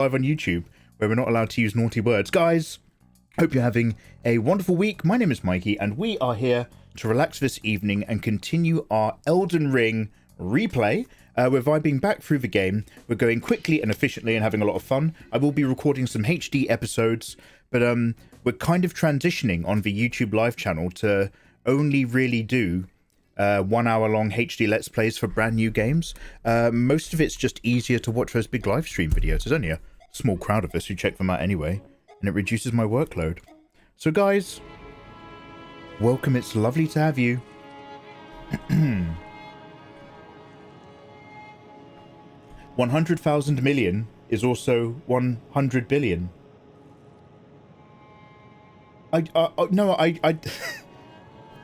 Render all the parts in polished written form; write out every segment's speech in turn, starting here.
live on YouTube, where we're not allowed to use naughty words. Guys, hope you're having a wonderful week. My name is Mikey, and we are here to relax this evening and continue our Elden Ring replay. We're vibing back through the game. We're going quickly and efficiently and having a lot of fun. I will be recording some HD episodes, but we're kind of transitioning on the YouTube live channel to only really do 1 hour long HD Let's Plays for brand new games. Most of it's just easier to watch those big live stream videos. There's only a small crowd of us who check them out anyway, and it reduces my workload. So guys, welcome. It's lovely to have you. 100,000 million is also 100 billion.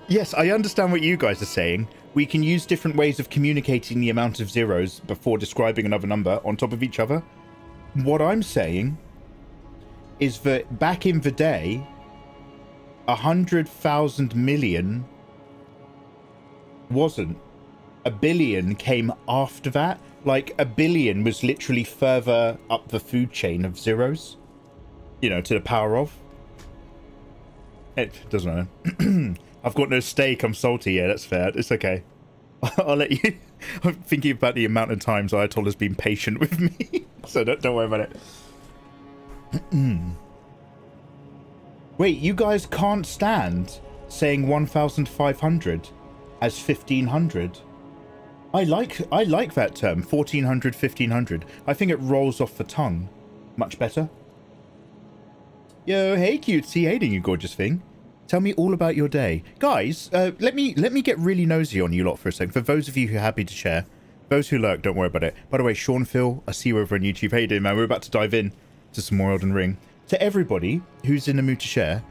Yes, I understand what you guys are saying. We can use different ways of communicating the amount of zeros before describing another number on top of each other. What I'm saying is that back in the day, 100,000 million wasn't. A billion came after that. Like, a billion was literally further up the food chain of zeros. You know, to the power of. It doesn't matter. I've got no steak, I'm salty. Yeah, that's fair. It's okay. I'll let you... I'm thinking about the amount of times Ayatollah's been patient with me. So don't worry about it. Wait, you guys can't stand saying 1,500 as 1,500. I like that term, 1,400, 1,500. I think it rolls off the tongue much better. Yo, hey cutesy, hey you gorgeous thing. Tell me all about your day. Guys, let me get really nosy on you lot for a second. For those of you who are happy to share, those who lurk, don't worry about it. By the way, Sean Phil, I see you over on YouTube. How you doing, man? We're about to dive in to some more Elden Ring. To everybody who's in the mood to share,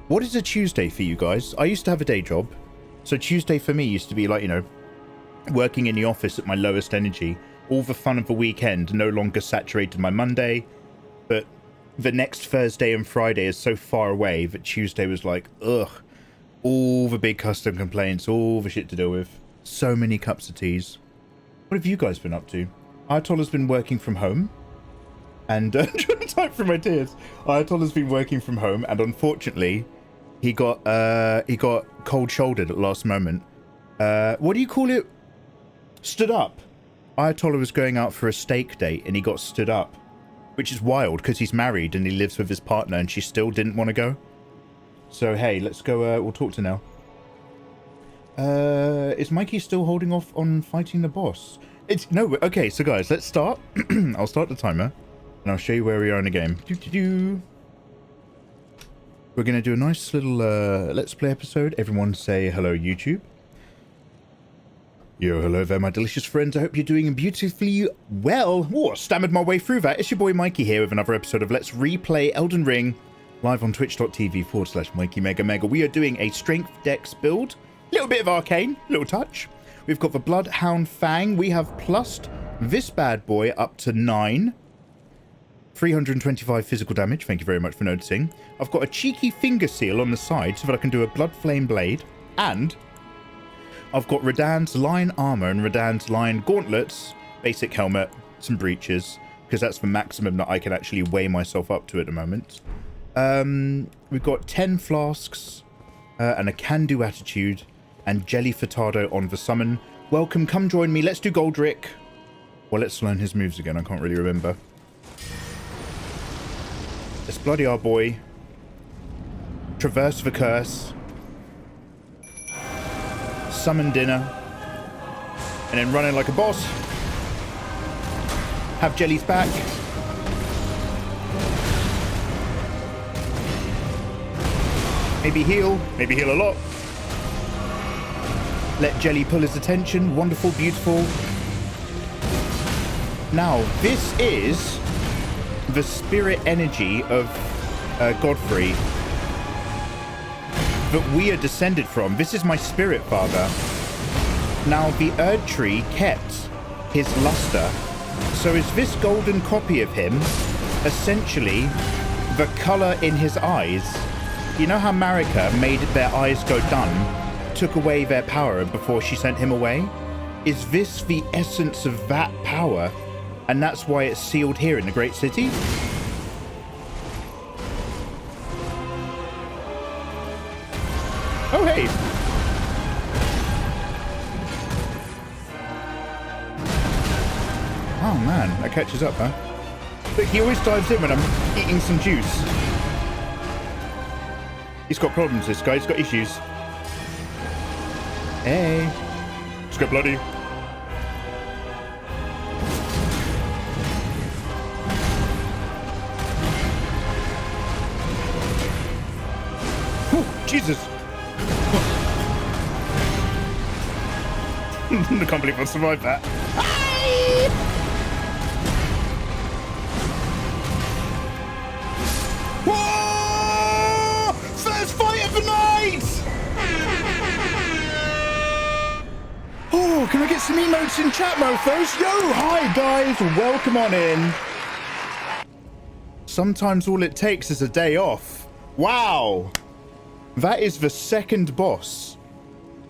what is a Tuesday for you guys? I used to have a day job. So Tuesday for me used to be like, you know, working in the office at my lowest energy. All the fun of the weekend no longer saturated my Monday. But the next Thursday and Friday is so far away that Tuesday was like, ugh. All the big custom complaints, all the shit to deal with. So many cups of teas. What have you guys been up to? Ayatollah's been working from home. And I'm trying to type through my tears. Ayatollah's been working from home, and unfortunately, he got cold-shouldered at the last moment. What do you call it? Stood up. Ayatollah was going out for a steak date, and he got stood up, which is wild because he's married and he lives with his partner, and she still didn't want to go. So hey, let's go. We'll talk to Nell. Is Mikey still holding off on fighting the boss? It's no. Okay, so guys, let's start. I'll start the timer. And I'll show you where we are in the game. We're going to do a nice little Let's Play episode. Everyone say hello, YouTube. Yo, hello there, my delicious friends. I hope you're doing beautifully well. Oh, stammered my way through that. It's your boy Mikey here with another episode of Let's Replay Elden Ring, live on twitch.tv/Mikeymegamega. We are doing a strength dex build. A little bit of arcane, little touch. We've got the Bloodhound Fang. We have plussed this bad boy up to 9. 325 physical damage, thank you very much for noticing. I've got a cheeky finger seal on the side so that I can do a blood flame blade, and I've got Radahn's lion armor and Radahn's lion gauntlets, basic helmet, some breeches, because that's the maximum that I can actually weigh myself up to at the moment. We've got 10 flasks and a can-do attitude, and Jelly Furtado on the summon. Welcome, come join me, let's do Goldrick. Well, let's learn his moves again, I can't really remember. Let's bloody our boy. Traverse the curse. Summon dinner. And then run in like a boss. Have Jelly's back. Maybe heal a lot. Let Jelly pull his attention. Wonderful, beautiful. Now, this is the spirit energy of Godfrey that we are descended from. This is my spirit father. Now, the Erdtree kept his luster. So is this golden copy of him essentially the color in his eyes? You know how Marika made their eyes go dun, took away their power before she sent him away? Is this the essence of that power? And that's why it's sealed here in the Great City. Oh, hey. Oh, man. That catches up, huh? Look, he always dives in when I'm eating some juice. He's got problems, this guy. He's got issues. Hey. Let's go bloody. Oh, Jesus. I can't believe I survived that. Whoa! First fight of the night! Oh, can I get some emotes in chat, mofos? Yo, hi guys, welcome on in. Sometimes all it takes is a day off. Wow. That is the second boss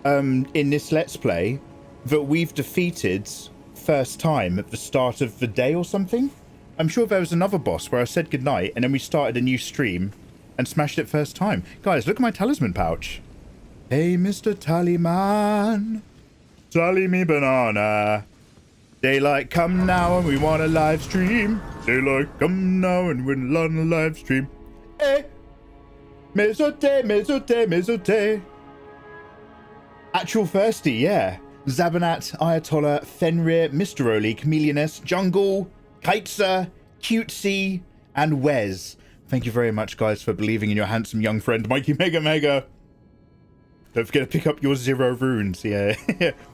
in this Let's Play that we've defeated first time at the start of the day or something. I'm sure there was another boss where I said goodnight and then we started a new stream and smashed it first time. Guys, look at my talisman pouch. Hey, Mr. Tallyman, tally me banana. Daylight come now and we want a live stream. Daylight come now and we're on a live stream. Hey, Mizote, Mizote, Mizote. Actual thirsty, yeah. Zabanat, Ayatollah, Fenrir, Mr. Oli, Chameleoness, Jungle, Kaitsa, Cutesy, and Wes. Thank you very much, guys, for believing in your handsome young friend, Mikeymegamega. Don't forget to pick up your 0 runes. Yeah,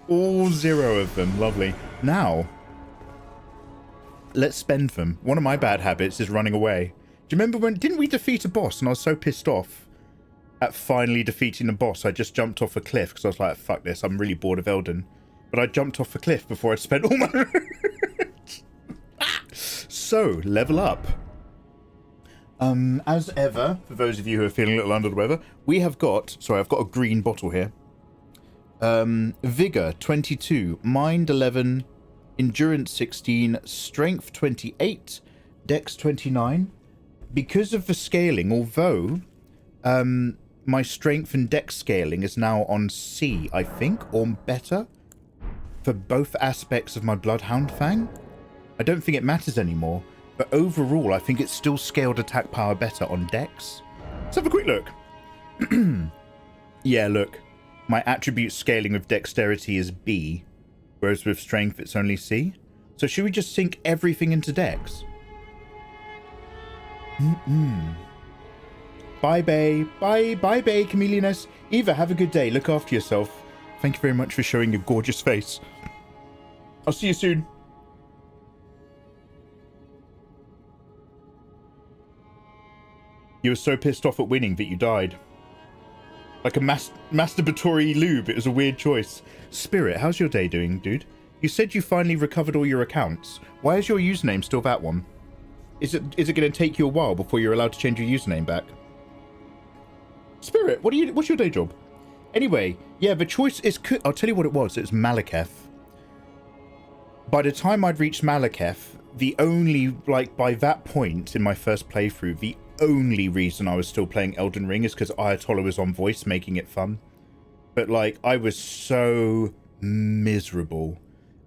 all 0 of them. Lovely. Now, let's spend them. One of my bad habits is running away. Do you remember when... Didn't we defeat a boss and I was so pissed off at finally defeating the boss? I just jumped off a cliff because I was like, fuck this, I'm really bored of Elden. But I jumped off a cliff before I'd spent all my runes. So, level up. As ever, for those of you who are feeling a little under the weather, we have got... Sorry, I've got a green bottle here. Vigor 22, Mind 11, Endurance 16, Strength 28, Dex 29. Because of the scaling, although my Strength and Dex scaling is now on C, I think, or better, for both aspects of my Bloodhound Fang, I don't think it matters anymore. But overall, I think it's still scaled attack power better on Dex. Let's have a quick look. Yeah, look. My attribute scaling with dexterity is B, whereas with strength it's only C. So should we just sink everything into Dex? Bye, Bay. Bye, Bay, Chameleoness. Eva, have a good day. Look after yourself. Thank you very much for showing your gorgeous face. I'll see you soon. You were so pissed off at winning that you died. Like a masturbatory lube, it was a weird choice. Spirit, how's your day doing, dude? You said you finally recovered all your accounts. Why is your username still that one? Is it going to take you a while before you're allowed to change your username back? Spirit, what's your day job? Anyway, yeah, the choice is... I'll tell you what it was. It was Malekith. By the time I'd reached Malekith, the only... Like, by that point in my first playthrough, the only reason I was still playing Elden Ring is because Ayatollah was on voice, making it fun. But, like, I was so miserable.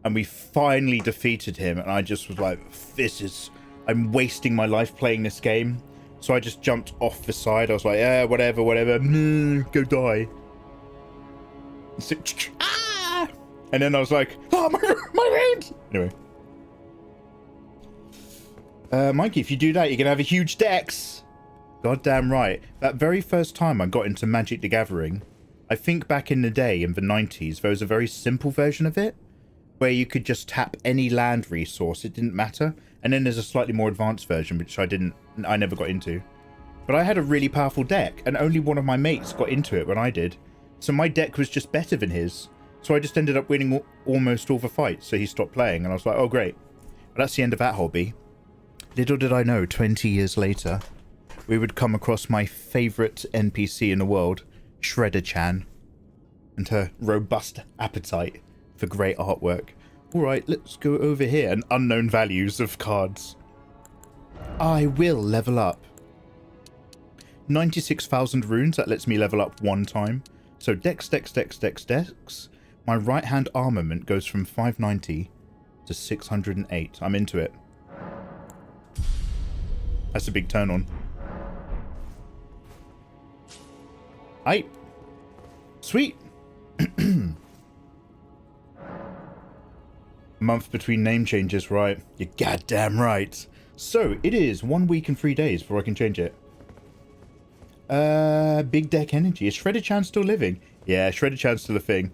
And we finally defeated him, and I just was like, this is... I'm wasting my life playing this game. So I just jumped off the side. I was like, yeah, whatever. Go die. So, ah! And then I was like, oh, my range! Anyway. Mikey, if you do that, you're going to have a huge dex. Goddamn right. That very first time I got into Magic the Gathering, I think back in the day, in the 90s, there was a very simple version of it, where you could just tap any land resource. It didn't matter. And then there's a slightly more advanced version, which I never got into. But I had a really powerful deck, and only one of my mates got into it when I did. So my deck was just better than his. So I just ended up winning almost all the fights, so he stopped playing, and I was like, oh, great. But that's the end of that hobby. Little did I know, 20 years later, we would come across my favourite NPC in the world, Shredder-chan, and her robust appetite for great artwork. Alright, let's go over here. And unknown values of cards. I will level up. 96,000 runes. That lets me level up 1 time. So dex. My right hand armament goes from 590 to 608. I'm into it. That's a big turn on. Aye. Sweet. Month between name changes, right? You're goddamn right. So, it is 1 week and 3 days before I can change it. Big Deck Energy. Is Shredded Chan still living? Yeah, Shredded Chan's still a thing.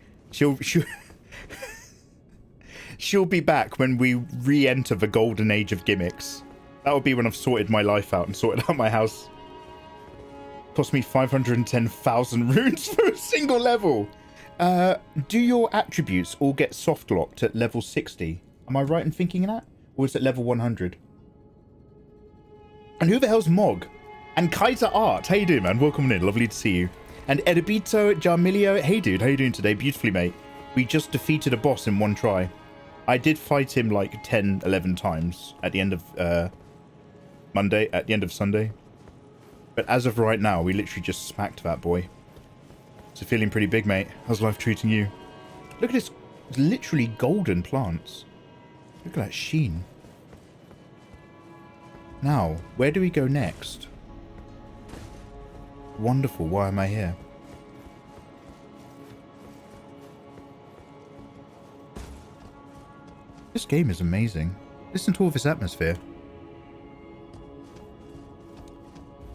She'll be back when we re-enter the golden age of gimmicks. That'll be when I've sorted my life out and sorted out my house. Cost me 510,000 runes for a single level. Do your attributes all get soft locked at level 60? Am I right in thinking that? Or is it level 100? And who the hell's Mog? And Kaiser Art. How you doing, man? Welcome in. Lovely to see you. And Edibito Jarmilio. Hey, dude. How you doing today? Beautifully, mate. We just defeated a boss in 1 try. I did fight him like 10, 11 times at the end of Sunday. But as of right now, we literally just smacked that boy. So feeling pretty big, mate. How's life treating you? Look at this. It's literally golden plants. Look at that sheen. Now, where do we go next? Wonderful. Why am I here? This game is amazing. Listen to all this atmosphere.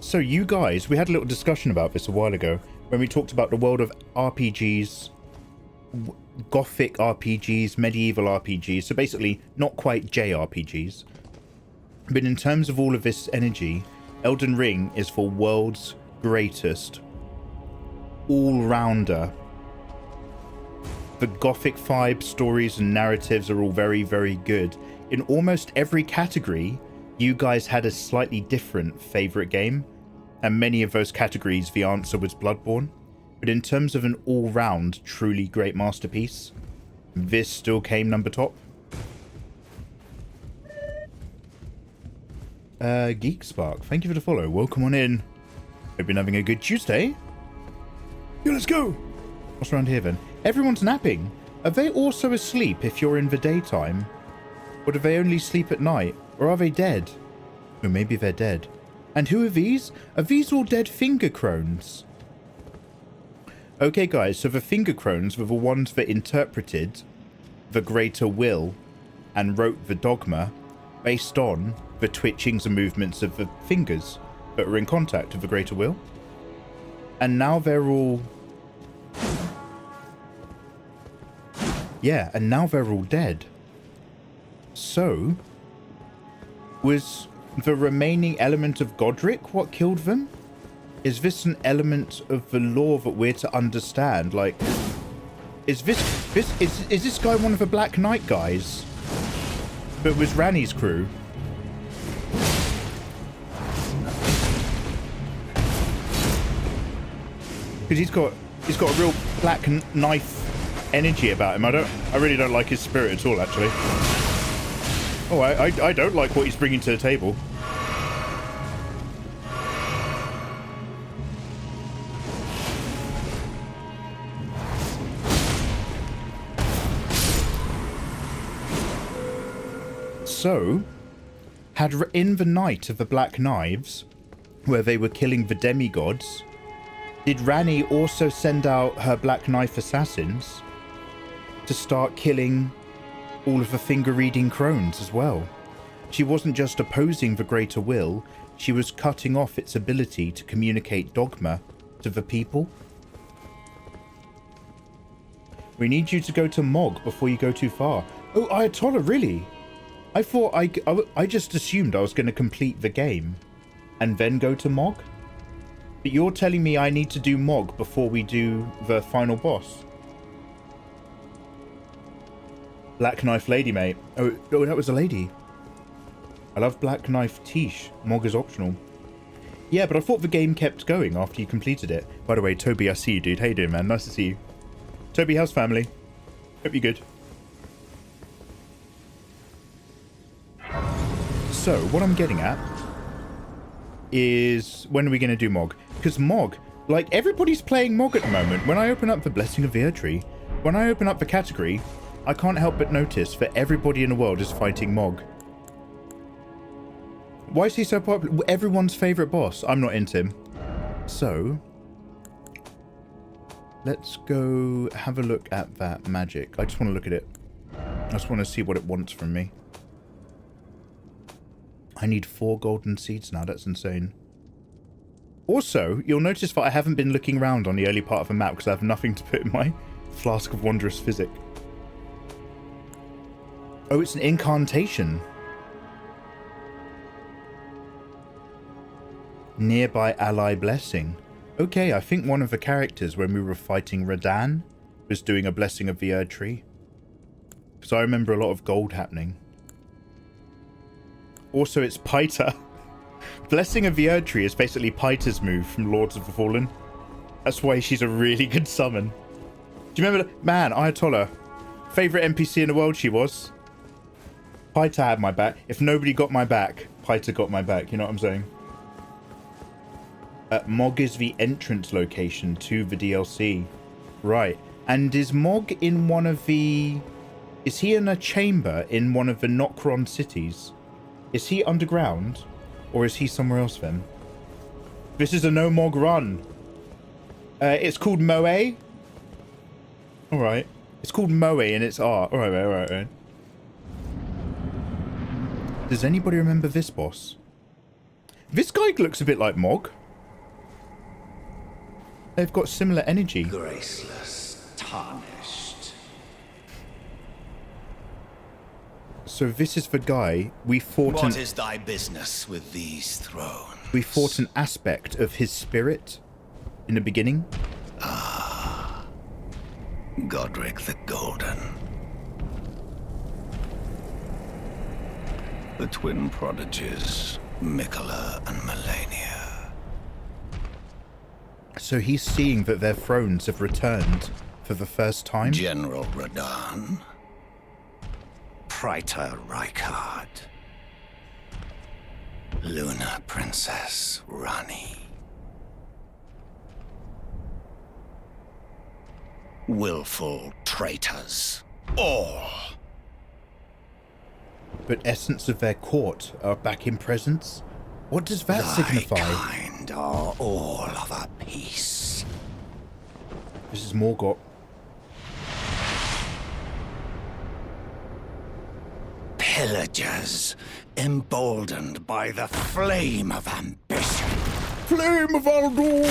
So you guys, we had a little discussion about this a while ago when we talked about the world of RPGs, Gothic RPGs, medieval RPGs, so basically not quite JRPGs. But in terms of all of this energy, Elden Ring is for world's greatest all-rounder. The Gothic vibe, stories and narratives are all very, very good. In almost every category, you guys had a slightly different favourite game, and many of those categories the answer was Bloodborne. But in terms of an all-round, truly great masterpiece, this still came number top. Geek Spark, thank you for the follow. Welcome on in. Hope you've been having a good Tuesday. Yeah, let's go. What's around here then? Everyone's napping. Are they also asleep if you're in the daytime? Or do they only sleep at night? Or are they dead? Or maybe they're dead. And who are these? Are these all dead finger crones? Okay, guys, so the finger crones were the ones that interpreted the greater will and wrote the dogma based on the twitchings and movements of the fingers that were in contact with the greater will. And now they're all... Yeah, and now they're all dead. So, was the remaining element of Godric what killed them? Is this an element of the lore that we're to understand? Like, is this guy one of the Black Knight guys? But was Ranni's crew? Because he's got a real Black Knife energy about him. I really don't like his spirit at all, actually. Oh, I don't like what he's bringing to the table. So, in the night of the Black Knives, where they were killing the demigods, did Ranni also send out her Black Knife assassins to start killing all of the finger-reading crones as well? She wasn't just opposing the greater will, she was cutting off its ability to communicate dogma to the people. We need you to go to Mog before you go too far. Oh, Ayatollah, really? I thought I just assumed I was going to complete the game and then go to Mog. But you're telling me I need to do Mog before we do the final boss. Black Knife Lady, mate. Oh, that was a lady. I love Black Knife Tish. Mog is optional. Yeah, but I thought the game kept going after you completed it. By the way, Toby, I see you, dude. How you doing, man? Nice to see you. Toby, how's family? Hope you're good. So, what I'm getting at is, when are we going to do Mog? Because Mog, like, everybody's playing Mog at the moment. When I open up the Blessing of the Erdtree, when I open up the category, I can't help but notice that everybody in the world is fighting Mog. Why is he so popular? Everyone's favourite boss. I'm not into him. So, let's go have a look at that magic. I just want to look at it. I just want to see what it wants from me. I need 4 golden seeds now. That's insane. Also, you'll notice that I haven't been looking around on the early part of the map because I have nothing to put in my Flask of Wondrous Physic. Oh, it's an incantation. Nearby ally blessing. Okay, I think one of the characters when we were fighting Radahn was doing a Blessing of the Erdtree. Because I remember a lot of gold happening. Also, it's Paita. Blessing of the Erdtree is basically Paita's move from Lords of the Fallen. That's why she's a really good summon. Do you remember? Man, Ayatollah. Favourite NPC in the world she was. Paita had my back. If nobody got my back, Paita got my back. You know what I'm saying? Mog is the entrance location to the DLC. Right. And is Mog in one of the... Is he in a chamber in one of the Nokron cities? Is he underground? Or is he somewhere else then? This is a no Mog run. It's called Moe. Alright. It's called Moe and it's art. Alright. Does anybody remember this boss? This guy looks a bit like Mog. They've got similar energy. Graceless, tarnished. So this is the guy we fought. What is thy business with these thrones? We fought an aspect of his spirit in the beginning. Ah, Godric the Golden. The twin prodigies, Mikola and Melania. So he's seeing that their thrones have returned for the first time. General Radahn. Praetor Rykard. Luna Princess Rani. Willful traitors. All. But essence of their court are back in presence? What does that signify? Thy kind are all of a piece. This is Morgott. Pillagers, emboldened by the flame of ambition. Flame of Aldoon!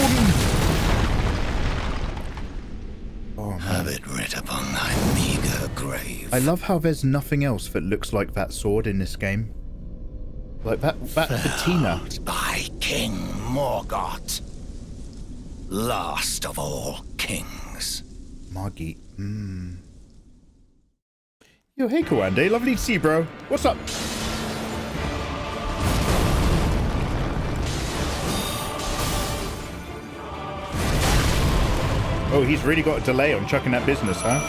Oh, man. Have it writ upon thy meager grave. I love how there's nothing else that looks like that sword in this game. Like that patina. By King Morgott, last of all kings. Margit. Yo, hey Kawande, lovely to see you, bro. What's up? Oh, he's really got a delay on chucking that business, huh?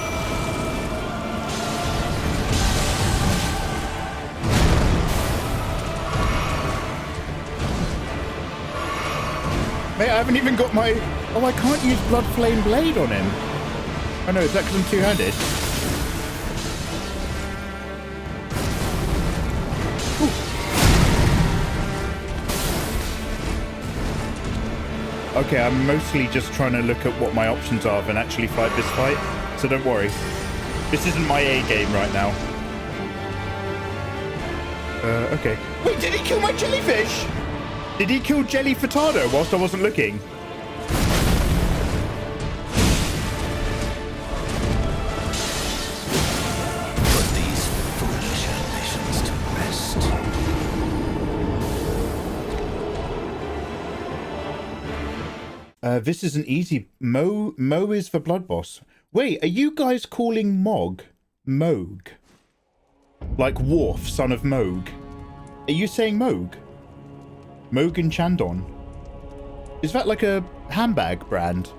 Mate, I haven't even got my... Oh, I can't use Blood Flame Blade on him. Oh no, is that because I'm two-handed? Okay, I'm mostly just trying to look at what my options are and actually fight this fight. So don't worry. This isn't my A game right now. Okay. Wait, did he kill my jellyfish? Did he kill Jelly Furtado whilst I wasn't looking? Put these foolish ambitions to rest. This is an easy... Mo is the blood boss. Wait, are you guys calling Mog Moog? Like Worf, son of Moog? Are you saying Moog? Mogan Chandon. Is that like a handbag brand?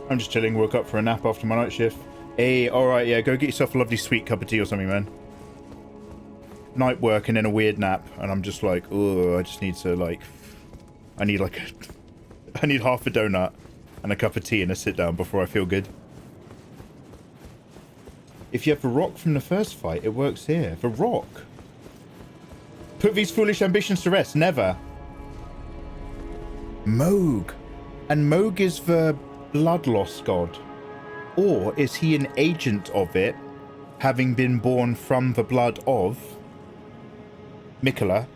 I'm just chilling, woke up for a nap after my night shift. Hey, alright, yeah, go get yourself a lovely sweet cup of tea or something, man. night work and then a weird nap, and I'm just like, oh, I just need to like, I need half a donut and a cup of tea and a sit down before I feel good. If you have a rock from the first fight, it works here. The rock. Put these foolish ambitions to rest. Never. Moog. And Moog is the blood loss god. Or is he an agent of it, having been born from the blood of Miquella?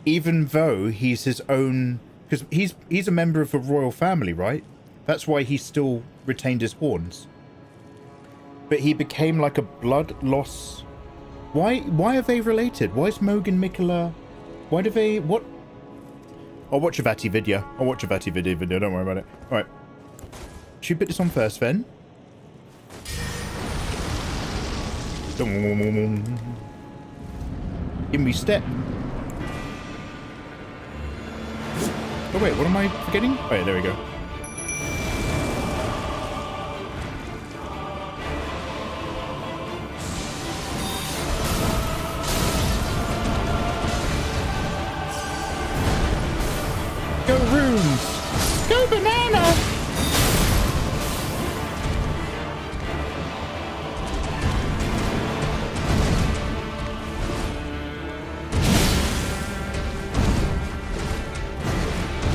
Even though he's his own... Because he's a member of a royal family, right? That's why he still retained his horns. But he became like a blood loss... Why are they related? Why is Moog and Miquella... Why do they... What? I'll watch a Vati video. Don't worry about it. Alright. Should we put this on first, then? Give me step. Oh, wait. What am I forgetting? Oh, yeah, there we go. Go runes! Go banana!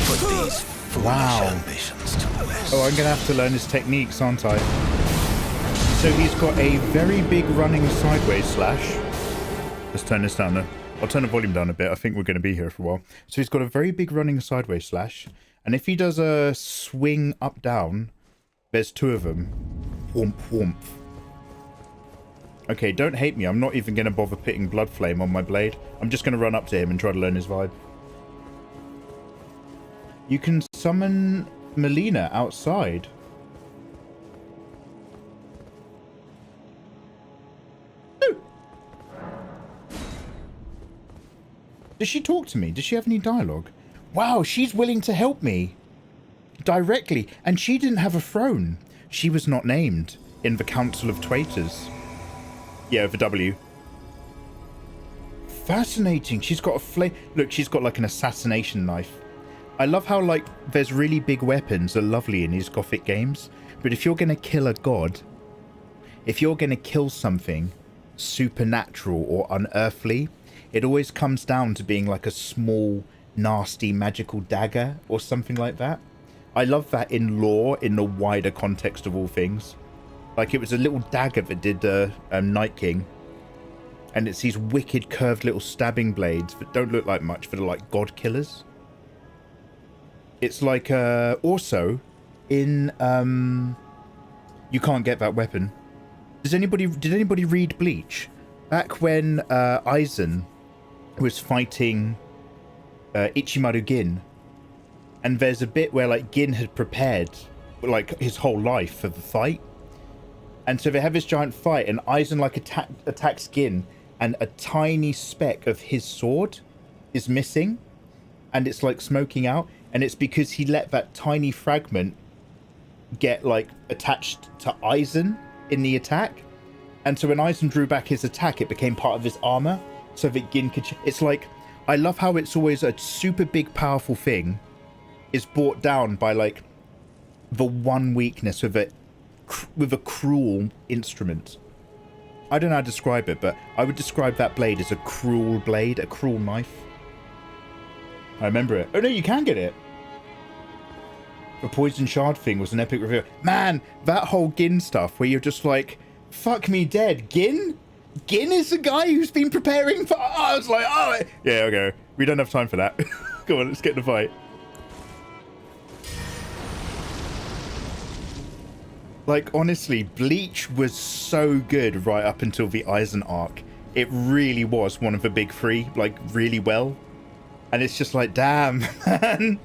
Put these foolish ambitions to rest. Oh, I'm gonna have to learn his techniques, aren't I? So he's got a very big running sideways slash. Let's turn this down. I'll turn the volume down a bit. I think we're going to be here for a while. So he's got a very big running sideways slash. And if he does a swing up down, there's two of them. Whomp whomp. Okay, don't hate me. I'm not even going to bother putting blood flame on my blade. I'm just going to run up to him and try to learn his vibe. You can summon Melina outside. Does she talk to me? Does she have any dialogue? Wow, she's willing to help me. Directly. And she didn't have a throne. She was not named in the Council of Traitors. Yeah, the W. Fascinating. She's got a flame. Look, she's got like an assassination knife. I love how like there's really big weapons are lovely in these Gothic games. But if you're going to kill a god, if you're going to kill something supernatural or unearthly, it always comes down to being like a small, nasty, magical dagger or something like that. I love that in lore, in the wider context of all things. Like it was a little dagger that did Night King. And it's these wicked curved little stabbing blades that don't look like much, that are like god killers. It's like also in you can't get that weapon. Did anybody read Bleach? Back when Aizen was fighting Ichimaru Gin, and there's a bit where like Gin had prepared like his whole life for the fight, and so they have this giant fight and Aizen like attacks Gin, and a tiny speck of his sword is missing and it's like smoking out, and it's because he let that tiny fragment get like attached to Aizen in the attack. And so when Aizen drew back his attack, it became part of his armor, so that Gin could... It's like, I love how it's always a super big, powerful thing is brought down by, like, the one weakness with a cruel instrument. I don't know how to describe it, but I would describe that blade as a cruel blade, a cruel knife. I remember it. Oh, no, you can get it. The poison shard thing was an epic reveal. Man, that whole Gin stuff where you're just like... Fuck me dead. Gin? Gin is the guy who's been preparing for... I was like, oh... Yeah, okay. We don't have time for that. Come on, let's get in the fight. Like, honestly, Bleach was so good right up until the Aizen arc. It really was one of the big three, like, really well. And it's just like, damn, man.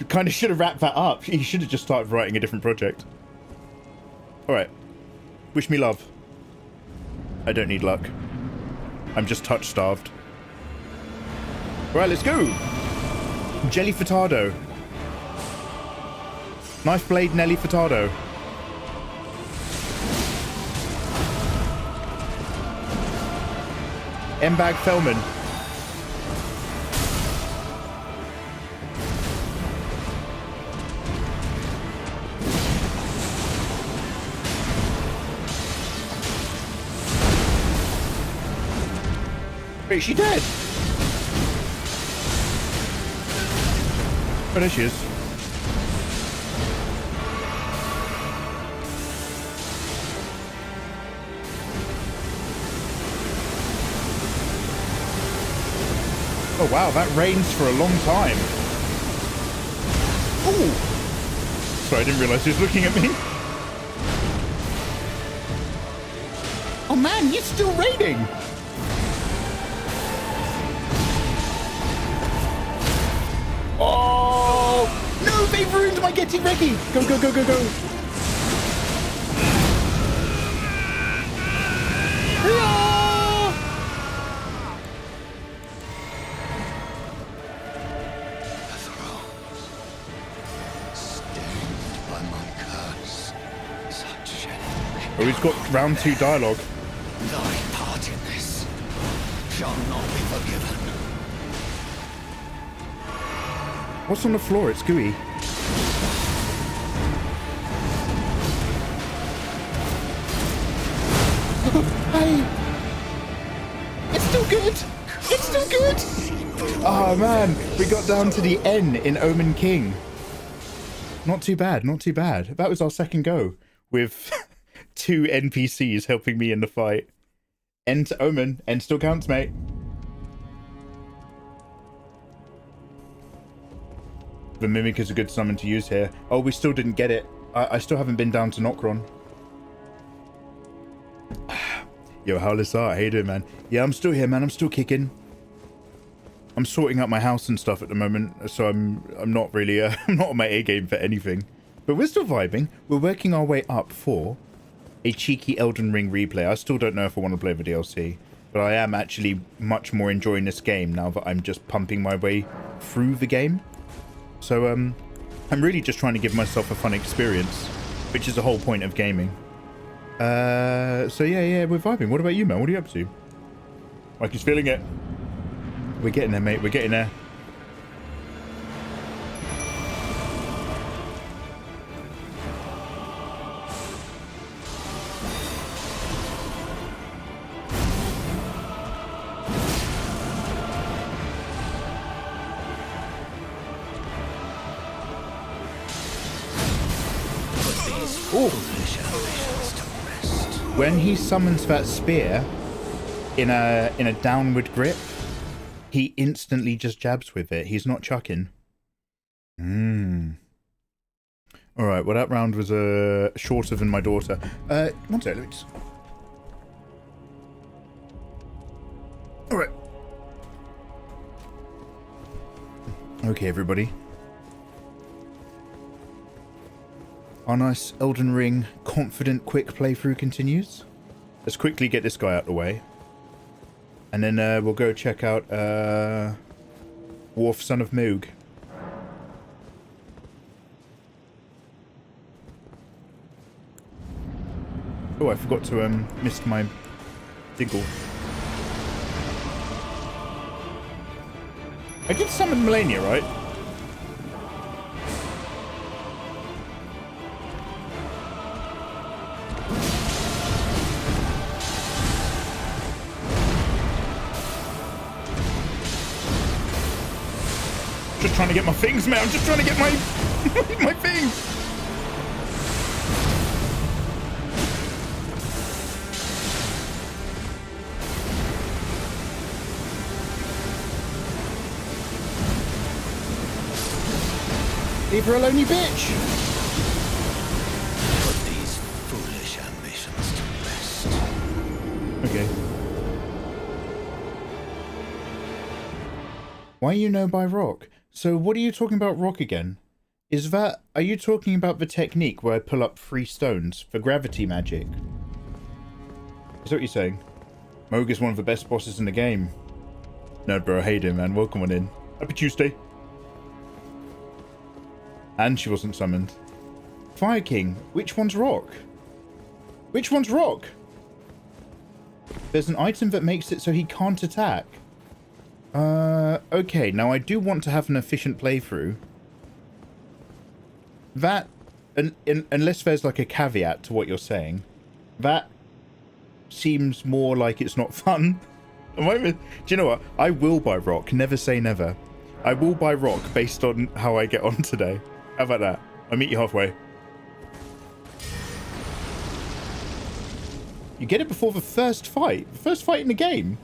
Kind of should have wrapped that up. He should have just started writing a different project. Alright. Wish me luck. I don't need luck. I'm just touch-starved. Right, let's go! Jelly Furtado. Knife Blade Nelly Furtado. M-Bag Fellman. Wait, is she dead? Oh, there she is. Oh wow, that rains for a long time. Ooh! Sorry, I didn't realise he was looking at me. Oh man, it's still raining! Oh! No, they've ruined my getting ready! Go, go, go, go, go! Oh, he's got round 2 dialogue. Thy part in this shall not be forgiven. What's on the floor? It's gooey. Hey! It's still good! It's still good! Oh man, we got down to the N in Omen King. Not too bad, not too bad. That was our second go with 2 NPCs helping me in the fight. N to Omen. N still counts, mate. The Mimic is a good summon to use here. Oh, we still didn't get it. I still haven't been down to Nokron. Yo, Howless Art, how you doing, man? Yeah, I'm still here, man. I'm still kicking. I'm sorting out my house and stuff at the moment, so I'm not really I'm not on my A game for anything. But we're still vibing. We're working our way up for a cheeky Elden Ring replay. I still don't know if I want to play the DLC, but I am actually much more enjoying this game now that I'm just pumping my way through the game. So I'm really just trying to give myself a fun experience, which is the whole point of gaming. So yeah, we're vibing. What about you, man? What are you up to? Mikey's feeling it. We're getting there, mate. We're getting there. When he summons that spear in a downward grip, he instantly just jabs with it. He's not chucking. Alright, well that round was shorter than my daughter. One sec, let me just... Alright. Okay, everybody. Our nice Elden Ring confident quick playthrough continues. Let's quickly get this guy out of the way. And then we'll go check out Worf, Son of Moog. Oh, I forgot to miss my diggle. I did summon Melania, right? Just trying to get my things, man. I'm just trying to get my my things. Leave her alone, you bitch. Put these foolish ambitions to rest. Okay. Why you know by rock? So what are you talking about rock again? Are you talking about the technique where I pull up 3 stones for gravity magic? Is that what you're saying? Moog is one of the best bosses in the game. No, bro, hey there, man. Welcome on in. Happy Tuesday. And she wasn't summoned. Fire King, which one's rock? Which one's rock? There's an item that makes it so he can't attack. Okay, now I do want to have an efficient playthrough. That, unless there's like a caveat to what you're saying, that seems more like it's not fun. Do you know what? I will buy rock. Never say never. I will buy rock based on how I get on today. How about that? I'll meet you halfway. You get it before the first fight. The first fight in the game.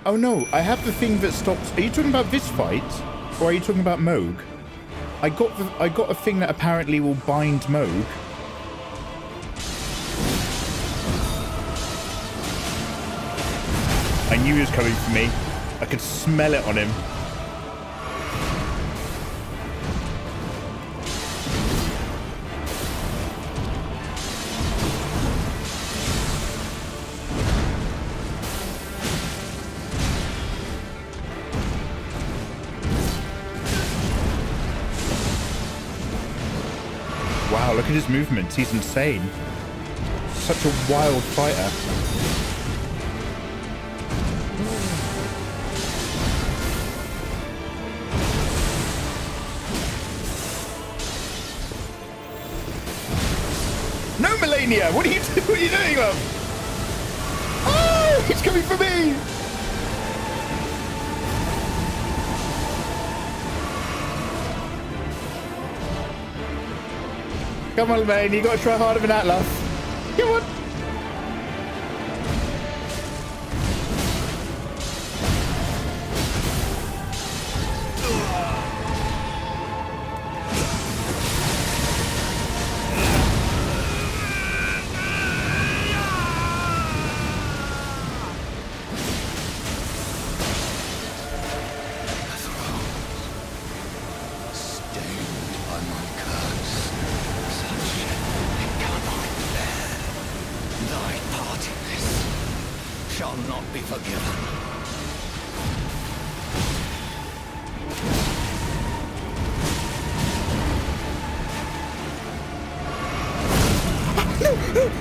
Oh no, I have the thing that stops. Are you talking about this fight? Or are you talking about Moog? I got a thing that apparently will bind Moog. I knew he was coming for me. I could smell it on him. Wow, look at his movements. He's insane. Such a wild fighter. No, Melania! What are you doing, love? Oh, he's coming for me! Come on, man, you gotta try harder than that, love. Come on.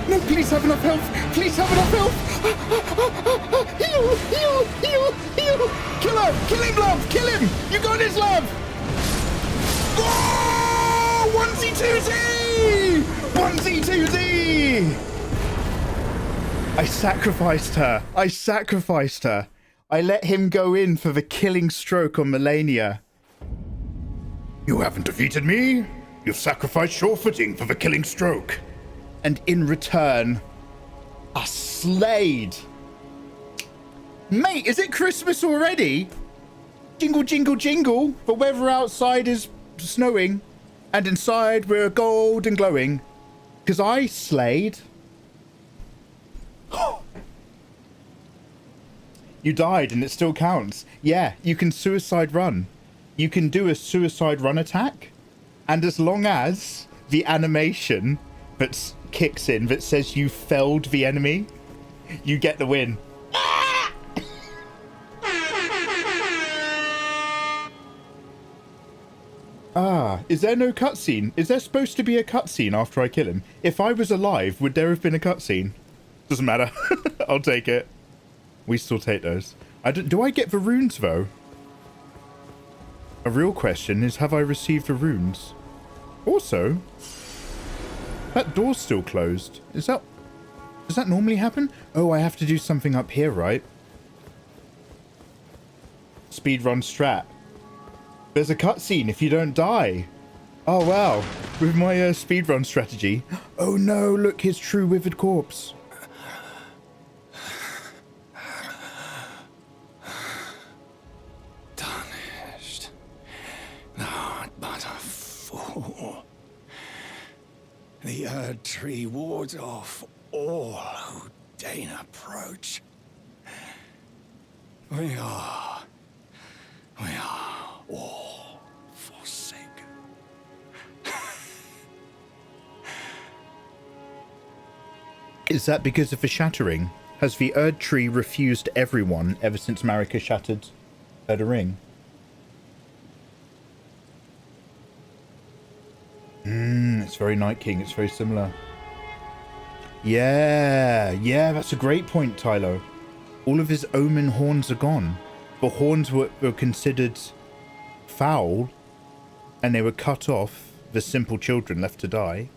No, please have enough health. Please have enough health. Heal, heal, heal, heal. Kill her. Kill him, love. Kill him. You got this, love. Oh, 1Z2Z. 1Z2Z. I sacrificed her. I sacrificed her. I let him go in for the killing stroke on Melania. You haven't defeated me. You've sacrificed your footing for the killing stroke. And in return, a slayed. Mate, is it Christmas already? Jingle, jingle, jingle. The weather outside is snowing. And inside we're gold and glowing. Because I slayed. You died and it still counts. Yeah, you can suicide run. You can do a suicide run attack. And as long as the animation that kicks in that says you felled the enemy, you get the win. Is there no cutscene? Is there supposed to be a cutscene after I kill him? If I was alive, would there have been a cutscene? Doesn't matter. I'll take it. We still take those. Do I get the runes, though? A real question is, have I received the runes? Also, that door's still closed. Does that normally happen? Oh, I have to do something up here, right? Speedrun strat. There's a cutscene if you don't die. Oh, wow. With my speedrun strategy. Oh, no, look, his true withered corpse. Tarnished. Thou art but a fool. The Erdtree wards off all who deign approach. We are all forsaken. Is that because of the shattering? Has the Erdtree refused everyone ever since Marika shattered Elden Ring? It's very Night King. It's very similar. Yeah, that's a great point, Tylo. All of his omen horns are gone. The horns were considered foul, and they were cut off, the simple children left to die.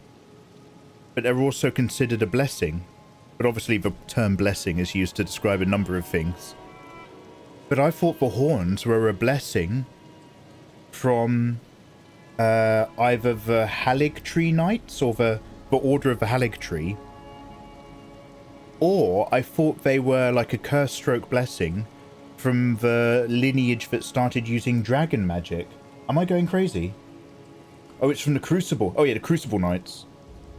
But they're also considered a blessing. But obviously the term blessing is used to describe a number of things. But I thought the horns were a blessing from either the Erdtree Knights or the Order of the Erdtree. Or I thought they were like a curse stroke blessing from the lineage that started using dragon magic. Am I going crazy? Oh, it's from the Crucible. Oh yeah, the Crucible Knights.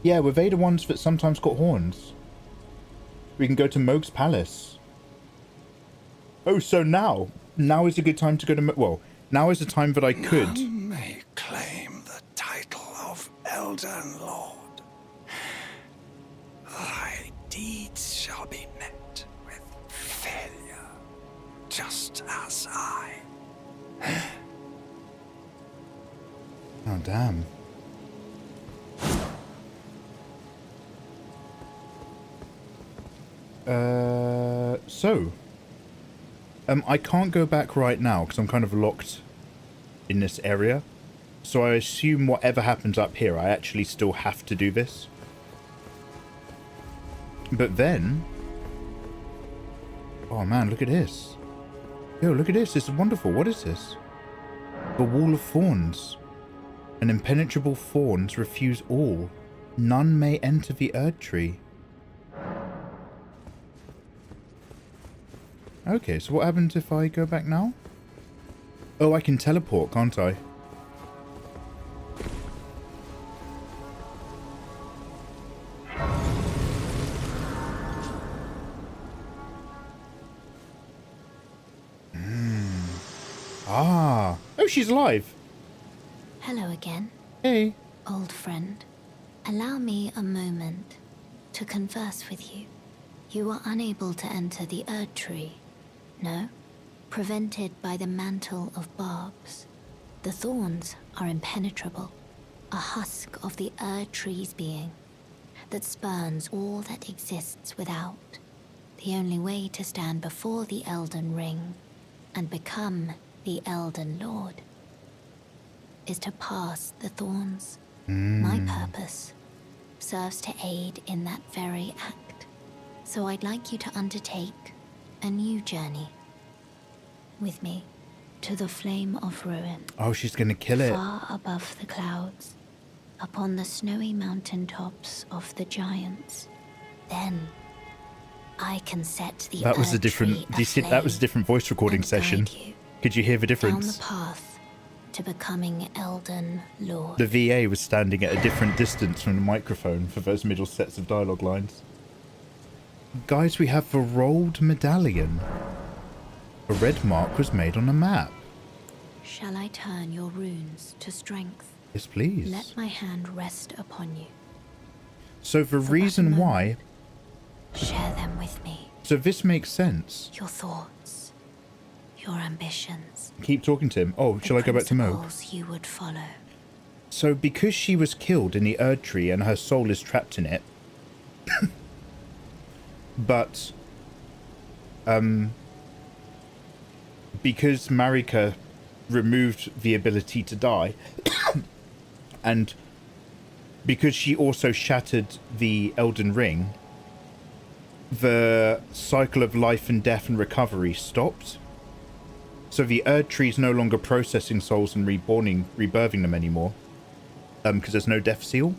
Yeah, were they the ones that sometimes got horns? We can go to Moog's Palace. Oh, so now is a good time to go to well, now is the time that I could. None may claim the title of Elden Lord. Thy deeds shall be met with failure, just as I. Oh, damn. I can't go back right now because I'm kind of locked in this area. So I assume whatever happens up here, I actually still have to do this. But then... Oh man, look at this. Yo, look at this. This is wonderful. What is this? The Wall of Thorns. An impenetrable thorns refuse all. None may enter the Erdtree. Okay, so what happens if I go back now? Oh, I can teleport, can't I? Ah. Oh, she's alive. Hello again, Hey. old friend. Allow me a moment to converse with you. You are unable to enter the Erdtree. No? Prevented by the mantle of barbs. The thorns are impenetrable. A husk of the Erdtree's being that spurns all that exists without. The only way to stand before the Elden Ring and become the Elden Lord is to pass the thorns. My purpose serves to aid in that very act. So I'd like you to undertake a new journey with me to the Flame of Ruin. Oh, she's gonna kill it. Far above the clouds, upon the snowy mountain tops of the giants. Then I can set the That was a different. Erdtree That was a different voice recording and session. guide you Could you hear the down difference? the path to becoming Elden Lord. The VA was standing at a different distance from the microphone for those middle sets of dialogue lines. Guys, we have the rolled medallion. A red mark was made on a map. Shall I turn your runes to strength? Yes, please. Let my hand rest upon you. So the For reason but a why... moment, share them with me. So this makes sense. Your thoughts, your ambitions. Keep talking to him. Oh, shall I go back to Moog? Principles you would follow. So because she was killed in the Erdtree and her soul is trapped in it... but... because Marika removed the ability to die... and because she also shattered the Elden Ring... the cycle of life and death and recovery stopped. So the Erdtree is no longer processing souls and rebirthing them anymore. Because there's no death seal.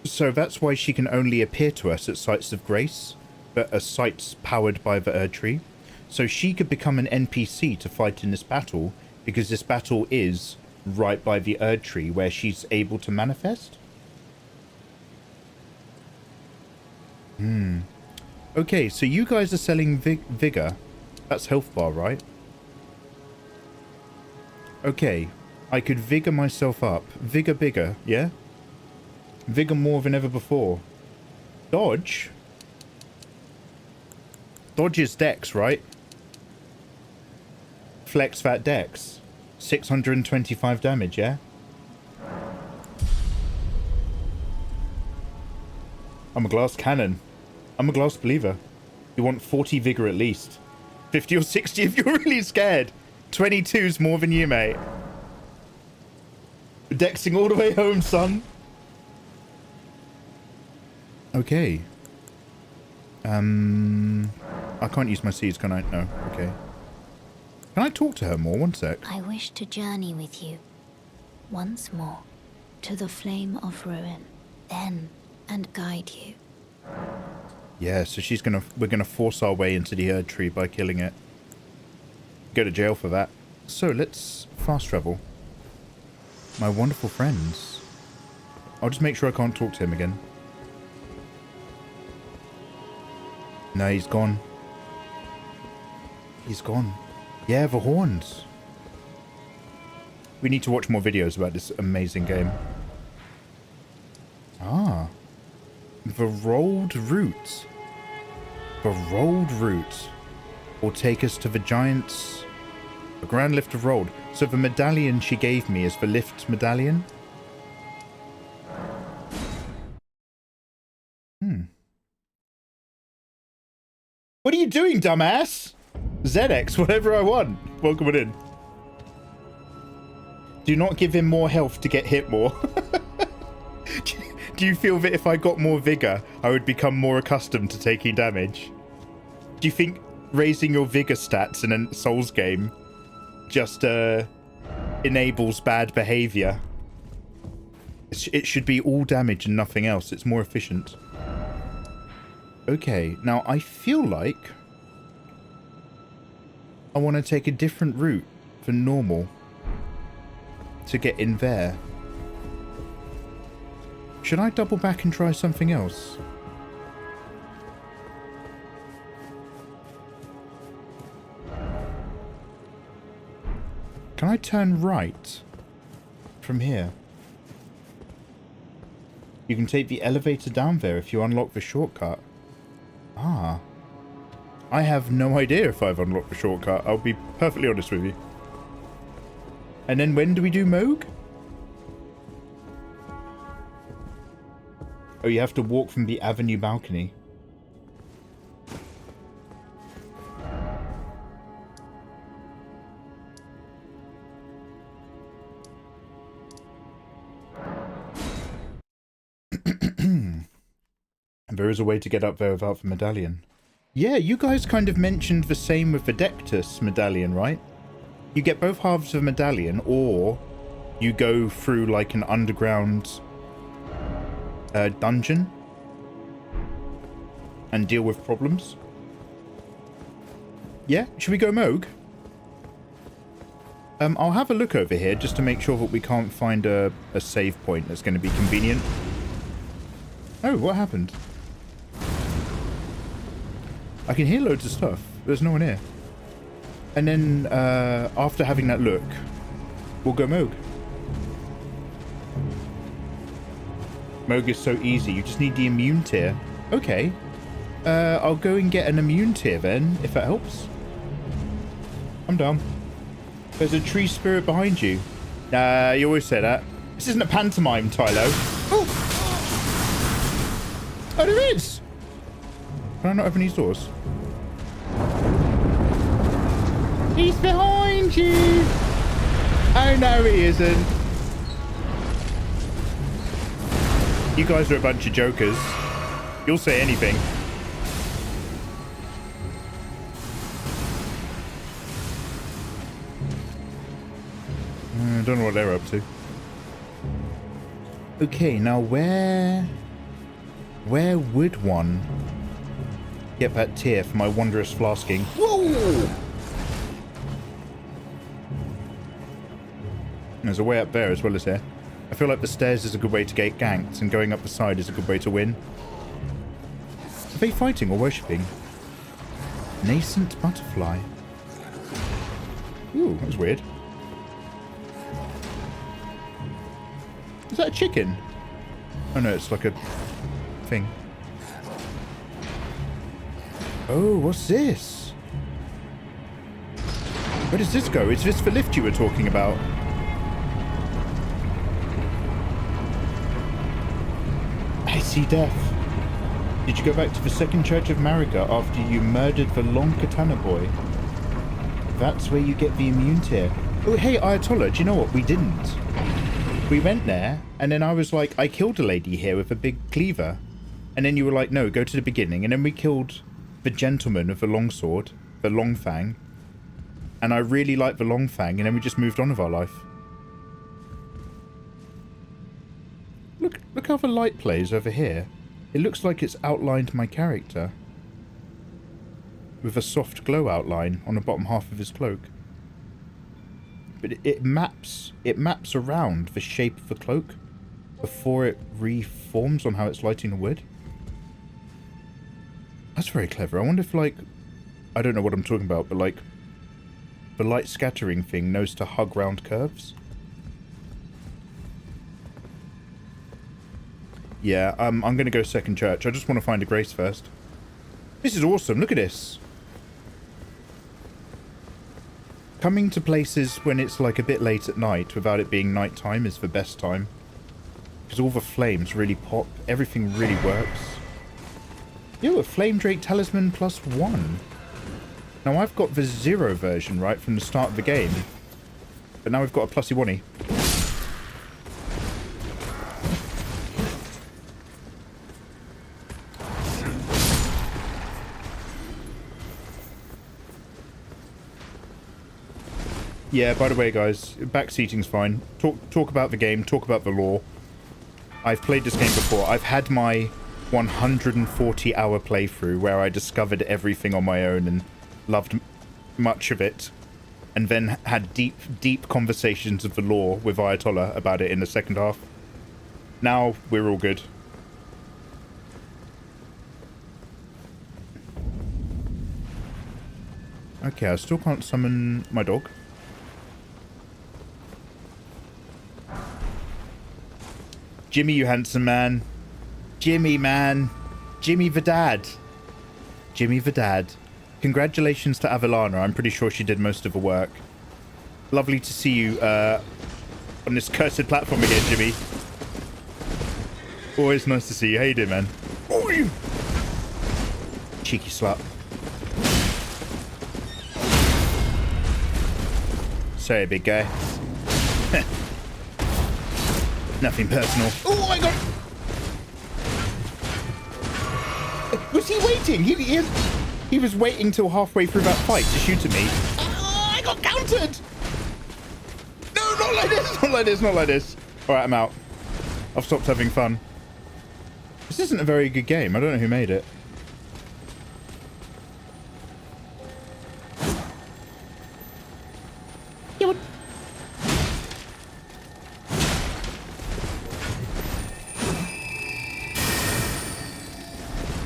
So that's why she can only appear to us at sites of grace, but as sites powered by the Erdtree. So she could become an NPC to fight in this battle, because this battle is right by the Erdtree where she's able to manifest. Okay, so you guys are selling Vigor. That's health bar, right? Okay, I could Vigor myself up. Vigor bigger, yeah? Vigor more than ever before. Dodge? Dodge is dex, right? Flex that dex. 625 damage, yeah? I'm a glass cannon. I'm a glass believer. You want 40 vigor at least. 50 or 60 if you're really scared. 22's more than you, mate. Dexing all the way home, son. Okay. I can't use my seeds, can I? No. Okay. Can I talk to her more? One sec. I wish to journey with you once more to the flame of ruin, then and guide you. Yeah, so we're gonna force our way into the Erdtree by killing it. Go to jail for that. So let's fast travel. My wonderful friends. I'll just make sure I can't talk to him again. No, he's gone. He's gone. Yeah, the horns. We need to watch more videos about this amazing game. Ah. The rolled route. The rolled route will take us to the giant's... The grand lift of rolled. So the medallion she gave me is the lift medallion? What are you doing, dumbass? ZX, whatever I want. Welcome it in. Do not give him more health to get hit more. Do you feel that if I got more vigor, I would become more accustomed to taking damage? Do you think raising your vigor stats in a Souls game just enables bad behavior? It should be all damage and nothing else. It's more efficient. Okay, now I feel like I want to take a different route for normal to get in there. Should I double back and try something else? Can I turn right from here? You can take the elevator down there if you unlock the shortcut. Ah. I have no idea if I've unlocked the shortcut. I'll be perfectly honest with you. And then when do we do Moog? Oh, you have to walk from the avenue balcony. There is a way to get up there without the medallion. Yeah, you guys kind of mentioned the same with the Dectus medallion, right? You get both halves of the medallion, or you go through like an underground dungeon and deal with problems. Yeah, should we go Moog? I'll have a look over here just to make sure that we can't find a save point that's going to be convenient. Oh, what happened? I can hear loads of stuff. There's no one here. And then, after having that look, we'll go Moog. Moog is so easy. You just need the immune tier. Okay. I'll go and get an immune tier then, if that helps. I'm down. There's a tree spirit behind you. Nah, you always say that. This isn't a pantomime, Tylo. Oh! Oh, there is! Can I not open these doors? He's behind you! Oh no, he isn't. You guys are a bunch of jokers. You'll say anything. I don't know what they're up to. Okay, now where would one get that tier for my wondrous flasking? Whoa! There's a way up there as well as here. I feel like the stairs is a good way to get ganked, and going up the side is a good way to win. Are they fighting or worshipping? Nascent butterfly. Ooh, that was weird. Is that a chicken? Oh no, it's like a thing. Oh, what's this? Where does this go? Is this the lift you were talking about? I see death. Did you go back to the second church of Marika after you murdered the long katana boy? That's where you get the immune tier. Oh, hey, Ayatollah, do you know what? We didn't. We went there, and then I was like, I killed a lady here with a big cleaver. And then you were like, no, go to the beginning. And then we killed the gentleman with the long sword, the long fang. And I really liked the long fang, and then we just moved on with our life. Look how the light plays over here. It looks like it's outlined my character. With a soft glow outline on the bottom half of his cloak. But it maps around the shape of the cloak before it reforms on how it's lighting the wood. That's very clever. I wonder if, like, I don't know what I'm talking about, but like the light scattering thing knows to hug round curves. Yeah, I'm going to go second church. I just want to find a grace first. This is awesome. Look at this. Coming to places when it's like a bit late at night without it being night time is the best time. Because all the flames really pop. Everything really works. Yo, a Flame Drake Talisman +1. Now I've got the 0 version, right, from the start of the game. But now we've got a +1-y. Yeah, by the way, guys, backseating's fine. Talk about the game, talk about the lore. I've played this game before. I've had my 140-hour playthrough where I discovered everything on my own and loved much of it. And then had deep conversations of the lore with Ayatollah about it in the second half. Now, we're all good. Okay, I still can't summon my dog. Jimmy, you handsome man. Jimmy, man. Jimmy the dad. Jimmy the dad. Congratulations to Avalana. I'm pretty sure she did most of the work. Lovely to see you on this cursed platform again, Jimmy. Always nice to see you. How you doing, man? Oh, you cheeky slut. Sorry, big guy. Nothing personal. Oh my god! Was he waiting? He was waiting till halfway through that fight to shoot at me. Oh, I got countered! No, not like this! Not like this, not like this. Alright, I'm out. I've stopped having fun. This isn't a very good game. I don't know who made it.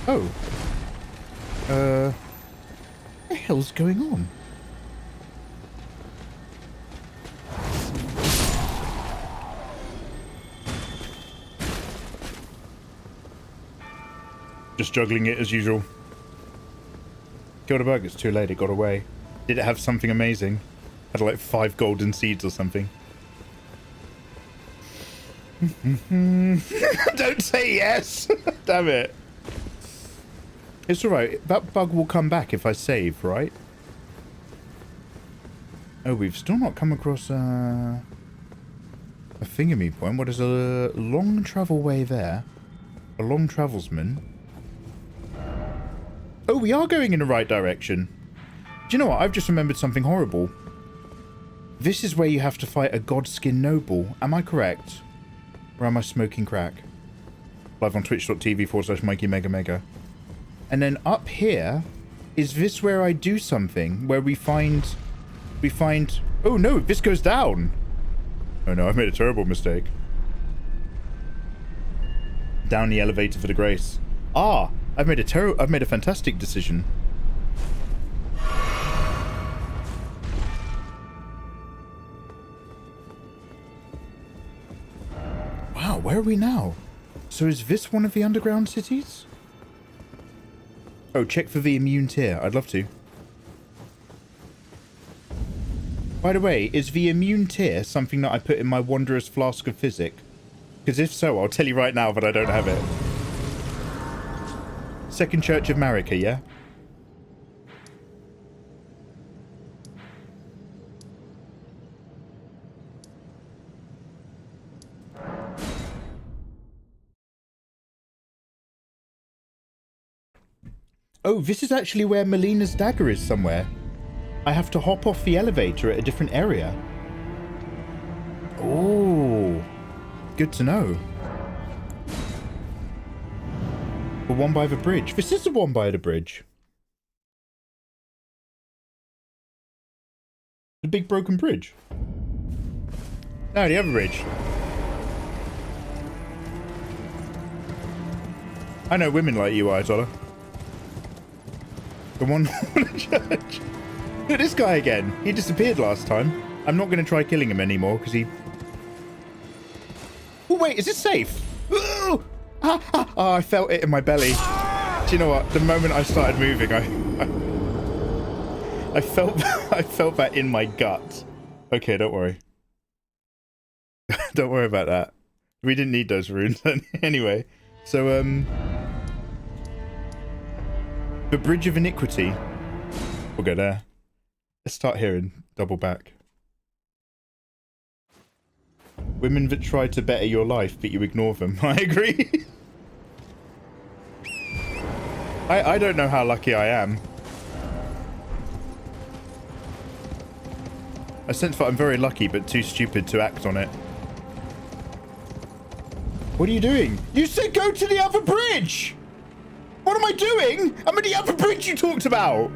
Oh. What the hell's going on? Just juggling it as usual. Killed a bug, it's too late, it got away. Did it have something amazing? Had like 5 golden seeds or something. Don't say yes! Damn it. It's alright, that bug will come back if I save, right? Oh, we've still not come across a thingamy point. What is a long travel way there? A long travelsman. Oh, we are going in the right direction. Do you know what? I've just remembered something horrible. This is where you have to fight a godskin noble. Am I correct? Or am I smoking crack? Live on twitch.tv/Mikeymegamega. And then up here, is this where I do something? Where we find... Oh no, this goes down! Oh no, I've made a terrible mistake. Down the elevator for the grace. Ah! I've made a fantastic decision. Wow, where are we now? So is this one of the underground cities? Oh, check for the immune tier. I'd love to. By the way, is the immune tier something that I put in my wondrous flask of physic? Because if so, I'll tell you right now that I don't have it. Second Church of Marika, yeah? Oh, this is actually where Melina's dagger is somewhere. I have to hop off the elevator at a different area. Oh, good to know. The one by the bridge. This is the one by the bridge. The big broken bridge. No, the other bridge. I know women like you, Ayatollah. The one on the church. Look at this guy again. He disappeared last time. I'm not going to try killing him anymore because he... Oh, wait, is this safe? Oh, I felt it in my belly. Do you know what? The moment I started moving, I felt I felt that in my gut. Okay, don't worry. Don't worry about that. We didn't need those runes anyway. So, the Bridge of Iniquity. We'll go there. Let's start here and double back. Women that try to better your life, but you ignore them. I agree. I don't know how lucky I am. I sense that I'm very lucky, but too stupid to act on it. What are you doing? You said go to the other bridge! What am I doing? I'm at the other bridge you talked about!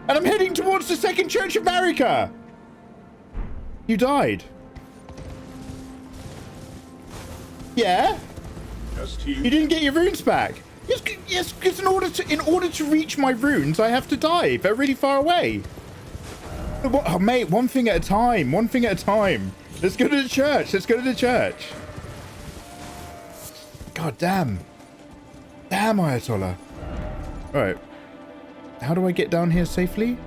And I'm heading towards the Second Church of Marika! You died. Yeah? You didn't get your runes back. Yes, because in order to reach my runes, I have to die. They're really far away. Oh, mate, one thing at a time. One thing at a time. Let's go to the church. Let's go to the church. God damn. Damn, Ayatollah. All right. How do I get down here safely?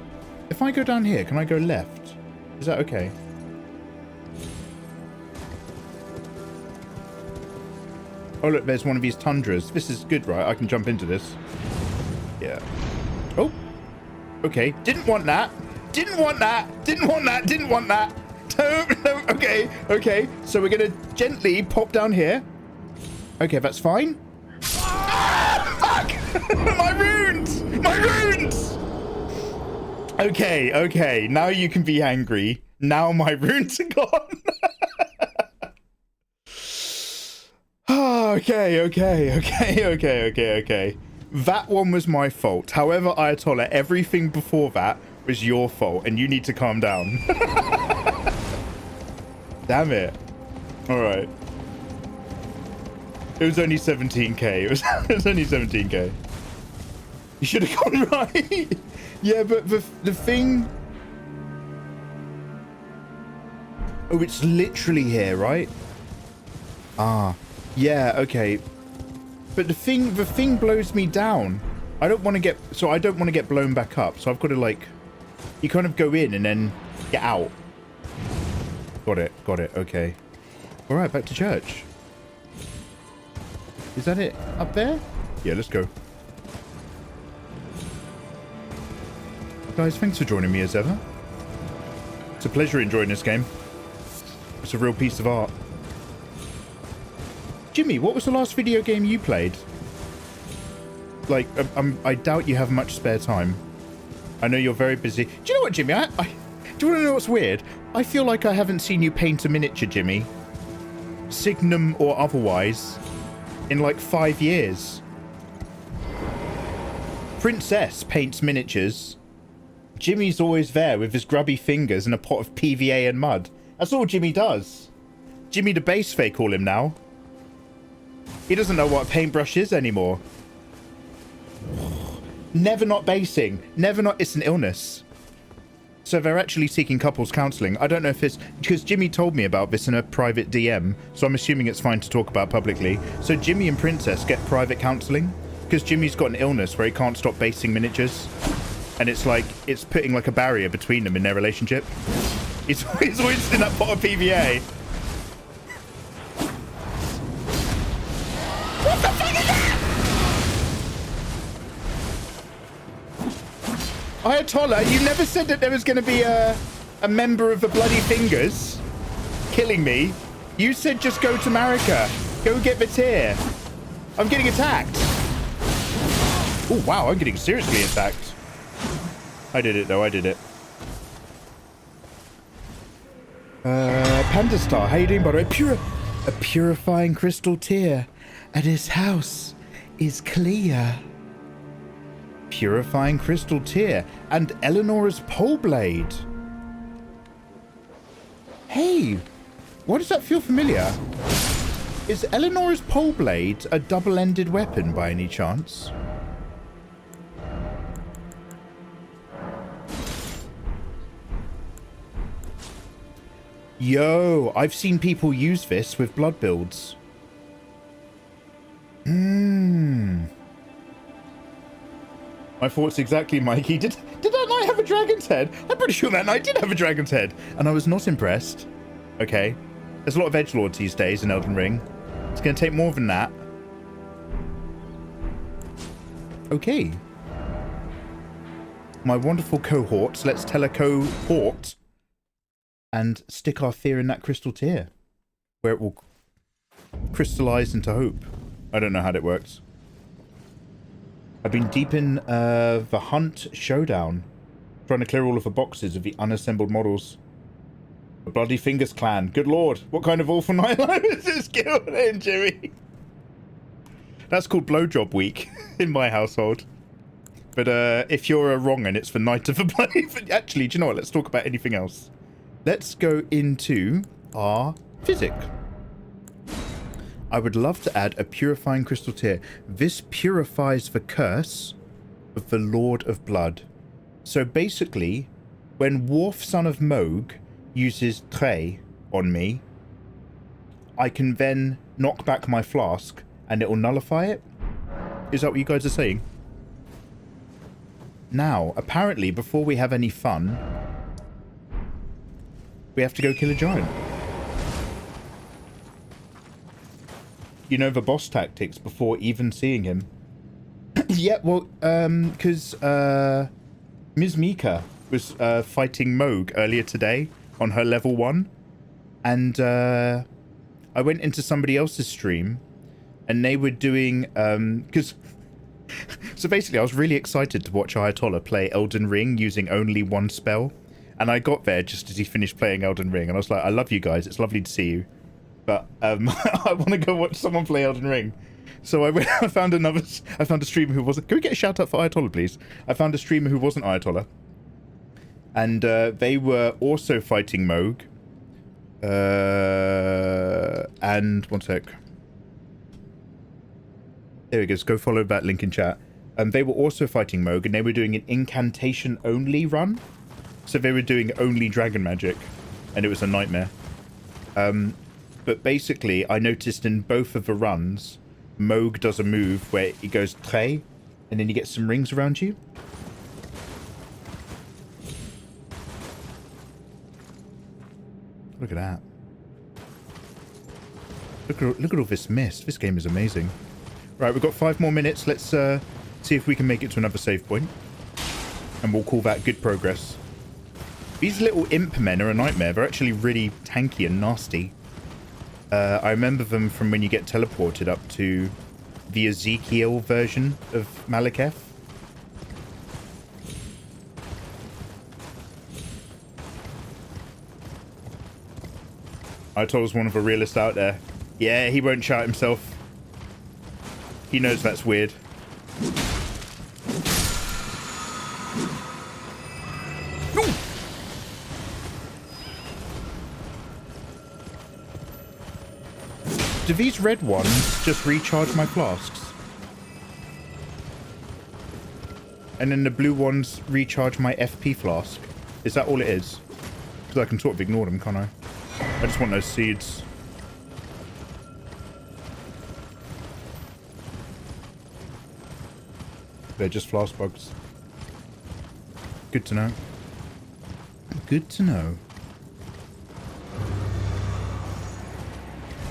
If I go down here, can I go left? Is that okay? Oh, look, there's one of these tundras. This is good, right? I can jump into this. Yeah. Oh. Okay. Didn't want that. Didn't want that. Didn't want that. Didn't want that. No. Okay. Okay. So we're going to gently pop down here. Okay, that's fine. Ah, fuck! My runes! My runes! Okay. Okay. Now you can be angry. Now my runes are gone. Okay. That one was my fault. However, Ayatollah, everything before that was your fault, and you need to calm down. Damn it. All right. It was only 17k. It was only 17k. You should have gone right. Yeah, but the thing... Oh, it's literally here, right? Ah. Yeah, okay. But the thing blows me down. I don't want to get blown back up. So I've got to, like, you kind of go in and then get out. Got it. Okay. All right, back to church. Is that it up there? Yeah, let's go. Guys, thanks for joining me as ever. It's a pleasure enjoying this game. It's a real piece of art. Jimmy, what was the last video game you played? Like, I doubt you have much spare time. I know you're very busy. Do you know what, Jimmy? Do you want to know what's weird? I feel like I haven't seen you paint a miniature, Jimmy. Signum or otherwise, in like 5 years. Princess paints miniatures. Jimmy's always there with his grubby fingers and a pot of PVA and mud. That's all Jimmy does. Jimmy the base they call him now. He doesn't know what a paintbrush is anymore. Never not basing. Never not... It's an illness. So they're actually seeking couples counselling. I don't know if it's... Because Jimmy told me about this in a private DM, so I'm assuming it's fine to talk about publicly. So Jimmy and Princess get private counselling because Jimmy's got an illness where he can't stop basing miniatures. And it's like... It's putting like a barrier between them in their relationship. He's always in that pot of PVA. What the fuck is that? Ayatollah, you never said that there was going to be a member of the Bloody Fingers killing me. You said just go to Marika. Go get Vitir. I'm getting attacked. Oh, wow, I'm getting seriously attacked. I did it, though. I did it. Panda Star, how you doing, by the way? A purifying crystal tear at his house is clear. Purifying crystal tear and Eleanor's pole blade. Hey, why does that feel familiar? Is Eleanor's pole blade a double-ended weapon by any chance? Yo, I've seen people use this with blood builds. My thoughts exactly, Mikey. Did that knight have a dragon's head? I'm pretty sure that knight did have a dragon's head. And I was not impressed. Okay. There's a lot of edgelords these days in Elden Ring. It's going to take more than that. Okay. My wonderful cohorts. Let's tell a cohort and stick our fear in that crystal tear, where it will crystallize into hope. I don't know how that works. I've been deep in the Hunt Showdown, trying to clear all of the boxes of the unassembled models. The Bloody Fingers clan. Good lord, what kind of awful nightlife is this guild in, Jimmy? That's called Blowjob Week in my household. But if you're a wrong and it's the Night of the Bloody... Actually, do you know what? Let's talk about anything else. Let's go into our physic. I would love to add a purifying crystal tear. This purifies the curse of the Lord of Blood. So basically, when Worf, son of Moog, uses Trey on me, I can then knock back my flask and it will nullify it. Is that what you guys are saying? Now, apparently, before we have any fun, we have to go kill a giant. You know the boss tactics before even seeing him. Yeah, well, because Ms. Mika was fighting Moog earlier today on her level 1. And I went into somebody else's stream and they were doing... because so basically I was really excited to watch Ayatollah play Elden Ring using only one spell. And I got there just as he finished playing Elden Ring. And I was like, I love you guys. It's lovely to see you. But I want to go watch someone play Elden Ring. So I went, I found a streamer who wasn't... Can we get a shout out for Ayatollah, please? I found a streamer who wasn't Ayatollah. And they were also fighting Moog. And one sec. There we go. Go follow that link in chat. They were also fighting Moog, and they were doing an incantation-only run. So they were doing only dragon magic. And it was a nightmare. But basically, I noticed in both of the runs, Moog does a move where he goes Trey, and then you get some rings around you. Look at that. Look at all this mist. This game is amazing. Right, we've got 5 more minutes. Let's see if we can make it to another save point. And we'll call that good progress. These little imp men are a nightmare. They're actually really tanky and nasty. I remember them from when you get teleported up to the Ezekiel version of Malekith. I told us one of the realists out there. Yeah, he won't shout himself. He knows that's weird. Do these red ones just recharge my flasks? And then the blue ones recharge my FP flask? Is that all it is? Because I can sort of ignore them, can't I? I just want those seeds. They're just flask bugs. Good to know. Good to know.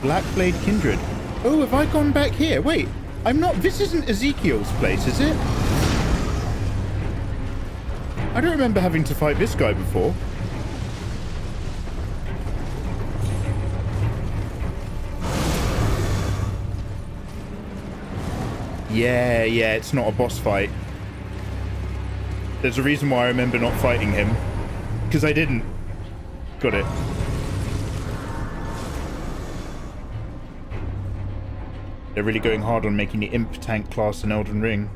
Blackblade Kindred. Oh, have I gone back here? Wait, I'm not... This isn't Ezekiel's place, is it? I don't remember having to fight this guy before. Yeah, it's not a boss fight. There's a reason why I remember not fighting him. Because I didn't. Got it. They're really going hard on making the imp tank class in Elden Ring.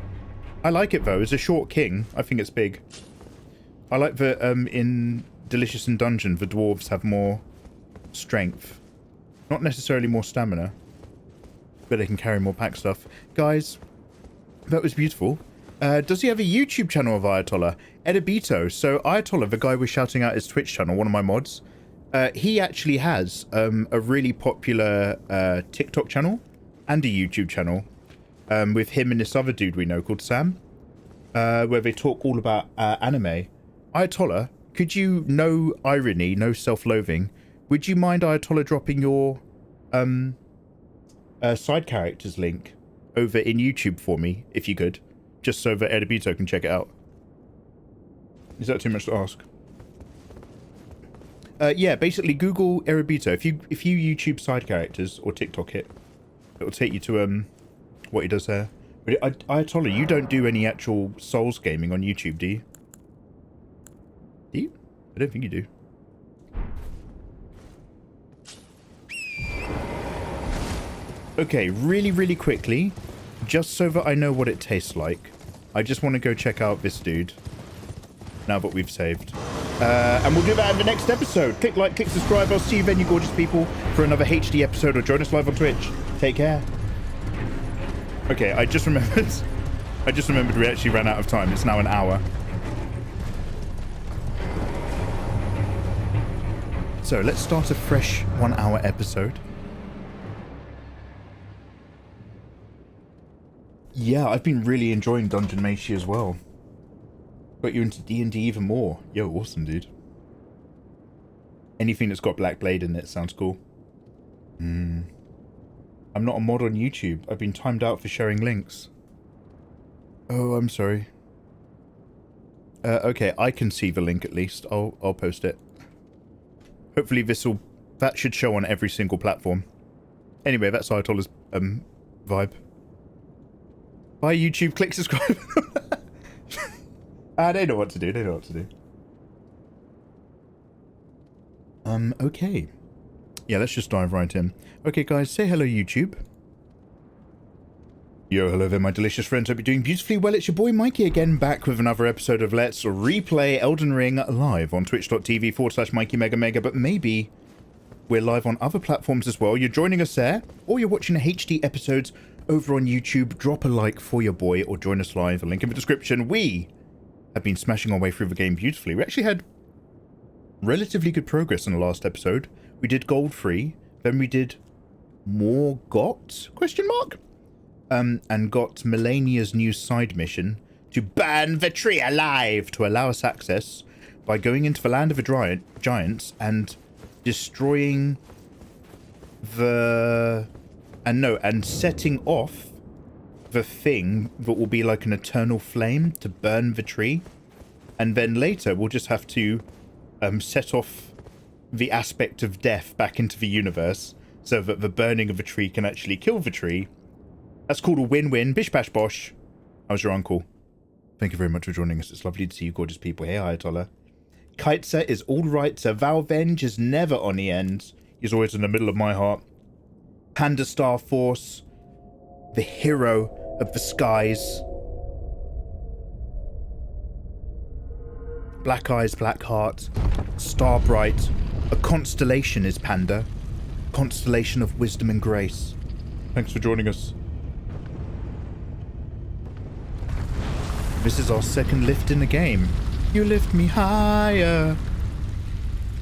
I like it though. As a short king, I think it's big. I like that in Delicious and Dungeon, the dwarves have more strength. Not necessarily more stamina, but they can carry more pack stuff. Guys, that was beautiful. Does he have a YouTube channel of Ayatollah? Edibito. So Ayatollah, the guy we're shouting out his Twitch channel, one of my mods, he actually has a really popular TikTok channel and a YouTube channel with him and this other dude we know called Sam, where they talk all about anime. Ayatollah, could you, no irony, no self-loathing, would you mind Ayatollah dropping your side characters link over in YouTube for me, if you could, just so that Edibito can check it out? Is that too much to ask? Yeah, basically Google Eribito. If you YouTube side characters or TikTok it will take you to what he does there. But Ayatollah, you don't do any actual Souls gaming on YouTube, do you? Do you? I don't think you do. Okay, really quickly, just so that I know what it tastes like, I just want to go check out this dude now that we've saved. And we'll do that in the next episode. Click like, click subscribe. I'll see you then, you gorgeous people, for another HD episode, or join us live on Twitch. Take care. Okay, I just remembered we actually ran out of time. It's now an hour. So let's start a fresh 1 hour episode. Yeah, I've been really enjoying Dungeon Meshi as well. Got you into D&D even more. Yo, awesome, dude. Anything that's got Black Blade in it sounds cool. I'm not a mod on YouTube. I've been timed out for sharing links. Oh, I'm sorry. Okay, I can see the link at least. I'll post it. Hopefully that should show on every single platform. Anyway, that's Ayatollah's vibe. Bye YouTube, click subscribe. They know what to do, okay. Yeah, let's just dive right in. Okay, guys, say hello, YouTube. Yo, hello there, my delicious friends. Hope you're doing beautifully well. It's your boy Mikey again, back with another episode of Let's Replay Elden Ring live on twitch.tv/Mikeymegamega, but maybe we're live on other platforms as well. You're joining us there, or you're watching the HD episodes over on YouTube. Drop a like for your boy, or join us live. A link in the description. We have been smashing our way through the game beautifully. We actually had relatively good progress in the last episode. We did gold 3, then we did more got ? And got Melania's new side mission to burn the tree alive to allow us access by going into the land of the giants and destroying and setting off the thing that will be like an eternal flame to burn the tree. And then later we'll just have to set off the aspect of death back into the universe so that the burning of the tree can actually kill the tree. That's called a win-win. Bish bash bosh. How's your uncle? Thank you very much for joining us. It's lovely to see you gorgeous people. Hey, Ayatollah. Kiteser is alright, sir. Valvenge is never on the end. He's always in the middle of my heart. Panda Star Force. The hero of the skies. Black Eyes, Black Heart. Starbright. A constellation is Panda. Constellation of wisdom and grace. Thanks for joining us. This is our second lift in the game. You lift me higher.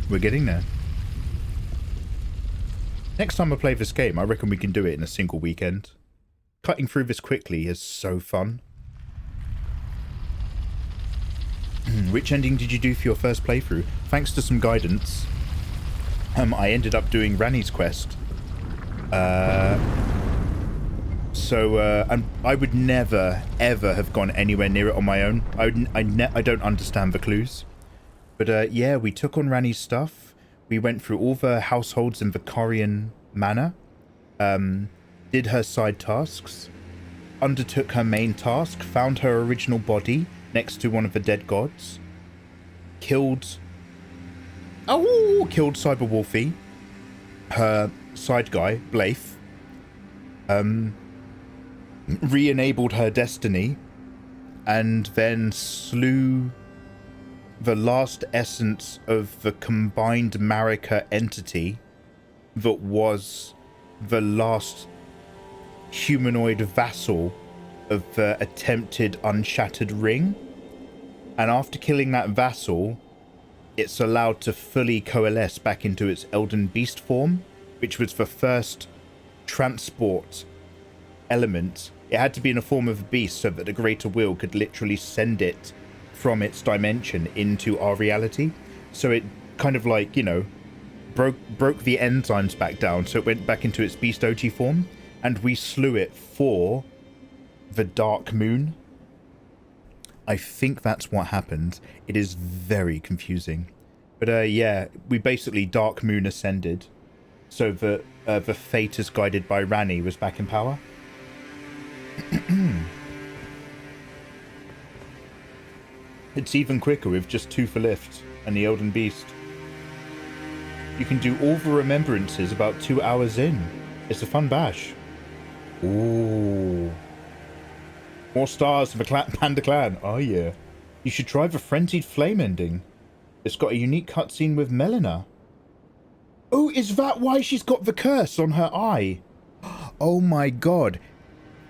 We're getting there. Next time I play this game, I reckon we can do it in a single weekend. Cutting through this quickly is so fun. Which ending did you do for your first playthrough? Thanks to some guidance, I ended up doing Rani's quest. So I would never ever have gone anywhere near it on my own. I don't understand the clues. But yeah, we took on Rani's stuff. We went through all the households in Vicarian Manor. Did her side tasks. Undertook her main task. Found her original body next to one of the dead gods. Killed Cyber Wolfie. Her side guy, Blaif. Re-enabled her destiny. And then slew the last essence of the combined Marika entity that was the last humanoid vassal of the attempted unshattered ring. And after killing that vassal, it's allowed to fully coalesce back into its Elden Beast form, which was the first transport element. It had to be in a form of a beast so that the Greater Will could literally send it from its dimension into our reality. So it kind of like, you know, broke the enzymes back down, so it went back into its Beast OG form, and we slew it for the Dark Moon. I think that's what happened. It is very confusing. But yeah, we basically Dark Moon ascended, so that the fate as guided by Rani was back in power. It's even quicker with just 2 for lift and the Elden Beast. You can do all the remembrances about 2 hours in. It's a fun bash. Ooh. More stars for the Panda Clan. Oh yeah. You should try the Frenzied Flame ending. It's got a unique cutscene with Melina. Oh, is that why she's got the curse on her eye? Oh my god.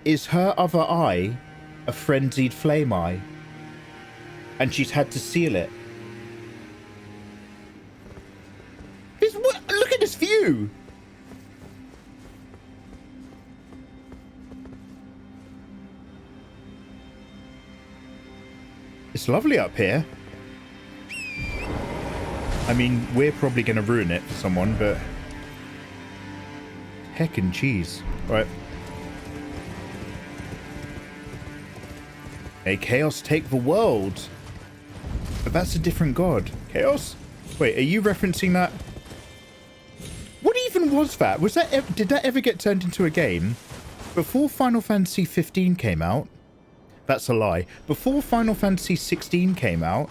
Is her other eye a Frenzied Flame eye? And she's had to seal it. Look at this view! It's lovely up here. I mean, we're probably going to ruin it for someone, but... heckin' cheese. Right. May Chaos take the world. But that's a different god. Chaos? Wait, are you referencing that? What even was that? Was that did that ever get turned into a game? Before Final Fantasy 15 came out... That's a lie. Before Final Fantasy 16 came out,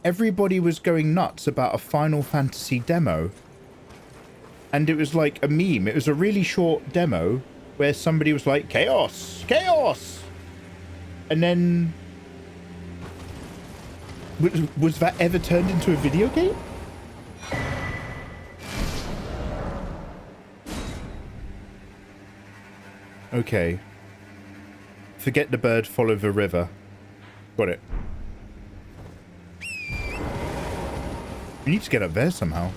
everybody was going nuts about a Final Fantasy demo. And it was like a meme. It was a really short demo where somebody was like, Chaos! Chaos! And then... Was that ever turned into a video game? Okay. Forget the bird, follow the river. Got it. We need to get up there somehow.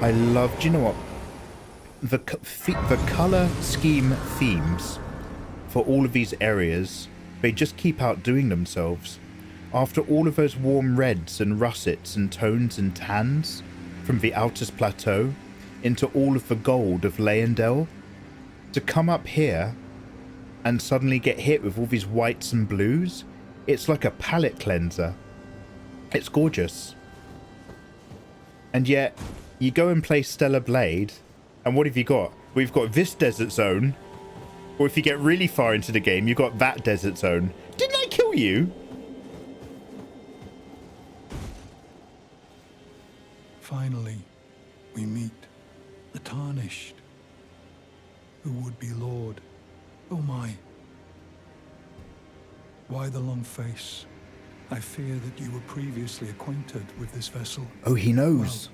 I love... Do you know what? The color scheme themes for all of these areas, they just keep outdoing themselves. After all of those warm reds and russets and tones and tans from the Altus Plateau into all of the gold of Leyendell, to come up here and suddenly get hit with all these whites and blues, it's like a palette cleanser. It's gorgeous. And yet, you go and play Stellar Blade, and what have you got? We've got this desert zone, or if you get really far into the game, you've got that desert zone. Didn't I kill you? Finally, we meet the Tarnished, who would be Lord. Oh my. Why the long face? I fear that you were previously acquainted with this vessel. Oh, he knows.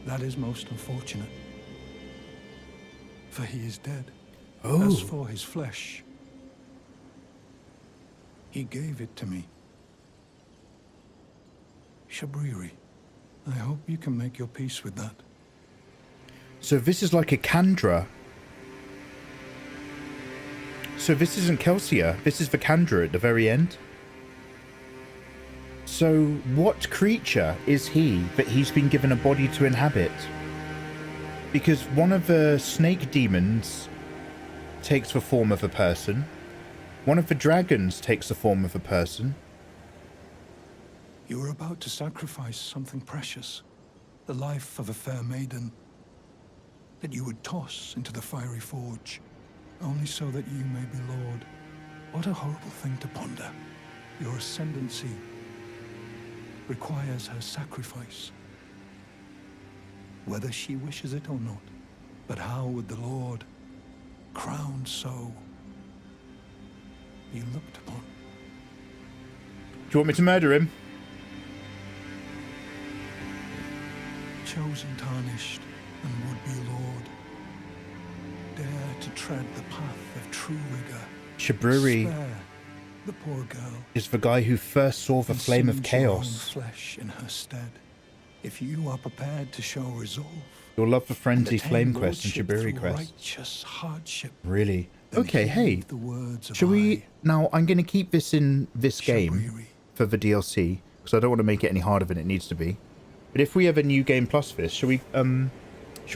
Well, that is most unfortunate. For he is dead. Oh. As for his flesh, he gave it to me. Shabriri, I hope you can make your peace with that. So this is like a Kandra. So this isn't Kelsia. This is the Kandra at the very end. So what creature is he that he's been given a body to inhabit? Because one of the snake demons takes the form of a person. One of the dragons takes the form of a person. You were about to sacrifice something precious, the life of a fair maiden, that you would toss into the fiery forge, only so that you may be lord. What a horrible thing to ponder. Your ascendancy requires her sacrifice, whether she wishes it or not. But how would the Lord, crowned so, be looked upon? Do you want me to murder him? Chosen, tarnished, and would-be lord, dare to tread the path of true rigor. Shabriri Spare the poor girl, is the guy who first saw the and flame of singe your own chaos. flesh in her stead. If you are prepared to show resolve, You'll love the Frenzy and attain Flame quest and lordship Shabriri through quest. righteous hardship, Really? then Okay, hey. heed the words of Shall we... I, Now, I'm going to keep this in this game Shabriri. for the DLC, because I don't want to make it any harder than it needs to be. But if we have a new game plus this, shall we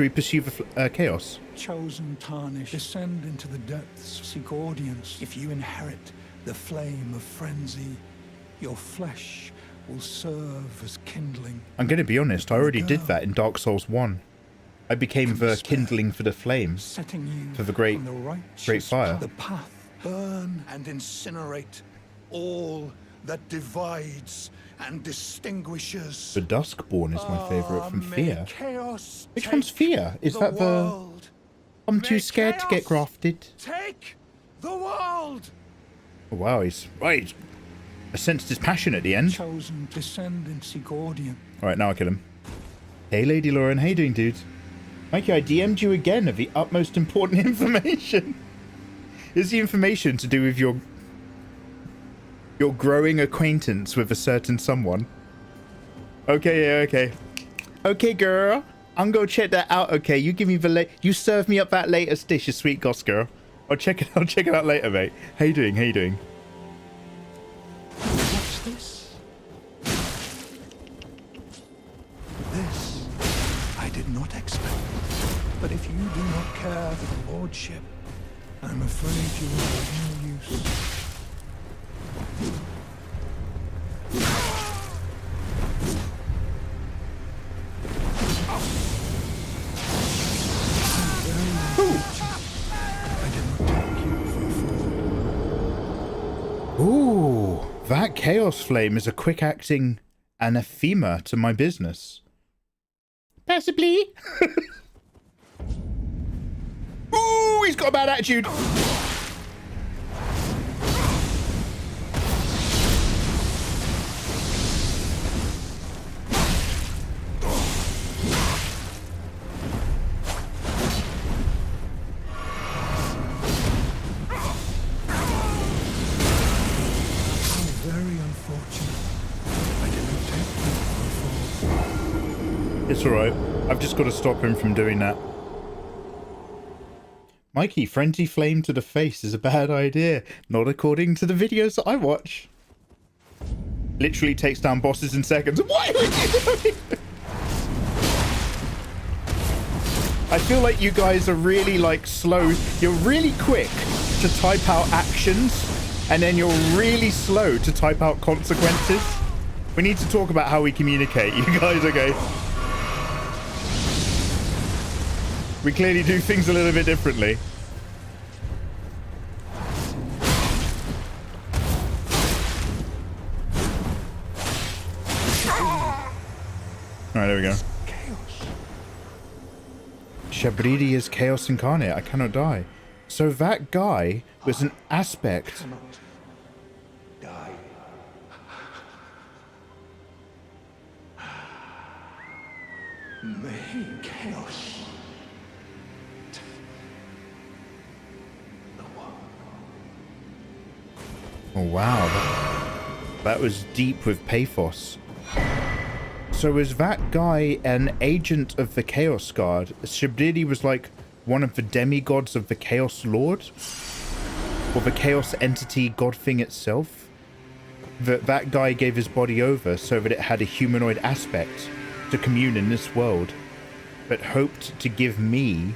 pursue the chaos? Chosen, tarnished, descend into the depths, seek audience. If you inherit the flame of frenzy, your flesh will serve as kindling. I'm going to be honest, I already did that in Dark Souls 1. I became the Despair, kindling for the flames. setting you For the great- on the righteous great fire. path. The path, burn and incinerate all that divides and distinguishes. The Duskborn is my favourite from May Fear. chaos Which one's take Fear? Is that the... world. I'm too May scared to get chaos grafted. Take the world. Oh, wow, he's... Right. I sensed his passion at the end. Chosen, descend and seek audience. Alright, now I kill him. Hey, Lady Lauren. How you doing, dude? Mikey, I DM'd you again of the utmost important information. Is the information to do with your growing acquaintance with a certain someone? Okay, yeah, okay. Okay, girl. I'm gonna check that out, okay? You give me the you serve me up that latest dish, you sweet goss girl. I'll check it out later, mate. How you doing? How you doing? What's this? This I did not expect. But if you do not care for the lordship, I'm afraid you will have no use. I did not take you for a fool. Ooh, that Chaos Flame is a quick-acting anathema to my business. Possibly. Ooh, he's got a bad attitude. Very unfortunate. I didn't take you for a fool. It's alright. I've just got to stop him from doing that. Mikey, frenzy flame to the face is a bad idea. Not according to the videos that I watch. Literally takes down bosses in seconds. What are you doing? I feel like you guys are really like slow. You're really quick to type out actions, and then you're really slow to type out consequences. We need to talk about how we communicate, you guys, okay? We clearly do things a little bit differently. Alright, there we go. Chaos. Shabriri is chaos incarnate. I cannot die. So that guy was an aspect. Cannot die. May chaos take the world. Oh wow, that was deep with pathos. So is that guy an agent of the Chaos Guard? Shabriri was like one of the demigods of the Chaos Lord? Or the Chaos entity god thing itself? That guy gave his body over so that it had a humanoid aspect to commune in this world. but hoped to give me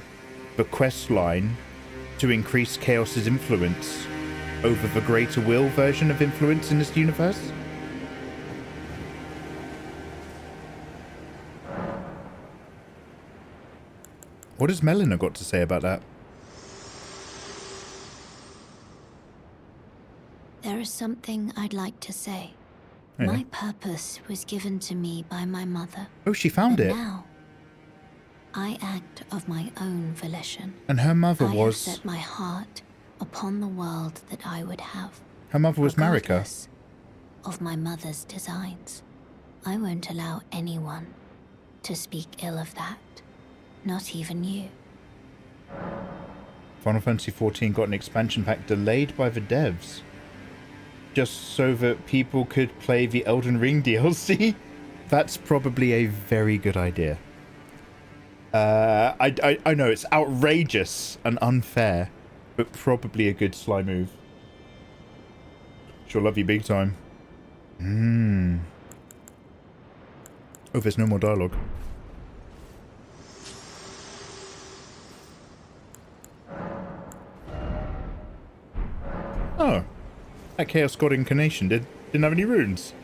the quest line to increase Chaos's influence over the greater will version of influence in this universe. What has Melina got to say about that? There is something I'd like to say. Yeah. My purpose was given to me by my mother. Oh, she found but it. Now, I act of my own volition. And her mother I was... have set my heart upon the world that I would have. Her mother was Marika. Regardless of my mother's designs. I won't allow anyone to speak ill of that. Not even you. Final Fantasy XIV got an expansion pack delayed by the devs, just so that people could play the Elden Ring DLC. That's probably a very good idea. I know it's outrageous and unfair, but probably a good sly move. Sure love you big time. Oh, there's no more dialogue. Oh, that Chaos God incarnation didn't have any runes.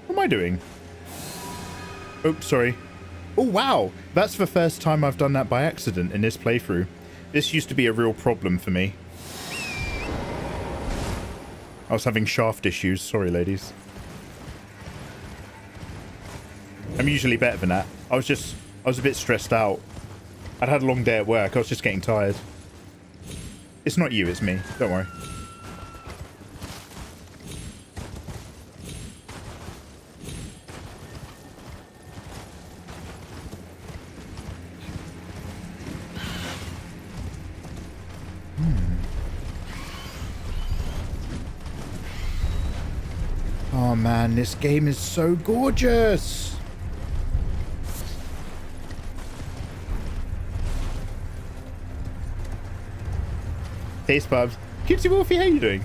What am I doing? Oh, sorry. Oh, wow. That's the first time I've done that by accident in this playthrough. This used to be a real problem for me. I was having shaft issues. Sorry, ladies. I'm usually better than that. I was a bit stressed out. I'd had a long day at work. I was just getting tired. It's not you, it's me. Don't worry. Oh man, this game is so gorgeous. Hey Spubs. Cutesy Wolfie, how you doing?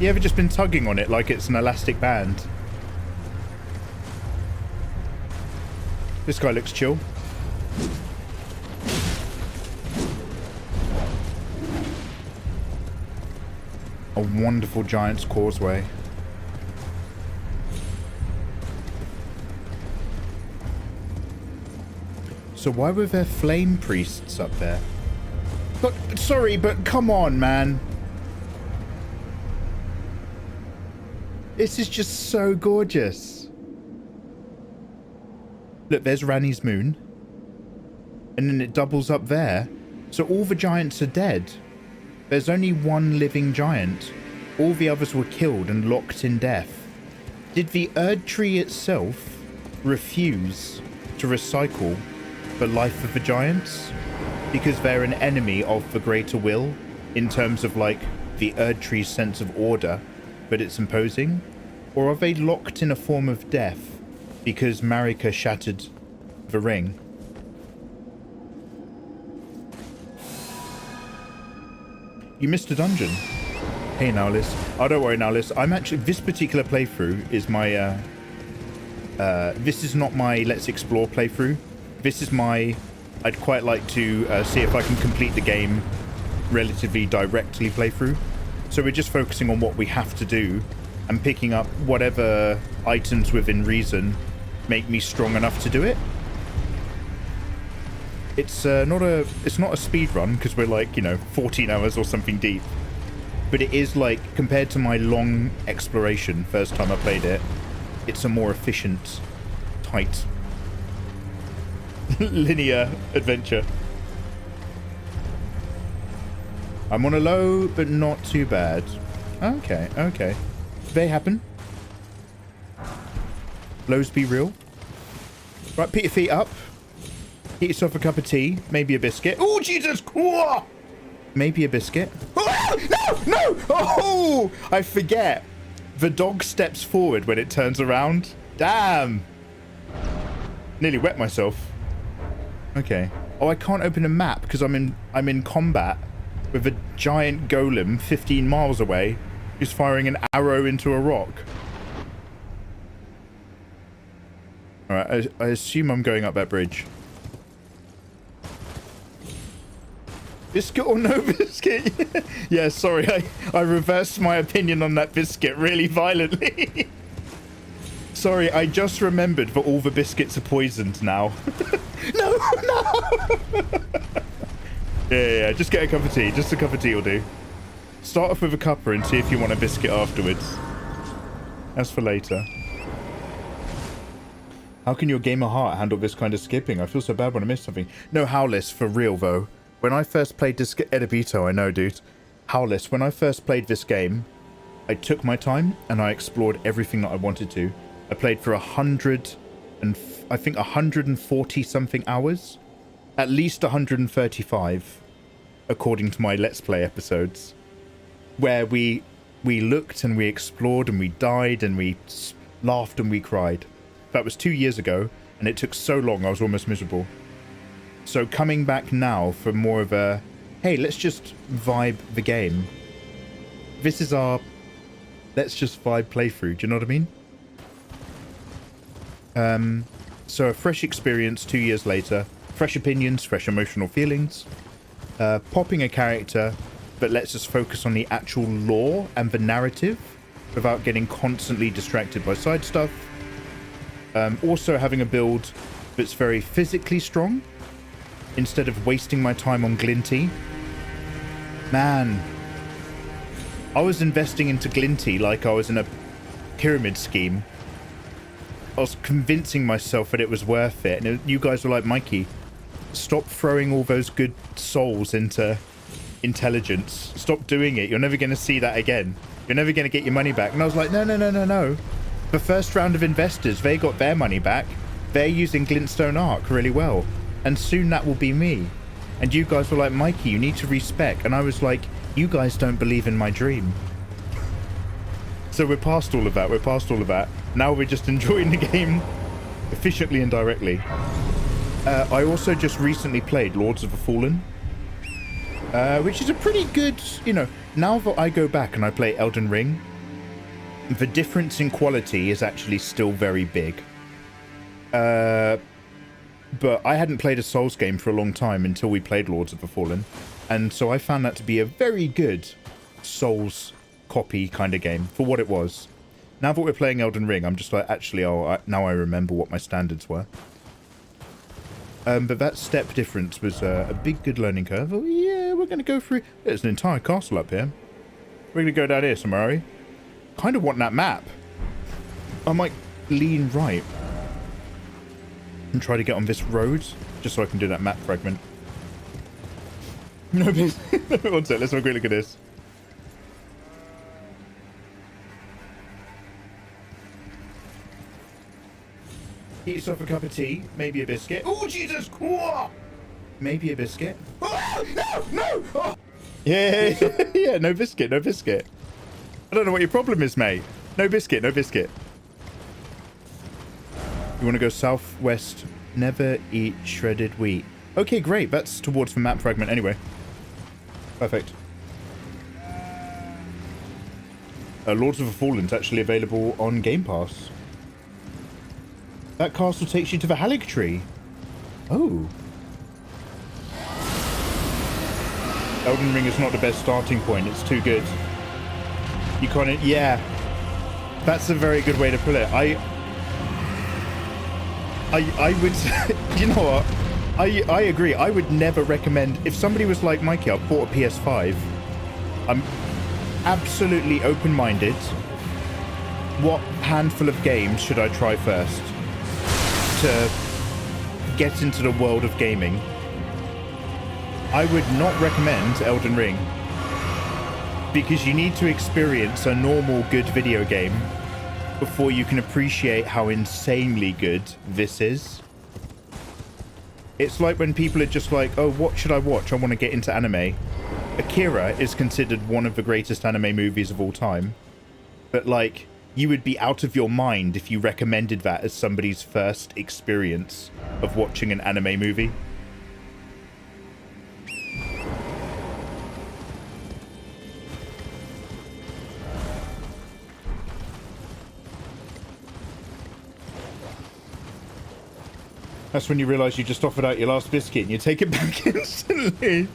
You ever just been tugging on it like it's an elastic band? This guy looks chill. A wonderful giant's causeway. So why were there flame priests up there? But sorry, but come on, man. This is just so gorgeous. Look, there's Rani's moon. And then it doubles up there. So all the giants are dead. There's only one living giant. All the others were killed and locked in death. Did the Erdtree itself refuse to recycle the life of the giants? Because they're an enemy of the greater will in terms of like the Erdtree's sense of order that it's imposing? Or are they locked in a form of death because Marika shattered the ring? You missed a dungeon. Hey, Nowlis. Oh, don't worry, Nowlis. I'm actually... This particular playthrough is my... this is not my Let's Explore playthrough. This is my... I'd quite like to see if I can complete the game relatively directly playthrough. So we're just focusing on what we have to do and picking up whatever items within reason make me strong enough to do it. It's not a speed run because we're like, 14 hours or something deep. But it is like, compared to my long exploration first time I played it, it's a more efficient, tight, linear adventure. I'm on a low, but not too bad. Okay, okay. They happen. Lows be real. Right, put your feet up. Get yourself a cup of tea, maybe a biscuit. Oh, Jesus! Oh! Maybe a biscuit. Oh, no! No! Oh! I forget. The dog steps forward when it turns around. Damn! Nearly wet myself. Okay. Oh, I can't open a map because I'm in combat. with a giant golem 15 miles away who's firing an arrow into a rock. Alright, I assume I'm going up that bridge. Biscuit or no biscuit? Yeah, sorry, I reversed my opinion on that biscuit really violently. Sorry, I just remembered that all the biscuits are poisoned now. No, no! Yeah, just get a cup of tea. Just a cup of tea will do. Start off with a cuppa and see if you want a biscuit afterwards. As for later. How can your gamer heart handle this kind of skipping? I feel so bad when I miss something. No, Howless, for real though. When I first played this... Edibito, I know, dude. Howless, when I first played this game, I took my time and I explored everything that I wanted to. I played for 140 something hours. At least 135, according to my Let's Play episodes, where we looked and we explored and we died and we laughed and we cried. That was 2 years ago, and it took so long I was almost miserable. So coming back now for more of a, hey, let's just vibe the game. This is our let's just vibe playthrough, do you know what I mean? So a fresh experience 2 years later. Fresh opinions, fresh emotional feelings. Popping a character that lets us focus on the actual lore and the narrative without getting constantly distracted by side stuff. Also having a build that's very physically strong instead of wasting my time on Glinty. Man, I was investing into Glinty like I was in a pyramid scheme. I was convincing myself that it was worth it, and you guys were like, Mikey, stop throwing all those good souls into intelligence. Stop doing it. You're never going to see that again. You're never going to get your money back. And I was like, no. The first round of investors, they got their money back. They're using Glintstone Arc really well. And soon that will be me. And you guys were like, Mikey, you need to respec. And I was like, you guys don't believe in my dream. So we're past all of that. We're past all of that. Now we're just enjoying the game efficiently and directly. I also just recently played Lords of the Fallen, which is a pretty good, now that I go back and I play Elden Ring, the difference in quality is actually still very big. But I hadn't played a Souls game for a long time until we played Lords of the Fallen, and so I found that to be a very good Souls copy kind of game for what it was. Now that we're playing Elden Ring, I'm just like, actually, now I remember what my standards were. But that step difference was a big, good learning curve. Oh, yeah, we're going to go through... There's an entire castle up here. We're going to go down here somewhere, are we? Kind of want that map. I might lean right and try to get on this road, just so I can do that map fragment. No, please. One sec, let's have a quick look at this. Get yourself a cup of tea, maybe a biscuit. Oh, Jesus! Maybe a biscuit. Oh, no! Oh. Yeah, yeah, no biscuit, no biscuit. I don't know what your problem is, mate. No biscuit, no biscuit. You want to go southwest, never eat shredded wheat. Okay, great. That's towards the map fragment anyway. Perfect. Lords of the Fallen's actually available on Game Pass. That castle takes you to the Hidetaka. Oh. Elden Ring is not the best starting point. It's too good. You can't... Yeah. That's a very good way to put it. I would... You know what? I agree. I would never recommend... If somebody was like, Mikey, I bought a PS5. I'm absolutely open-minded. What handful of games should I try first to get into the world of gaming? I would not recommend Elden Ring, because you need to experience a normal good video game before you can appreciate how insanely good this is. It's like when people are just like, oh, what should I watch? I want to get into anime. Akira is considered one of the greatest anime movies of all time, but like, you would be out of your mind if you recommended that as somebody's first experience of watching an anime movie. That's when you realise you just offered out your last biscuit and you take it back instantly.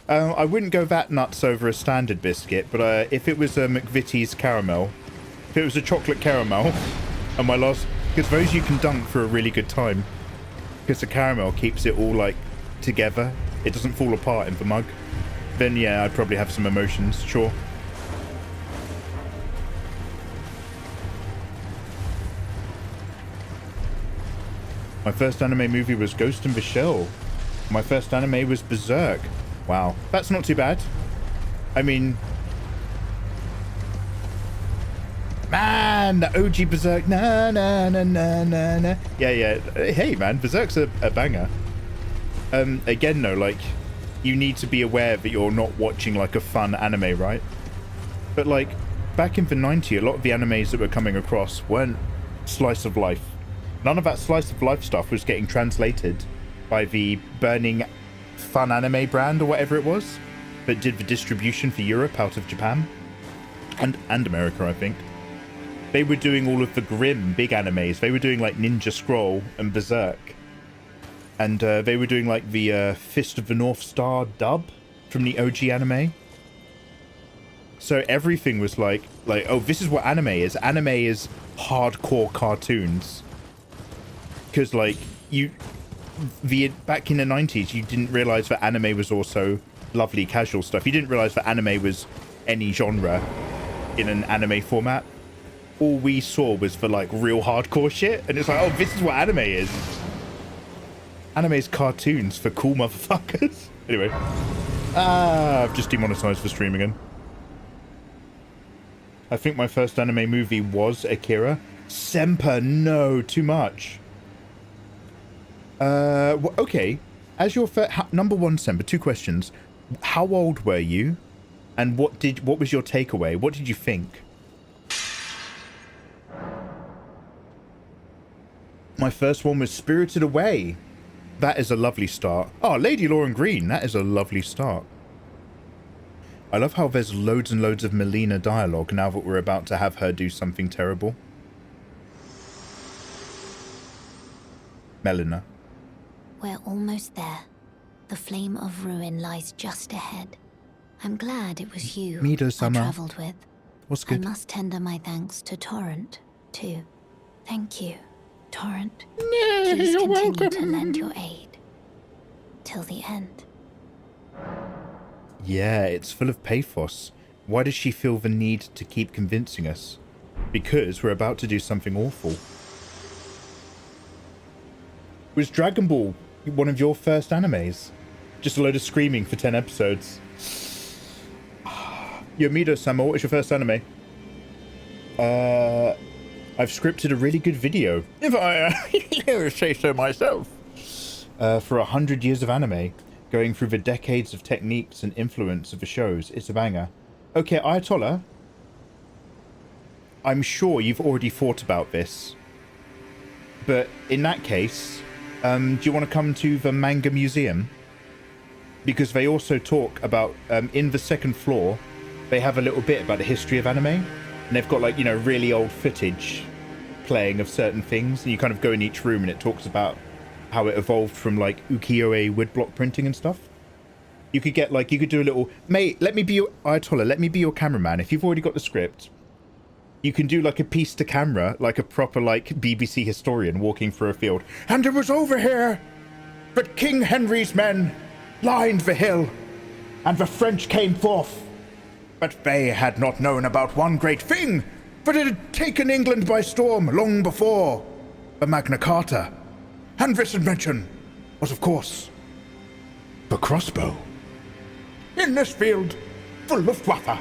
I wouldn't go that nuts over a standard biscuit, but if it was a McVitie's caramel, if it was a chocolate caramel, and my last... Because those you can dunk for a really good time. Because the caramel keeps it all, like, together. It doesn't fall apart in the mug. Then, yeah, I'd probably have some emotions, sure. My first anime movie was Ghost in the Shell. My first anime was Berserk. Wow, that's not too bad. I mean... Man, the OG Berserk. Na, na, na, na, na, na. Yeah. Hey, man, Berserk's a banger. Again, though, like, you need to be aware that you're not watching, like, a fun anime, right? But, like, back in the 90s, a lot of the animes that were coming across weren't slice of life. None of that slice of life stuff was getting translated by the Burning Fun Anime brand or whatever it was that did the distribution for Europe out of Japan and America, I think. They were doing all of the grim big animes. They were doing like Ninja Scroll and Berserk, and they were doing like the Fist of the North Star dub from the OG anime. So everything was like oh, this is what anime is. Anime is hardcore cartoons. Because like back in the 90s, you didn't realize that anime was also lovely casual stuff. You didn't realize that anime was any genre in an anime format. All we saw was for like real hardcore shit, and it's like, oh, this is what anime is. Anime is cartoons for cool motherfuckers. Anyway, I've just demonetized the stream again. I think my first anime movie was Akira. Semper, no, too much. Okay. As your number one, Semper, 2 questions. How old were you, and what was your takeaway? What did you think? My first one was Spirited Away. That is a lovely start. Oh, Lady Lauren Green. That is a lovely start. I love how there's loads and loads of Melina dialogue now that we're about to have her do something terrible. Melina. We're almost there. The flame of ruin lies just ahead. I'm glad it was you I travelled with. What's good? I must tender my thanks to Torrent, too. Thank you, Torrent. Please continue to lend your aid. Till the end. Yeah, it's full of pathos. Why does she feel the need to keep convincing us? Because we're about to do something awful. Was Dragon Ball one of your first animes? Just a load of screaming for 10 episodes. Yomido-sama, what was your first anime? I've scripted a really good video, if I say so myself, for 100 years of anime, going through the decades of techniques and influence of the shows. It's a banger. Okay, Ayatollah, I'm sure you've already thought about this, but in that case, do you want to come to the manga museum? Because they also talk about, in the second floor, they have a little bit about the history of anime. And they've got, like, you know, really old footage playing of certain things. And you kind of go in each room and it talks about how it evolved from, like, ukiyo-e woodblock printing and stuff. You could get, like, you could do a little... Mate, let me be your... Ayatollah, let me be your cameraman. If you've already got the script, you can do, like, a piece to camera, like a proper, like, BBC historian walking through a field. And it was over here that King Henry's men lined the hill, and the French came forth. But they had not known about one great thing, for it had taken England by storm long before, the Magna Carta. And this invention was, of course, the crossbow. In this field, the Luftwaffe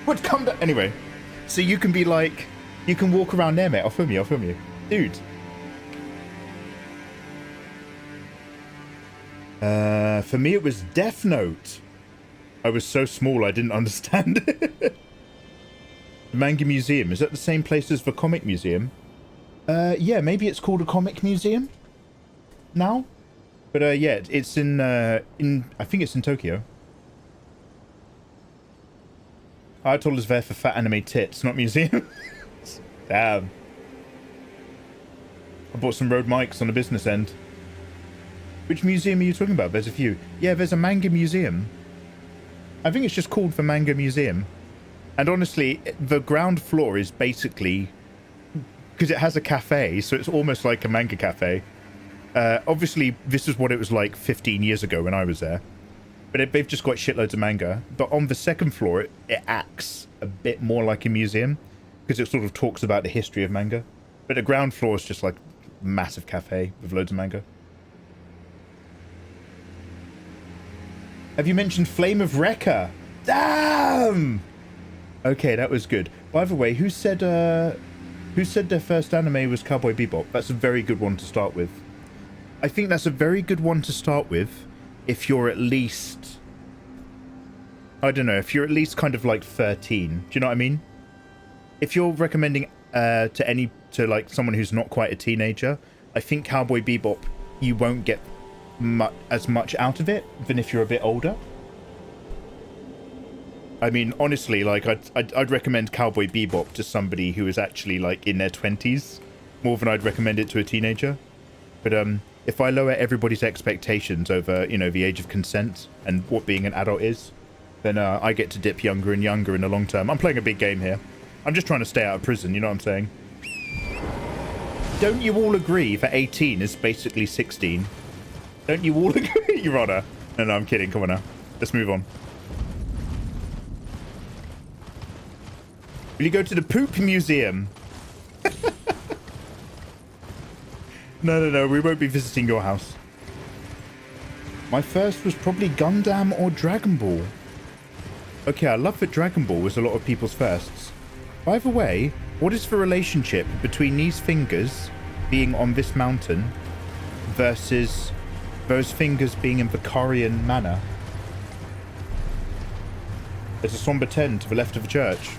would come to... Anyway, so you can be like... You can walk around there, mate. I'll film you. Dude. For me, it was Death Note. I was so small, I didn't understand it. The Manga Museum. Is that the same place as the Comic Museum? Yeah, maybe it's called a Comic Museum now. But yeah, it's in I think it's in Tokyo. Ayatollah's there for fat anime tits, not museum. Damn. I bought some Rode mics on the business end. Which museum are you talking about? There's a few. Yeah, there's a manga museum. I think it's just called the Manga Museum. And honestly, the ground floor is basically... because it has a cafe, so it's almost like a manga cafe. Obviously, this is what it was like 15 years ago when I was there. But they've just got shitloads of manga. But on the second floor, it acts a bit more like a museum. Because it sort of talks about the history of manga. But the ground floor is just like a massive cafe with loads of manga. Have you mentioned Flame of Recca? Damn! Okay, that was good. By the way, who said their first anime was Cowboy Bebop? That's a very good one to start with. I think that's a very good one to start with if you're at least... I don't know, if you're at least kind of like 13. Do you know what I mean? If you're recommending to like someone who's not quite a teenager, I think Cowboy Bebop, you won't get as much out of it than if you're a bit older. I mean, honestly, like I'd recommend Cowboy Bebop to somebody who is actually like in their 20s more than I'd recommend it to a teenager. But if I lower everybody's expectations over, you know, the age of consent and what being an adult is, then I get to dip younger and younger in the long term. I'm playing a big game here. I'm just trying to stay out of prison, you know what I'm saying? Don't you all agree that 18 is basically 16? Don't you all agree, Your Honor? No, I'm kidding. Come on now. Let's move on. Will you go to the Poop Museum? No. We won't be visiting your house. My first was probably Gundam or Dragon Ball. Okay, I love that Dragon Ball was a lot of people's firsts. By the way, what is the relationship between these fingers being on this mountain versus those fingers being in Vicarian manner? There's a somber 10 to the left of the church.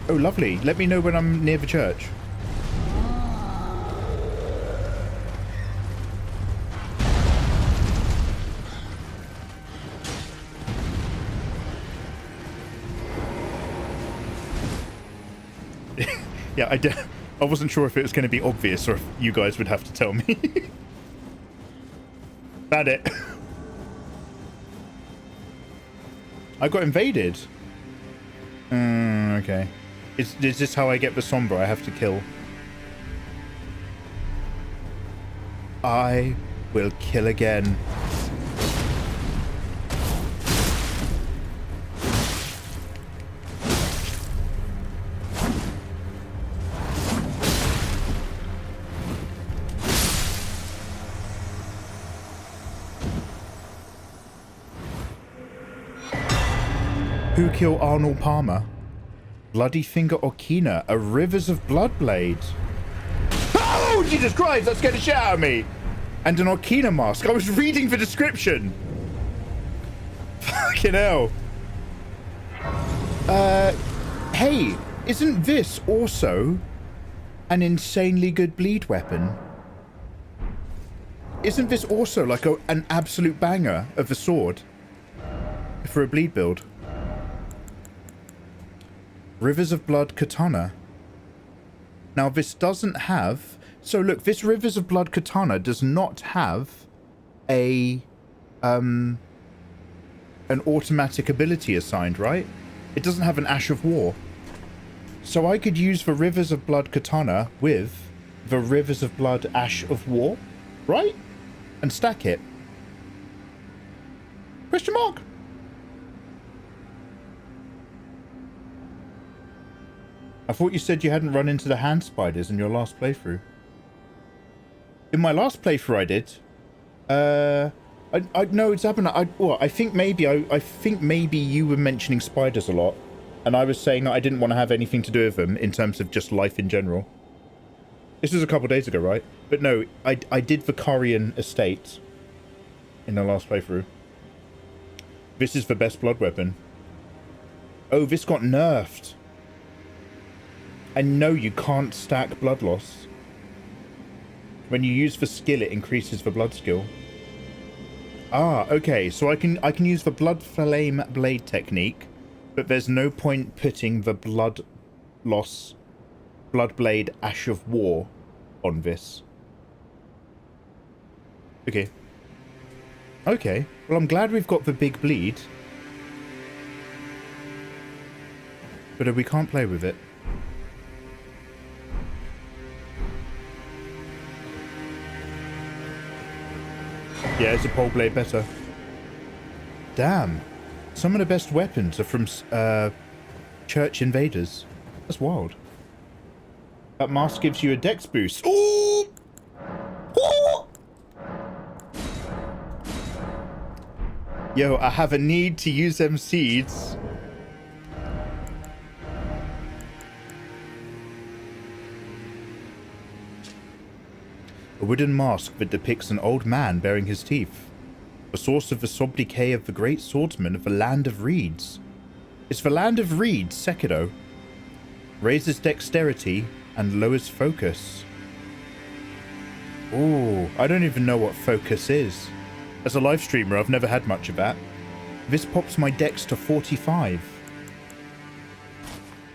Oh, lovely. Let me know when I'm near the church. Yeah, I wasn't sure if it was going to be obvious or if you guys would have to tell me. That it. I got invaded. Okay. Is this how I get the Sombra I have to kill? I will kill again. Who killed Arnold Palmer? Bloody Finger or Kina? A Rivers of Bloodblade. Oh, Jesus Christ, that scared the shit out of me. And an Orkina mask. I was reading the description. Fucking hell. Hey, isn't this also an insanely good bleed weapon? Isn't this also like an absolute banger of a sword for a bleed build? Rivers of Blood Katana. Now this doesn't have... So look, this Rivers of Blood Katana does not have an automatic ability assigned, right? It doesn't have an Ash of War. So I could use the Rivers of Blood Katana with the Rivers of Blood Ash of War, right? And stack it. Question mark? I thought you said you hadn't run into the hand spiders in your last playthrough. In my last playthrough I did. No, it's happened. I think maybe you were mentioning spiders a lot. And I was saying that I didn't want to have anything to do with them in terms of just life in general. This was a couple days ago, right? But no, I did Vicarian Estate in the last playthrough. This is the best blood weapon. Oh, this got nerfed. And no, you can't stack blood loss. When you use the skill, it increases the blood skill. Ah, okay. So I can use the blood flame blade technique, but there's no point putting the blood loss, blood blade ash of war on this. Okay. Okay. Well, I'm glad we've got the big bleed. But we can't play with it. Yeah, it's a pole blade better. Damn. Some of the best weapons are from church invaders. That's wild. That mask gives you a dex boost. Ooh! Ooh! Yo, I have a need to use them seeds. A wooden mask that depicts an old man baring his teeth. A source of the sob decay of the great swordsman of the land of reeds. It's the land of reeds, Sekiro. Raises dexterity and lowers focus. Ooh, I don't even know what focus is. As a live streamer, I've never had much of that. This pops my dex to 45.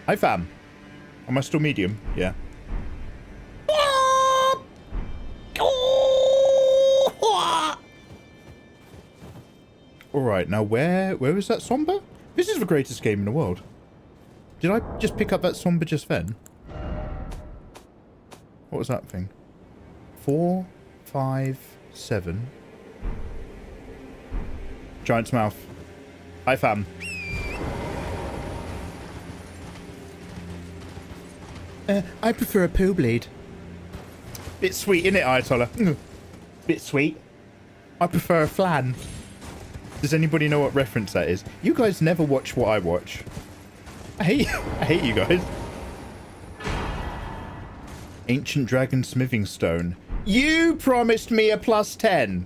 Hi fam. Am I still medium? Yeah. Alright, now where is that Somber? This is the greatest game in the world. Did I just pick up that Somber just then? What was that thing? 4, 5, 7. Giant's mouth. Hi fam. I prefer a poo bleed. Bit sweet, innit, Ayatollah? Bit sweet. I prefer a flan. Does anybody know what reference that is? You guys never watch what I watch. I hate you guys. Ancient Dragon Smithing Stone. You promised me a +10.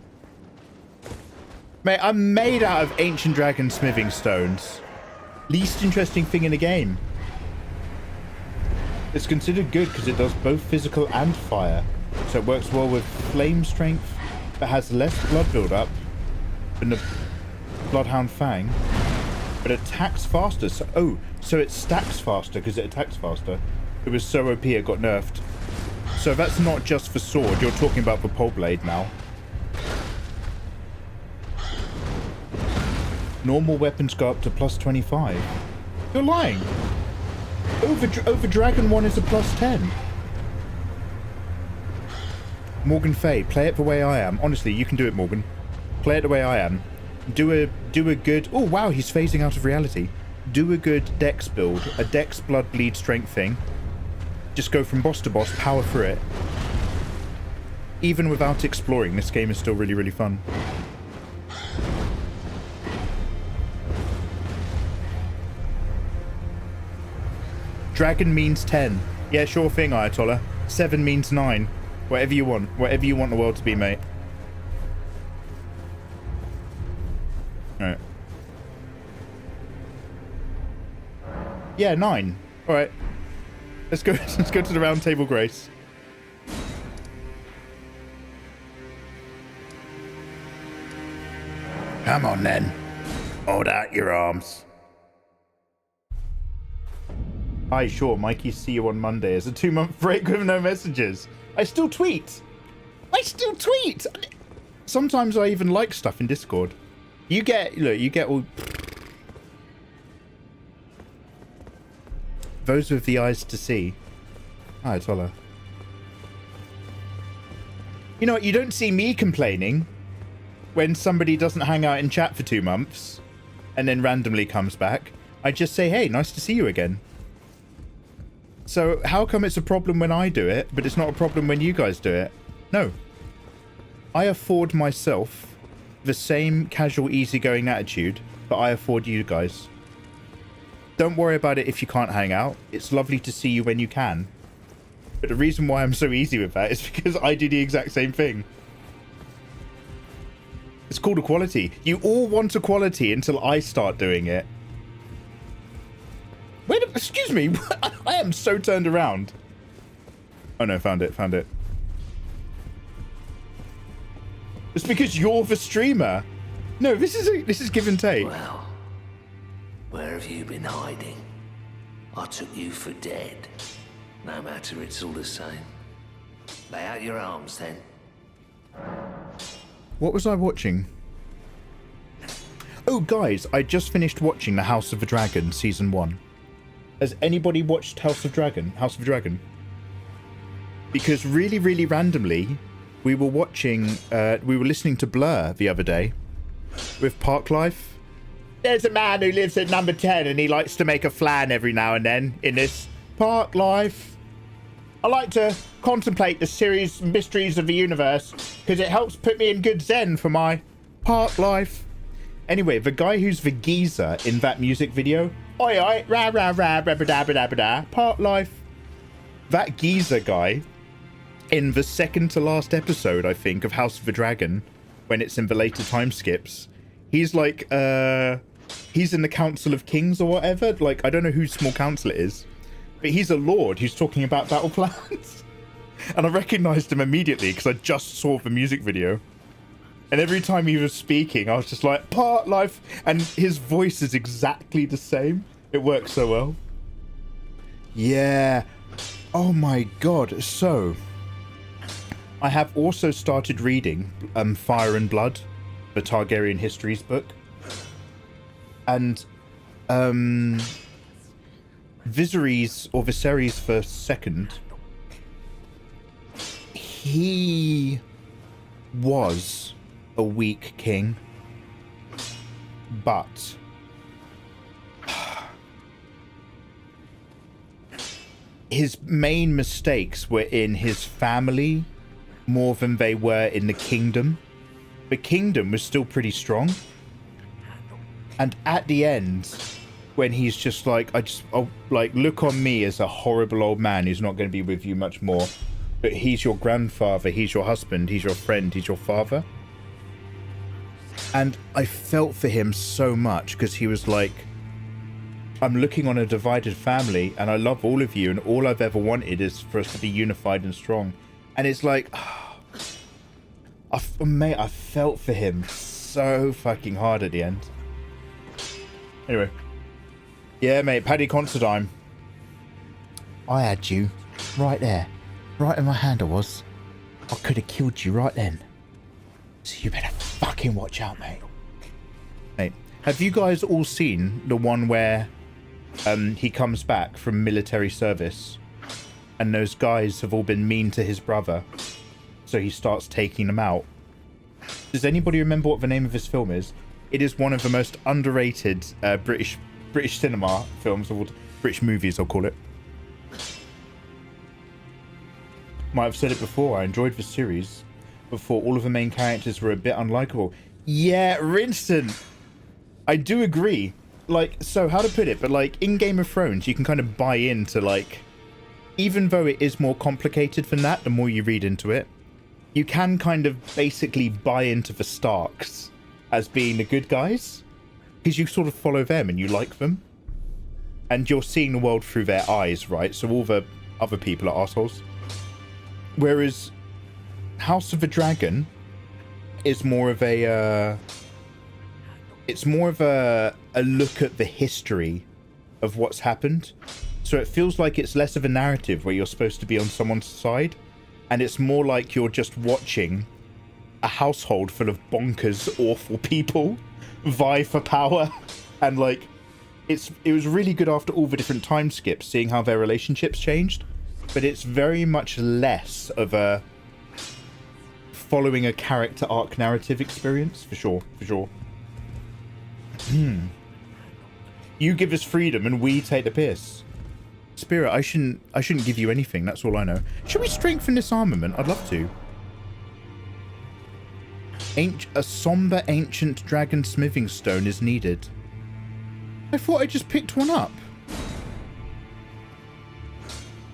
Mate, I'm made out of Ancient Dragon Smithing Stones. Least interesting thing in the game. It's considered good because it does both physical and fire. So it works well with flame strength, but has less blood build-up than the Bloodhound Fang, but attacks faster. So it stacks faster because it attacks faster. It was so OP it got nerfed. So that's not just for sword. You're talking about the pole blade now. Normal weapons go up to +25. You're lying. Over Dragon 1 is a +10. Morgan Fay, play it the way I am. Honestly, you can do it, Morgan. Play it the way I am. Do a good... Oh, wow, he's phasing out of reality. Do a good dex build. A dex blood bleed strength thing. Just go from boss to boss, power through it. Even without exploring, this game is still really, really fun. Dragon means 10. Yeah, sure thing, Ayatollah. 7 means 9. Whatever you want. Whatever you want the world to be, mate. Alright. Yeah, 9. Alright. Let's go to the round table, Grace. Come on then. Hold out your arms. Hi, sure, Mikey, see you on Monday. It's a 2-month break with no messages. I still tweet. Sometimes I even like stuff in Discord. You get all... Those with the eyes to see. Hi, Tola. You know what, you don't see me complaining when somebody doesn't hang out in chat for 2 months and then randomly comes back. I just say, hey, nice to see you again. So how come it's a problem when I do it, but it's not a problem when you guys do it? No. I afford myself the same casual, easygoing attitude that I afford you guys. Don't worry about it if you can't hang out. It's lovely to see you when you can. But the reason why I'm so easy with that is because I do the exact same thing. It's called equality. You all want equality until I start doing it. Wait, excuse me. I am so turned around. Oh no, found it. It's because you're the streamer. No, this is give and take. Well, where have you been hiding? I took you for dead. No matter, it's all the same. Lay out your arms then. What was I watching? Oh, guys, I just finished watching The House of the Dragon Season 1. Has anybody watched House of Dragon? House of Dragon? Because really, really randomly, we were listening to Blur the other day with Park Life. There's a man who lives at number 10 and he likes to make a flan every now and then in this Park Life. I like to contemplate the series mysteries of the universe because it helps put me in good zen for my Park Life. Anyway, the guy who's the geezer in that music video, oi oi, rah rah rah, rah da da da, Park Life. That geezer guy, in the second to last episode, I think, of House of the Dragon, when it's in the later time skips, he's like, he's in the Council of Kings or whatever. Like, I don't know whose small council it is, but he's a lord who's talking about battle plans. And I recognized him immediately because I just saw the music video. And every time he was speaking, I was just like, Part Life. And his voice is exactly the same. It works so well. Yeah. Oh my god. So, I have also started reading Fire and Blood, the Targaryen Histories book. And Viserys for second, he was a weak king, but his main mistakes were in his family more than they were in the kingdom. The kingdom was still pretty strong, and at the end, when he's just like, look on me as a horrible old man who's not going to be with you much more, but he's your grandfather, he's your husband, he's your friend, he's your father. And I felt for him so much because he was like, I'm looking on a divided family and I love all of you and all I've ever wanted is for us to be unified and strong. And it's like, mate, I felt for him so fucking hard at the end. Anyway. Yeah, mate, Paddy Considine. I had you right there. Right in my hand I was. I could have killed you right then. So you better fucking watch out, mate. Mate, have you guys all seen the one where he comes back from military service and those guys have all been mean to his brother, so he starts taking them out? Does anybody remember what the name of this film is? It is one of the most underrated British cinema films, or British movies, I'll call it. Might have said it before, I enjoyed the series before all of the main characters were a bit unlikable. Yeah, Rinston! I do agree. Like, so how to put it, but like in Game of Thrones, you can kind of buy into, like, even though it is more complicated than that, the more you read into it, you can kind of basically buy into the Starks as being the good guys, because you sort of follow them and you like them. And you're seeing the world through their eyes, right? So all the other people are assholes. Whereas House of the Dragon is more of a look at the history of what's happened. So it feels like it's less of a narrative where you're supposed to be on someone's side, and it's more like you're just watching a household full of bonkers, awful people vie for power. And like, it was really good after all the different time skips, seeing how their relationships changed. But it's very much less of a following a character arc narrative experience, for sure. You give us freedom and we take the piss. Spirit, I shouldn't give you anything, that's all I know. Should we strengthen this armament? I'd love to. A somber ancient dragon smithing stone is needed. I thought I just picked one up.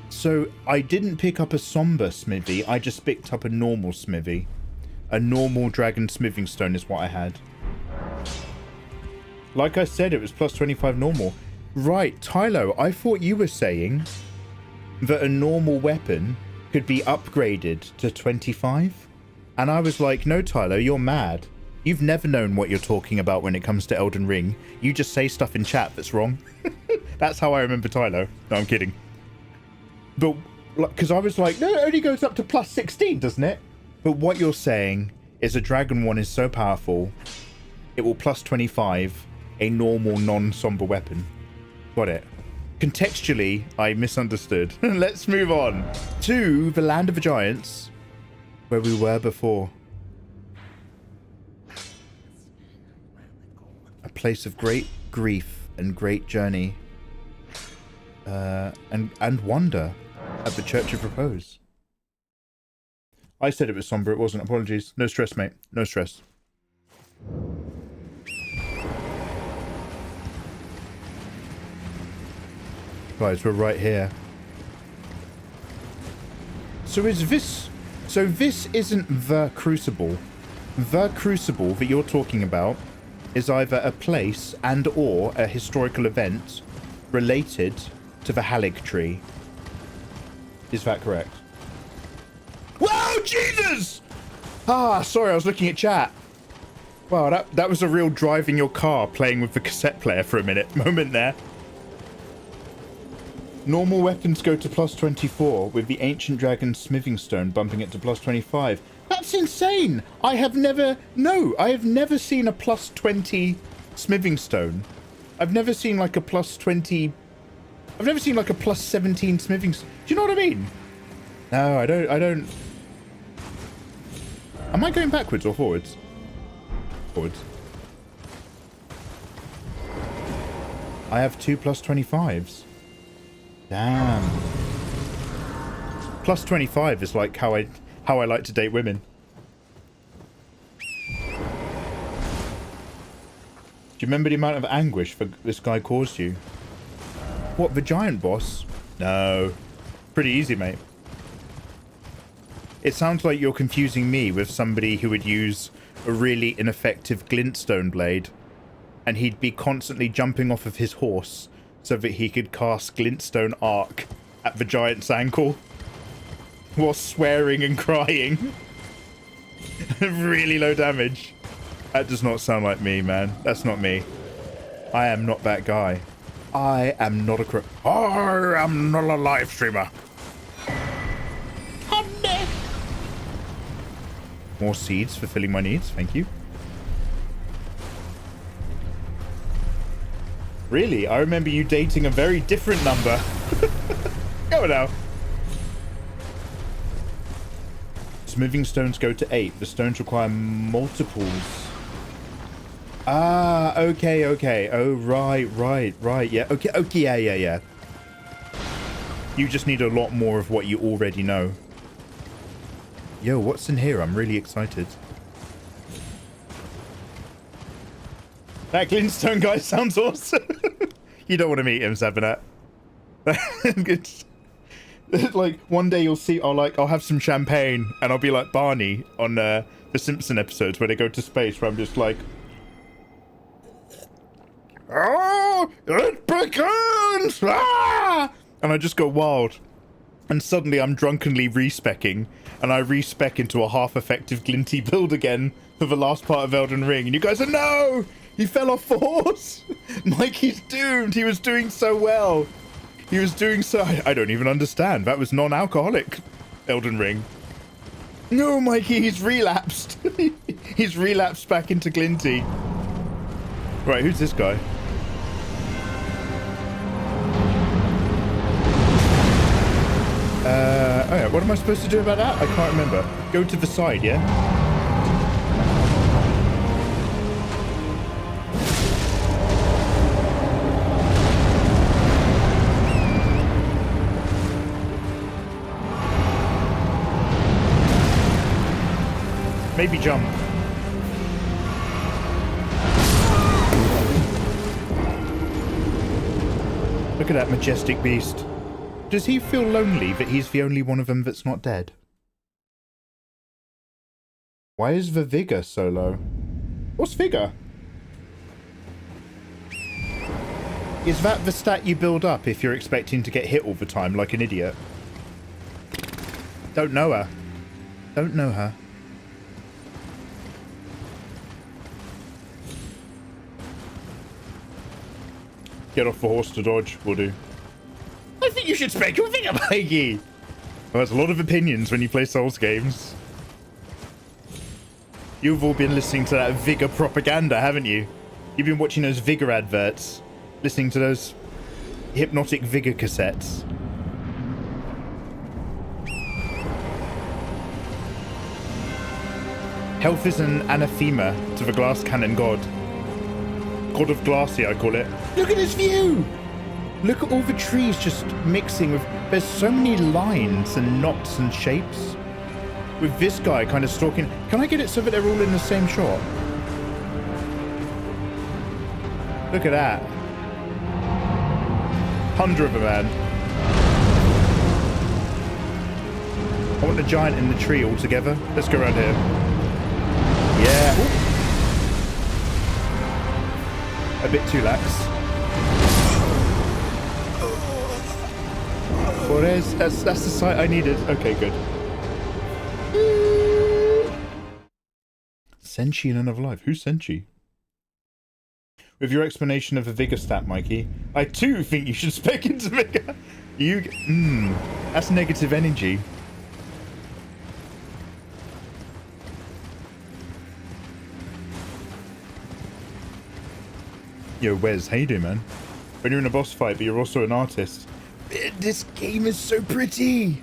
So I didn't pick up a somber smithy, I just picked up a normal smithy. A normal dragon smithing stone is what I had. Like I said, it was plus 25 normal. Right, Tylo, I thought you were saying that a normal weapon could be upgraded to 25? And I was like, no, Tylo, you're mad. You've never known what you're talking about when it comes to Elden Ring. You just say stuff in chat that's wrong. That's how I remember Tylo. No, I'm kidding. But, because I was like, no, it only goes up to plus 16, doesn't it? But what you're saying is a dragon one is so powerful, it will plus 25 a normal non-somber weapon. Got it. Contextually, I misunderstood. Let's move on to the Land of the Giants, where we were before. A place of great grief and great journey. And wonder at the Church of Repose. I said it was somber, it wasn't. Apologies. No stress, mate. No stress. Guys, we're right here. So is this... So this isn't the Crucible. The Crucible that you're talking about is either a place and or a historical event related to the Halig tree. Is that correct? Whoa, Jesus! Ah, sorry, I was looking at chat. Wow, that was a real driving your car playing with the cassette player for a moment there. Normal weapons go to plus 24, with the Ancient Dragon's Smithing Stone bumping it to plus 25. That's insane! I have never seen a plus 20 Smithing Stone. I've never seen like a plus 20... I've never seen like a plus 17 Smithing Stone. Do you know what I mean? No, I don't... Am I going backwards or forwards? Forwards. I have 2 plus 25s. Damn. Plus 25 is like how I like to date women. Do you remember the amount of anguish that this guy caused you? What, the giant boss? No. Pretty easy, mate. It sounds like you're confusing me with somebody who would use a really ineffective glintstone blade, and he'd be constantly jumping off of his horse so that he could cast glintstone arc at the giant's ankle while swearing and crying. Really low damage. That does not sound like me, man. That's not me. I am not that guy. I am not a I am not a live streamer. More seeds fulfilling my needs, thank you. Really? I remember you dating a very different number. Go now. Smithing stones go to 8. The stones require multiples. Ah, okay. Oh, right. Yeah, okay, yeah. You just need a lot more of what you already know. Yo, what's in here? I'm really excited. That glintstone guy sounds awesome. You don't want to meet him, Sabanat. Like, one day you'll see, I'll have some champagne, and I'll be like Barney on the Simpson episodes where they go to space, where I'm just like, oh, it begins! Ah! And I just go wild. And suddenly I'm drunkenly respecking, and I respec into a half-effective glinty build again for the last part of Elden Ring. And you guys are, no! He fell off the horse! Mikey's doomed! He was doing so well! He was doing so... I don't even understand. That was non-alcoholic Elden Ring. No, Mikey, he's relapsed. He's relapsed back into glinty. Right, who's this guy? Oh yeah, what am I supposed to do about that? I can't remember. Go to the side, yeah? Maybe jump. Look at that majestic beast. Does he feel lonely that he's the only one of them that's not dead? Why is the vigor so low? What's vigor? Is that the stat you build up if you're expecting to get hit all the time like an idiot? Don't know her. Don't know her. Get off the horse to dodge, will do. I think you should spec your thing up, Mikey. Well, there's a lot of opinions when you play Souls games. You've all been listening to that Vigor propaganda, haven't you? You've been watching those Vigor adverts, listening to those hypnotic Vigor cassettes. Health is an anathema to the glass cannon god. God of Glassy, I call it. Look at this view! Look at all the trees just mixing with... There's so many lines and knots and shapes. With this guy kind of stalking... Can I get it so that they're all in the same shot? Look at that. 100 of them, man. I want the giant in the tree all together. Let's go around here. Yeah. Ooh. A bit too lax. Well, that's the sight I needed. Okay, good. Senshi in another life. Who's Senshi? With your explanation of the Vigor stat, Mikey, I too think you should spec into Vigor. That's negative energy. Yo, Wes, how you doing, man? When you're in a boss fight, but you're also an artist. This game is so pretty.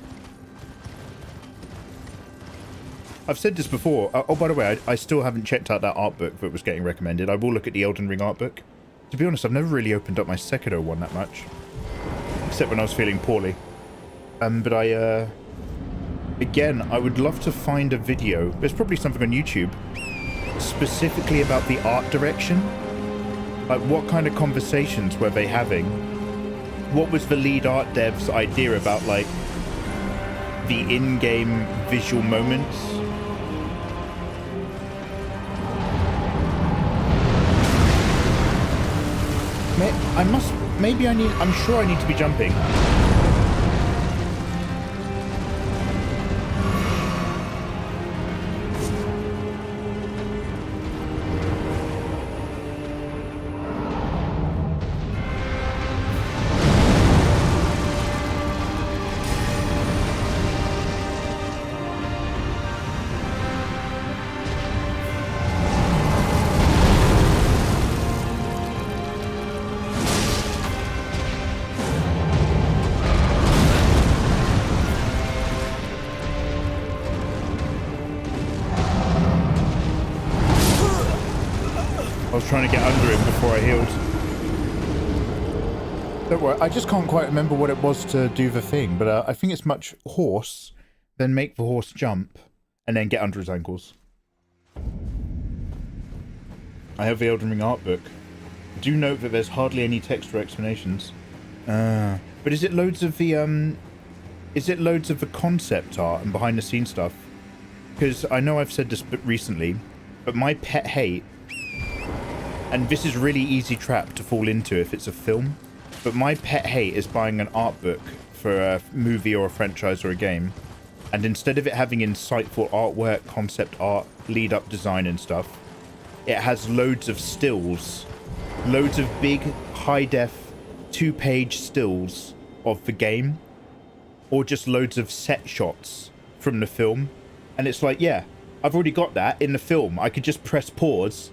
I've said this before. Oh, by the way, I still haven't checked out that art book that was getting recommended. I will look at the Elden Ring art book. To be honest, I've never really opened up my Sekiro one that much. Except when I was feeling poorly. But again, I would love to find a video. There's probably something on YouTube. Specifically about the art direction. Like, what kind of conversations were they having? What was the lead art dev's idea about, like, the in-game visual moments? I'm sure I need to be jumping. Trying to get under him before I healed. Don't worry, I just can't quite remember what it was to do the thing, but I think it's much horse, then make the horse jump, and then get under his ankles. I have the Elden Ring art book. Do note that there's hardly any text or explanations. But is it loads of the concept art and behind the scenes stuff? Because I know I've said this recently, but my pet hate, and this is really easy trap to fall into if it's a film, but my pet hate is buying an art book for a movie or a franchise or a game, and instead of it having insightful artwork, concept art, lead up design and stuff, it has loads of stills, loads of big high def 2-page stills of the game, or just loads of set shots from the film. And it's like, yeah, I've already got that in the film. I could just press pause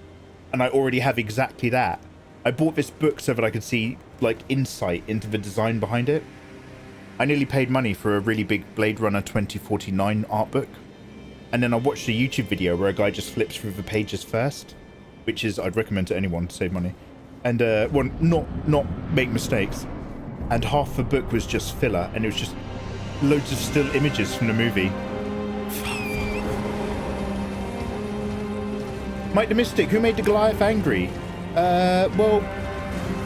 and I already have exactly that. I bought this book so that I could see, like, insight into the design behind it. I nearly paid money for a really big Blade Runner 2049 art book. And then I watched a YouTube video where a guy just flips through the pages first, which is, I'd recommend to anyone to save money. And, well, not make mistakes. And half the book was just filler, and it was just loads of still images from the movie. Mike the Mystic, who made the Goliath angry? Well,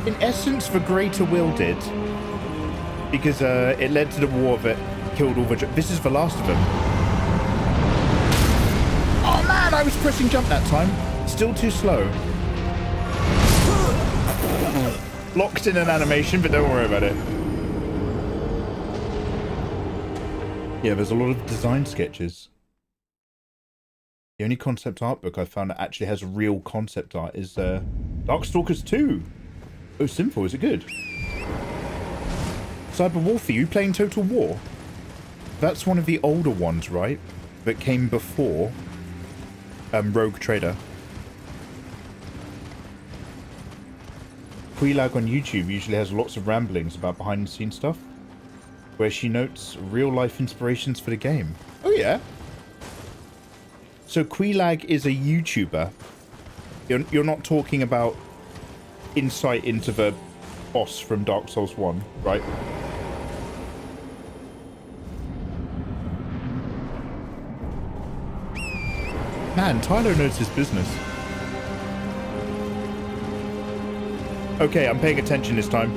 in essence, the Greater Will did. Because it led to the war that killed all the... This is the last of them. Oh man, I was pressing jump that time. Still too slow. Locked in an animation, but don't worry about it. Yeah, there's a lot of design sketches. The only concept art book I found that actually has real concept art is Darkstalkers 2. Oh, simple. Is it good? Cyber Wolfie, you playing Total War? That's one of the older ones, right? That came before. rogue trader. Queelag on YouTube usually has lots of ramblings about behind-the-scenes stuff, where she notes real-life inspirations for the game. Oh yeah. So Queelag is a YouTuber. You're not talking about insight into the boss from Dark Souls 1, right? Man, Tyler knows his business. Okay, I'm paying attention this time.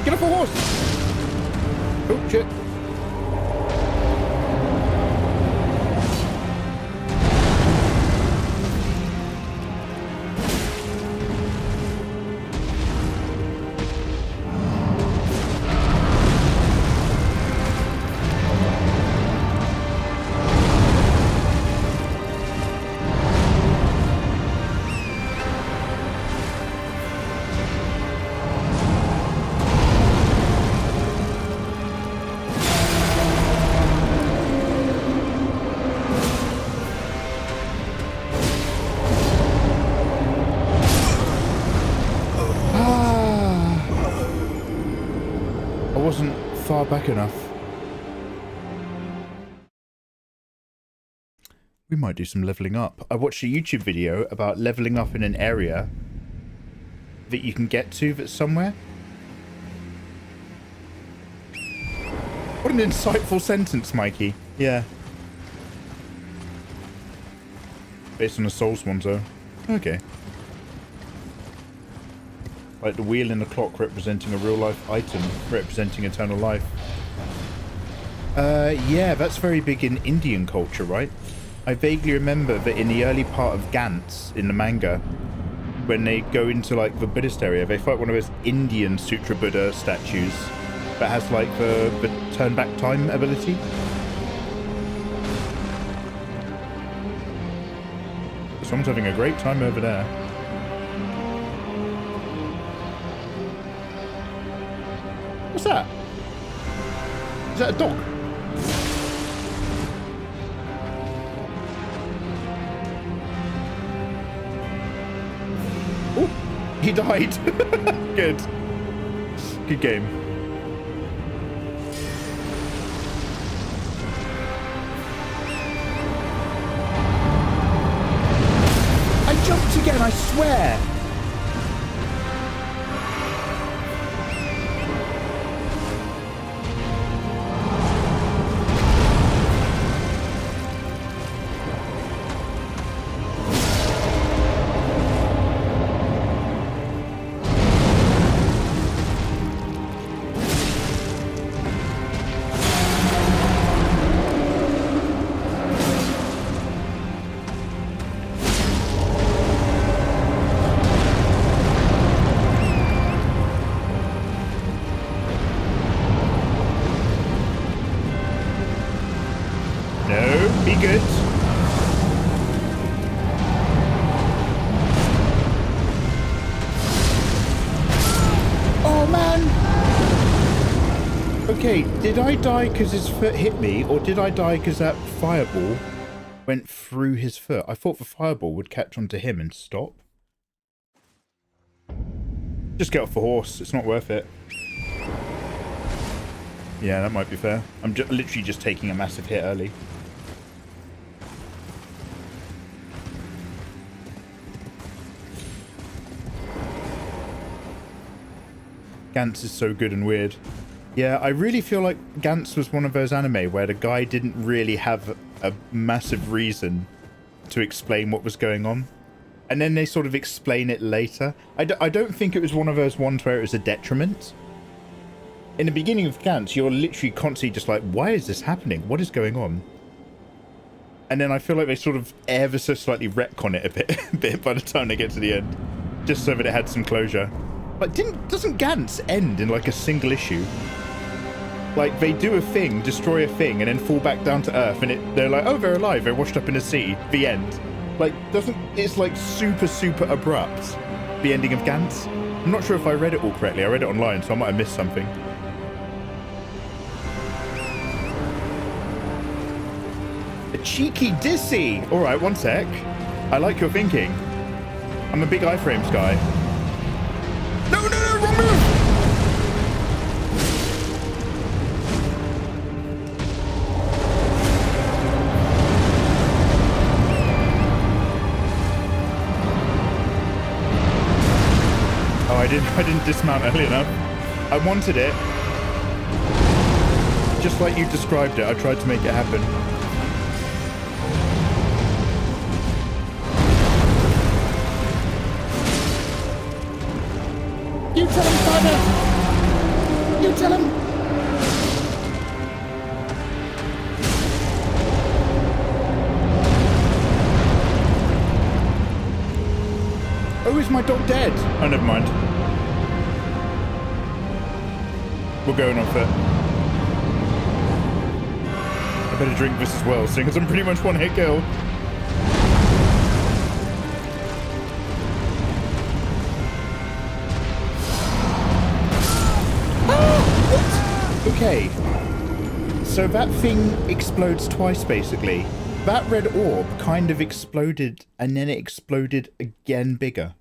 Get off a horse! Oh, shit. Far back enough. We might do some leveling up. I watched a YouTube video about leveling up in an area that you can get to that's somewhere. What an insightful sentence, Mikey. Yeah. Based on a Soulsbourne, though. Okay. Like the wheel in the clock representing a real-life item, representing eternal life. Yeah, that's very big in Indian culture, right? I vaguely remember that in the early part of Gantz, in the manga, when they go into, like, the Buddhist area, they fight one of those Indian Sutra Buddha statues that has, like, the turn-back time ability. Someone's having a great time over there. What's that? Is that a dog? Oh, he died. Good. Good game. I jumped again, I swear. Okay, did I die because his foot hit me, or did I die because that fireball went through his foot? I thought the fireball would catch onto him and stop. Just get off the horse, it's not worth it. Yeah, that might be fair. I'm literally just taking a massive hit early. Gantz is so good and weird. Yeah, I really feel like Gantz was one of those anime where the guy didn't really have a massive reason to explain what was going on. And then they sort of explain it later. I don't think it was one of those ones where it was a detriment. In the beginning of Gantz, you're literally constantly just like, why is this happening? What is going on? And then I feel like they sort of ever so slightly retcon it a bit by the time they get to the end. Just so that it had some closure. Like, doesn't Gantz end in like a single issue? Like, they do a thing, destroy a thing, and then fall back down to Earth, and they're like, oh, they're alive, they're washed up in the sea, the end. Like, it's like super abrupt, the ending of Gantz. I'm not sure if I read it all correctly. I read it online, so I might have missed something. A cheeky dissy! Alright, one sec. I like your thinking. I'm a big iframes guy. No, no, no, wrong move! Oh, I didn't dismount early enough. I wanted it. Just like you described it, I tried to make it happen. You tell him, Father! You tell him! Oh, is my dog dead? Oh, never mind. We're going on foot. I better drink this as well, seeing as I'm pretty much one hit kill. Okay, so that thing explodes twice, basically. That red orb kind of exploded, and then it exploded again bigger.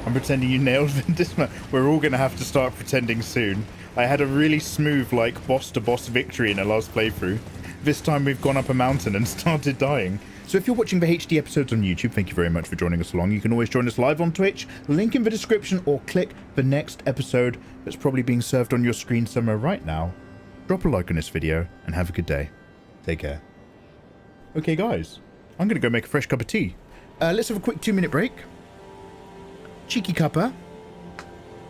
I'm pretending you nailed this. We're all going to have to start pretending soon. I had a really smooth, like, boss-to-boss victory in the last playthrough. This time we've gone up a mountain and started dying. So if you're watching the HD episodes on YouTube, thank you very much for joining us along. You can always join us live on Twitch, link in the description, or click the next episode that's probably being served on your screen somewhere right now. Drop a like on this video, and have a good day. Take care. Okay, guys, I'm going to go make a fresh cup of tea. Let's have a quick 2-minute break. Cheeky cuppa.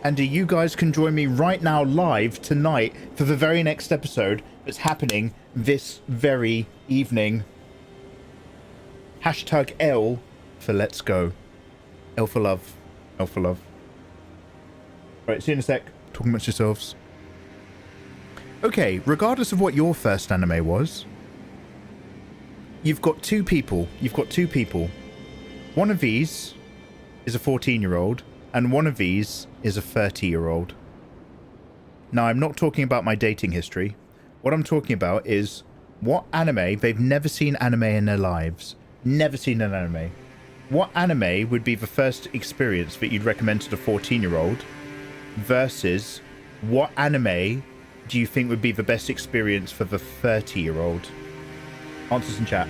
And you guys can join me right now live tonight for the very next episode that's happening this very evening. Hashtag L for let's go. L for love. L for love. Alright, see you in a sec. Talk amongst yourselves. Okay, regardless of what your first anime was, you've got two people. You've got two people. One of these is a 14-year-old, and one of these is a 30-year-old. Now, I'm not talking about my dating history. What I'm talking about is what anime, they've never seen anime in their lives. Never seen an anime. What anime would be the first experience that you'd recommend to the 14-year-old versus what anime do you think would be the best experience for the 30-year-old? Answers in chat.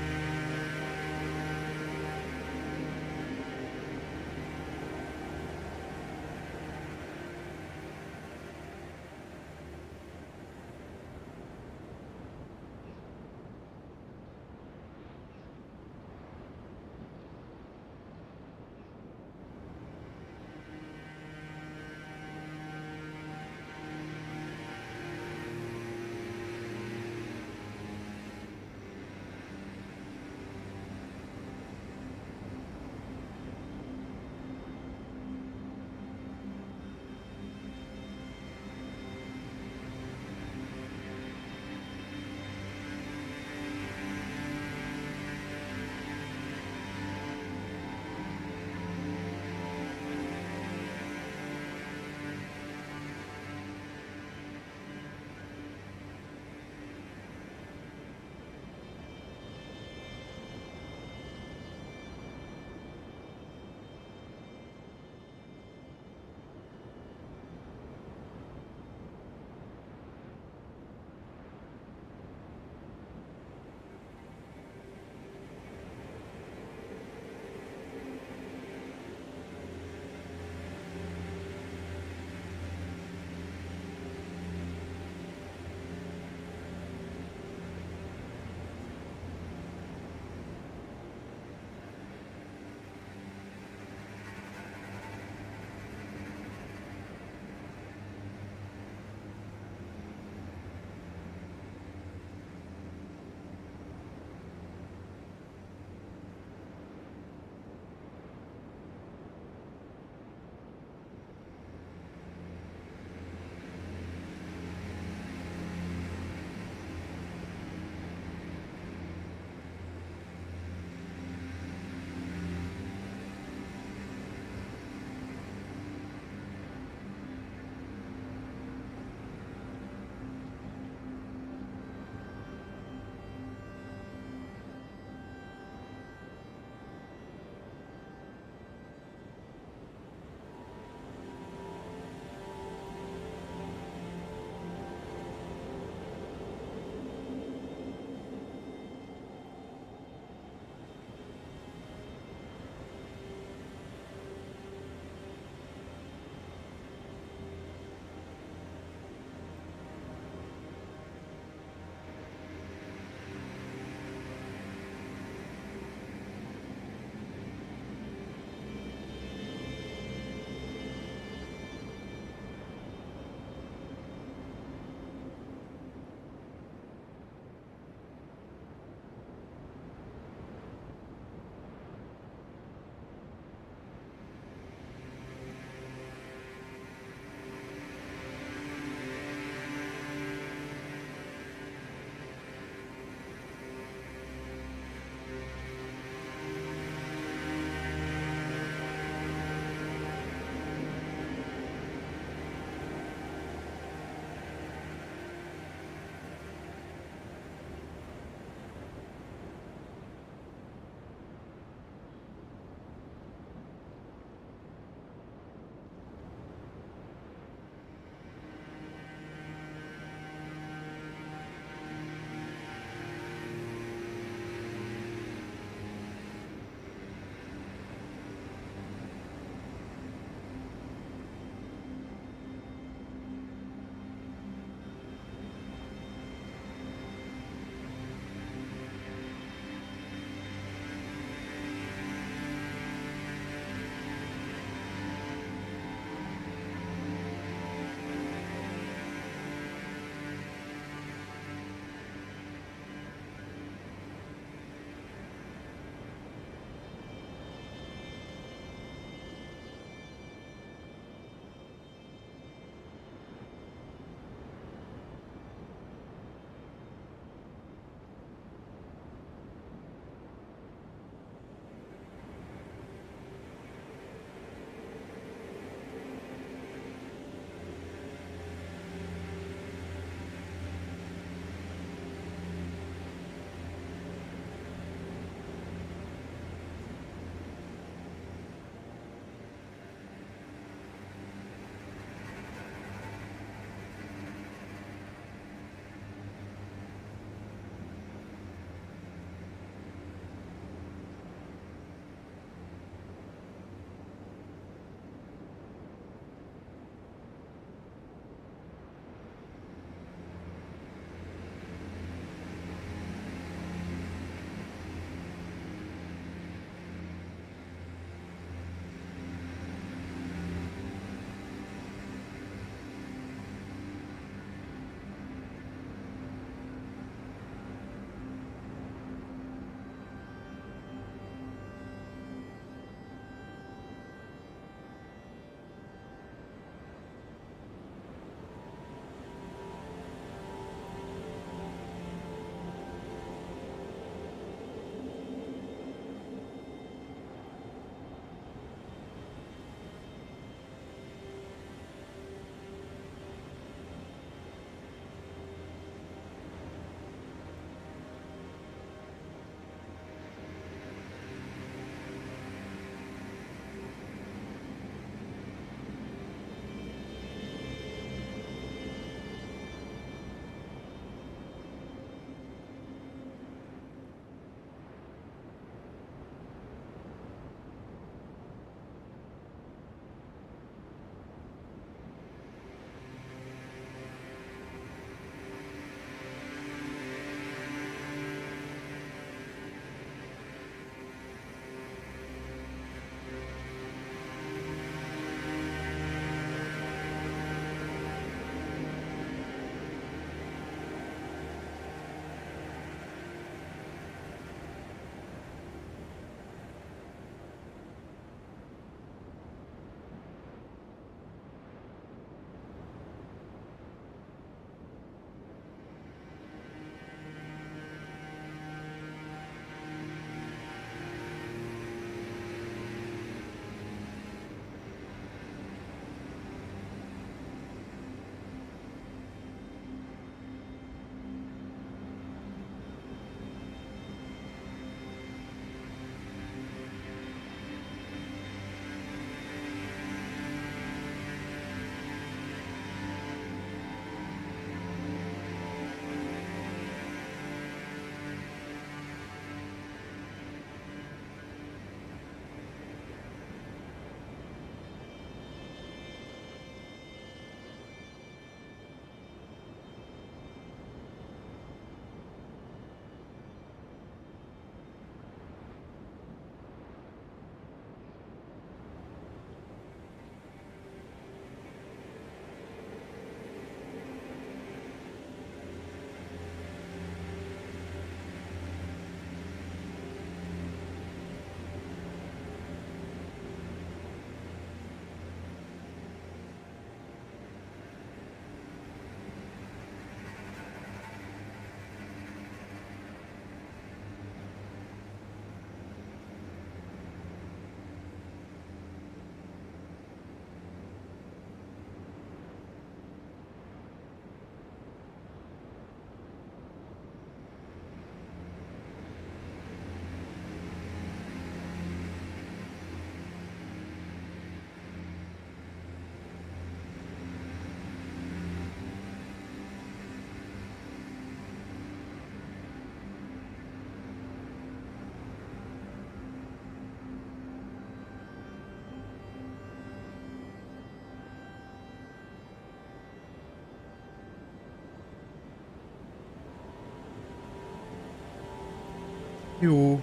Your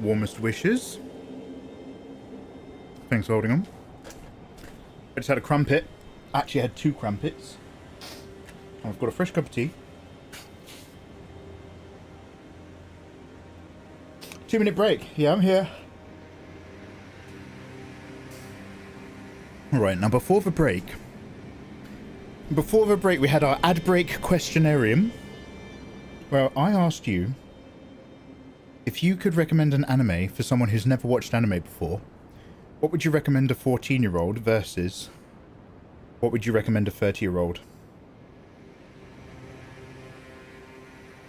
warmest wishes. Thanks for holding on. I just had a crumpet. Actually, I had 2 crumpets. I've got a fresh cup of tea. 2-minute break. Yeah, I'm here. Alright, now before the break, we had our ad break questionarium, where I asked you if you could recommend an anime for someone who's never watched anime before. What would you recommend a 14-year-old versus what would you recommend a 30-year-old?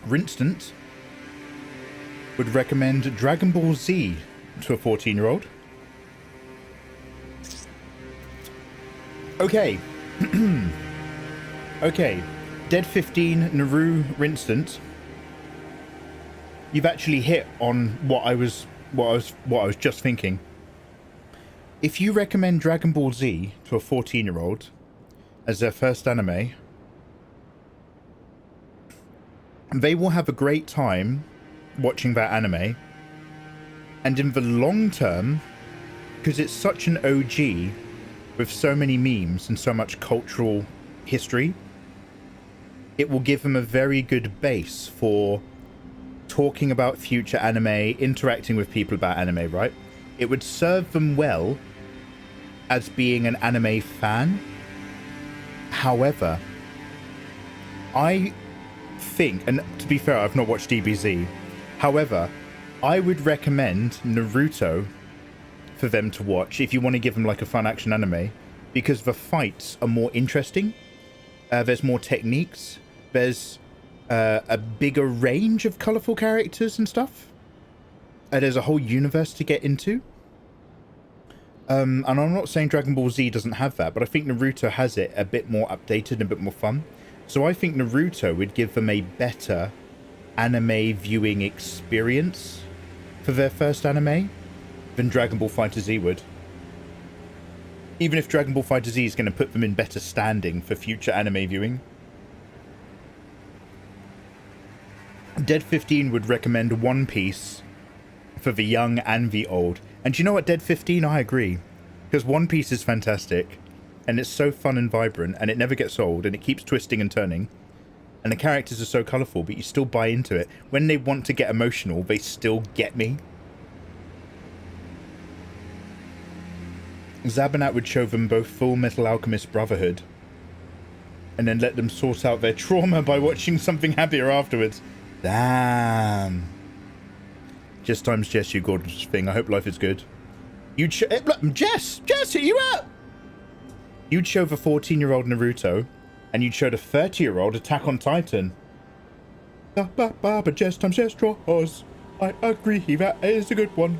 For instance, would recommend Dragon Ball Z to a 14-year-old. Okay. Okay. Dead 15, Naru, Rinstant. You've actually hit on what I was just thinking. If you recommend Dragon Ball Z to a 14-year-old as their first anime, they will have a great time watching that anime, and in the long term, because it's such an OG with so many memes and so much cultural history, it will give them a very good base for talking about future anime, interacting with people about anime, right? It would serve them well as being an anime fan. However, I think, and to be fair, I've not watched DBZ. However, I would recommend Naruto for them to watch if you want to give them like a fun action anime, because the fights are more interesting. There's more techniques. There's a bigger range of colorful characters and stuff. There's a whole universe to get into. And I'm not saying Dragon Ball Z doesn't have that, but I think Naruto has it a bit more updated and a bit more fun. So I think Naruto would give them a better anime viewing experience for their first anime than Dragon Ball FighterZ would. Even if Dragon Ball FighterZ is going to put them in better standing for future anime viewing. Dead 15 would recommend One Piece for the young and the old. And you know what, Dead 15, I agree. Because One Piece is fantastic. And it's so fun and vibrant, and it never gets old, and it keeps twisting and turning. And the characters are so colourful, but you still buy into it. When they want to get emotional, they still get me. Zabanat would show them both Full Metal Alchemist Brotherhood, and then let them sort out their trauma by watching something happier afterwards. Damn. Just times Jess, you gorgeous thing. I hope life is good. You'd show... Jess, hit you up! You'd show the 14-year-old Naruto, and you'd show the 30-year-old Attack on Titan. But Jess times Jess draws. I agree, that is a good one.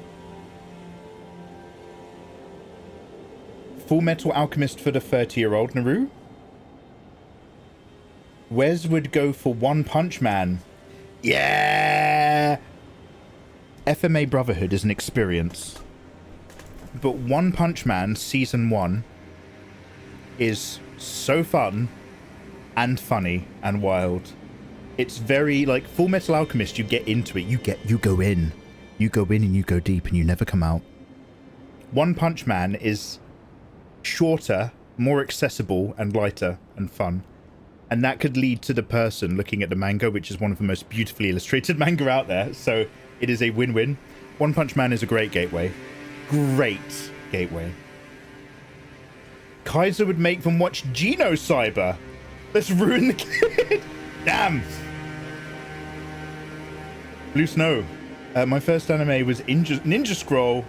Full Metal Alchemist for the 30-year-old Naru. Wes would go for One Punch Man. Yeah! FMA Brotherhood is an experience. But One Punch Man Season 1 is so fun and funny and wild. It's very like Full Metal Alchemist. You get into it. You go in and you go deep and you never come out. One Punch Man is shorter, more accessible and lighter and fun. And that could lead to the person looking at the manga, which is one of the most beautifully illustrated manga out there. So it is a win-win. One Punch Man is a great gateway. Great gateway. Kaiser would make them watch Genocyber. Let's ruin the kid. Damn. Blue Snow. My first anime was Ninja Scroll,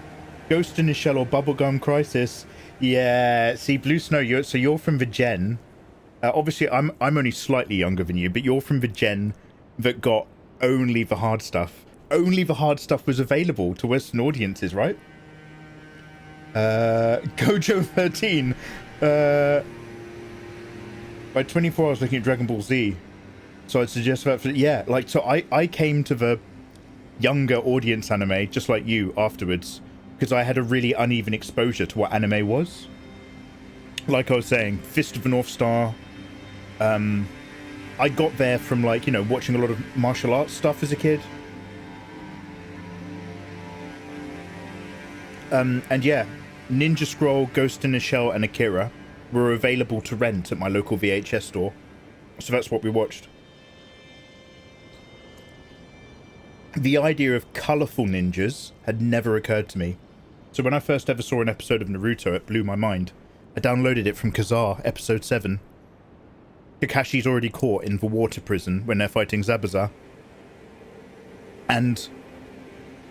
Ghost in the Shell, or Bubblegum Crisis. Yeah. See, Blue Snow. You're from the gen. Obviously, I'm only slightly younger than you, but you're from the gen that got only the hard stuff. Only the hard stuff was available to Western audiences, right? Gojo 13. By 24 I was looking at Dragon Ball Z, so I'd suggest that for, yeah, like, so I came to the younger audience anime just like you afterwards, because I had a really uneven exposure to what anime was. Like I was saying, Fist of the North Star, I got there from, like, you know, watching a lot of martial arts stuff as a kid, And yeah, Ninja Scroll, Ghost in the Shell, and Akira were available to rent at my local VHS store. So that's what we watched. The idea of colourful ninjas had never occurred to me. So when I first ever saw an episode of Naruto, it blew my mind. I downloaded it from Kazaa, episode 7. Kakashi's already caught in the water prison when they're fighting Zabuza. And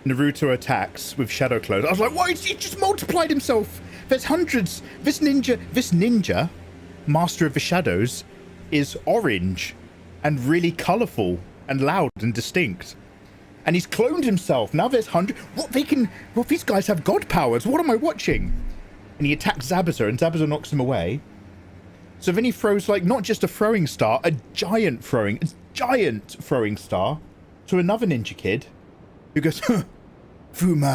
Naruto attacks with shadow clothes. I was like, why? He just multiplied himself. There's hundreds. This ninja, master of the shadows, is orange and really colourful and loud and distinct. And he's cloned himself. Now there's hundreds. What these guys have god powers. What am I watching? And he attacks Zabuza, and Zabuza knocks him away. So then he throws, like, not just a throwing star, a giant throwing star to another ninja kid who goes, Fuma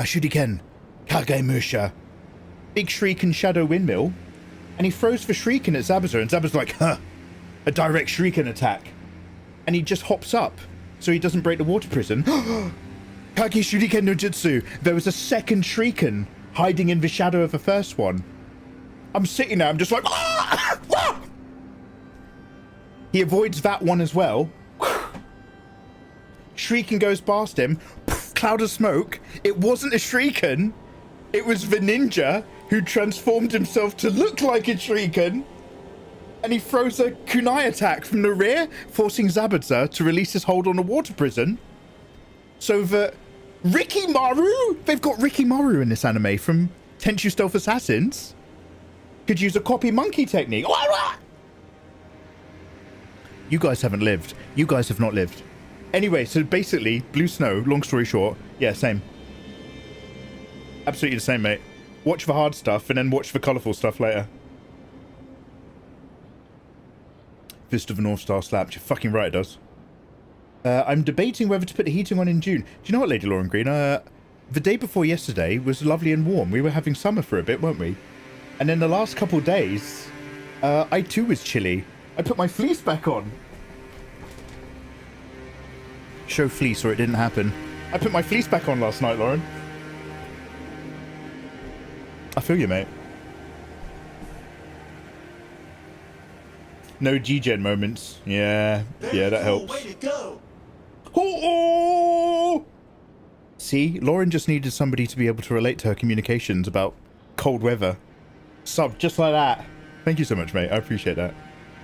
Shuriken, Kage Musha. Big Shuriken Shadow Windmill. And he throws the Shuriken at Zabuza, and Zabuza's like, a direct Shuriken attack. And he just hops up so he doesn't break the water prison. Kage Shuriken no Jutsu. There was a second Shuriken hiding in the shadow of the first one. I'm sitting there, I'm just like, He avoids that one as well. Shuriken goes past him. Cloud of smoke. It wasn't a Shuriken. It was the ninja who transformed himself to look like a Shuriken. And he throws a kunai attack from the rear, forcing Zabuza to release his hold on a water prison. So that Rikimaru, they've got Rikimaru in this anime from Tenchu Stealth Assassins, could use a copy monkey technique. You guys haven't lived. You guys have not lived. Anyway, so basically, Blue Snow, long story short, yeah, same. Absolutely the same, mate. Watch the hard stuff and then watch the colourful stuff later. Fist of the North Star slapped. You're fucking right, it does. I'm debating whether to put the heating on in June. Do you know what, Lady Lauren Green? The day before yesterday was lovely and warm. We were having summer for a bit, weren't we? And then the last couple of days, I too was chilly. I put my fleece back on. Show fleece or it didn't happen. I put my fleece back on last night, Lauren. I feel you, mate. No G-Gen moments. Yeah, that helps. Way to go. Oh! See, Lauren just needed somebody to be able to relate to her communications about cold weather. Sub, just like that. Thank you so much, mate. I appreciate that.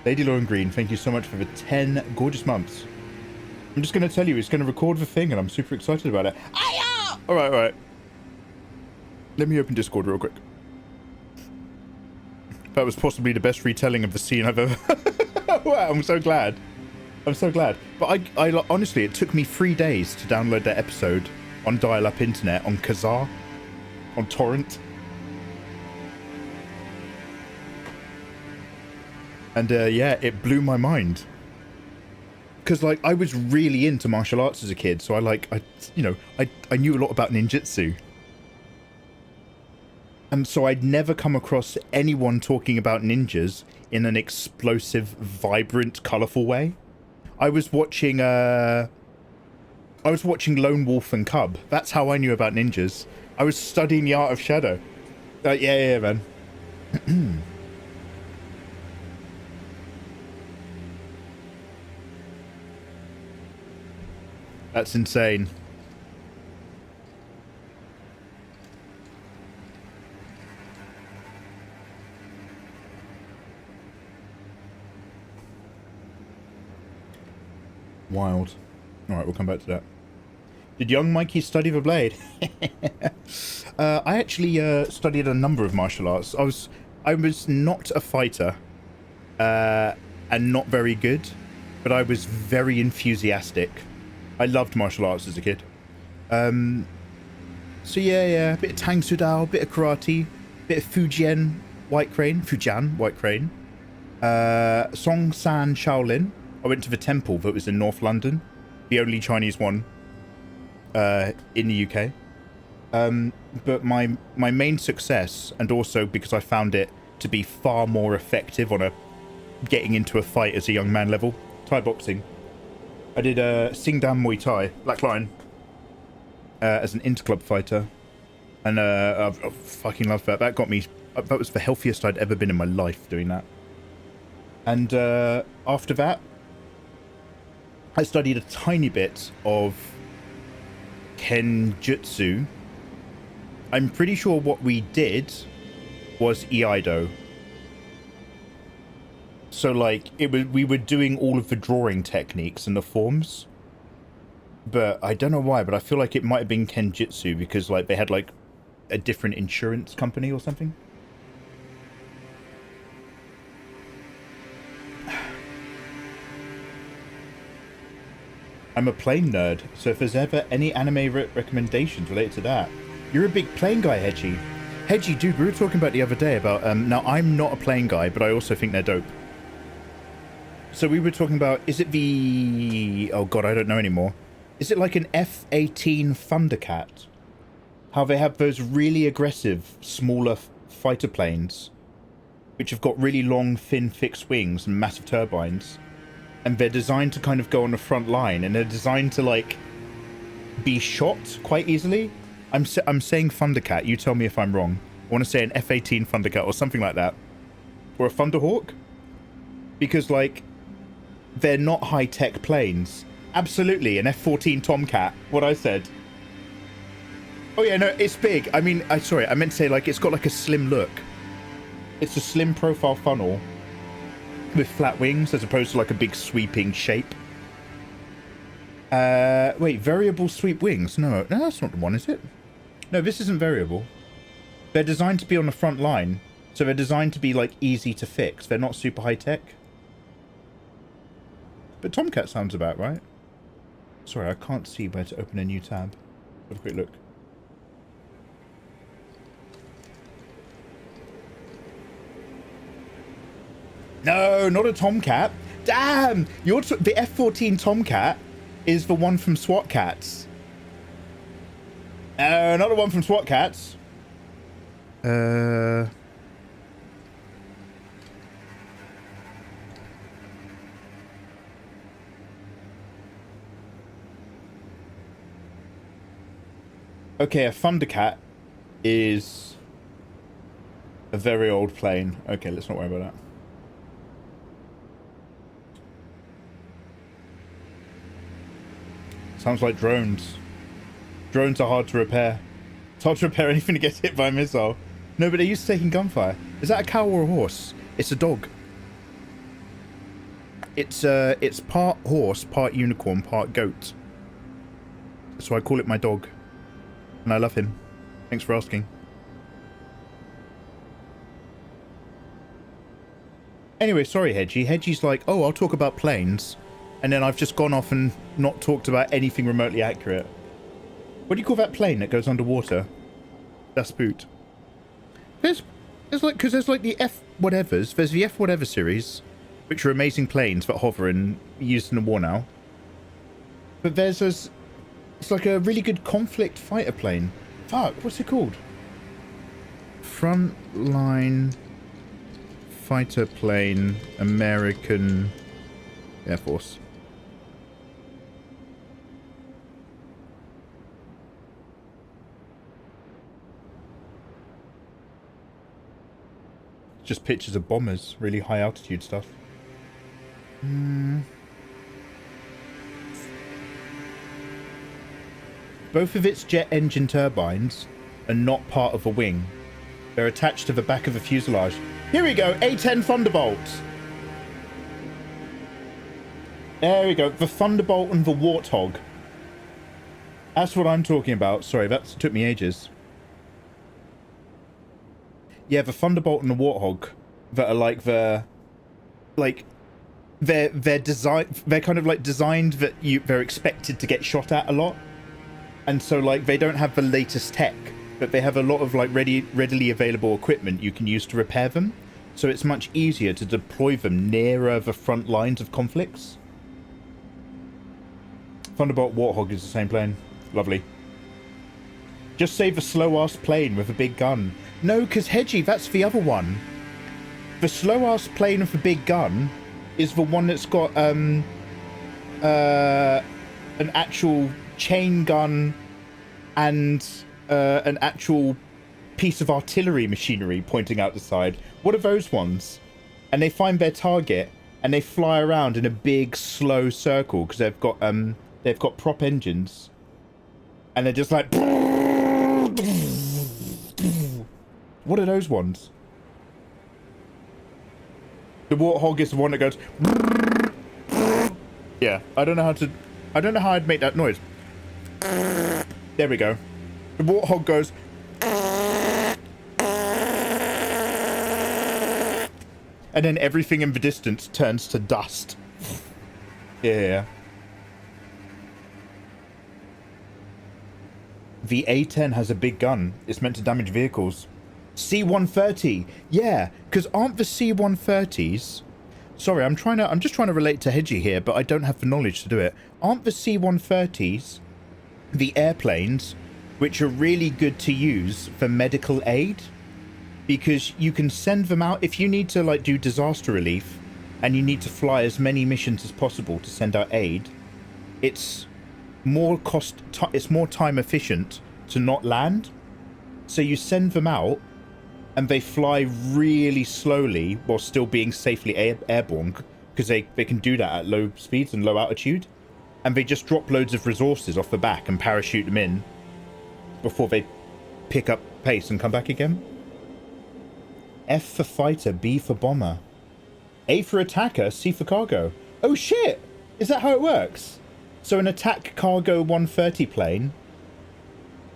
Lady Lauren Green, thank you so much for the 10 gorgeous months. I'm just going to tell you, it's going to record the thing, and I'm super excited about it. All right. Let me open Discord real quick. That was possibly the best retelling of the scene I've ever... Wow, I'm so glad. But I honestly, it took me 3 days to download that episode on dial-up internet, on Kazaa, on torrent. And yeah, it blew my mind. Because like I was really into martial arts as a kid, so I knew a lot about ninjutsu. And so I'd never come across anyone talking about ninjas in an explosive, vibrant, colourful way. I was watching Lone Wolf and Cub. That's how I knew about ninjas. I was studying the art of shadow. Yeah, man. That's insane. Wild. Alright, we'll come back to that. Did young Mikey study the blade? I actually studied a number of martial arts. I was not a fighter, and not very good, but I was very enthusiastic. I loved martial arts as a kid. So yeah, a bit of Tang Sudao, a bit of karate, a bit of Fujian White Crane, Song San Shaolin. I went to the temple that was in North London, the only Chinese one in the UK. But my main success, and also because I found it to be far more effective on a getting into a fight as a young man level, Thai boxing. I did Singdam Muay Thai, Black Lion, as an interclub fighter. And I fucking love that. That got me. That was the healthiest I'd ever been in my life doing that. And after that, I studied a tiny bit of Kenjutsu. I'm pretty sure what we did was Iaido. So like we were doing all of the drawing techniques and the forms. But I don't know why, but I feel like it might have been Kenjutsu because like they had like a different insurance company or something. I'm a plane nerd, so if there's ever any anime recommendations related to that, you're a big plane guy, Hedgie. Hedgie, dude, we were talking about the other day about, now I'm not a plane guy, but I also think they're dope. So we were talking about, is it the, oh god, I don't know anymore. Is it like an F-18 Thundercat? How they have those really aggressive, smaller fighter planes, which have got really long, thin, fixed wings and massive turbines. And they're designed to kind of go on the front line, and they're designed to, like, be shot quite easily. I'm saying Thundercat. You tell me if I'm wrong. I want to say an F-18 Thundercat or something like that. Or a Thunderhawk. Because, like, they're not high-tech planes. Absolutely, an F-14 Tomcat. What I said. Oh, yeah, no, it's big. I mean, sorry, I meant to say, like, it's got, like, a slim look. It's a slim profile funnel with flat wings as opposed to like a big sweeping shape. Wait, variable sweep wings? No, that's not the one, is it? No, this isn't variable. They're designed to be on the front line, so they're designed to be like easy to fix. They're not super high tech. But Tomcat sounds about right. Sorry, I can't see where to open a new tab. Have a quick look. No, not a Tomcat. Damn! The F-14 Tomcat is the one from SWAT Cats. No, not the one from SWAT Cats. Okay, a Thundercat is a very old plane. Okay, let's not worry about that. Sounds like drones. Drones are hard to repair. It's hard to repair anything that gets hit by a missile. No, but they're used to taking gunfire. Is that a cow or a horse? It's a dog. It's part horse, part unicorn, part goat. So I call it my dog. And I love him. Thanks for asking. Anyway, sorry, Hedgie. Hedgie's like, oh, I'll talk about planes. And then I've just gone off and not talked about anything remotely accurate. What do you call that plane that goes underwater? That's Boot. There's like, because there's like the F whatevers. There's the F whatever series, which are amazing planes that hover and used in the war now. But there's this, it's like a really good conflict fighter plane. Fuck, what's it called? Frontline fighter plane, American Air Force. Just pictures of bombers, really high altitude stuff. Both of its jet engine turbines are not part of a wing. They're attached to the back of the fuselage. Here we go, A-10 Thunderbolt. There we go, the Thunderbolt and the Warthog. That's what I'm talking about. Sorry, that took me ages. Yeah, the Thunderbolt and the Warthog that are like they're designed, they're kind of like designed that they're expected to get shot at a lot. And so like they don't have the latest tech, but they have a lot of like readily available equipment you can use to repair them. So it's much easier to deploy them nearer the front lines of conflicts. Thunderbolt Warthog is the same plane. Lovely. Just save a slow-ass plane with a big gun. No, because Hedgie, that's the other one. The slow-ass plane with a big gun is the one that's got an actual chain gun and an actual piece of artillery machinery pointing out the side. What are those ones? And they find their target and they fly around in a big slow circle because they've got prop engines, and they're just like. What are those ones? The warthog is the one that goes. Yeah, I don't know how I'd make that noise. There we go. The warthog goes. And then everything in the distance turns to dust. Yeah. The A10 has a big gun. It's meant to damage vehicles. C-130. Yeah, because aren't the C-130s... Sorry, I'm just trying to relate to Hedgie here, but I don't have the knowledge to do it. Aren't the C-130s the airplanes which are really good to use for medical aid? Because you can send them out if you need to like do disaster relief and you need to fly as many missions as possible to send out aid. It's more it's more time efficient to not land. So you send them out and they fly really slowly while still being safely airborne, because they can do that at low speeds and low altitude. And they just drop loads of resources off the back and parachute them in before they pick up pace and come back again. F for fighter, B for bomber. A for attacker, C for cargo. Oh shit! Is that how it works? So an attack cargo 130 plane,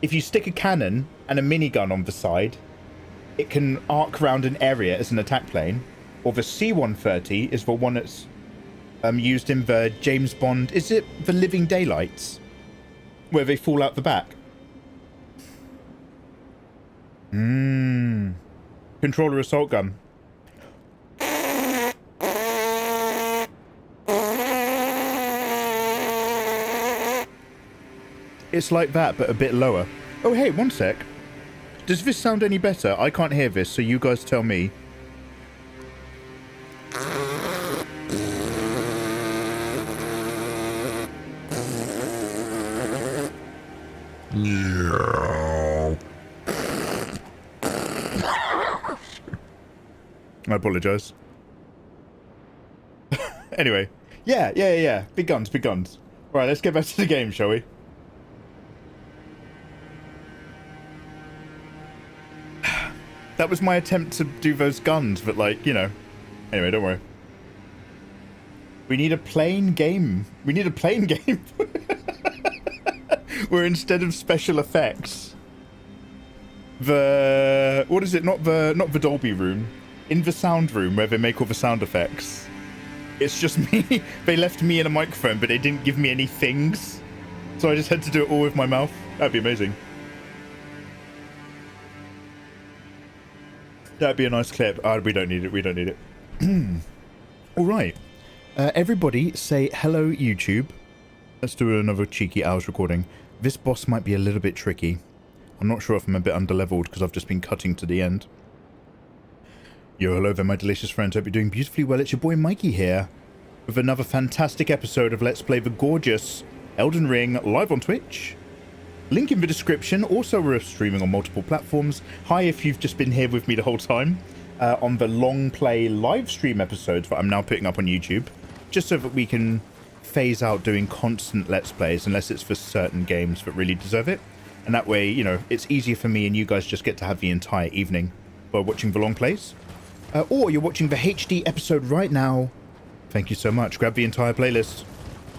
if you stick a cannon and a minigun on the side, it can arc around an area as an attack plane. Or the C-130 is the one that's used in the James Bond... Is it the Living Daylights? Where they fall out the back? Controller assault gun. It's like that, but a bit lower. Oh, hey, one sec. Does this sound any better? I can't hear this, so you guys tell me. I apologise. Anyway. Yeah. Big guns. Alright, let's get back to the game, shall we? That was my attempt to do those guns, but like, you know. Anyway, don't worry. We need a plain game. Where instead of special effects, what is it? Not the Dolby room. In the sound room where they make all the sound effects. It's just me. They left me in a microphone, but they didn't give me any things. So I just had to do it all with my mouth. That'd be amazing. That'd be a nice clip. We don't need it. All right. Everybody say hello, YouTube. Let's do another cheeky hours recording. This boss might be a little bit tricky. I'm not sure if I'm a bit underleveled because I've just been cutting to the end. Yo, hello there, my delicious friends. Hope you're doing beautifully well. It's your boy Mikey here with another fantastic episode of Let's Play the gorgeous Elden Ring live on Twitch. Link in the description. Also, we're streaming on multiple platforms. Hi, if you've just been here with me the whole time on the long play live stream episodes that I'm now putting up on YouTube, just so that we can phase out doing constant Let's Plays unless it's for certain games that really deserve it. And that way, you know, it's easier for me and you guys just get to have the entire evening while watching the long plays. Or you're watching the HD episode right now. Thank you so much. Grab the entire playlist.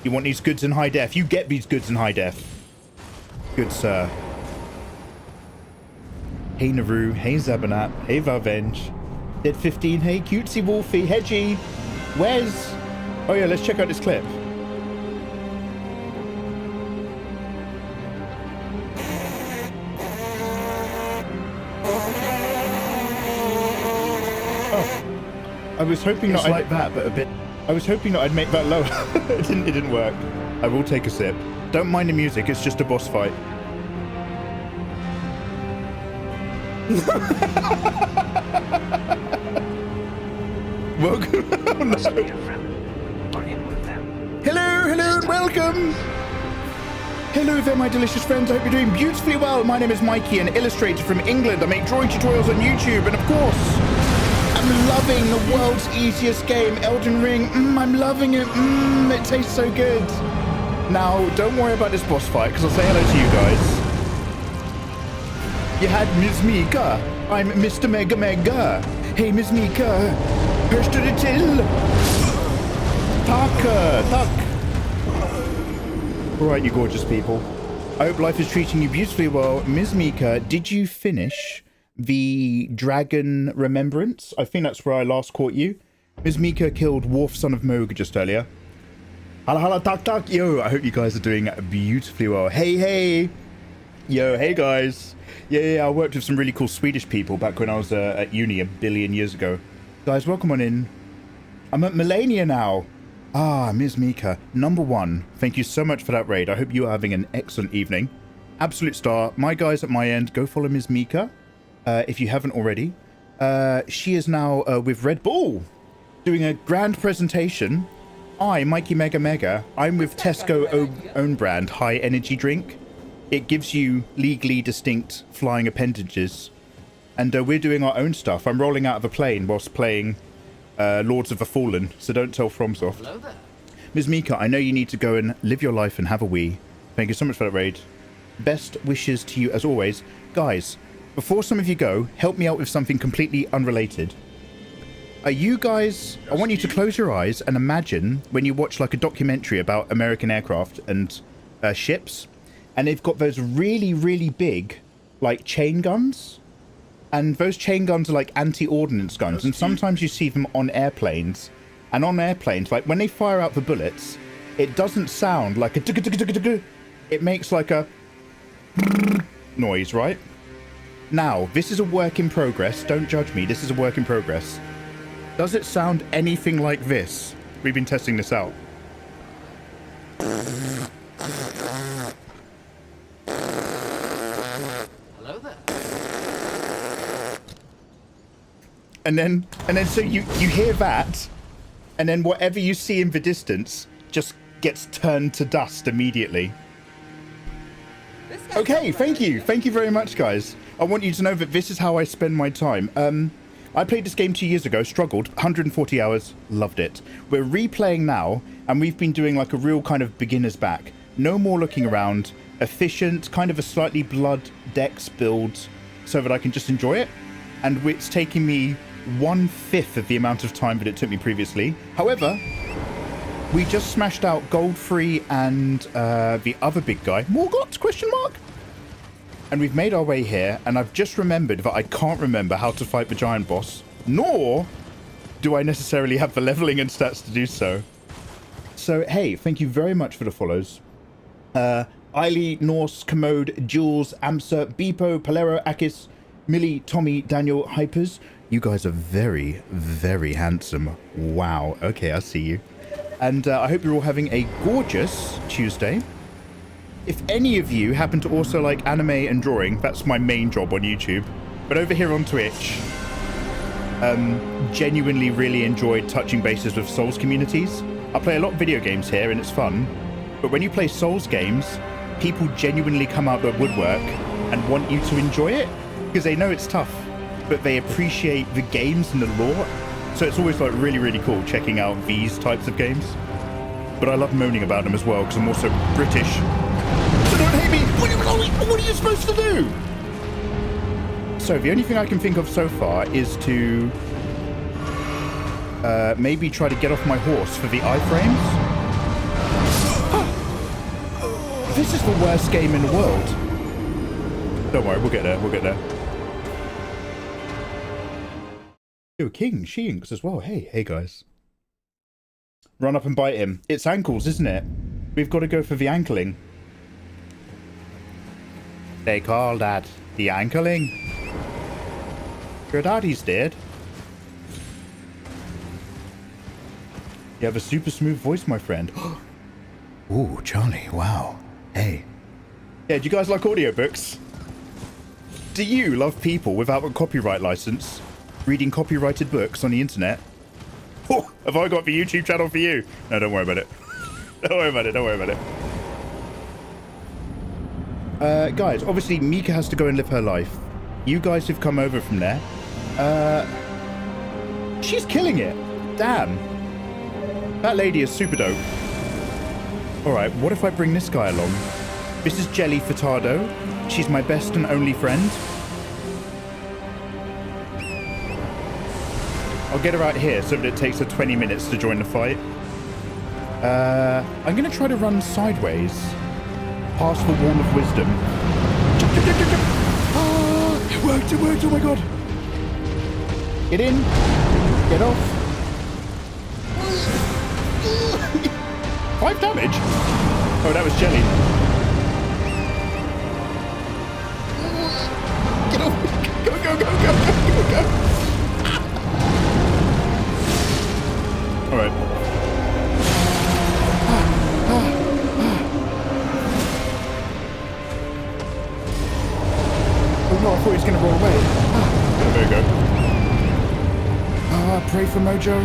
You want these goods in high def? You get these goods in high def. Good sir. Hey Naru, hey Zabanat, hey Valvenge, Dead 15, hey Cutesy Wolfie, Hedgie, Wes. Oh yeah, let's check out this clip. I was hoping that like that, but a bit. I was hoping that I'd make that lower. It didn't work. I will take a sip. Don't mind the music. It's just a boss fight. Welcome. Oh, no. Hello, and welcome. Hello there, my delicious friends. I hope you're doing beautifully well. My name is Mikey, an illustrator from England. I make drawing tutorials on YouTube, and of course, I'm loving the world's easiest game, Elden Ring. I'm loving it. It tastes so good. Now, don't worry about this boss fight, because I'll say hello to you guys. You had Ms. Mika. I'm Mr. Megamega. Hey, Ms. Mika. Hur står det till? Tack. All right, you gorgeous people. I hope life is treating you beautifully well. Ms. Mika, did you finish the Dragon Remembrance? I think that's where I last caught you. Ms. Mika killed Worf, son of Moog, just earlier. Hala, tak. Yo, I hope you guys are doing beautifully well. Hey. Yo, hey guys. Yeah, I worked with some really cool Swedish people back when I was at uni a billion years ago. Guys, welcome on in. I'm at Melania now. Ms. Mika, number one, thank you so much for that raid. I hope you are having an excellent evening. Absolute star. My guys at my end, go follow Ms. Mika if you haven't already. She is now with Red Bull, doing a grand presentation. Mikeymegamega, I'm with Tesco own brand high energy drink. It gives you legally distinct flying appendages. And we're doing our own stuff. I'm rolling out of a plane whilst playing Lords of the Fallen, so don't tell FromSoft. Hello there. Ms. Mika, I know you need to go and live your life and have a wee. Thank you so much for that raid. Best wishes to you as always. Guys, before some of you go, help me out with something completely unrelated. You guys, I want you to close your eyes and imagine when you watch like a documentary about American aircraft and ships, and they've got those really, really big, like, chain guns. And those chain guns are like anti-ordnance guns. And sometimes you see them on airplanes. And on airplanes, like when they fire out the bullets, it doesn't sound like a... It makes like a... noise, right? Now, this is a work in progress. Don't judge me. This is a work in progress. Does it sound anything like this? We've been testing this out. Hello there. And then so you hear that, and then whatever you see in the distance just gets turned to dust immediately. Okay, thank you very much, guys. I want you to know that this is how I spend my time. I played this game 2 years ago, struggled, 140 hours, loved it. We're replaying now, and we've been doing like a real kind of beginner's back. No more looking around, efficient, kind of a slightly blood dex build so that I can just enjoy it. And it's taking me 1/5 of the amount of time that it took me previously. However, we just smashed out Godfrey and the other big guy, Morgott, question mark? And we've made our way here, and I've just remembered that I can't remember how to fight the giant boss, nor do I necessarily have the leveling and stats to do so. So, hey, thank you very much for the follows. Eiley, Norse, Commode, Jules, Amser, Beepo, Palero, Akis, Millie, Tommy, Daniel, Hypers. You guys are very, very handsome. Wow. Okay, I see you. And I hope you're all having a gorgeous Tuesday. If any of you happen to also like anime and drawing, that's my main job on YouTube. But over here on Twitch, genuinely really enjoyed touching bases with Souls communities. I play a lot of video games here and it's fun. But when you play Souls games, people genuinely come out the woodwork and want you to enjoy it because they know it's tough, but they appreciate the games and the lore. So it's always like really, really cool checking out these types of games. But I love moaning about them as well because I'm also British. So don't hate me! What are you supposed to do? So the only thing I can think of so far is to maybe try to get off my horse for the iframes. This is the worst game in the world. Don't worry, we'll get there. Yo, King, she inks as well. Hey guys. Run up and bite him. It's ankles, isn't it? We've got to go for the ankling. They call that the ankling. Your daddy's dead. You have a super smooth voice, my friend. Ooh, Charlie, wow. Hey. Yeah, do you guys like audiobooks? Do you love people without a copyright license reading copyrighted books on the internet? Oh, have I got the YouTube channel for you? No, don't worry about it. Don't worry about it. Guys, obviously Mika has to go and live her life. You guys have come over from there. She's killing it. Damn. That lady is super dope. Alright, what if I bring this guy along? This is Jelly Furtado. She's my best and only friend. I'll get her out here so that it takes her 20 minutes to join the fight. I'm going to try to run sideways. Past the wall of wisdom. Oh, it worked, oh my god. Get in. Get off. 5 damage? Oh, that was Jelly. Get off. Go. Alright. Oh no, I thought he was going to roll away. There we go. Pray for Mojo.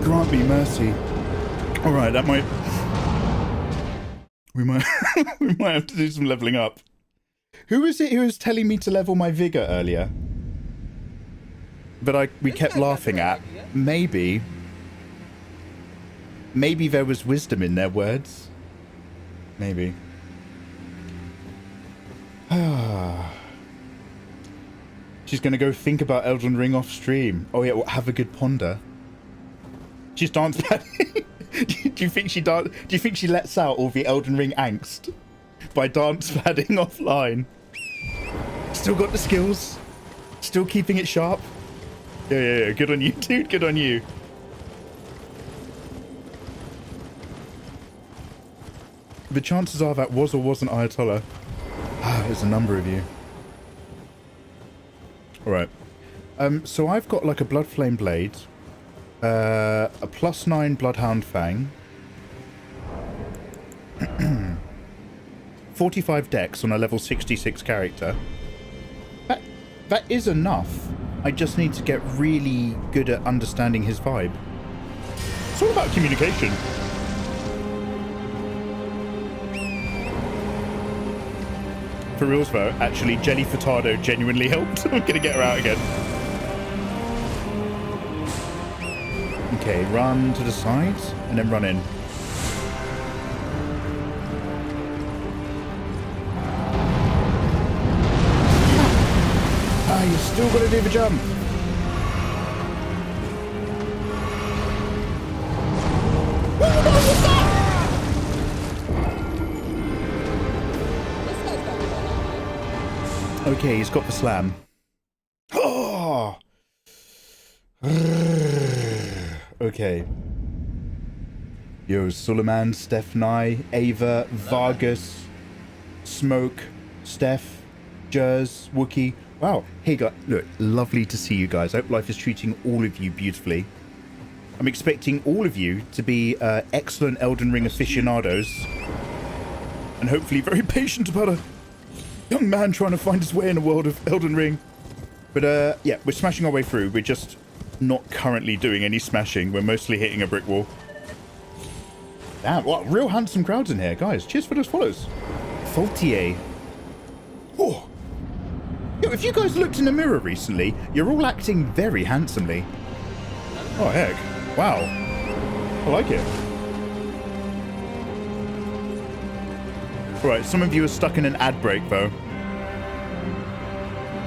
Grant me mercy. All right, that might. We might. We might have to do some leveling up. Who is it who was telling me to level my vigor earlier? But we kept laughing at. Maybe there was wisdom in their words. Maybe. She's gonna go think about Elden Ring off stream. Oh yeah, well, have a good ponder. She's dance padding. Do you think she lets out all the Elden Ring angst by dance padding offline? Still got the skills. Still keeping it sharp. Yeah. Good on you, dude. Good on you. The chances are that was or wasn't Ayatollah. There's a number of you. Alright. So I've got like a Bloodflame Blade. A +9 Bloodhound Fang. 45 dex on a level 66 character. That is enough. I just need to get really good at understanding his vibe. It's all about communication. For reals though, actually, Jelly Furtado genuinely helped. I'm gonna get her out again. Okay, run to the side and then run in. You still gotta do the jump. Okay, he's got the slam. Oh! Okay. Yo, Suleiman, Steph Nye, Ava, Vargas, Smoke, Steph, Jers, Wookie. Wow. Hey, guys. Look, lovely to see you guys. I hope life is treating all of you beautifully. I'm expecting all of you to be excellent Elden Ring aficionados. And hopefully very patient about a young man trying to find his way in a world of Elden Ring. But, yeah, we're smashing our way through. We're just not currently doing any smashing. We're mostly hitting a brick wall. Damn, what real handsome crowds in here. Guys, cheers for those follows. Faultier. Oh. Yo, if you guys looked in the mirror recently, you're all acting very handsomely. Oh, heck. Wow. I like it. Alright, some of you are stuck in an ad break, though.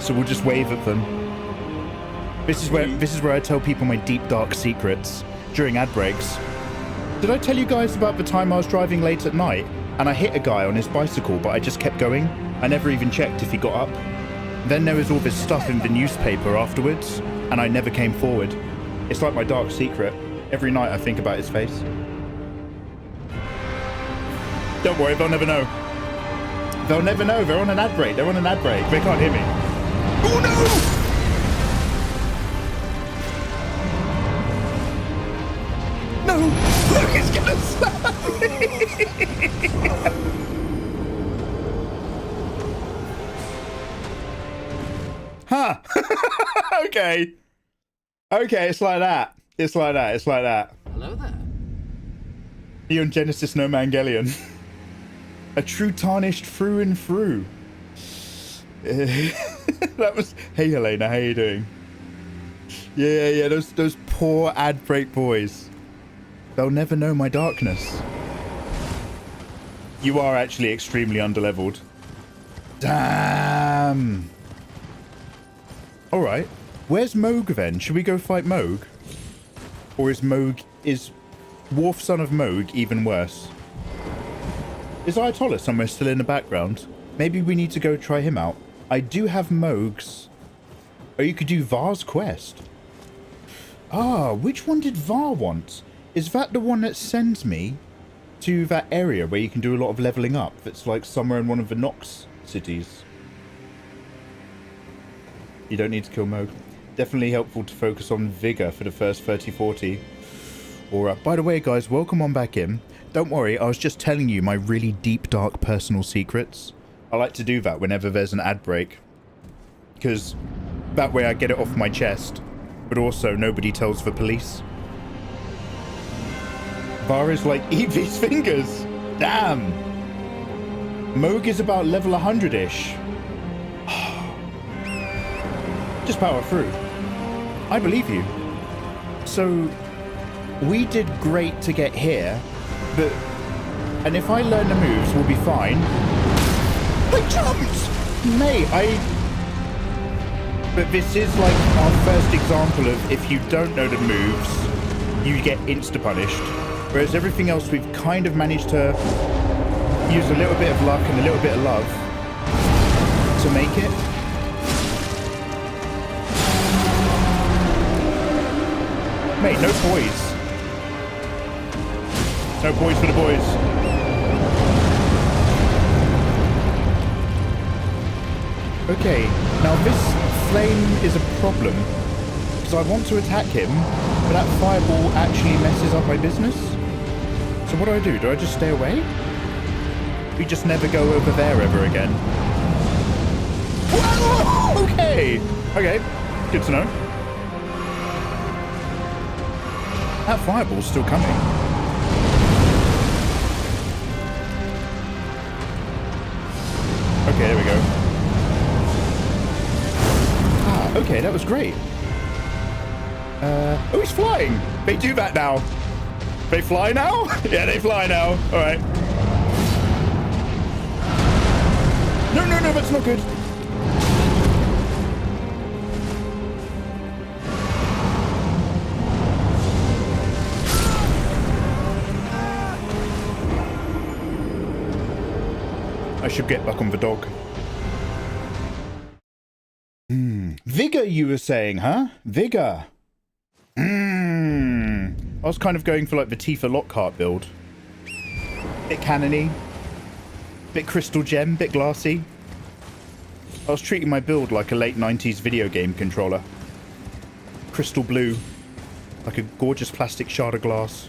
So we'll just wave at them. This is where I tell people my deep, dark secrets during ad breaks. Did I tell you guys about the time I was driving late at night and I hit a guy on his bicycle, but I just kept going? I never even checked if he got up. Then there was all this stuff in the newspaper afterwards, and I never came forward. It's like my dark secret. Every night I think about his face. Don't worry, they'll never know. They'll never know. They're on an ad break. They're on an ad break. They can't hear me. Oh no! No! Look, he's gonna slap me! Okay. Okay, it's like that. It's like that. It's like that. Hello there. Neon Genesis No Mangelion. A true Tarnished through and through. That was... Hey, Helena, how you doing? Yeah, those poor ad break boys. They'll never know my darkness. You are actually extremely underleveled. Damn. Alright. Where's Moog then? Should we go fight Moog? Or is Dwarf Son of Moog even worse? Is Ayatollah somewhere still in the background? Maybe we need to go try him out. I do have Moog's. Oh, you could do Var's quest. Ah, which one did Var want? Is that the one that sends me to that area where you can do a lot of leveling up? That's like somewhere in one of the Nox cities. You don't need to kill Moog. Definitely helpful to focus on Vigor for the first 30-40. Alright, by the way guys, welcome on back in. Don't worry, I was just telling you my really deep, dark personal secrets. I like to do that whenever there's an ad break. Because that way I get it off my chest. But also, nobody tells the police. Var is like Eevee's fingers. Damn. Moog is about level 100-ish. Just power through. I believe you. So, we did great to get here, but... And if I learn the moves, we'll be fine. I jumped! Mate, But this is like our first example of if you don't know the moves, you get insta-punished. Whereas everything else we've kind of managed to use a little bit of luck and a little bit of love to make it. Mate, no poise. No poise for the boys. Okay, now this flame is a problem. Because I want to attack him, but that fireball actually messes up my business. So what do? Do I just stay away? We just never go over there ever again. Whoa! Okay! Okay, good to know. That fireball's still coming. Okay, there we go. Ah, okay, that was great. Oh, he's flying! They do that now. They fly now? Yeah, they fly now. Alright. No, that's not good. I should get back on the dog. Vigor, you were saying, huh? Vigor. I was kind of going for like the Tifa Lockhart build. Bit cannony. Bit crystal gem, bit glassy. I was treating my build like a late 90s video game controller. Crystal blue. Like a gorgeous plastic shard of glass.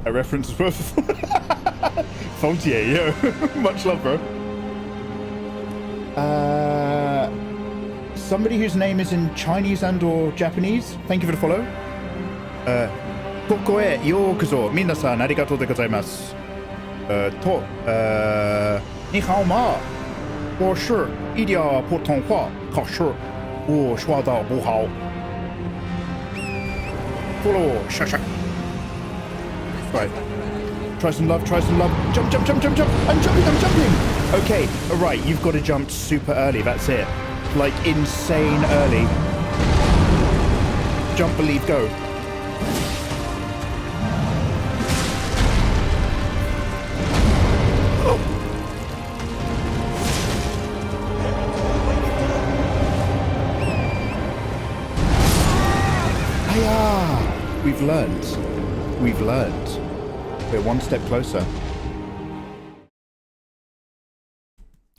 A reference as well. Faultier, yo. Much love, bro. Somebody whose name is in Chinese and or Japanese. Thank you for the follow. Kokoe yokozo. Minasan, arigatou de gozaimasu. Ni hao ma. 我是一点普通话考试，我说的不好。Follow, shut. Right. Try some love, try some love. Jump. I'm jumping. Okay, alright, you've got to jump super early, that's it. Like, insane early. Jump, believe, go. Oh. Hiya! We've learned. We're one step closer.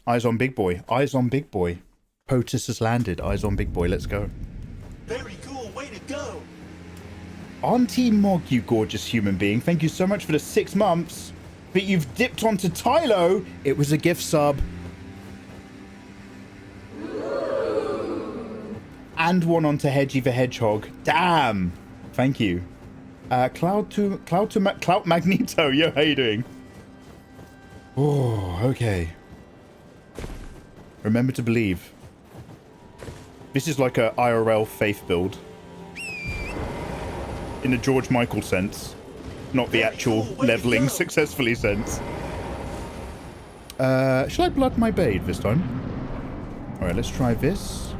Eyes on big boy. Eyes on big boy. POTUS has landed. Eyes on big boy. Let's go. Very cool. Way to go. Auntie Mog, you gorgeous human being. Thank you so much for the 6 months. But you've dipped onto Tylo. It was a gift sub. And one onto Hedgie the Hedgehog. Damn. Thank you. Cloud Magneto. Yo, how you doing? Oh, okay. Remember to believe. This is like a IRL faith build. In a George Michael sense. Not the actual leveling successfully sense. Shall I blood my bathe this time? Alright, let's try this.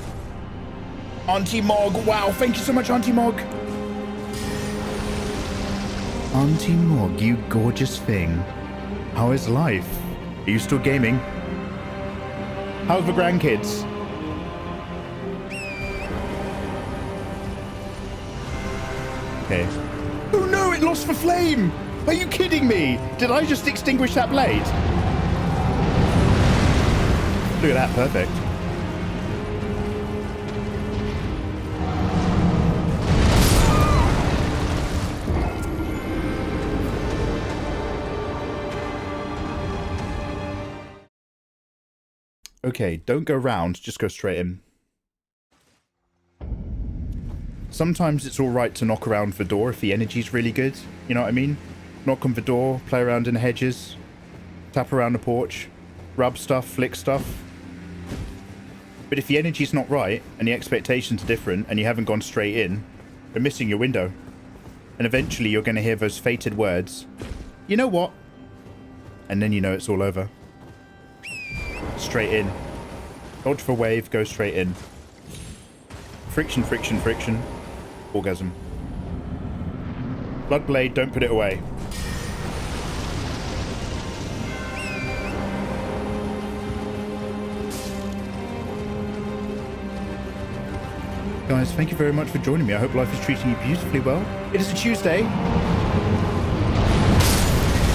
Auntie Mog. Wow, thank you so much, Auntie Mog. Auntie Mog, you gorgeous thing. How is life? Are you still gaming? How's the grandkids? Okay. Oh no, it lost the flame! Are you kidding me? Did I just extinguish that blade? Look at that, perfect. Okay, don't go round, just go straight in. Sometimes it's alright to knock around the door if the energy's really good, you know what I mean? Knock on the door, play around in the hedges, tap around the porch, rub stuff, flick stuff. But if the energy's not right, and the expectations are different, and you haven't gone straight in, you're missing your window. And eventually you're going to hear those fated words, you know what? And then you know it's all over. Straight in. Dodge for wave, go straight in. Friction, friction, friction. Orgasm. Bloodblade, don't put it away. Guys, thank you very much for joining me. I hope life is treating you beautifully well. It is a Tuesday.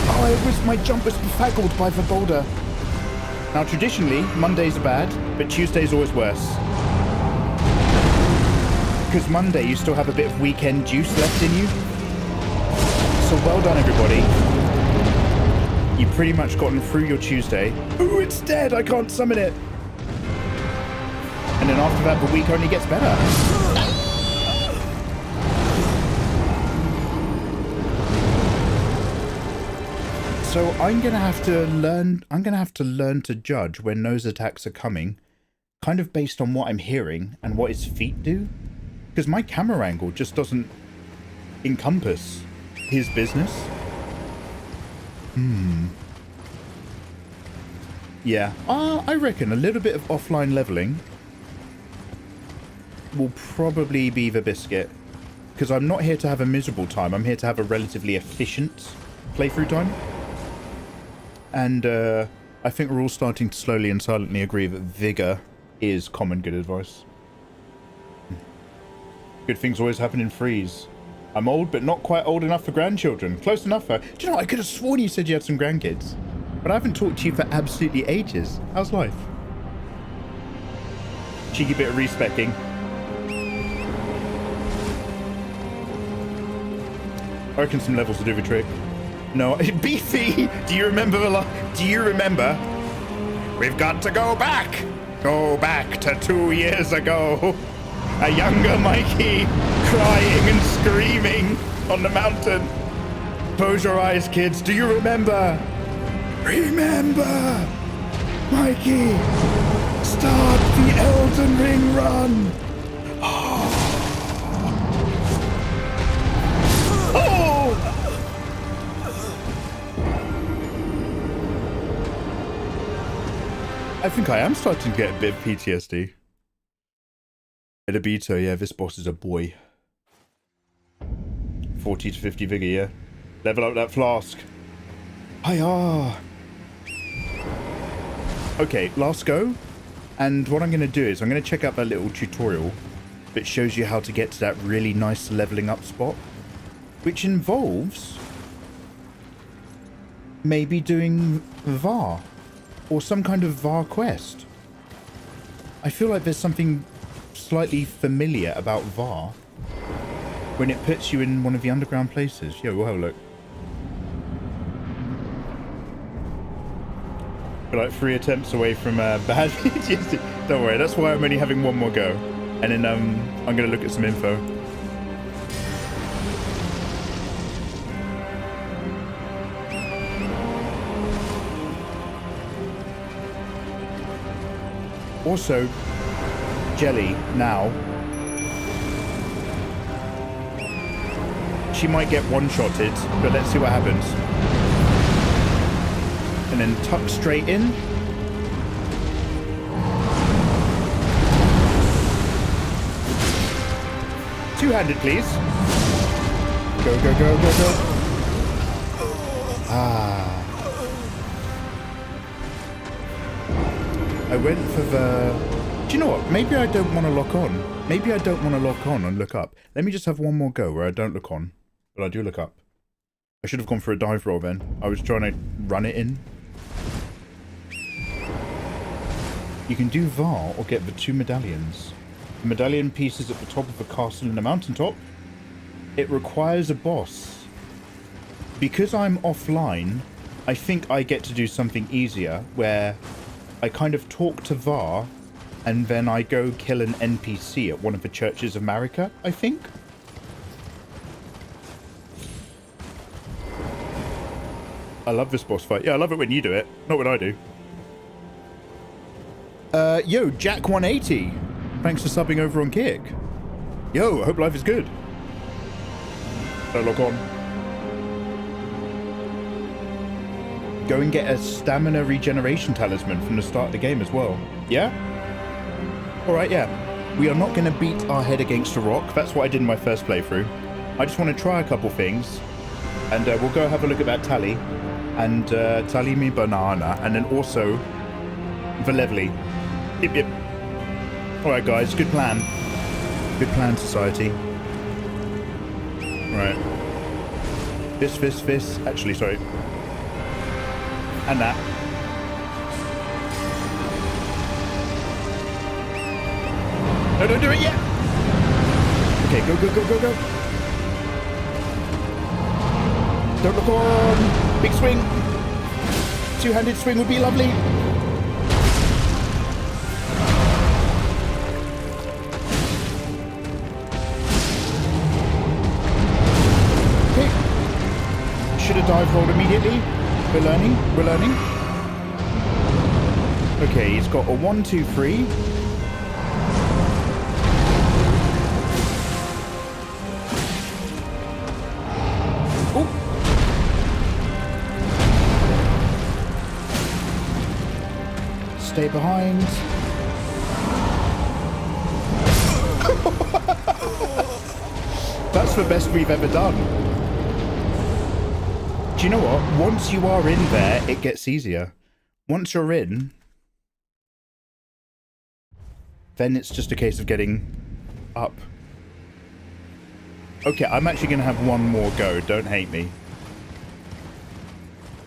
Oh, I wish my jump was befuddled by the boulder. Now, traditionally, Mondays are bad, but Tuesday's always worse. Because Monday, you still have a bit of weekend juice left in you. So well done, everybody. You've pretty much gotten through your Tuesday. Ooh, it's dead! I can't summon it! And then after that, the week only gets better. So I'm gonna have to learn to judge when those attacks are coming, kind of based on what I'm hearing and what his feet do. Because my camera angle just doesn't encompass his business. Yeah, I reckon a little bit of offline leveling will probably be the biscuit. Because I'm not here to have a miserable time, I'm here to have a relatively efficient playthrough time. And I think we're all starting to slowly and silently agree that vigor is common good advice. Good things always happen in threes. I'm old, but not quite old enough for grandchildren. Close enough, though. Do you know, I could have sworn you said you had some grandkids. But I haven't talked to you for absolutely ages. How's life? Cheeky bit of respecking. I reckon some levels will do the trick. No, Beefy, do you remember We've got to go back. Go back to 2 years ago. A younger Mikey crying and screaming on the mountain. Close your eyes, kids. Do you remember? Remember, Mikey, start the Elden Ring run. Oh. I think I am starting to get a bit of PTSD. Edabito, yeah, this boss is a boy. 40 to 50 vigor, yeah. Level up that flask. Hiya! Okay, last go. And what I'm going to do is I'm going to check out that little tutorial that shows you how to get to that really nice leveling up spot. Which involves maybe doing VAR. Or some kind of VAR quest. I feel like there's something slightly familiar about VAR when it puts you in one of the underground places. Yo, we'll have a look. We're like 3 attempts away from bad. Don't worry, that's why I'm only having one more go. And then I'm going to look at some info. Also, Jelly, now, she might get one-shotted, but let's see what happens. And then tuck straight in. Two-handed, please. Go, go, go, go, go. Ah. I went for the... Do you know what? Maybe I don't want to lock on. Maybe I don't want to lock on and look up. Let me just have one more go where I don't look on, but I do look up. I should have gone for a dive roll then. I was trying to run it in. You can do VAR or get the 2 medallions. The medallion piece is at the top of a castle in a mountaintop. It requires a boss. Because I'm offline, I think I get to do something easier where I kind of talk to VAR and then I go kill an NPC at one of the churches of Marika, I think. I love this boss fight. Yeah, I love it when you do it, not when I do. Yo, Jack180. Thanks for subbing over on Kick. Yo, I hope life is good. Don't log on. Go and get a stamina regeneration talisman from the start of the game as well. Yeah? Alright, yeah. We are not going to beat our head against a rock. That's what I did in my first playthrough. I just want to try a couple things. And we'll go have a look at that tally. And tally me banana. And then also the levely. Yip, yip. Alright, guys. Good plan. Good plan, society. Right. This. Actually, sorry. And that. No, don't do it yet! Okay, go. Don't look on! Big swing! Two-handed swing would be lovely! Okay. Should have dive rolled immediately. We're learning. Okay, he's got a 1, 2, 3. Oh! Stay behind. That's the best we've ever done. Do you know what? Once you are in there, it gets easier. Once you're in, then it's just a case of getting up. Okay, I'm actually going to have one more go. Don't hate me.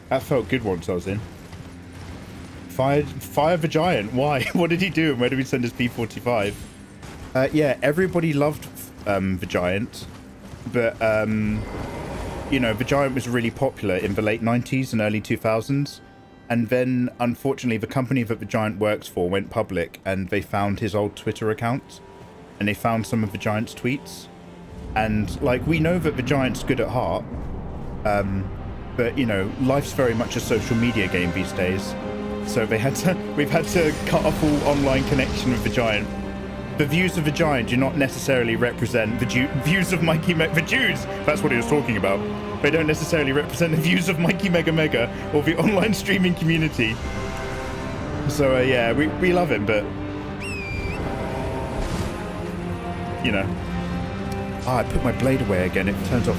That felt good once I was in. Fire the giant. Why? What did he do? And where did we send his P45? Yeah, everybody loved the giant. But, you know, the giant was really popular in the late 90s and early 2000s. And then, unfortunately, the company that the giant works for went public and they found his old Twitter account. And they found some of the giant's tweets. And, like, we know that the giant's good at heart. But, you know, life's very much a social media game these days. So we've had to cut off all online connection with the giant. The views of the giant do not necessarily represent the views of the Jews. That's what he was talking about. They don't necessarily represent the views of Mikeymegamega or the online streaming community. So yeah, we love him, but you know. Ah, I put my blade away again. It turns off.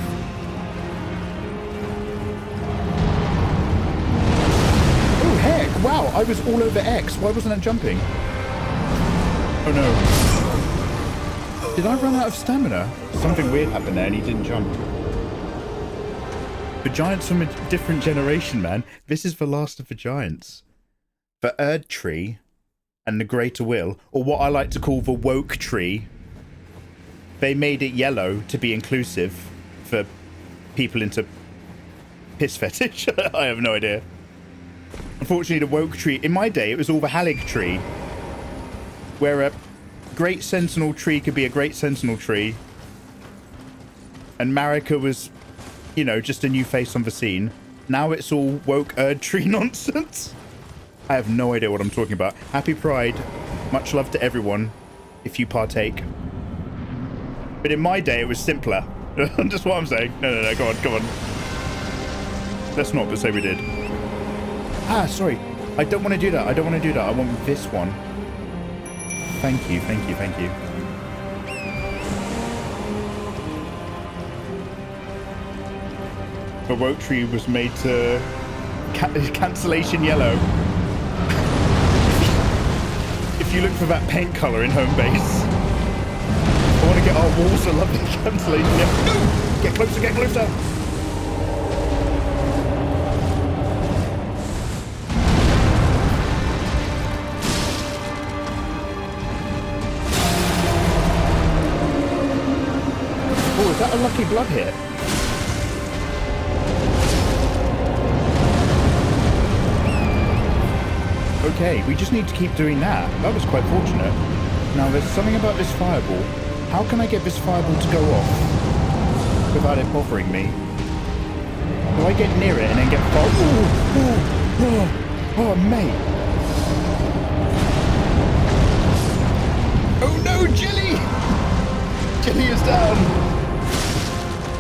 Oh heck! Wow, I was all over X. Why wasn't I jumping? Oh no. Did I run out of stamina? Something weird happened there and he didn't jump. The giants from a different generation, man. This is the last of the giants. The Erdtree and the Greater Will, or what I like to call the Woke Tree, they made it yellow to be inclusive for people into piss fetish. I have no idea. Unfortunately, the woke tree, in my day, it was all the Halig tree, where a great sentinel tree could be a great sentinel tree, and Marika was, you know, just a new face on the scene. Now it's all woke Erdtree nonsense. I have no idea what I'm talking about. Happy Pride. Much love to everyone, if you partake. But in my day, it was simpler. Just what I'm saying. No, go on. Let's not say we did. Ah, sorry. I don't want to do that. I want this one. Thank you. The woke tree was made to cancellation yellow. If you look for that paint color in home base, I want to get our walls a lovely cancellation yellow. Get closer. Oh, is that a lucky blood hit? Okay, we just need to keep doing that. That was quite fortunate. Now, there's something about this fireball. How can I get this fireball to go off without it bothering me? Do I get near it and then get oh, mate. Oh no, Jelly! Jelly is down.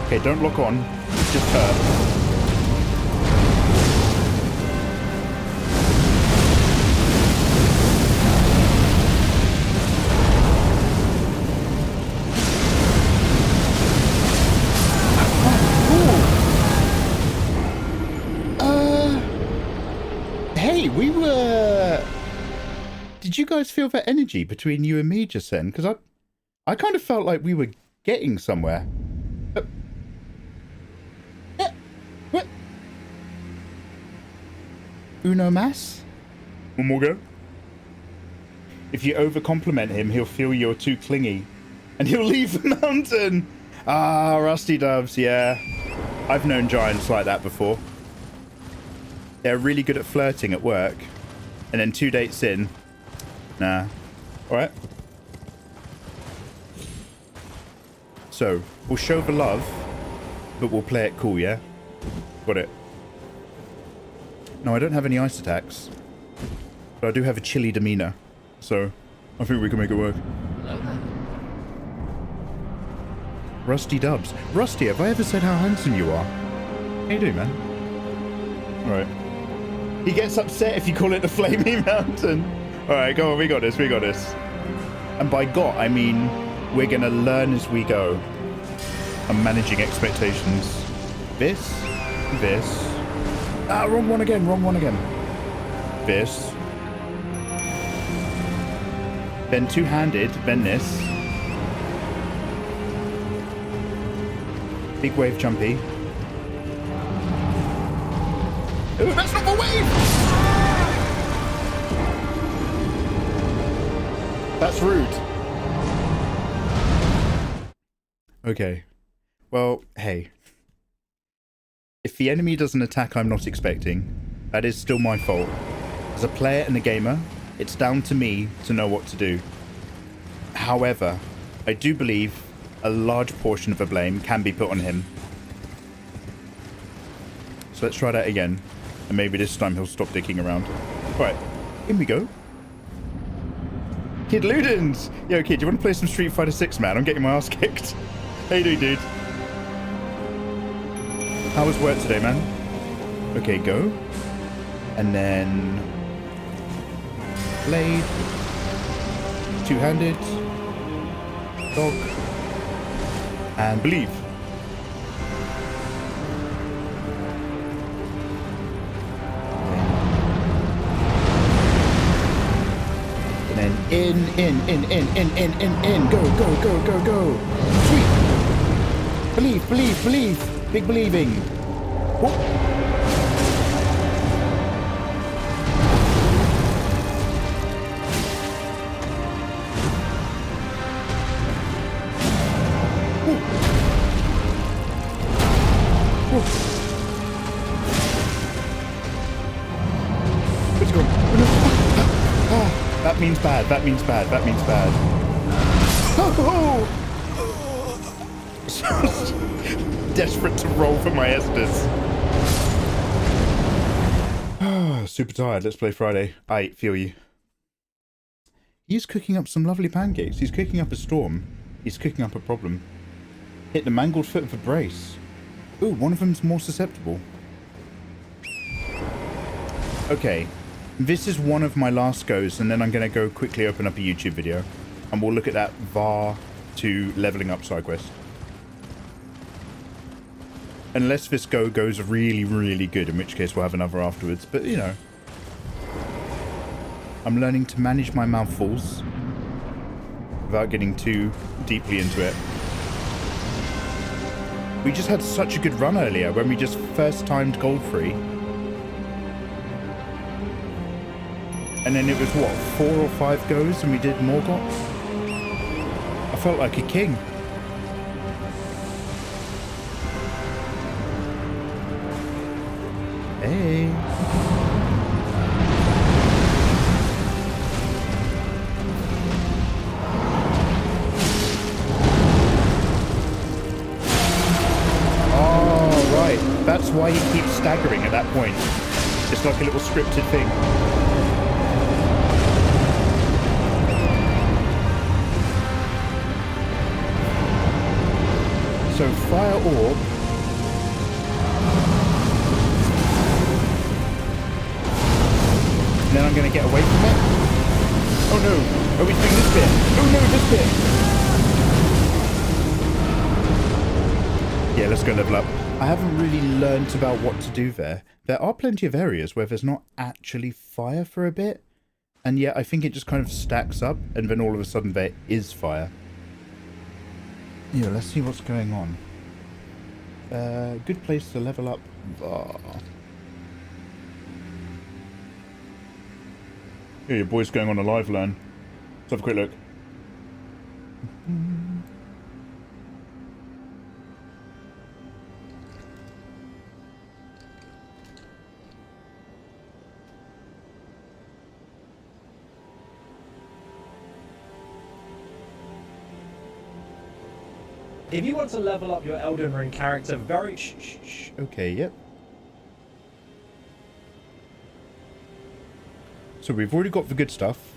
Okay, don't lock on. Just her. Did you guys feel that energy between you and me just then? Because I kind of felt like we were getting somewhere. What? Uno mas? One more go? If you over-compliment him, he'll feel you're too clingy. And he'll leave the mountain! Ah, Rusty Doves, yeah. I've known giants like that before. They're really good at flirting at work. And then 2 dates in... Nah. Alright. So, we'll show the love, but we'll play it cool, yeah? Got it. No, I don't have any ice attacks. But I do have a chilly demeanor. So, I think we can make it work. Rusty Dubs. Rusty, have I ever said how handsome you are? How you doing, man? Alright. He gets upset if you call it the Flaming Mountain. Alright, go on, we got this. And by got, I mean we're gonna learn as we go. I'm managing expectations. This. Ah, wrong one again. This. Then two-handed, then this. Big wave jumpy. Oh, that's not the wave! That's rude. Okay. Well, hey. If the enemy does an attack I'm not expecting, that is still my fault. As a player and a gamer, it's down to me to know what to do. However, I do believe a large portion of the blame can be put on him. So let's try that again. And maybe this time he'll stop dicking around. Right, in we go. Kid Ludens! Yo, kid, do you want to play some Street Fighter 6, man? I'm getting my ass kicked. How you doing, dude? How was work today, man? Okay, go. And then... Blade. Two-handed. Dog. And believe. And then in. Go. Sweet. Believe. Big believing. Whoop. That means bad. That means bad. That means bad. Oh! Desperate to roll for my Estus. Super tired. Let's play Friday. I feel you. He's cooking up some lovely pancakes. He's cooking up a storm. He's cooking up a problem. Hit the mangled foot of a brace. Ooh, one of them's more susceptible. Okay. This is one of my last goes, and then I'm going to go quickly open up a YouTube video. And we'll look at that VAR to leveling up side quest. Unless this go goes really, really good, in which case we'll have another afterwards. But, you know. I'm learning to manage my mouthfuls without getting too deeply into it. We just had such a good run earlier when we just first timed gold free. And then it was what, 4 or 5 goes and we did Morgoth? I felt like a king. Hey. Oh, right. That's why he keeps staggering at that point. It's like a little scripted thing. So fire orb. And then I'm going to get away from it. Oh no. Oh, he's doing this bit. Oh no, this bit. Yeah, let's go level up. I haven't really learnt about what to do there. There are plenty of areas where there's not actually fire for a bit. And yet I think it just kind of stacks up. And then all of a sudden there is fire. Yeah, let's see what's going on. Good place to level up. Yeah, your boy's going on a live learn. Let's have a quick look. If you want to level up your Elden Ring character very... Okay, yep. So we've already got the good stuff.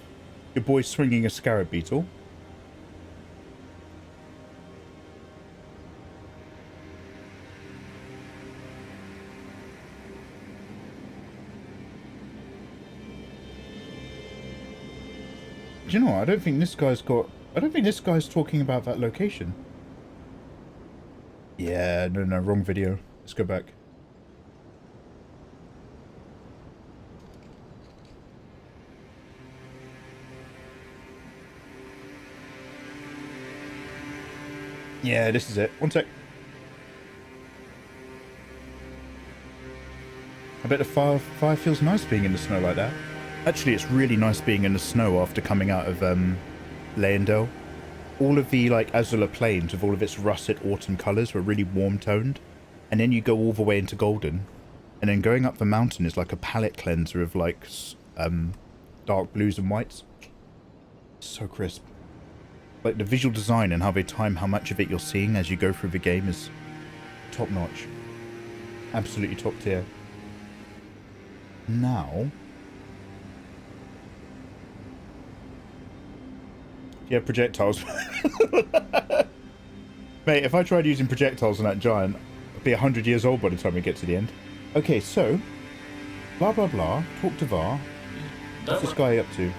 Your boy's swinging a scarab beetle. Do you know what? I don't think this guy's talking about that location. Yeah, no, wrong video. Let's go back. Yeah, this is it. One sec. I bet the fire feels nice being in the snow like that. Actually, it's really nice being in the snow after coming out of Leyendell. All of the like Azula plains with all of its russet autumn colours were really warm toned, and then you go all the way into Golden, and then going up the mountain is like a palette cleanser of like dark blues and whites. So crisp. Like the visual design and how they time how much of it you're seeing as you go through the game is top notch. Absolutely top tier. Now, yeah, projectiles. Mate, if I tried using projectiles on that giant, I'd be 100 years old by the time we get to the end. Okay, so, blah blah blah, talk to VAR. What's this guy up to?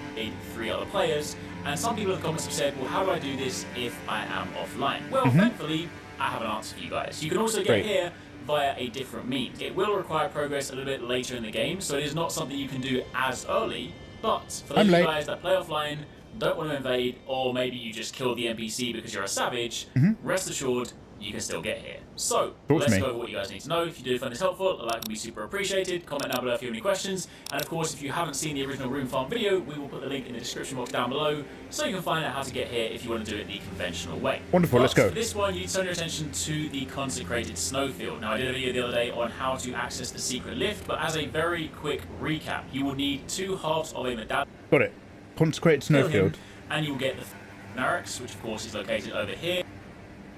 3 other players, and some people in the comments have said, well, how do I do this if I am offline? Well, thankfully, I have an answer for you guys. You can also get here via a different means. It will require progress a little bit later in the game, so it is not something you can do as early, but for those guys that play offline, don't want to invade, or maybe you just kill the NPC because you're a savage, rest assured, you can still get here. So, let's go over what you guys need to know. If you do find this helpful, a like would be super appreciated. Comment down below if you have any questions. And of course, if you haven't seen the original Room Farm video, we will put the link in the description box down below, so you can find out how to get here if you want to do it the conventional way. Wonderful, let's go. For this one, you need to turn your attention to the consecrated snowfield. Now, I did a video the other day on how to access the secret lift, but as a very quick recap, you will need 2 halves of a medallion. Got it. Consecrated Snowfield. And you'll get the Narix, which of course is located over here.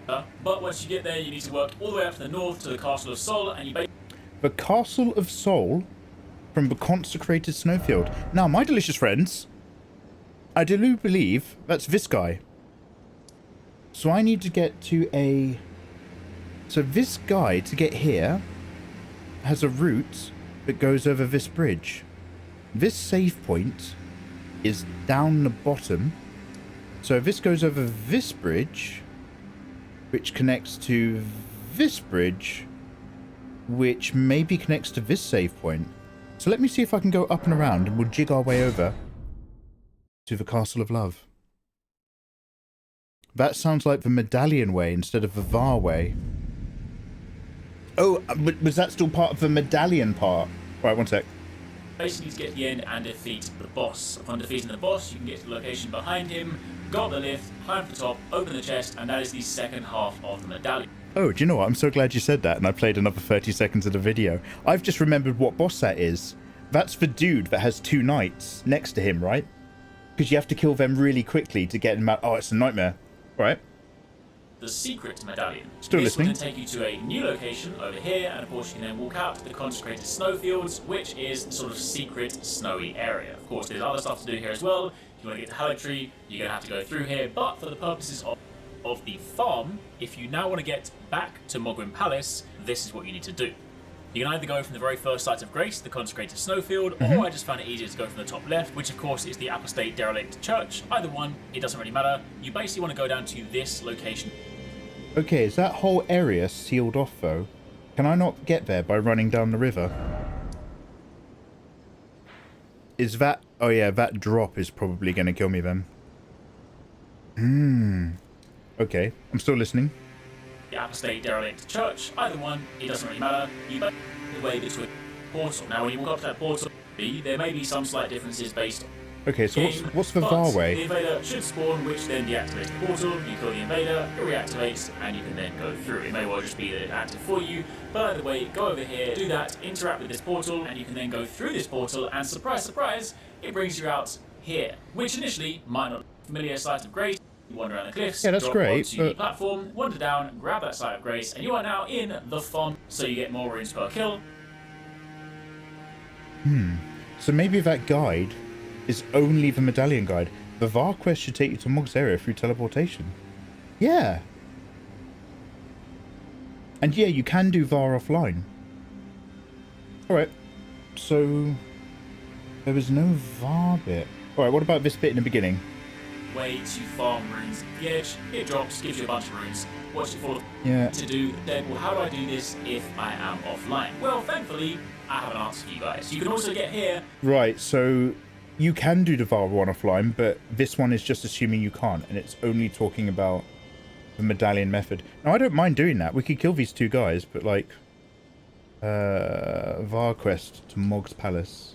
But once you get there, you need to work all the way up to the north to the Castle of Sol, and you The Castle of Sol from the Consecrated Snowfield. Now, my delicious friends, I do believe that's this guy. So I need to get to a... So this guy, to get here, has a route that goes over this bridge. This save point is down the bottom. So this goes over this bridge, which connects to this bridge, which maybe connects to this save point. So let me see if I can go up and around, and we'll jig our way over to the Castle of Love. That sounds like the Medallion way instead of the Var way. Oh, was that still part of the Medallion part? Right, one sec. basically need to get to the end and defeat the boss. Upon defeating the boss, you can get to the location behind him, go up the lift, climb to the top, open the chest, and that is the second half of the medallion. Oh, do you know what? I'm so glad you said that, and I played another 30 seconds of the video. I've just remembered what boss that is. That's the dude that has two knights next to him, right? Because you have to kill them really quickly to get them out. Oh, it's a nightmare. All right. The secret medallion. Still listening. This will then take you to a new location over here, and of course you can then walk out to the consecrated snowfields, which is the sort of secret snowy area. Of course, there's other stuff to do here as well. If you want to get to Hidettree, you're going to have to go through here, but for the purposes of the farm, if you now want to get back to Mogwin Palace, this is what you need to do. You can either go from the very first site of grace, the consecrated snowfield, or I just found it easier to go from the top left, which of course is the apostate derelict church. Either one, it doesn't really matter. You basically want to go down to this location. Okay, is that whole area sealed off though? Can I not get there by running down the river? Is that... Oh yeah, that drop is probably going to kill me then. Okay, I'm still listening. The apostate derelict church, either one, it doesn't really matter. You make the way between portal. Now when you walk up to that portal, there may be some slight differences based on okay, so game, what's the VAR way? The invader should spawn, which then deactivates the portal. You kill the invader, it reactivates, and you can then go through. It may well just be that it's active for you, but either way, go over here, do that, interact with this portal, and you can then go through this portal, and surprise, surprise, it brings you out here, which initially might not be a familiar site of grace. You wander around the cliffs, yeah, that's drop great, onto the platform, wander down, grab that site of grace, and you are now in the farm, so you get more runes per kill. So maybe that guide is only the medallion guide. The VAR quest should take you to Mog's area through teleportation. Yeah. And yeah, you can do VAR offline. Alright. So there was no VAR bit. Alright, what about this bit in the beginning? Way to farm runes at the edge, it drops, gives you a bunch of runes. Watch it fall Yeah. to do. Then, well, how do I do this if I am offline? Well, thankfully, I have an answer for you guys. You can also get here. Right, so you can do the VAR one offline, but this one is just assuming you can't, and it's only talking about the medallion method. Now, I don't mind doing that. We could kill these two guys, but like, VAR quest to Mog's Palace.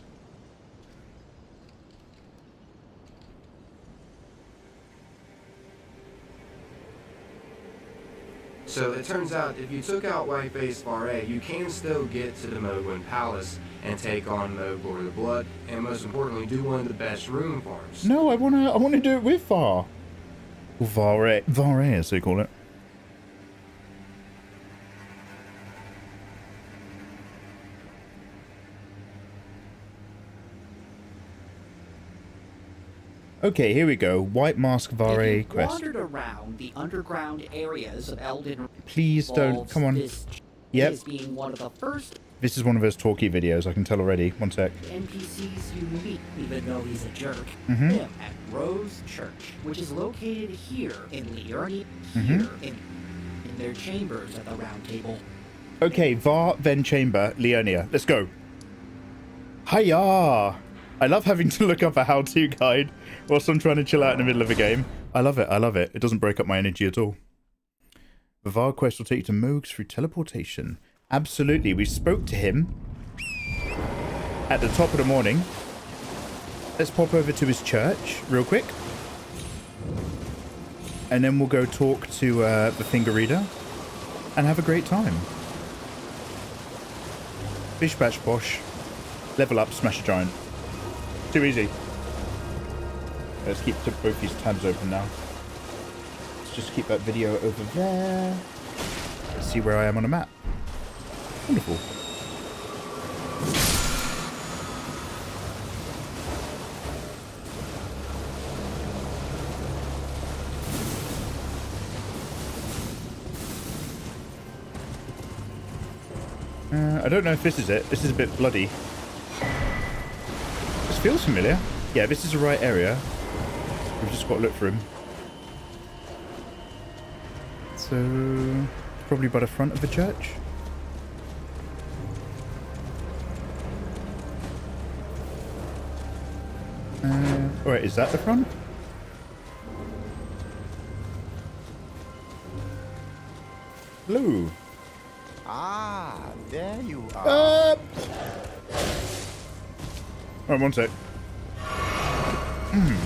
So it turns out if you took out Whiteface Varet, you can still get to the Mogwin Palace and take on Mog Lord of the Blood, and most importantly, do one of the best rune farms. No, I wanna do it with VAR. Varet, as they call it. Okay, here we go. White Mask Varet quest. Wandered around the underground areas of Elden. Please don't. Come on. Yep. Is being one of the first This is one of those talky videos, I can tell already. One sec. NPCs you meet, even though he's a jerk. Mhm. Him at Rose Church, which is located here in Liurni, here in their chambers at the Round Table. Okay, VAR, then Chamber, Leonia. Let's go. Hiya! I love having to look up a how-to guide whilst I'm trying to chill out in the middle of a game. I love it, I love it. It doesn't break up my energy at all. The VAR quest will take you to Mogs through teleportation. Absolutely, we spoke to him at the top of the morning. Let's pop over to his church real quick. And then we'll go talk to the finger reader and have a great time. Bish bash bosh. Level up, smash a giant. Too easy. Let's keep both these tabs open now. Let's just keep that video over there. Let's see where I am on a map. Wonderful. I don't know if this is it. This is a bit bloody. This feels familiar. Yeah, this is the right area. We've just got to look for him. So, probably by the front of the church. Alright, is that the front? Hello. Ah, there you are. Alright, one sec.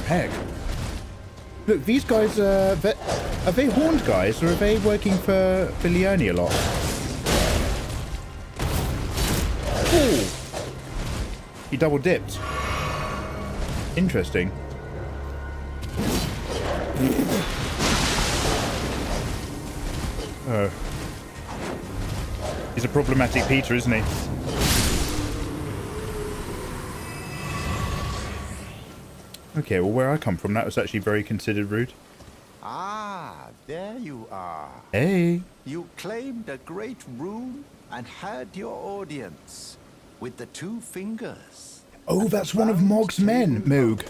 Heck. Look, these guys are they horned guys, or are they working for Leone a lot? Oh! He double dipped. Interesting. Oh. He's a problematic Peter, isn't he? Okay, well, where I come from, that was actually very considered rude. Ah, there you are. Hey. You claimed a great rune and had your audience with the two fingers. Oh, that's one of Mog's men, Moog.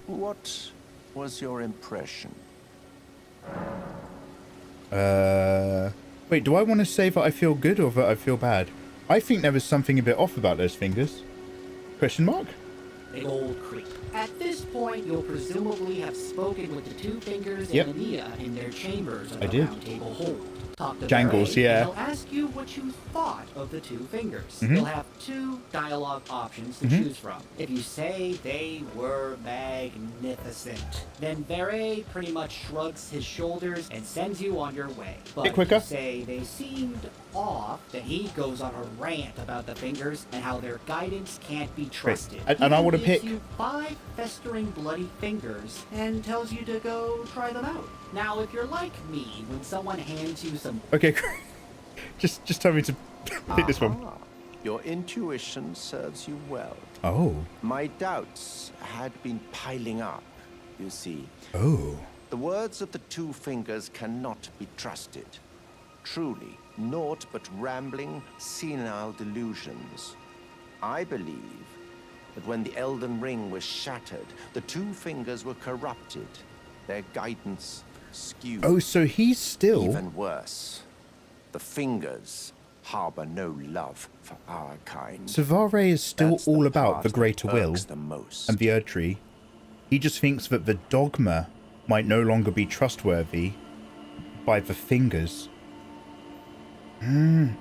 What was your impression? Wait, do I want to say that I feel good or that I feel bad? I think there was something a bit off about those fingers. Question mark? Big old creep. At this point, you'll presumably have spoken with the two fingers Yep. and Ania in their chambers of I the did. round table hold. Talk to Jangles, Barry, yeah. and he'll ask you what you thought of the two fingers. Mhm. You'll have two dialogue options to choose from. If you say they were magnificent, then Barry pretty much shrugs his shoulders and sends you on your way. But if quicker. you say they seemed off, then he goes on a rant about the fingers and how their guidance can't be trusted. And I He wanna gives pick- you 5 festering bloody fingers and tells you to go try them out. Now, if you're like me, when someone hands you some Okay, just tell me to pick this one. Aha. Your intuition serves you well. Oh. My doubts had been piling up, you see. Oh. The words of the two fingers cannot be trusted. Truly, naught but rambling, senile delusions. I believe that when the Elden Ring was shattered, the two fingers were corrupted, their guidance skewed. Oh, so he's still... Even worse, the fingers harbor no love for our kind. Savare is still That's the all about part the that greater will irks the most. and the Erdtree. He just thinks that the dogma might no longer be trustworthy by the fingers.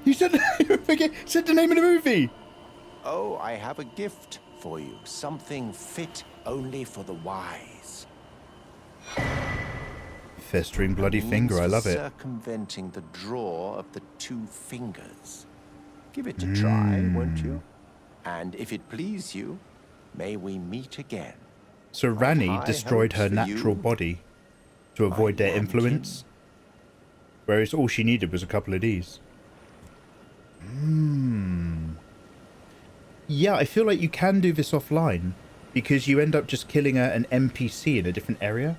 He said, said the name of the movie! Oh, I have a gift for you. Something fit only for the wise. Festering bloody A means finger, I for love it. Circumventing the draw of the two fingers. Give it a try, won't you? And if it please you, may we meet again. So Rani high destroyed her hopes for natural you, body to avoid their lambkin. influence. Whereas all she needed was a couple of these. Yeah, I feel like you can do this offline because you end up just killing an NPC in a different area.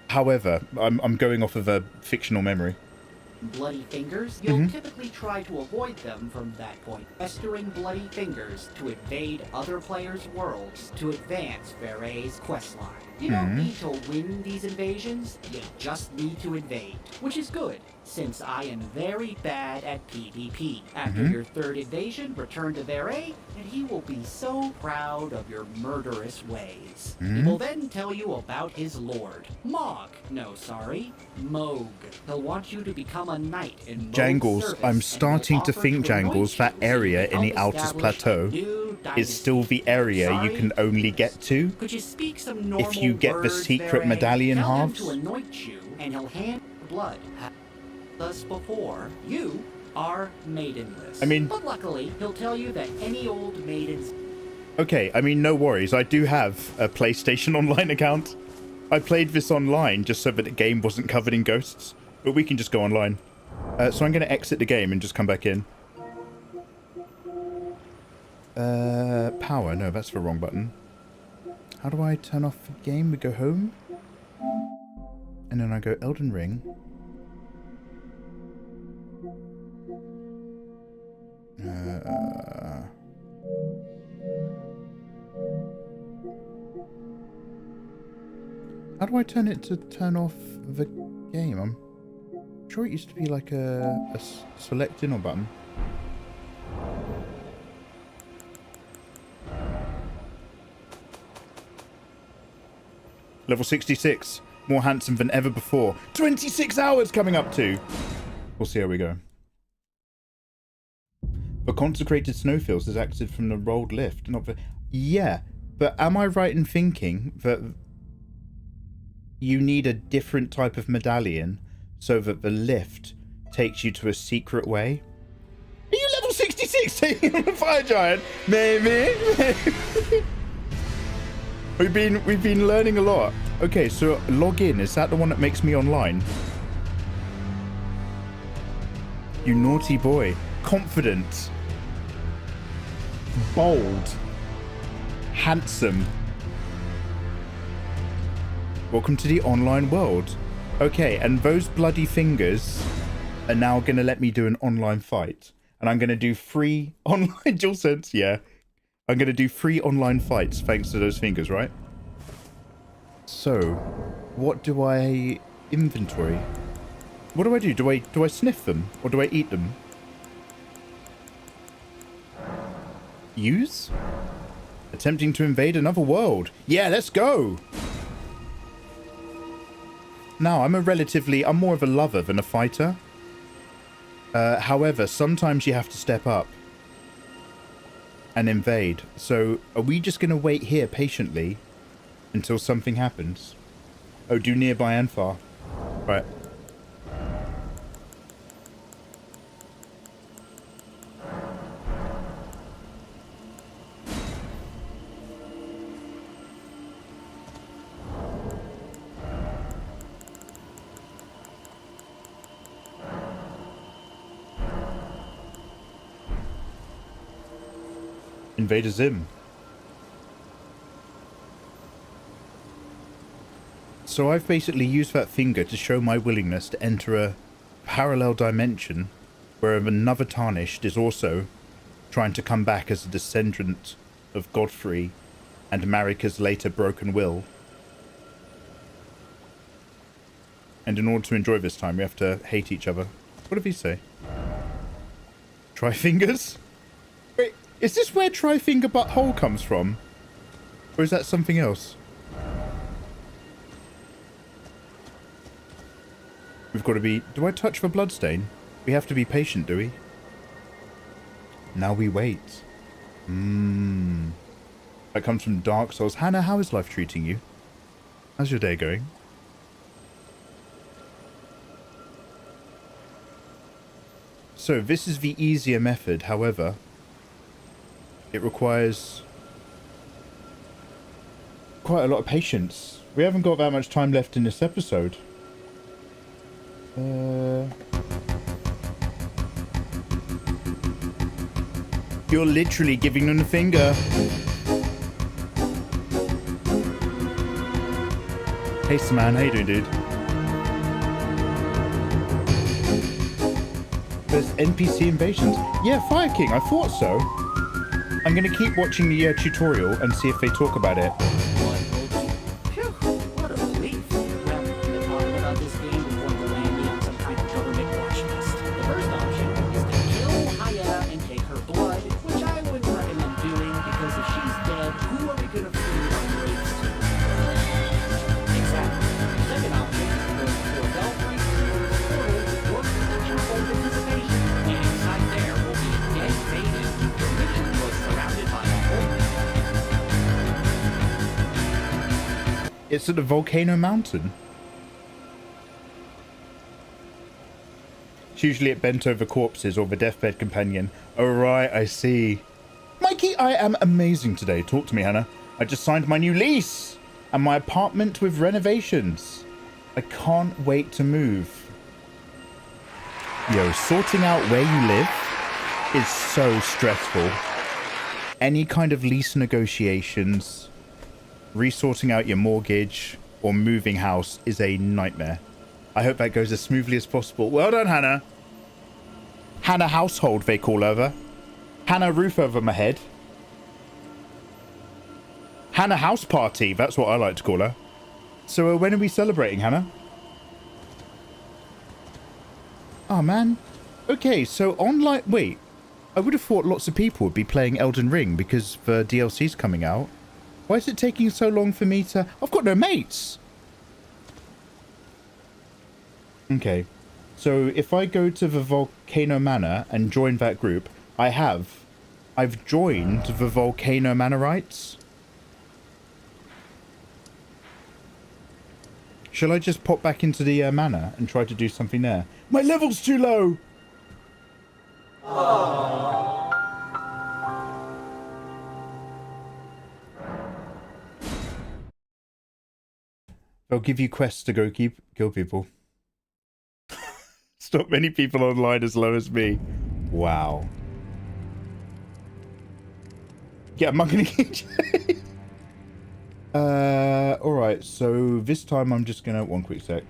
However, I'm going off of a fictional memory. bloody fingers, you'll typically try to avoid them from that point. Festering bloody fingers to invade other players' worlds to advance Veray's questline. You don't need to win these invasions, you just need to invade. Which is good, since I am very bad at PvP. After your third invasion, return to Veray, and he will be so proud of your murderous ways. He will then tell you about his lord, Mog. No, sorry, Moog. He'll want you to become a knight in Moog's Jangles, service, I'm and starting he'll to offer think, to anoint Jangles, that you so area you can in the help Altus establish a Plateau new is still dynasty. the area you Sorry? can only get to Could you speak some normal if you get the words, secret Veray? medallion Tell him halves. to anoint you, and he'll hand blood. Thus before, you are maidenless. I mean- but luckily, he'll tell you that any old maidens Okay, I mean, no worries. I do have a PlayStation Online account. I played this online just so that the game wasn't covered in ghosts. But we can just go online. So I'm going to exit the game and just come back in. Power. No, that's the wrong button. How do I turn off the game? We go home. And then I go Elden Ring. How do I turn it to turn off the game? I'm sure it used to be like a select in or button. Level 66. More handsome than ever before. 26 hours coming up to. We'll see how we go. The consecrated snowfields is acted from the rolled lift. Not the... Yeah, but am I right in thinking that you need a different type of medallion so that the lift takes you to a secret way? Are you level 66 taking on a fire giant? Maybe. We've been learning a lot. Okay, so log in. Is that the one that makes me online? You naughty boy. Confident. Bold. Handsome. Welcome to the online world. Okay, and those bloody fingers are now going to let me do an online fight. And I'm going to do 3 online... Dual sense, yeah. I'm going to do 3 online fights thanks to those fingers, right? So, what do I inventory? What do I do? Do I sniff them or do I eat them? Use? Attempting to invade another world. Yeah, let's go. Now, I'm more of a lover than a fighter. However, sometimes you have to step up and invade. So, are we just going to wait here patiently until something happens? Oh, do nearby and far. Right. Invader Zim. So I've basically used that finger to show my willingness to enter a parallel dimension where another Tarnished is also trying to come back as a descendant of Godfrey and Marika's later broken will. And in order to enjoy this time, we have to hate each other. What did he say? Try fingers? Wait, is this where Tri-Finger Butthole comes from? Or is that something else? We've got to be... Do I touch the bloodstain? We have to be patient, do we? Now we wait. That comes from Dark Souls. Hannah, how is life treating you? How's your day going? So, this is the easier method. However, it requires quite a lot of patience. We haven't got that much time left in this episode. You're literally giving them the finger. Hey, Saman, how you doing, dude? There's NPC invasions. Yeah, Fire King, I thought so. I'm going to keep watching the tutorial and see if they talk about it. Phew, what a relief. Well, we're talking about this game before we're landing on some kind of government watch list. The first option is to kill Haya and take her blood, which I wouldn't recommend doing because if she's dead, who are we going to feed our graves to? Exactly. The second option is to go to a belfry, or to open the station, and inside there will be a dead maiden. Your mission was surrounded by a whole... It's at the Volcano Mountain. It's usually at bent over corpses or the deathbed companion. Oh, right, I see. Mikey, I am amazing today. Talk to me, Hannah. I just signed my new lease and my apartment with renovations. I can't wait to move. Yo, sorting out where you live is so stressful. Any kind of lease negotiations, resorting out your mortgage, or moving house is a nightmare. I hope that goes as smoothly as possible. Well done, Hannah. Hannah Household, they call her. Hannah Roof Over My Head. Hannah House Party, that's what I like to call her. So when are we celebrating, Hannah? Oh, man. Okay, so online... Wait. I would have thought lots of people would be playing Elden Ring because the DLC's coming out. Why is it taking so long for me to... I've got no mates! Okay. So if I go to the Volcano Manor and join that group, I've joined the Volcano Manorites. Shall I just pop back into the manor and try to do something there? My level's too low! They'll give you quests to go kill people. Stop many people online as low as me. Wow. Yeah, I'm not gonna get you. Alright, so this time I'm just gonna... One quick sec.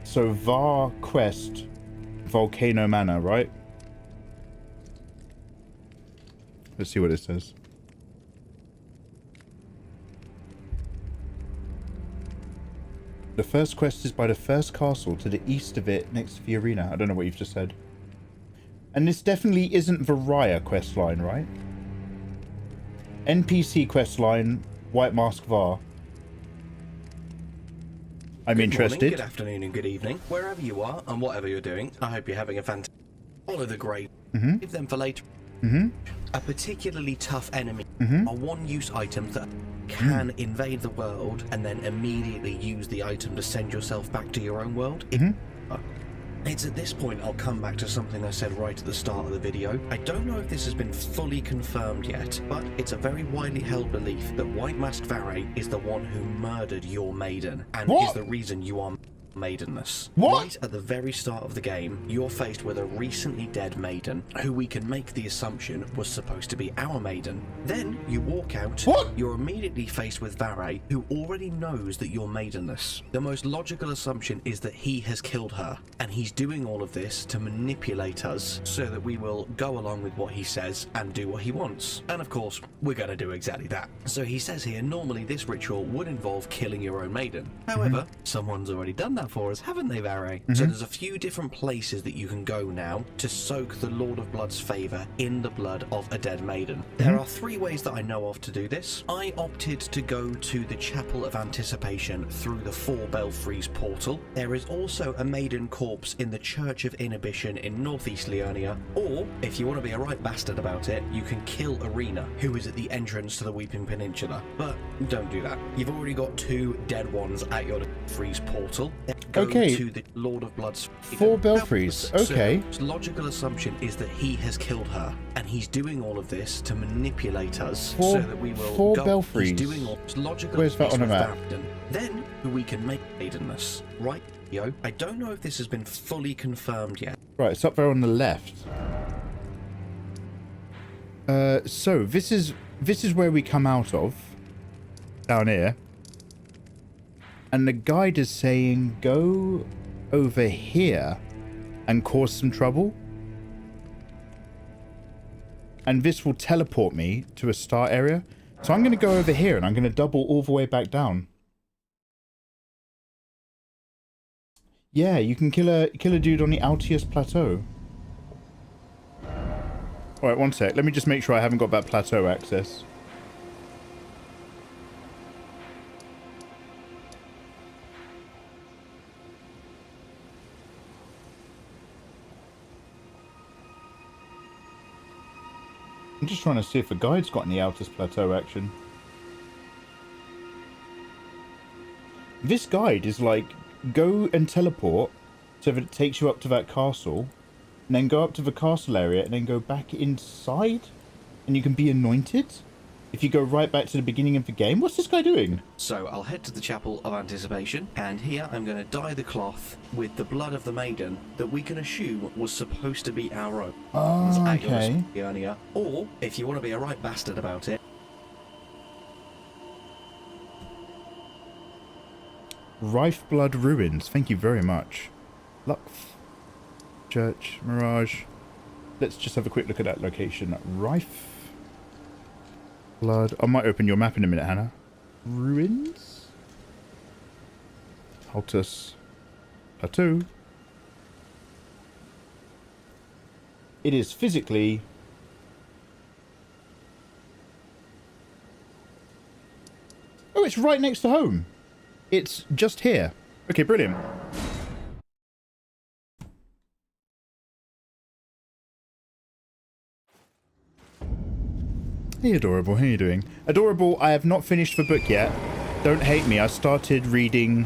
So Var Quest, Volcano Manor, right? Let's see what it says. The first quest is by the first castle to the east of it, next to the arena. I don't know what you've just said. And this definitely isn't the Raya quest line, right? NPC quest line, White Mask Var. I'm interested. Good morning, good afternoon, and good evening, wherever you are and whatever you're doing. I hope you're having a fantastic. Follow the grave. Leave them for later. A particularly tough enemy are one-use items that can invade the world and then immediately use the item to send yourself back to your own world. It's at this point I'll come back to something I said right at the start of the video. I don't know if this has been fully confirmed yet, but it's a very widely held belief that White Masked Vare is the one who murdered your maiden and is the reason you are maidenless. Right at the very start of the game, you're faced with a recently dead maiden who we can make the assumption was supposed to be our maiden. Then you walk out, you're immediately faced with Vare, who already knows that you're maidenless. The most logical assumption is that he has killed her, and he's doing all of this to manipulate us so that we will go along with what he says and do what he wants. And of course, we're going to do exactly that. So he says here, normally this ritual would involve killing your own maiden. However, someone's already done that for us, haven't they, Vare? So there's a few different places that you can go now to soak the Lord of Blood's favour in the blood of a dead maiden. There are 3 ways that I know of to do this. I opted to go to the Chapel of Anticipation through the 4 Belfries portal. There is also a maiden corpse in the Church of Inhibition in northeast Liurnia, or if you want to be a right bastard about it, you can kill Arena, who is at the entrance to the Weeping Peninsula. But don't do that. You've already got 2 dead ones at your Belfries portal. Go to the Lord of Blood's 4 Belfries. Okay. So logical assumption is that he has killed her, and he's doing all of this to manipulate us so that we will 4 go. Belfries. He's doing all this logical. Where's that on a map? Then we can make maidenless, right? Yo, I don't know if this has been fully confirmed yet. Right, it's up there on the left. So this is where we come out of. Down here. And the guide is saying, go over here and cause some trouble. And this will teleport me to a start area. So I'm going to go over here and I'm going to double all the way back down. Yeah, you can kill a dude on the Altius Plateau. Alright, one sec. Let me just make sure I haven't got that plateau access. I'm just trying to see if the guide's got any Altius Plateau action. This guide is like, go and teleport so that it takes you up to that castle, and then go up to the castle area, and then go back inside, and you can be anointed if you go right back to the beginning of the game. What's this guy doing? So I'll head to the Chapel of Anticipation, and here I'm going to dye the cloth with the blood of the maiden that we can assume was supposed to be our own. Oh, okay. Earlier. Or, if you want to be a right bastard about it, Rife Blood Ruins. Thank you very much. Luck Church, Mirage. Let's just have a quick look at that location. Rife Blood. I might open your map in a minute, Hannah. Ruins? Altus. Plateau. It is physically... Oh, it's right next to home. It's just here. Okay, brilliant. Hey, Adorable. How are you doing? Adorable, I have not finished the book yet. Don't hate me. I started reading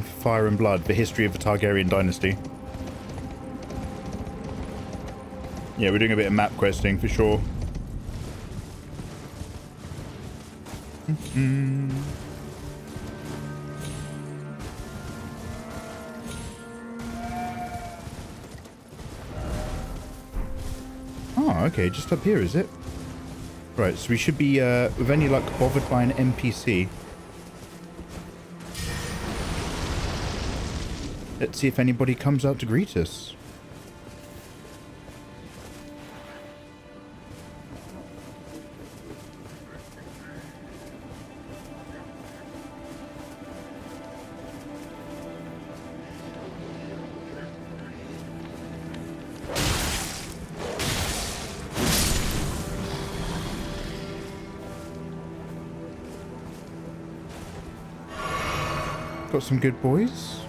Fire and Blood, the history of the Targaryen dynasty. Yeah, we're doing a bit of map questing for sure. Oh, okay, just up here, is it? Right, so we should be, with any luck, bothered by an NPC. Let's see if anybody comes out to greet us. Got some good boys.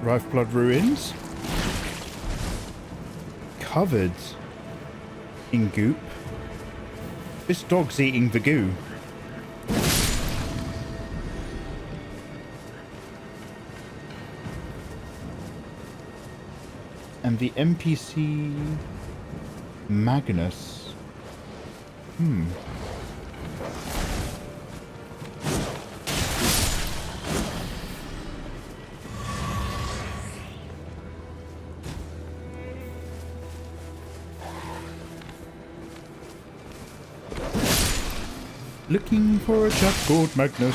Rife Blood Ruins. Covered in goop. This dog's eating the goo. And the NPC Magnus. Looking for a chap called Magnus.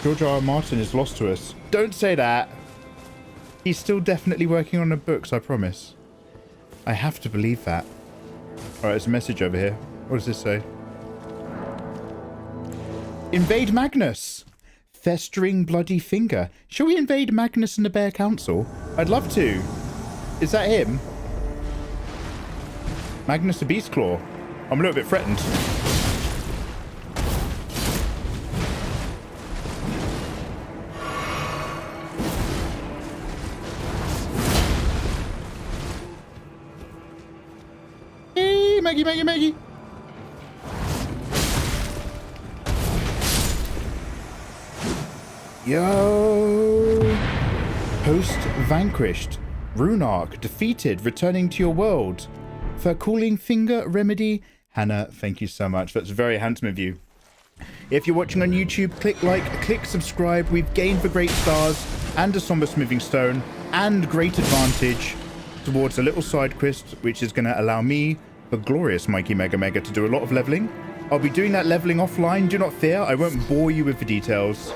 George R. Martin is lost to us. Don't say that. He's still definitely working on the books, I promise. I have to believe that. Alright, there's a message over here. What does this say? Invade Magnus! Festering bloody finger. Shall we invade Magnus and the Bear Council? I'd love to. Is that him? Magnus the Beastclaw. I'm a little bit threatened. Hey, Mikey. Yo! Host vanquished. Runark defeated, returning to your world. For cooling finger remedy. Hannah, thank you so much. That's very handsome of you. If you're watching on YouTube, click like, click subscribe. We've gained the great stars and a somber smithing stone and great advantage towards a little side quest, which is going to allow me, the glorious Mikeymegamega, to do a lot of leveling. I'll be doing that leveling offline. Do not fear. I won't bore you with the details.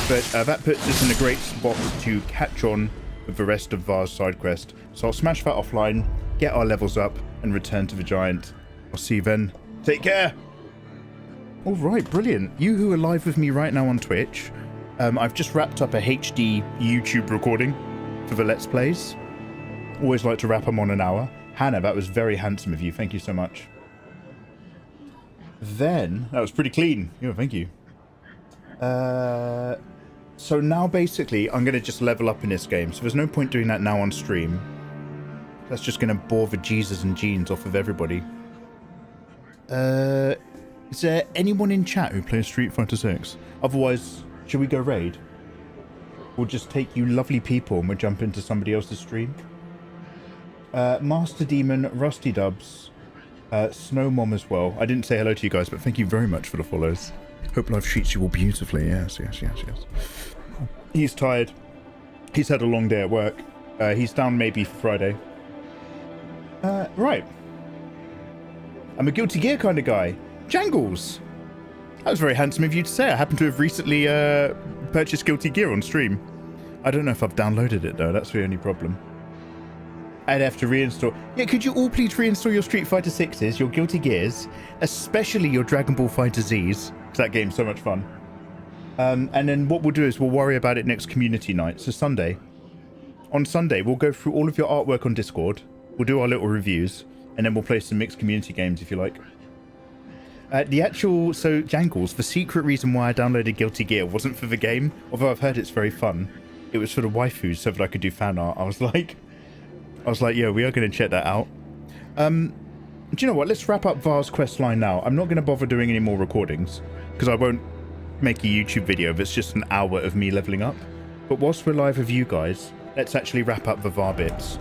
But that puts us in a great spot to catch on with the rest of Var's side quest. So I'll smash that offline, get our levels up, and return to the giant. I'll see you then. Take care! Alright, brilliant. You who are live with me right now on Twitch, I've just wrapped up a HD YouTube recording for the Let's Plays. Always like to wrap them on an hour. Hannah, that was very handsome of you. Thank you so much. Then, that was pretty clean. Yeah, thank you. So now basically I'm going to just level up in this game. So there's no point doing that now on stream. That's just going to bore the Jesus and jeans off of everybody. Is there anyone in chat who plays Street Fighter 6? Otherwise, should we go raid? We'll just take you lovely people and we'll jump into somebody else's stream. Master Demon, Rusty Dubs, Snow Mom as well. I didn't say hello to you guys, but thank you very much for the follows. Hope life treats you all beautifully. Yes. He's tired. He's had a long day at work. He's down maybe for Friday. Right. I'm a Guilty Gear kind of guy. Jangles. That was very handsome of you to say. I happen to have recently purchased Guilty Gear on stream. I don't know if I've downloaded it though. That's the only problem. I'd have to reinstall. Yeah, could you all please reinstall your Street Fighter 6s, your Guilty Gears, especially your Dragon Ball Fighter Zs, because that game's so much fun. And then what we'll do is we'll worry about it next community night. So Sunday. On Sunday, we'll go through all of your artwork on Discord. We'll do our little reviews, and then we'll play some mixed community games if you like. Jangles, the secret reason why I downloaded Guilty Gear wasn't for the game, although I've heard it's very fun. It was for the waifus so that I could do fan art. I was like, yeah, we are going to check that out. Do you know what? Let's wrap up Var's quest line now. I'm not going to bother doing any more recordings because I won't make a YouTube video that's just an hour of me leveling up. But whilst we're live with you guys, let's actually wrap up the Var bits.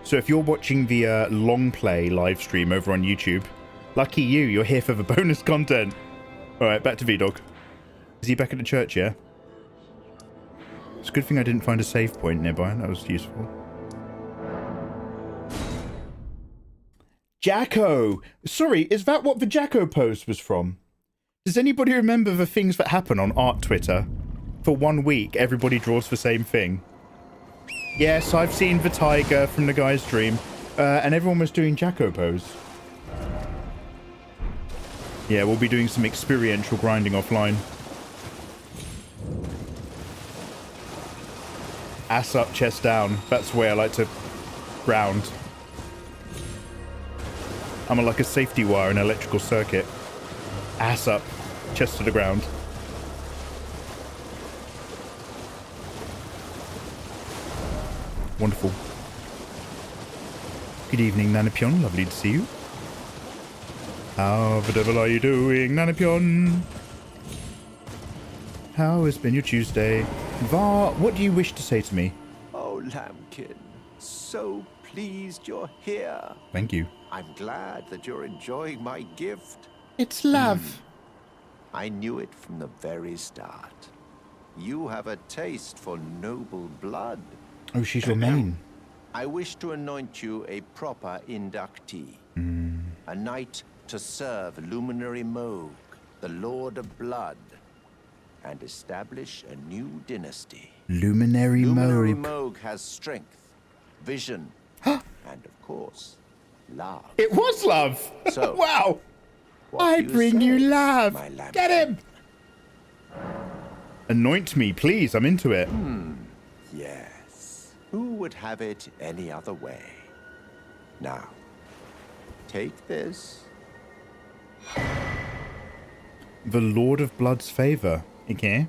So if you're watching the long play live stream over on YouTube, lucky you, you're here for the bonus content. All right, back to V-Dog. Is he back at the church, yeah? It's a good thing I didn't find a save point nearby. That was useful. Jacko! Sorry, is that what the Jacko post was from? Does anybody remember the things that happen on art Twitter? For 1 week, everybody draws the same thing. Yes, I've seen the tiger from the guy's dream, and everyone was doing Jacko pose. Yeah, we'll be doing some experiential grinding offline. Ass up, chest down. That's the way I like to ground. I'm like a safety wire in an electrical circuit. Ass up, chest to the ground. Wonderful. Good evening, Nanapion. Lovely to see you. How the devil are you doing, Nanapion? How has been your Tuesday? Var, what do you wish to say to me? Oh, Lambkin, so pleased you're here. Thank you. I'm glad that you're enjoying my gift. It's love. I knew it from the very start. You have a taste for noble blood. Oh, she's your main. I wish to anoint you a proper inductee. A knight to serve Luminary Moog, the Lord of Blood, and establish a new dynasty. Luminary Moog has strength, vision, and of course, love. It was love! So, wow! I bring you love! Get him! Anoint me, please. I'm into it. Yes. Who would have it any other way? Now, take this. The Lord of Blood's favor. Okay.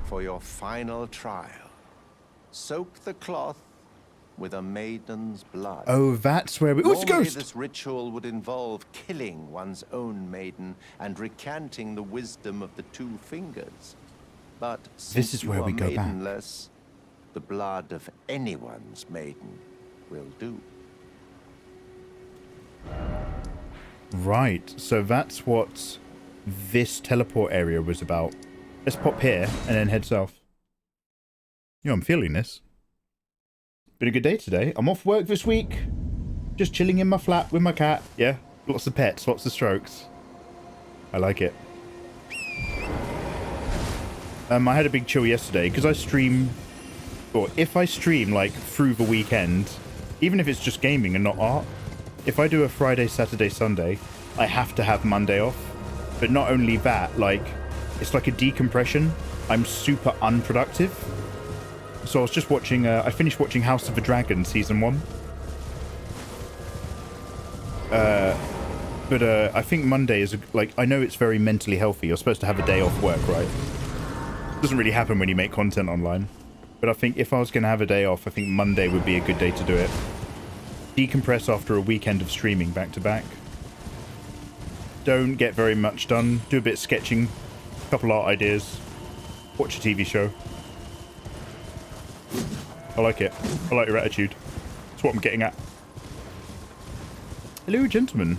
For your final trial, soak the cloth with a maiden's blood. Oh, that's where we... Oh, it's a ghost! This ritual would involve killing one's own maiden and recanting the wisdom of the two fingers. But since this is where we go maidenless, the blood of anyone's maiden will do. Right, so that's what this teleport area was about. Let's pop here and then head south. Yeah, I'm feeling this. Been a good day today. I'm off work this week. Just chilling in my flat with my cat. Yeah, lots of pets, lots of strokes. I like it. I had a big chill yesterday because I stream, or if I stream like through the weekend, even if it's just gaming and not art, if I do a Friday, Saturday, Sunday, I have to have Monday off. But not only that, like, it's like a decompression. I'm super unproductive. So I was just watching, I finished watching House of the Dragon Season 1. But I think Monday is, like, I know it's very mentally healthy. You're supposed to have a day off work, right? Doesn't really happen when you make content online. But I think if I was going to have a day off, I think Monday would be a good day to do it. Decompress after a weekend of streaming back to back. Don't get very much done. Do a bit of sketching, a couple art ideas. Watch a TV show. I like it. I like your attitude. That's what I'm getting at. Hello, gentlemen.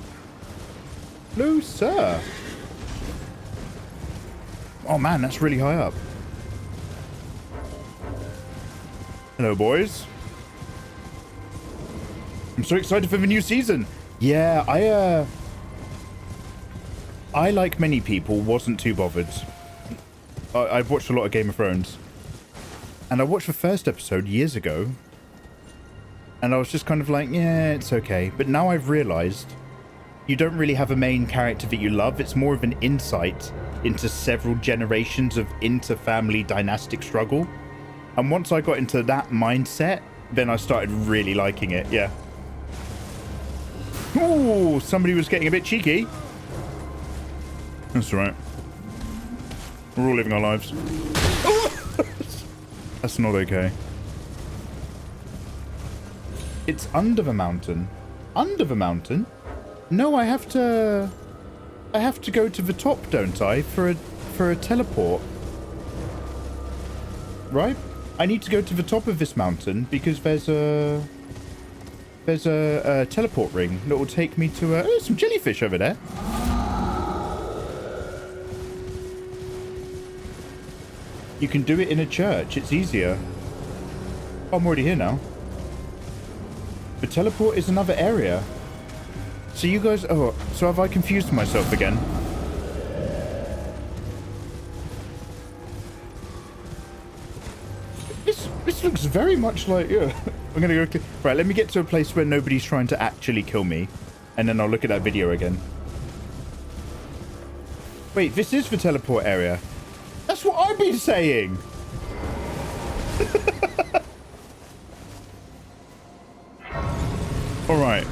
Hello, sir. Oh man, that's really high up. Hello, boys. I'm so excited for the new season. Yeah, I like many people, wasn't too bothered. I've watched a lot of Game of Thrones. And I watched the first episode years ago. And I was just kind of like, yeah, it's okay. But now I've realized you don't really have a main character that you love. It's more of an insight into several generations of inter-family dynastic struggle. And once I got into that mindset, then I started really liking it, yeah. Ooh, somebody was getting a bit cheeky. That's right. We're all living our lives. That's not okay. It's under the mountain. Under the mountain? No, I have to go to the top, don't I? For a teleport. Right? I need to go to the top of this mountain because there's a teleport ring that will take me to some jellyfish over there. You can do it in a church. It's easier. Oh, I'm already here now. The teleport is another area. So you guys... Oh, so have I confused myself again? This looks very much like... Yeah. I'm going to go... Right, let me get to a place where nobody's trying to actually kill me. And then I'll look at that video again. Wait, this is the teleport area. That's what I've been saying! Alright.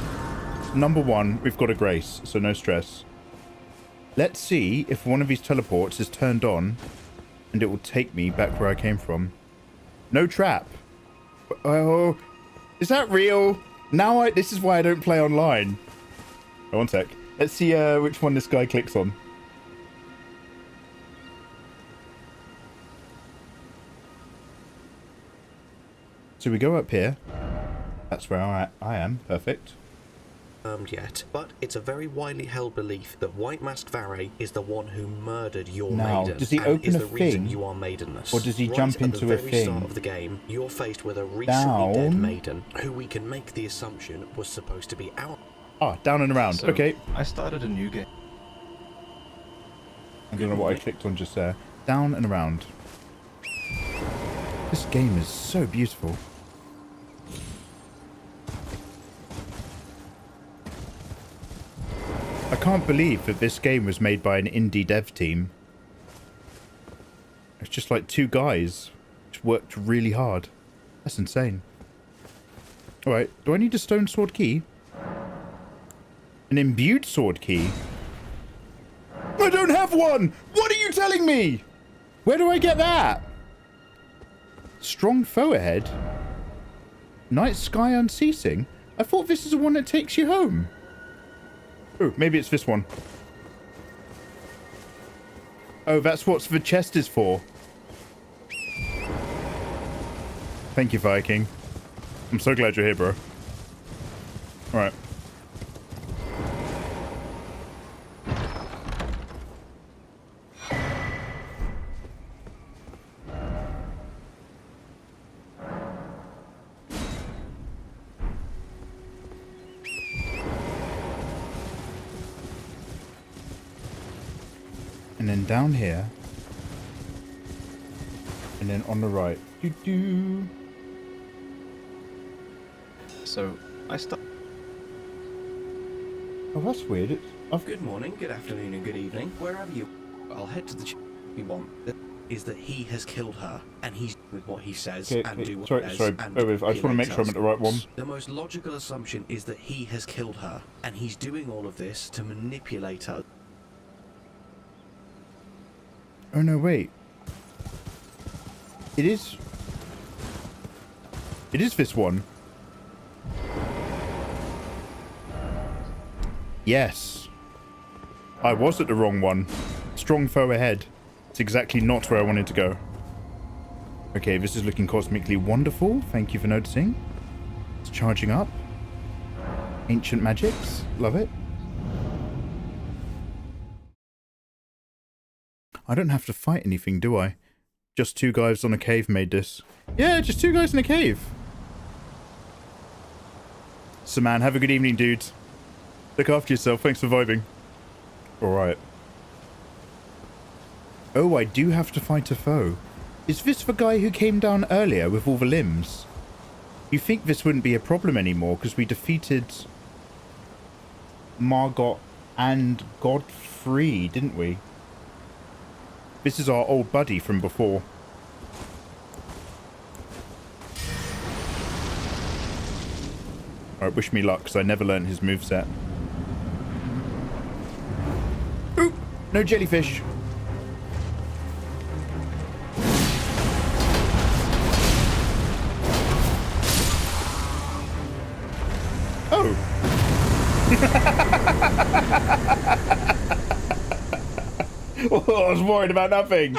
Number one, we've got a grace, so no stress. Let's see if one of these teleports is turned on and it will take me back where I came from. No trap. Oh, is that real? Now this is why I don't play online. Oh, one sec. Let's see which one this guy clicks on. So we go up here. That's where I am. Perfect. Yet, but it's a very widely held belief that White Mask Vare is the one who murdered your now, maiden. Does he open a thing? You are maidenless. Or does he jump into a thing? At the very start of the game, you're faced with a recently dead maiden, who we can make the assumption was supposed to be our... Ah, down and around. So, okay. I started a new game. I don't know what I clicked on just there. Down and around. This game is so beautiful. I can't believe that this game was made by an indie dev team. It's just like two guys which worked really hard. That's insane. Alright, do I need a stone sword key? An imbued sword key? I don't have one! What are you telling me? Where do I get that? Strong foe ahead? Night sky unceasing? I thought this is the one that takes you home. Oh, maybe it's this one. Oh, that's what the chest is for. Thank you, Viking. I'm so glad you're here, bro. Alright. And then down here. And then on the right. Doo-doo. So, I start... Oh, that's weird. Good morning, good afternoon, and good evening. Wherever you... I'll head to the... we want is that he has killed her, and he's with what he says, and do what he says. Sorry. I just want to make sure I'm at the right one. The most logical assumption is that he has killed her, and he's doing all of this to manipulate her. Oh, no, wait. It is this one. Yes. I was at the wrong one. Strong foe ahead. It's exactly not where I wanted to go. Okay, this is looking cosmically wonderful. Thank you for noticing. It's charging up. Ancient magics. Love it. I don't have to fight anything, do I? Just two guys on a cave made this. Yeah, just two guys in a cave. So man, have a good evening, dudes. Look after yourself. Thanks for vibing. Alright. Oh, I do have to fight a foe. Is this the guy who came down earlier with all the limbs? You think this wouldn't be a problem anymore because we defeated Margot and Godfrey, didn't we? This is our old buddy from before. Alright, wish me luck because I never learned his moveset. Ooh, no jellyfish. Oh. Oh, I was worried about nothing.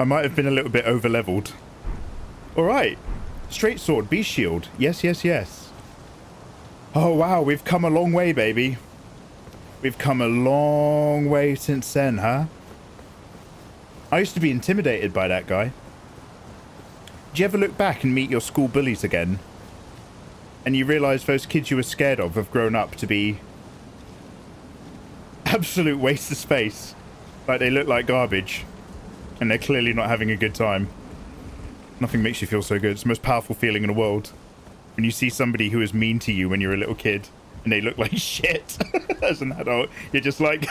I might have been a little bit over-leveled. Alright. Straight sword, beast shield. Yes, yes, yes. Oh, wow. We've come a long way, baby. We've come a long way since then, huh? I used to be intimidated by that guy. Do you ever look back and meet your school bullies again? And you realise those kids you were scared of have grown up to be absolute waste of space. Like they look like garbage. And they're clearly not having a good time. Nothing makes you feel so good. It's the most powerful feeling in the world. When you see somebody who is mean to you when you're a little kid and they look like shit as an adult, you're just like,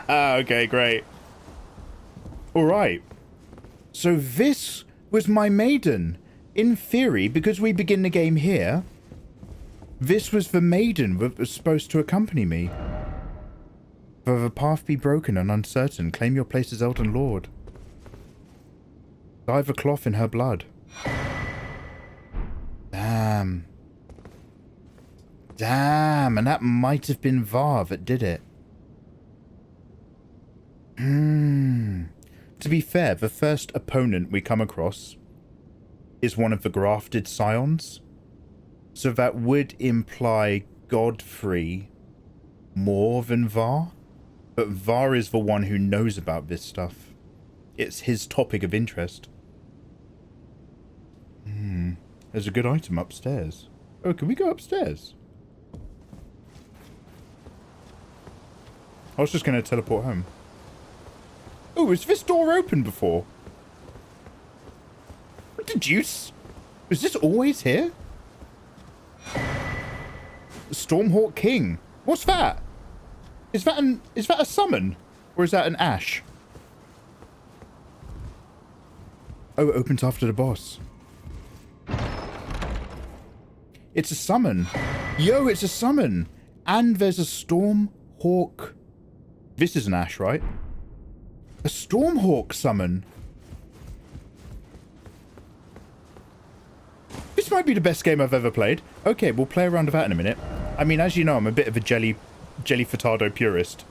okay, great. Alright. So this was my maiden. In theory, because we begin the game here, this was the maiden that was supposed to accompany me. Though the path be broken and uncertain, claim your place as Elden Lord. Dive a cloth in her blood. Damn. Damn, and that might have been Var that did it. To be fair, the first opponent we come across is one of the grafted scions. So that would imply Godfrey more than Var. But Var is the one who knows about this stuff. It's his topic of interest. There's a good item upstairs. Oh, can we go upstairs? I was just going to teleport home. Oh, was this door open before? What the juice? Was this always here? Stormhawk King. What's that? Is that a summon? Or is that an ash? Oh, it opens after the boss. It's a summon. Yo, it's a summon. And there's a Stormhawk. This is an ash, right? A Stormhawk summon. This might be the best game I've ever played. Okay, we'll play around with that in a minute. I mean, as you know, I'm a bit of a jelly furtado purist.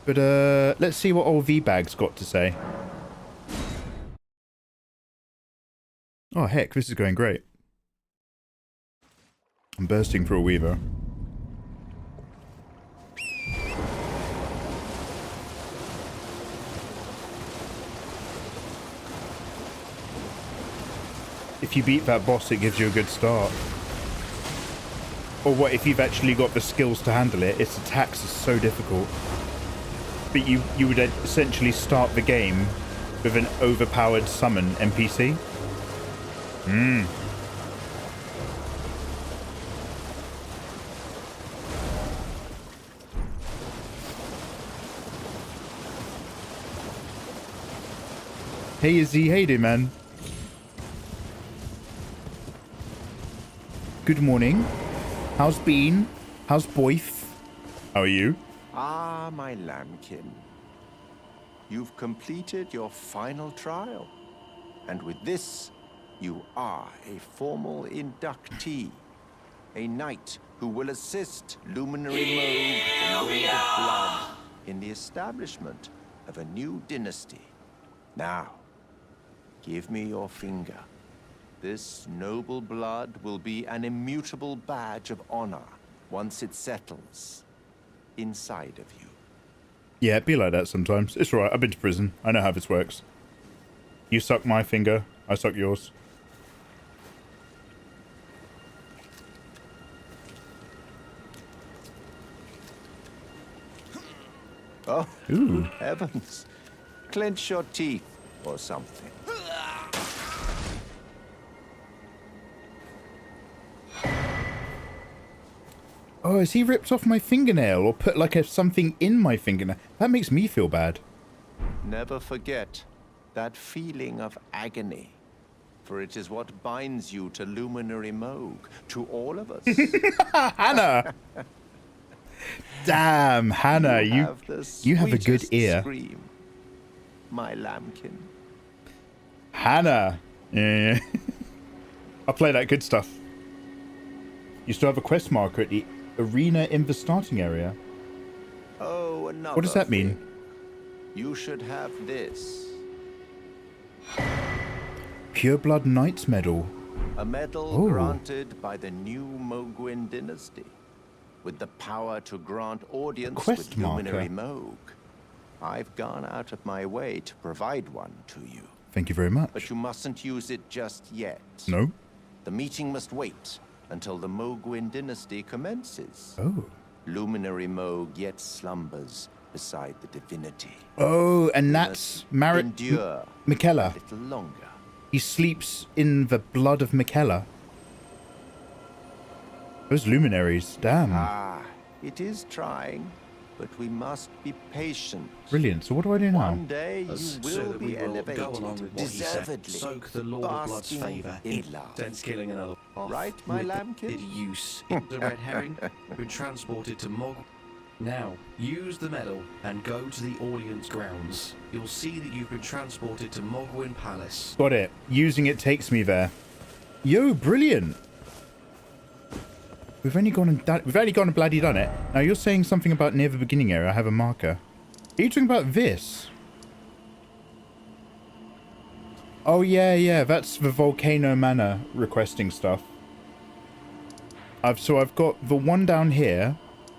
But, let's see what old V-Bag's got to say. Oh, heck, this is going great. I'm bursting for a weaver. If you beat that boss, it gives you a good start. Or what, if you've actually got the skills to handle it, its attacks are so difficult. But you would essentially start the game with an overpowered summon NPC. Hey Izzy, hey there, man. Good morning. How's Bean? How's Boyf? How are you? Ah, my lambkin. You've completed your final trial. And with this, you are a formal inductee. A knight who will assist Luminary Moog, the Lord of Blood, in the establishment of a new dynasty. Now, give me your finger. This noble blood will be an immutable badge of honor once it settles inside of you. Yeah, it'd be like that sometimes. It's alright, I've been to prison. I know how this works. You suck my finger, I suck yours. Oh, Ooh. heavens. Clench your teeth or something. Oh, has he ripped off my fingernail or put like something in my fingernail? That makes me feel bad. Never forget that feeling of agony, for it is what binds you to Luminary Moog, to all of us. Hannah! Damn, Hannah, you have a good ear. Scream, my lambkin. Hannah! Yeah. I'll play that good stuff. You still have a quest marker at the arena in the starting area. Oh, another What does that mean? thing. You should have this. Pureblood Knight's Medal. A medal Oh. granted by the new Mogwin dynasty, with the power to grant audience Quest with Luminary marker. Moog. I've gone out of my way to provide one to you. Thank you very much. But you mustn't use it just yet. No? The meeting must wait until the Mogwin dynasty commences. Oh. Luminary Moog yet slumbers beside the divinity. Oh, and We that's must endure Michaela. a little longer. He sleeps in the blood of Michaela. Those luminaries, damn. Ah, it is trying, but we must be patient. Brilliant. So what do I do now? One day you So will that be we will elevated, go along with what he said. deservedly, Soak the Lord of Blood's basking favour in in love. thence killing another. Right, my lambkin? Use the red herring, been transported to Mog. Now, use the medal and go to the audience grounds. You'll see that you've been transported to Mogwin Palace. Got it. Using it takes me there. Yo, brilliant. We've only gone and bloody done it. Now you're saying something about near the beginning area. I have a marker. Are you talking about this? Oh yeah, that's the Volcano Manor requesting stuff. So I've got the one down here.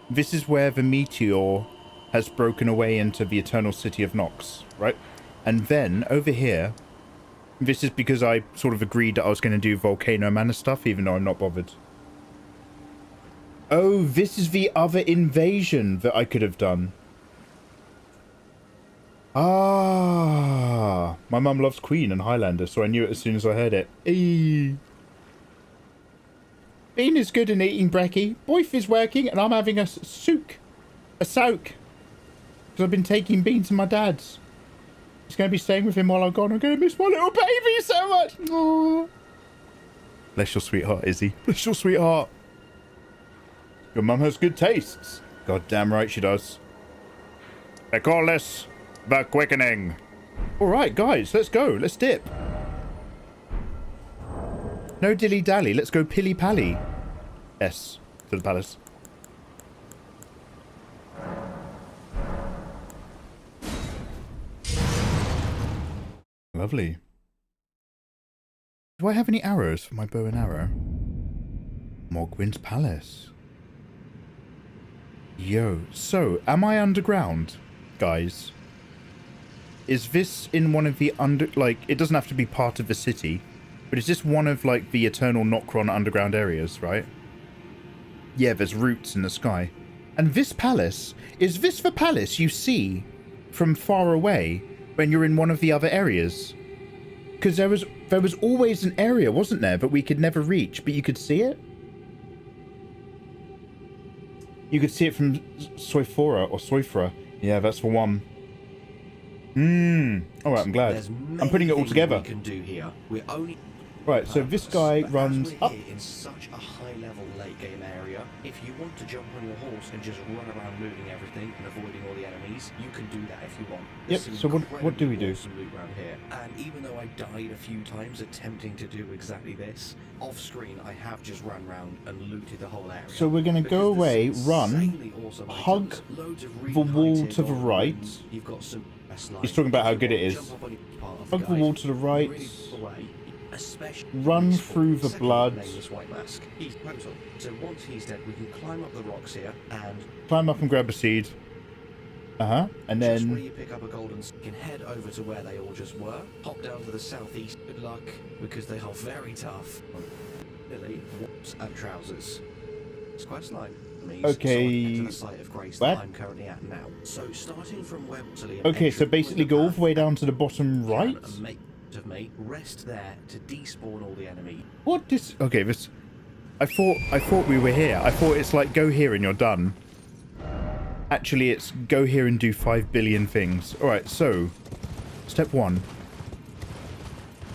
This is where the meteor has broken away into the Eternal City of Nox, right? And then over here, this is because I sort of agreed that I was going to do Volcano Manor stuff, even though I'm not bothered. Oh, this is the other invasion that I could have done. Ah, my mum loves Queen and Highlander, so I knew it as soon as I heard it. Eee. Bean is good in eating brekkie. Boyf is working, and I'm having a soak. Because I've been taking Bean to my dad's. He's going to be staying with him while I'm gone. I'm going to miss my little baby so much. Aww. Bless your sweetheart, Izzy. Bless your sweetheart. Your mum has good tastes. God damn right she does. They call this the quickening. Alright, guys, let's go. Let's dip. No dilly-dally. Let's go pilly-pally. Yes, to the palace. Lovely. Do I have any arrows for my bow and arrow? Mogwin's Palace. Yo, so, am I underground, guys? Is this in one of the it doesn't have to be part of the city, but is this one of, like, the eternal Nokron underground areas, right? Yeah, there's roots in the sky. And this palace, is this the palace you see from far away when you're in one of the other areas? Because there was always an area, wasn't there, that we could never reach, but you could see it? You could see it from Soifora or Soifra. Yeah, that's the one. Alright, I'm glad. I'm putting it all together. We can do here. We're only Right, so this guy But runs as we're up. here in such a high-level late-game area, if you want to jump on your horse and just run around looting everything and avoiding all the enemies, you can do that if you want. Yep, There's so some what do we do? incredibly awesome loot around here. And even though I died a few times attempting to do exactly this, off-screen I have just run around and looted the whole area. So we're going to go away, run, Awesome hug items, loads of really the wall high-tier to the gold right. rooms. You've got some He's talking about how good it is. Hug the wall to the right. Run through the blood. White mask. He's total. So once he's dead, we can climb up the rocks here and Climb up and grab a seed. And just where then... you pick up a golden you can head over to where they all just were. Hop down to the southeast. Good luck, because they are very tough. Billy, whoops, and trousers. It's quite slight. Okay, To the site of grace what? that I'm currently at now. So starting from where Okay, so basically go all the way down to the bottom right? Of me, rest there to despawn all the enemy. What this? Okay, this. I thought we were here. I thought it's like go here and you're done. Actually, it's go here and do 5 billion things. All right, so step 1.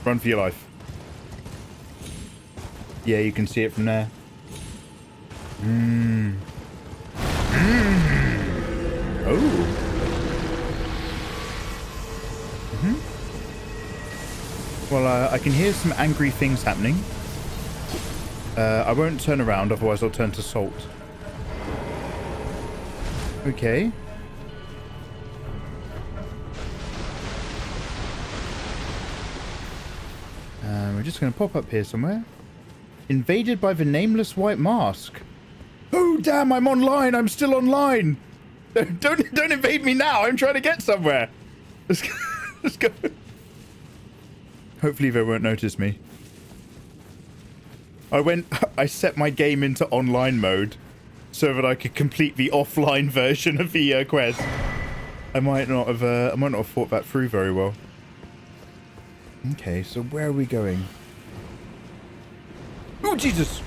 Run for your life. Yeah, you can see it from there. Oh. Well, I can hear some angry things happening. I won't turn around, otherwise I'll turn to salt. Okay. We're just going to pop up here somewhere. Invaded by the nameless white mask. Oh, damn, I'm online. I'm still online. Don't invade me now. I'm trying to get somewhere. Let's go. Hopefully they won't notice me. I set my game into online mode so that I could complete the offline version of the quest. I might not have thought that through very well. Okay, so where are we going? Oh, Jesus!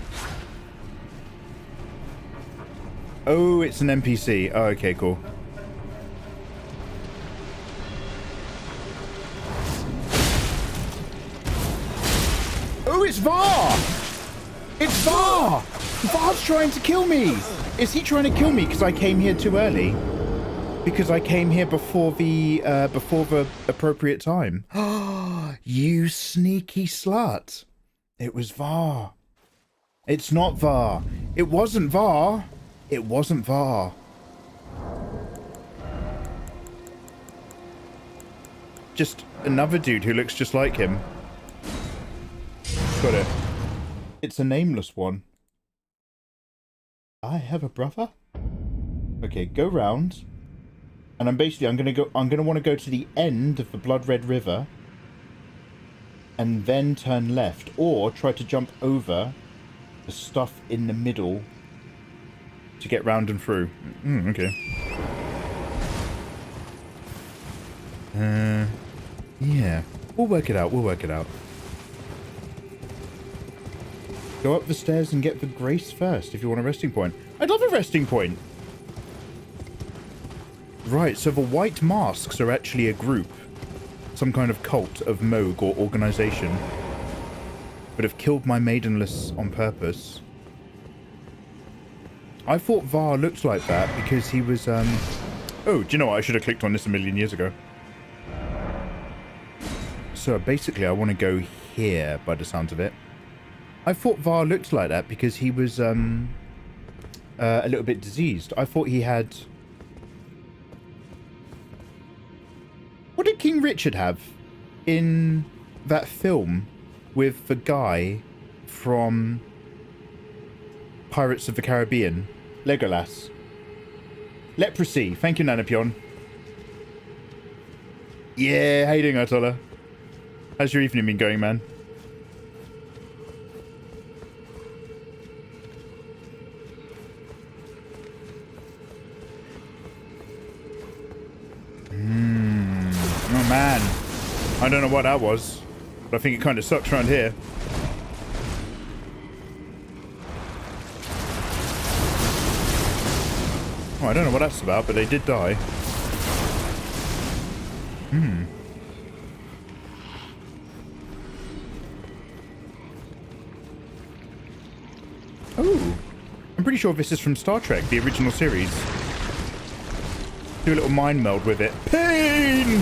Oh, it's an NPC. Oh, okay, cool. Oh, it's Var! It's Var! Var's trying to kill me! Is he trying to kill me because I came here too early? Because I came here before the appropriate time. You sneaky slut. It was Var. It's not Var. It wasn't Var. It wasn't Var. Just another dude who looks just like him. Got it. It's a nameless one. I have a brother? Okay, go round. And I'm gonna want to go to the end of the Blood Red River and then turn left, or try to jump over the stuff in the middle to get round and through. Okay. Yeah. We'll work it out. Go up the stairs and get the grace first if you want a resting point. I'd love a resting point! Right, so the white masks are actually a group. Some kind of cult of Moog or organization. But have killed my maidenless on purpose. I thought Var looked like that because he was, Oh, do you know what? I should have clicked on this a million years ago. So basically I want to go here by the sounds of it. I thought Var looked like that because he was, a little bit diseased. I thought he had... What did King Richard have in that film with the guy from Pirates of the Caribbean? Legolas. Leprosy. Thank you, Nanapion. Yeah, how you doing, Ayatollah? How's your evening been going, man? Oh man, I don't know what that was, but I think it kind of sucks around here. Oh, I don't know what that's about, but they did die. Oh, I'm pretty sure this is from Star Trek, the original series. Do a little mind meld with it. Pain!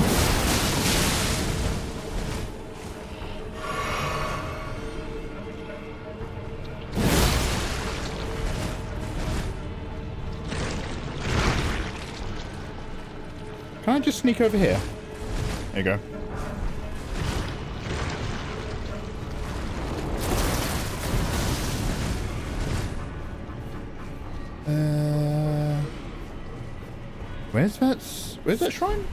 Can I just sneak over here? There you go. Where's that shrine?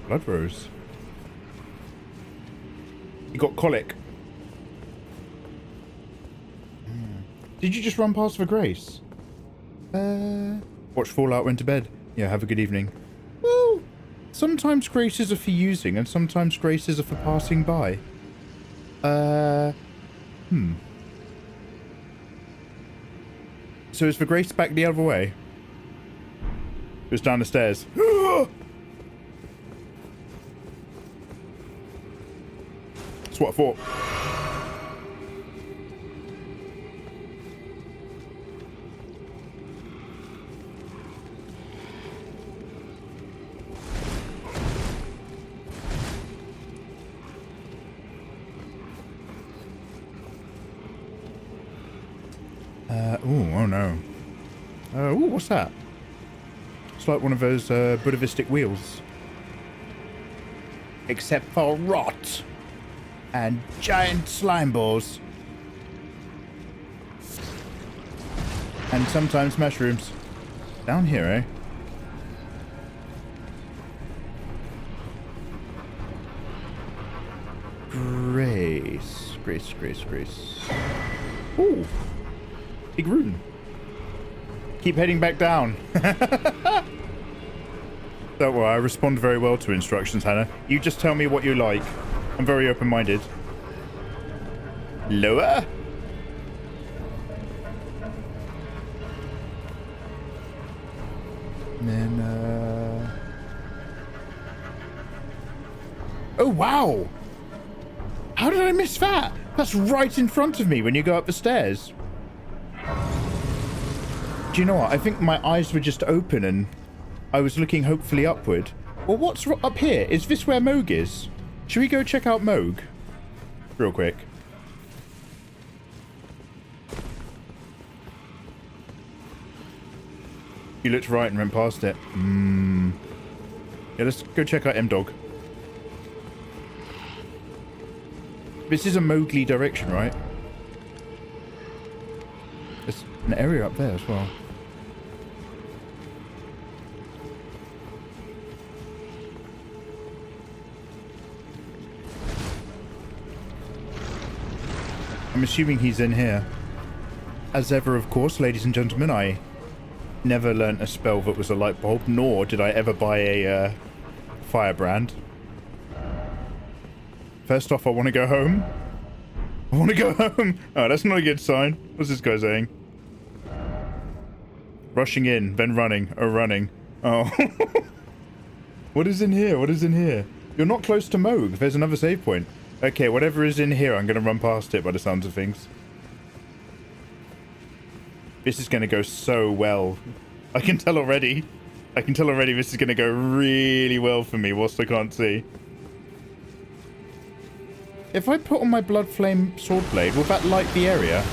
Blood Rose. You got colic. Did you just run past for Grace? Watch Fallout, went to bed. Yeah, have a good evening. Woo! Sometimes graces are for using and sometimes graces are for passing by. So is the grace back the other way? It was down the stairs. That's what I thought. Oh no. Ooh, what's that? It's like one of those Buddhistic wheels. Except for rot and giant slime balls. And sometimes mushrooms. Down here, eh? Grace. Ooh. Big rune. Keep heading back down. Don't worry, I respond very well to instructions, Hannah. You just tell me what you like. I'm very open-minded. Lower? And then, oh, wow! How did I miss that? That's right in front of me when you go up the stairs. Do you know what? I think my eyes were just open and I was looking hopefully upward. Well, what's up here? Is this where Moog is? Should we go check out Moog? Real quick. You looked right and went past it. Yeah, let's go check out M-Dog. This is a Mowgli direction, right? There's an area up there as well. I'm assuming he's in here. As ever, of course, ladies and gentlemen, I never learnt a spell that was a light bulb, nor did I ever buy a firebrand. First off, I want to go home. I want to go home. Oh, that's not a good sign. What's this guy saying? Rushing in, then running. Oh, running. Oh. What is in here? What is in here? You're not close to Moog. There's another save point. Okay, whatever is in here, I'm going to run past it by the sounds of things. This is going to go so well. I can tell already. I can tell already this is going to go really well for me whilst I can't see. If I put on my blood flame sword blade, will that light the area?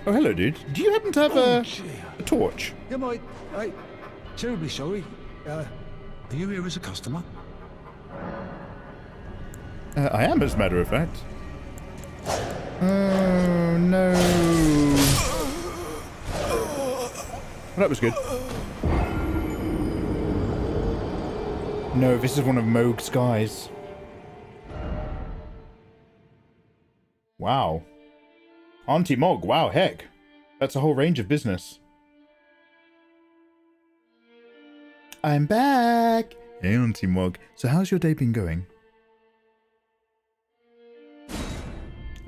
Oh, hello, dude. Do you happen to have a torch? Yeah, mate. I'm terribly sorry. Are you here as a customer? I am, as a matter of fact. Oh, no. Well, that was good. No, this is one of Moog's guys. Wow. Auntie Mog, wow, heck. That's a whole range of business. I'm back! Hey, Auntie Mog. So how's your day been going?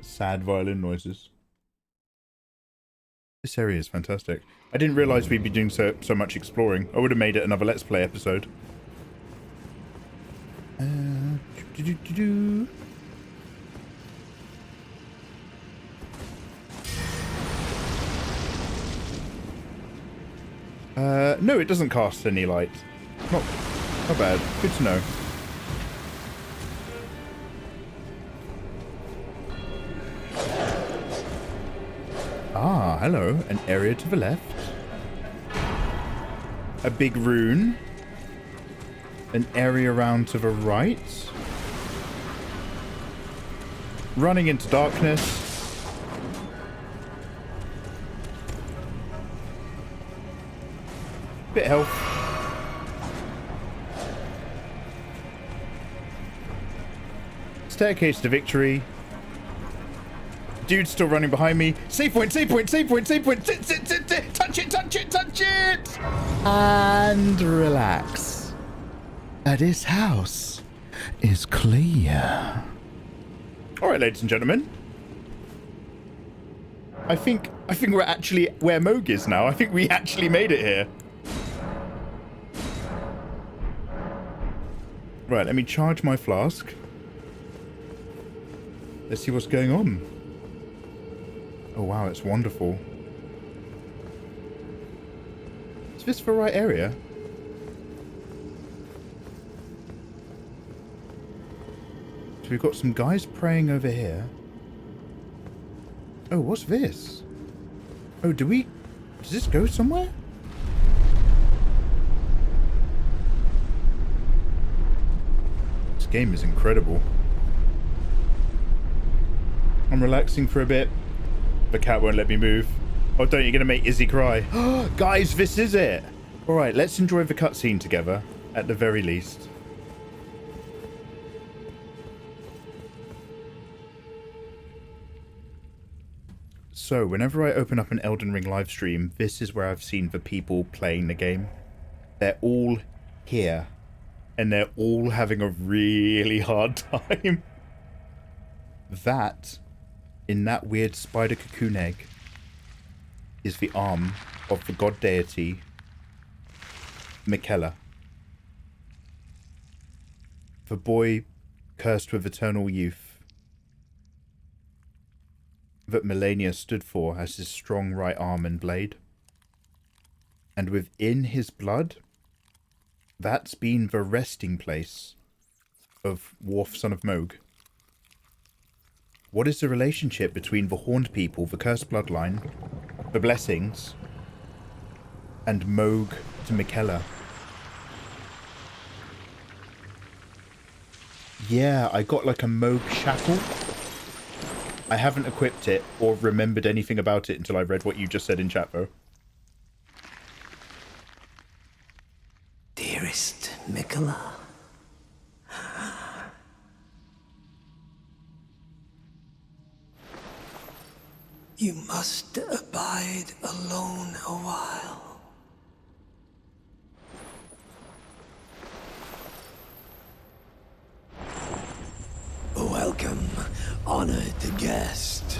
Sad violin noises. This area is fantastic. I didn't realise we'd be doing so much exploring. I would have made it another Let's Play episode. No, it doesn't cast any light. Not bad. Good to know. Ah, hello. An area to the left. A big rune. An area around to the right. Running into darkness. Bit of health. Staircase to victory. Dude's still running behind me. Save point, save point, save point, save point. Sit. Touch it, touch it, touch it. And relax. This house is clear. All right, ladies and gentlemen. I think we're actually where Moog is now. I think we actually made it here. Right, let me charge my flask. Let's see what's going on. Oh wow, it's wonderful. Is this the right area? So we've got some guys praying over here. Oh, what's this? Oh, does this go somewhere? This game is incredible. I'm relaxing for a bit. The cat won't let me move. Oh, don't, you're going to make Izzy cry. Guys, this is it. All right, let's enjoy the cutscene together, at the very least. So, whenever I open up an Elden Ring live stream, this is where I've seen the people playing the game. They're all here. And they're all having a really hard time. That, in that weird spider cocoon egg, is the arm of the god deity, Miquella. The boy cursed with eternal youth that Melania stood for as his strong right arm and blade. And within his blood, that's been the resting place of Worf, son of Moog. What is the relationship between the Horned People, the Cursed Bloodline, the Blessings, and Moog to Miquella? Yeah, I got like a Moog shackle. I haven't equipped it or remembered anything about it until I read what you just said in chat, though. Dearest Miquella. You must abide alone a while. Welcome, honored guest,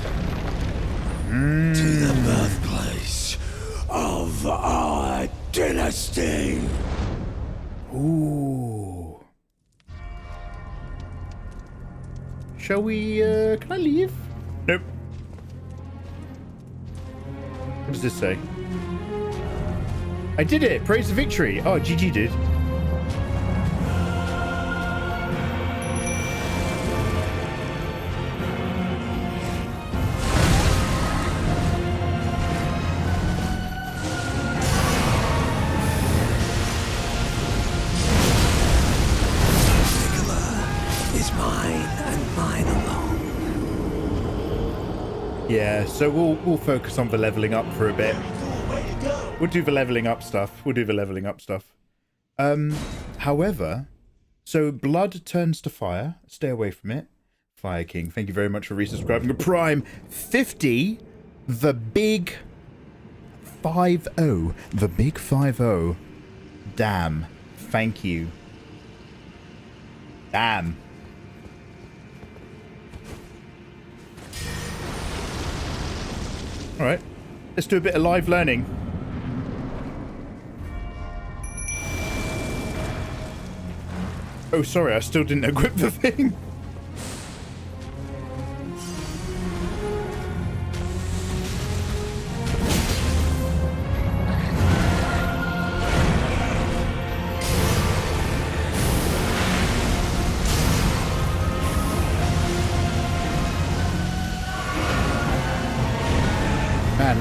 to the birthplace of our dynasty. Ooh. Shall we, can I leave? Nope. What does this say? I did it! Praise the victory! Oh, GG did. Yeah, so we'll focus on the leveling up for a bit. We'll do the leveling up stuff. However, so blood turns to fire. Stay away from it. Fire King, thank you very much for resubscribing to Prime 50. The big 5-0. The big 5-0. Damn. Thank you. Damn. Alright, let's do a bit of live learning. Oh, sorry, I still didn't equip the thing.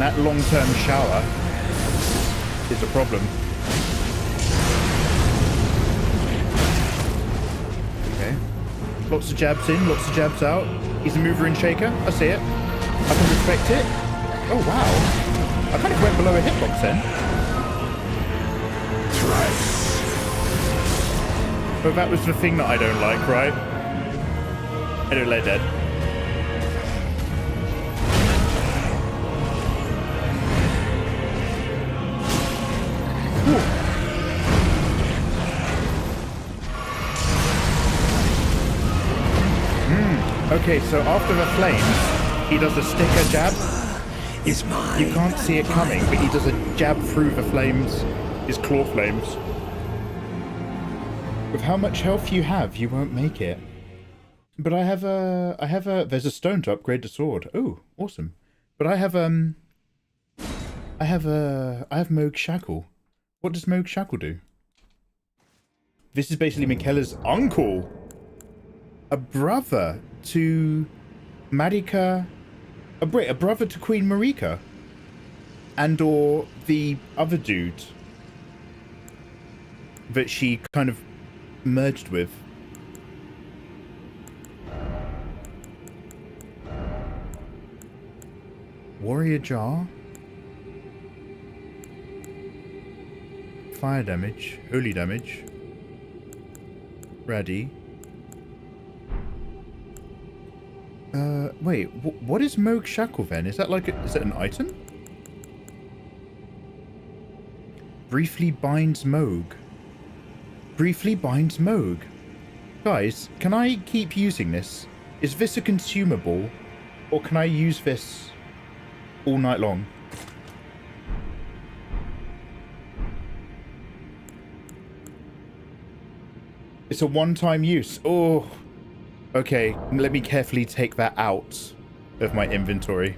that long-term shower is a problem. Okay. Lots of jabs in, lots of jabs out. He's a mover and shaker. I see it. I can respect it. Oh, wow. I kind of went below a hitbox then. But that was the thing that I don't like, right? I don't like that. Okay, so after the flames, he does a sticker jab. You can't see it coming, but he does a jab through the flames, his claw flames. With how much health you have, you won't make it. But I have there's a stone to upgrade the sword. Oh, awesome. But I have Moog Shackle. What does Moog Shackle do? This is basically Michaela's uncle. A brother to Marika. A brother to Queen Marika. And or the other dude that she kind of merged with. Warrior Jar. Fire damage. Holy damage. Ready. Wait, what is Moog Shackle then? Is that like is it an item? Briefly binds Moog. Briefly binds Moog. Guys, can I keep using this? Is this a consumable? Or can I use this all night long? It's a one-time use. Oh. Okay, let me carefully take that out of my inventory.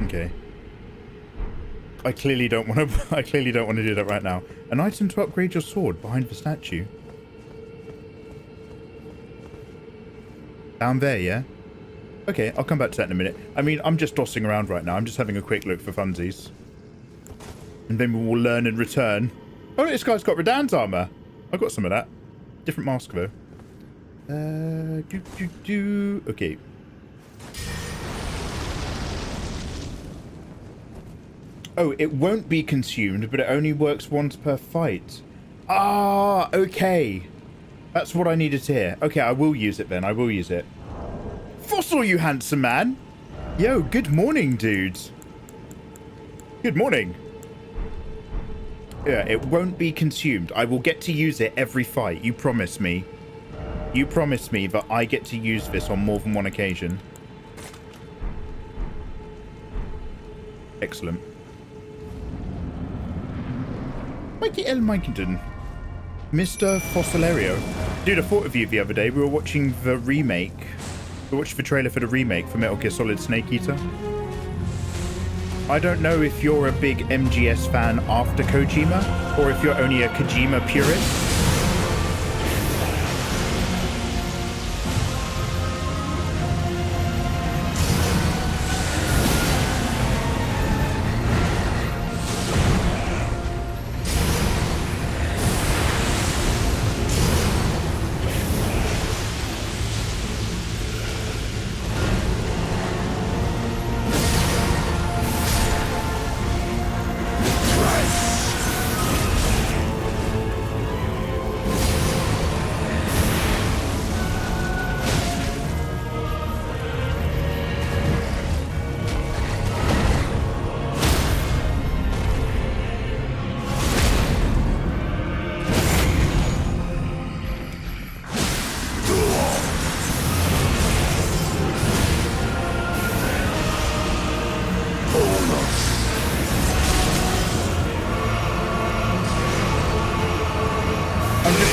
Okay. I clearly don't want to. I clearly don't want to do that right now. An item to upgrade your sword behind the statue. Down there, yeah. Okay, I'll come back to that in a minute. I mean, I'm just dossing around right now. I'm just having a quick look for funsies. And then we will learn and return. Oh, this guy's got Radan's armor. I got some of that. Different mask, though. Okay. Oh, it won't be consumed, but it only works once per fight. Ah, okay. That's what I needed to hear. Okay, I will use it then. I will use it. Fossil, you handsome man. Yo, good morning, dudes. Good morning. Yeah, it won't be consumed. I will get to use it every fight. You promise me. You promise me that I get to use this on more than one occasion. Excellent. Mikey L. Mikington. Mr. Fossilario. Dude, I thought of you the other day. We were watching the remake. We watched the trailer for the remake for Metal Gear Solid Snake Eater. I don't know if you're a big MGS fan after Kojima, or if you're only a Kojima purist.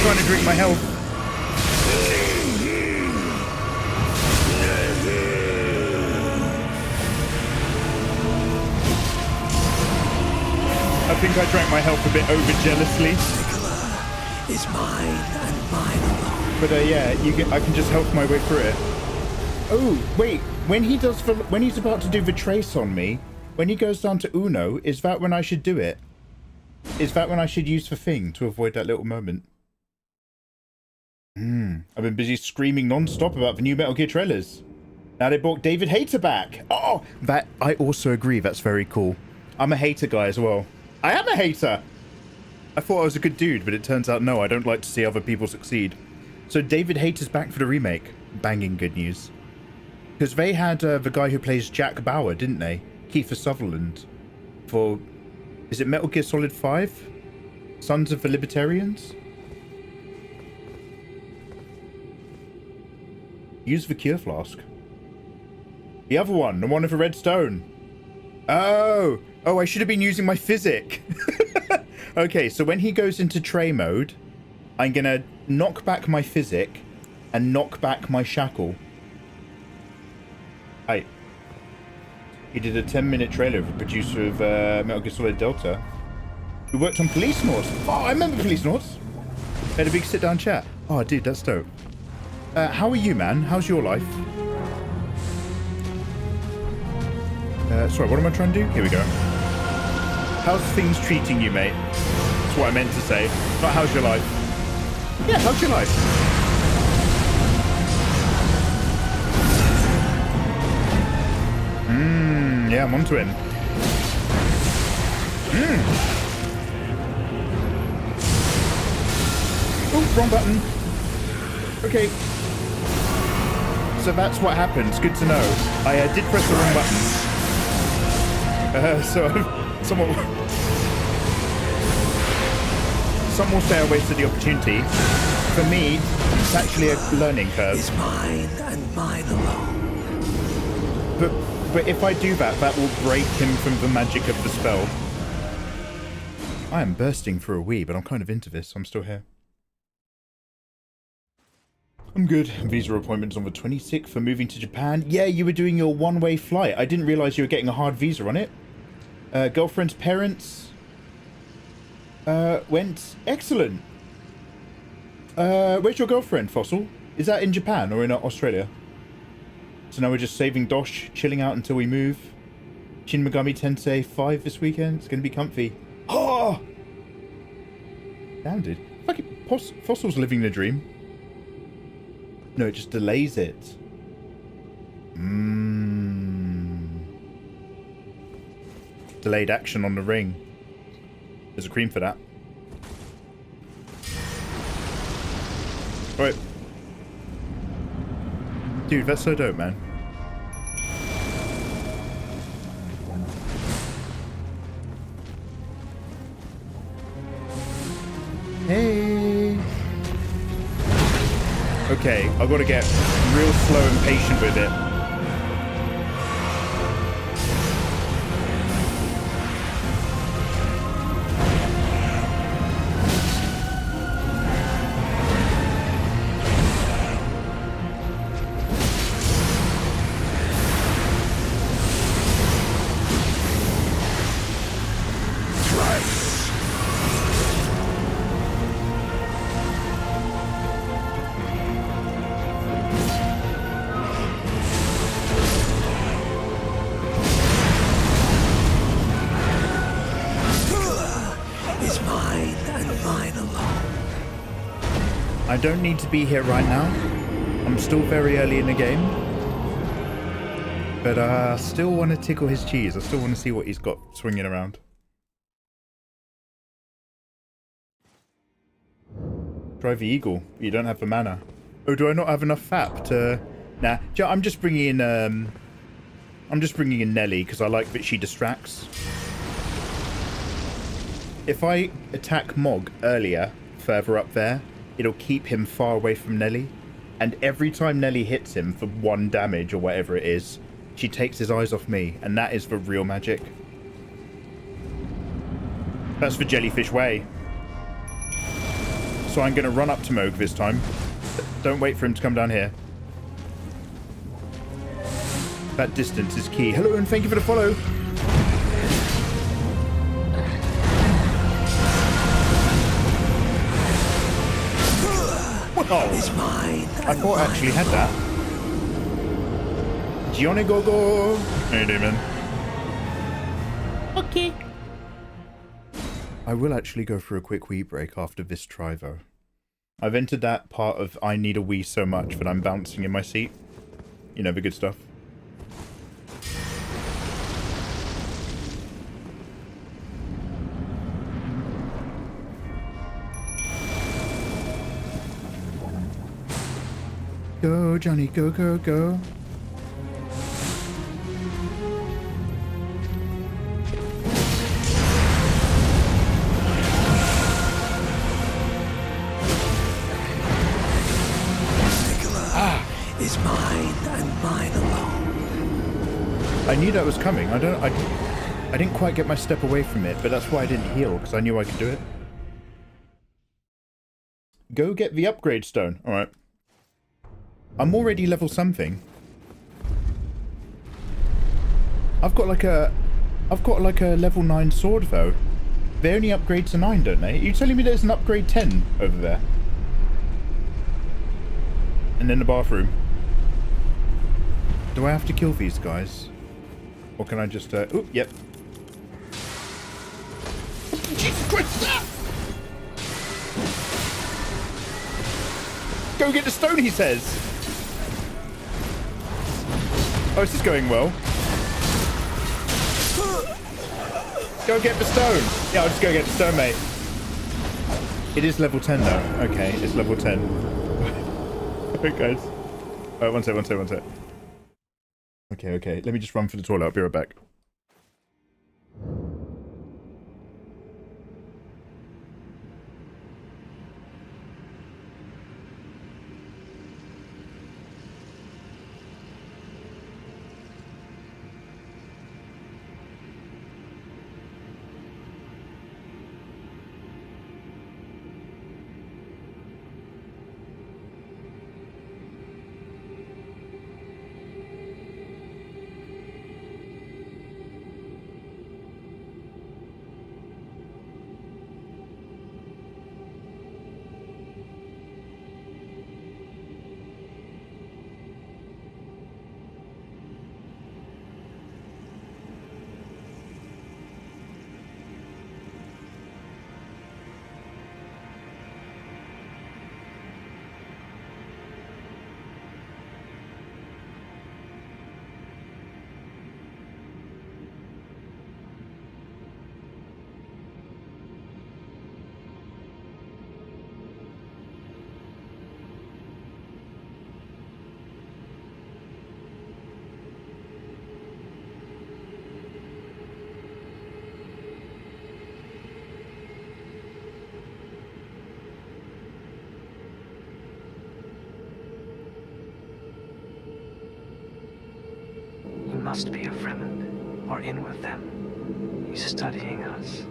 Trying to drink my health. think I drank my health a bit over jealously. Is mine and mine alone. But yeah, I can just help my way through it. Oh wait, when he's about to do the trace on me, when he goes down to Uno, is that when I should do it? Is that when I should use the thing to avoid that little moment? I've been busy screaming non-stop about the new Metal Gear trailers. Now they brought David Hayter back. Oh, that I also agree. That's very cool. I'm a hater guy as well. I am a hater. I thought I was a good dude, but it turns out no, I don't like to see other people succeed. So David Hayter's back for the remake. Banging good news. Because they had the guy who plays Jack Bauer, didn't they? Kiefer Sutherland. For, is it Metal Gear Solid 5? Sons of the Libertarians? Use the cure flask. The other one, the one with the red stone. Oh, I should have been using my physic. Okay, so when he goes into tray mode, I'm going to knock back my physic and knock back my shackle. Hey. He did a 10-minute trailer of the producer of Metal Gear Solid Delta, who worked on Police North. Oh, I remember Police North. Had a big sit-down chat. Oh, dude, that's dope. How are you, man? How's your life? Sorry, what am I trying to do? Here we go. How's things treating you, mate? That's what I meant to say. Not how's your life. Yeah, how's your life? Yeah, I'm onto him. Oh, wrong button. Okay. So that's what happens. Good to know. I did press the wrong button. Some will say I wasted the opportunity. For me, it's actually a learning curve. Is mine and mine alone. But if I do that, that will break him from the magic of the spell. I am bursting for a wee, but I'm kind of into this. I'm still here. I'm good. Visa appointment's on the 26th for moving to Japan. Yeah, you were doing your one-way flight. I didn't realize you were getting a hard visa on it. Girlfriend's parents went. Excellent. Where's your girlfriend, Fossil? Is that in Japan or in Australia? So now we're just saving Dosh, chilling out until we move. Shin Megami Tensei 5 this weekend. It's going to be comfy. Oh! Damn, dude. Fucking Fossil's living the dream. No, it just delays it. Delayed action on the ring. There's a cream for that. Alright. Dude, that's so dope, man. Hey. Okay, I've got to get real slow and patient with it. I don't need to be here right now. I'm still very early in the game. But I still want to tickle his cheese. I still want to see what he's got swinging around. Drive the eagle. You don't have the mana. Oh, do I not have enough FAP to... Nah, I'm just bringing in Nelly because I like that she distracts. If I attack Mog earlier, further up there, it'll keep him far away from Nelly. And every time Nelly hits him for 1 damage or whatever it is, she takes his eyes off me. And that is the real magic. That's the jellyfish way. So I'm going to run up to Moog this time. Don't wait for him to come down here. That distance is key. Hello and thank you for the follow. is mine. I thought I actually had that. Gione Gogo. How you doing, man? Okay. I will actually go for a quick wee break after this try, though. I've entered that part of I need a wee so much that I'm bouncing in my seat. You know, the good stuff. Go, Johnny, go, go, go. Is mine and mine alone. I knew that was coming. I didn't quite get my step away from it, but that's why I didn't heal, because I knew I could do it. Go get the upgrade stone. Alright. I'm already level something. I've got like a level 9 sword though. They only upgrade to 9, don't they? Are you telling me there's an upgrade 10 over there? And in the bathroom. Do I have to kill these guys? Or can I just, oh, yep. Jesus Christ! Go get the stone, he says! Oh, this is going well. Go get the stone! Yeah, I'll just go get the stone, mate. It is level 10, though. Okay, it's level 10. Alright, guys. Alright, one sec. Okay. Let me just run for the toilet. I'll be right back. Must be a Fremen, or in with them. He's studying us.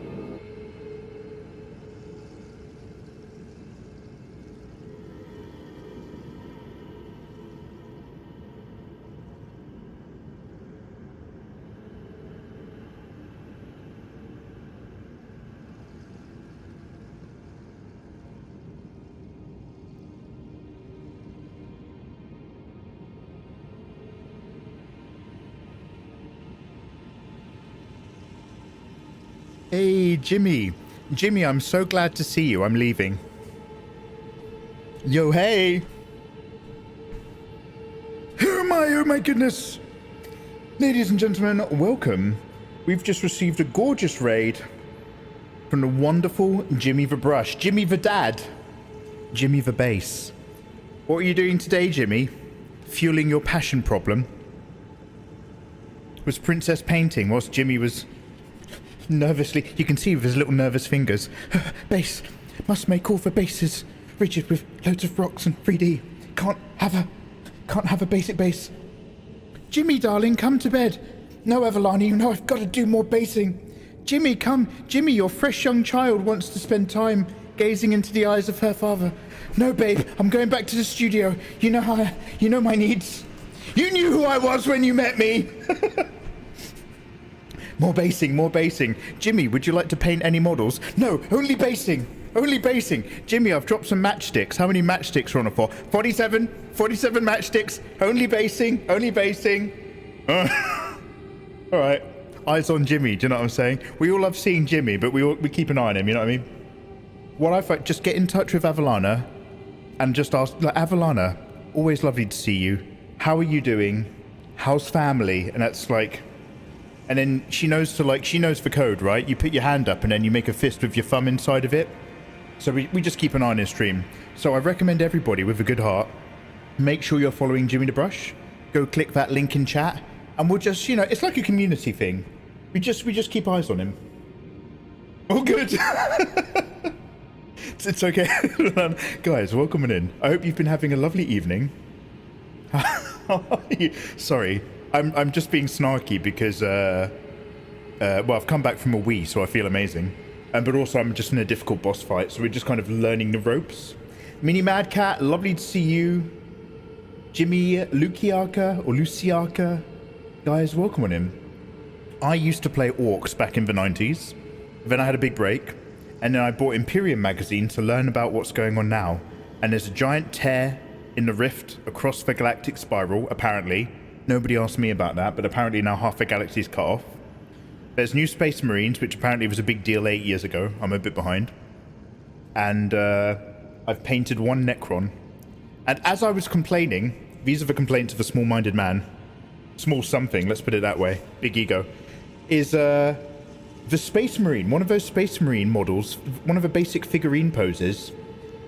Hey, Jimmy. Jimmy, I'm so glad to see you. I'm leaving. Yo, hey. Who am I? Oh my goodness. Ladies and gentlemen, welcome. We've just received a gorgeous raid from the wonderful Jimmy the Brush. Jimmy the Dad. Jimmy the Bass. What are you doing today, Jimmy? Fueling your passion problem? Was Princess painting whilst Jimmy was... nervously, you can see with his little nervous fingers. Base. Must make all the bases rigid with loads of rocks and 3D. Can't have a basic base. Jimmy, darling, come to bed. No, Avalani, you know I've got to do more basing. Jimmy, come. Jimmy, your fresh young child wants to spend time gazing into the eyes of her father. No, babe, I'm going back to the studio. You know my needs. You knew who I was when you met me. More basing, more basing. Jimmy, would you like to paint any models? No, only basing. Only basing. Jimmy, I've dropped some matchsticks. How many matchsticks are on a 4? 47 matchsticks. Only basing. All right. Eyes on Jimmy. Do you know what I'm saying? We all love seeing Jimmy, but we keep an eye on him. You know what I mean? What I find, just get in touch with Avalana and just ask, like, Avalana, always lovely to see you. How are you doing? How's family? And that's like, and then she knows the code, right? You put your hand up and then you make a fist with your thumb inside of it. So we just keep an eye on his stream. So I recommend everybody with a good heart, make sure you're following Jimmy the Brush. Go click that link in chat, and we'll just, you know, it's like a community thing. We just keep eyes on him. Oh, good. It's okay. Guys, welcome in. I hope you've been having a lovely evening. Sorry, I'm just being snarky because well, I've come back from a Wii, so I feel amazing. But also I'm just in a difficult boss fight, so we're just kind of learning the ropes. Mini Mad Cat, lovely to see you. Jimmy Luciaka, guys, welcome on in. I used to play Orcs back in the 90s. Then I had a big break, and then I bought Imperium magazine to learn about what's going on now. And there's a giant tear in the rift across the galactic spiral, apparently. Nobody asked me about that, but apparently now half the galaxy's cut off. There's new Space Marines, which apparently was a big deal 8 years ago. I'm a bit behind. And I've painted one Necron. And as I was complaining, these are the complaints of a small-minded man. Small something, let's put it that way. Big ego. Is the Space Marine, one of those Space Marine models, one of the basic figurine poses,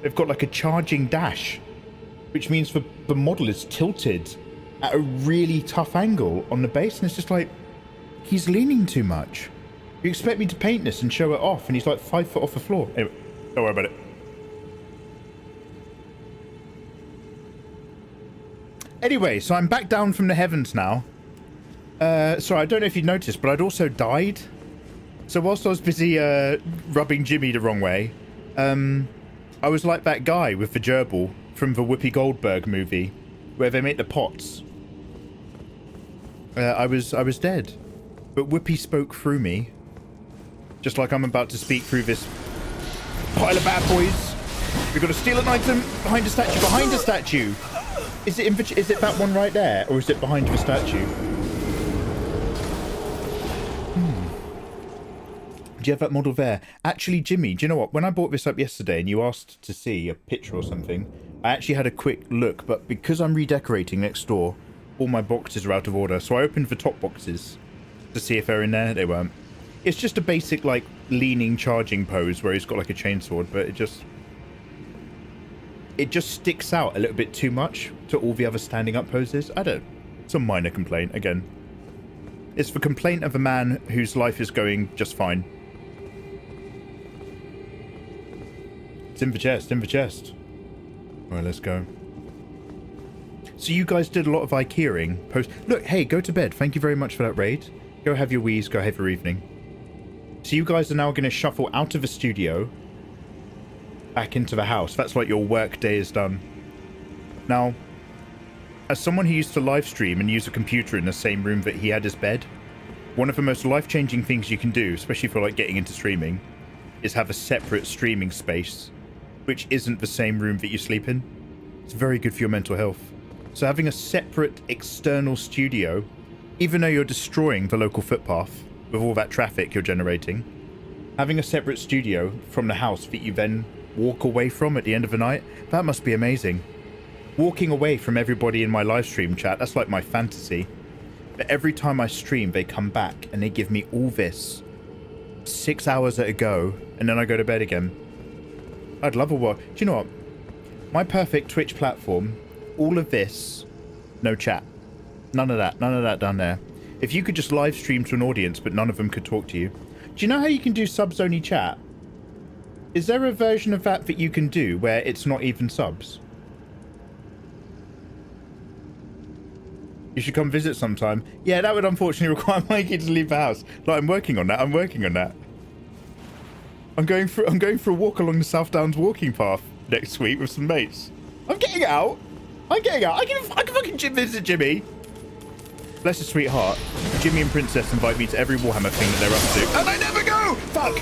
they've got like a charging dash, which means the model is tilted at a really tough angle on the base, and it's just like, he's leaning too much. You expect me to paint this and show it off, and he's like 5 foot off the floor. Anyway, don't worry about it. Anyway, so I'm back down from the heavens now. Sorry, I don't know if you noticed, but I'd also died. So whilst I was busy rubbing Jimmy the wrong way, I was like that guy with the gerbil from the Whoopi Goldberg movie, where they make the pots. I was dead. But Whoopi spoke through me, just like I'm about to speak through this pile of bad boys. We've got to steal an item behind a statue. Behind a statue! Is it that one right there, or is it behind the statue? Do you have that model there? Actually, Jimmy, do you know what? When I bought this up yesterday and you asked to see a picture or something, I actually had a quick look, but because I'm redecorating next door, all my boxes are out of order, so I opened the top boxes to see if they're in there. They weren't. It's just a basic, like, leaning charging pose where he's got, like, a chainsword, but it just sticks out a little bit too much to all the other standing up poses. It's a minor complaint, again. It's the complaint of a man whose life is going just fine. It's in the chest, Alright, let's go. So you guys did a lot of IKEA-ing post. Look, hey, go to bed. Thank you very much for that raid. Go have your wheeze, go have your evening. So you guys are now going to shuffle out of the studio back into the house. That's like your work day is done. Now, as someone who used to live stream and use a computer in the same room that he had his bed, one of the most life-changing things you can do, especially for like getting into streaming, is have a separate streaming space, which isn't the same room that you sleep in. It's very good for your mental health. So having a separate external studio, even though you're destroying the local footpath with all that traffic you're generating, having a separate studio from the house that you then walk away from at the end of the night, that must be amazing. Walking away from everybody in my live stream chat, that's like my fantasy. But every time I stream, they come back and they give me all this 6 hours at a go, and then I go to bed again. I'd love a world. Do you know what? My perfect Twitch platform, all of this, no chat. None of that down there. If you could just live stream to an audience, but none of them could talk to you. Do you know how you can do subs only chat? Is there a version of that that you can do where it's not even subs? You should come visit sometime. Yeah, that would unfortunately require Mikey to leave the house. Like, I'm working on that. I'm going for a walk along the South Downs walking path next week with some mates. I'm getting out. I can fucking visit Jimmy. Bless his sweetheart. Jimmy and Princess invite me to every Warhammer thing that they're up to, and I never go. Fuck.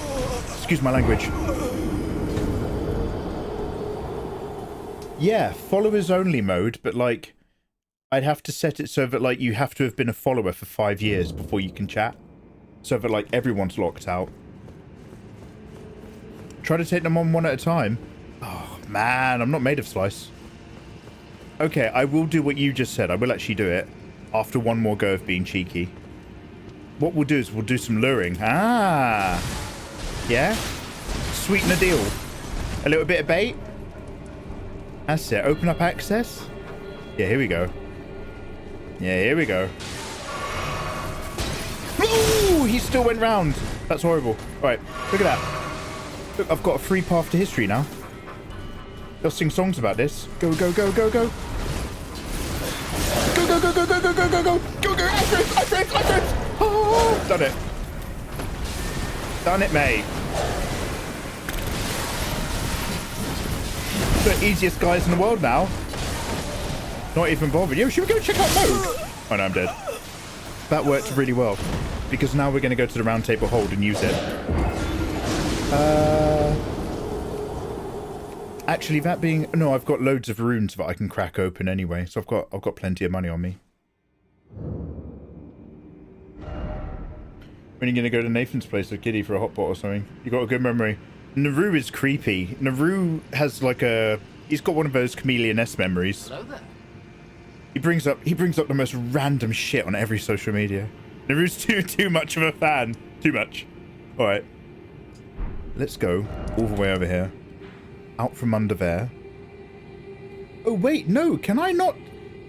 Excuse my language. Yeah, followers only mode, but like, I'd have to set it so that like you have to have been a follower for 5 years before you can chat. So that like everyone's locked out. Try to take them on one at a time. Oh man, I'm not made of slice. Okay, I will do what you just said. I will actually do it after one more go of being cheeky. What we'll do is we'll do some luring. Ah, yeah. Sweeten the deal. A little bit of bait. That's it. Open up access. Yeah, here we go. Yeah, here we go. Ooh, he still went round. That's horrible. All right, look at that. Look, I've got a free path to history now. They'll sing songs about this. Go, go, go, go, go. Go, go, go, go, go, go, go, go, go. Go, go. I frames. Oh, done it. Done it, mate. The easiest guys in the world now. Not even bothered. Yo, should we go check out mode? Oh no, I'm dead. That worked really well. Because now we're going to go to the round table hold and use it. Actually, that being... No, I've got loads of runes that I can crack open anyway. So I've got plenty of money on me. When are you going to go to Nathan's place with Giddy for a hot pot or something? You got a good memory. Naru is creepy. Naru has like a... He's got one of those chameleon-esque memories. Hello there. He brings up the most random shit on every social media. Naru's too much of a fan. Too much. All right. Let's go all the way over here. Out from under there. Oh wait, no. Can I not?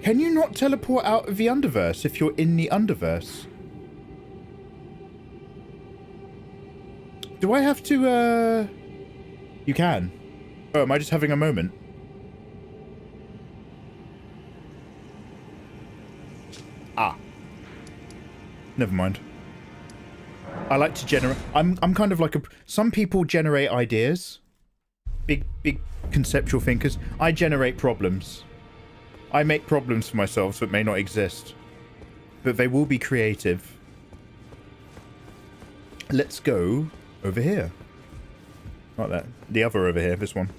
Can you not teleport out of the Underverse if you're in the Underverse? Do I have to? You can. Oh, am I just having a moment? Ah. Never mind. I like to generate... I'm kind of like a... Some people generate ideas. Big conceptual thinkers. I generate problems. I make problems for myself that may not exist. But they will be creative. Let's go over here. Not that. The other over here. This one.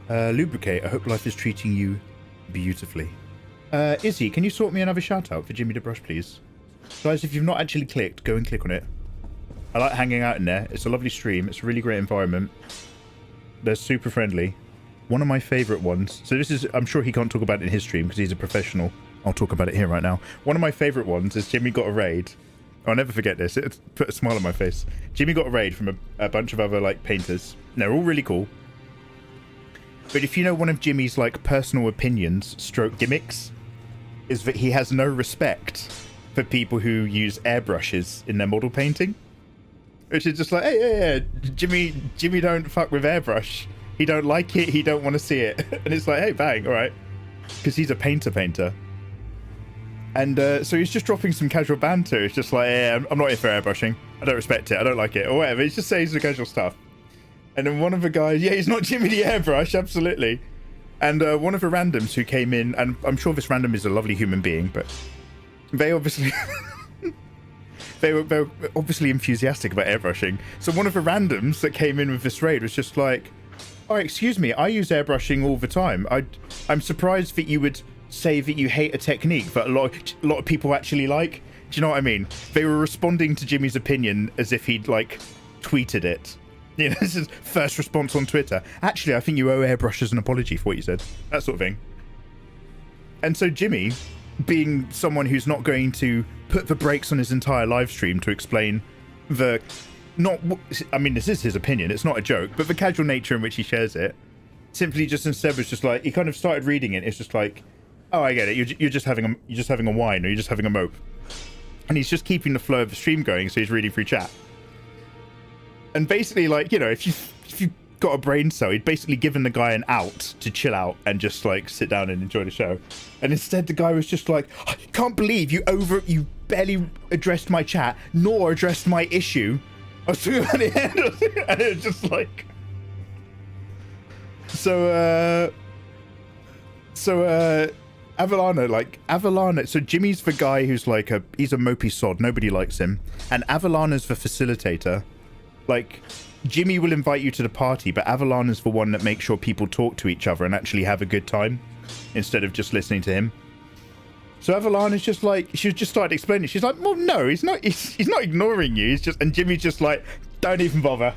Lubricate, I hope life is treating you beautifully. Izzy, can you sort me another shout out for Jimmy the Brush, please? Guys, if you've not actually clicked, go and click on it. I like hanging out in there. It's a lovely stream. It's a really great environment. They're super friendly. One of my favourite ones. So this is, I'm sure he can't talk about it in his stream because he's a professional. I'll talk about it here right now. One of my favourite ones is Jimmy got a raid. I'll never forget this. It put a smile on my face. Jimmy got a raid from a bunch of other like painters. And they're all really cool. But if you know one of Jimmy's like personal opinions, stroke gimmicks, is that he has no respect for people who use airbrushes in their model painting. Which is just like, hey, Jimmy don't fuck with airbrush. He don't like it, he don't want to see it. And it's like, hey, bang, all right. Because he's a painter. And so he's just dropping some casual banter. It's just like, hey, I'm not here for airbrushing. I don't respect it, I don't like it, or whatever. He's just saying some casual stuff. And then one of the guys, yeah, he's not Jimmy the Airbrush, absolutely. And one of the randoms who came in, and I'm sure this random is a lovely human being, but they obviously... they were obviously enthusiastic about airbrushing. So one of the randoms that came in with this raid was just like, oh, excuse me, I use airbrushing all the time. I'm surprised that you would say that you hate a technique that a lot of people actually like. Do you know what I mean? They were responding to Jimmy's opinion as if he'd, like, tweeted it. You know, this is first response on Twitter. Actually, I think you owe airbrushes an apology for what you said. That sort of thing. And so Jimmy, being someone who's not going to put the brakes on his entire live stream to explain the... I mean, this is his opinion. It's not a joke. But the casual nature in which he shares it, simply just instead was just like... He kind of started reading it. It's just like, oh, I get it. You're just having a whine, or you're just having a mope. And he's just keeping the flow of the stream going, so he's reading through chat. And basically, like, you know, if you got a brain cell, he'd basically given the guy an out to chill out and just, like, sit down and enjoy the show. And instead, the guy was just like, I can't believe you barely addressed my chat, nor addressed my issue. I was talking about it, and it was just like... So Avalana, so Jimmy's the guy who's like he's a mopey sod, nobody likes him, and Avalana's the facilitator. Like, Jimmy will invite you to the party, but Avalana's the one that makes sure people talk to each other and actually have a good time instead of just listening to him. So Avalana's just like, she just started explaining. She's like, well, no, he's not ignoring you. He's just, and Jimmy's just like, don't even bother.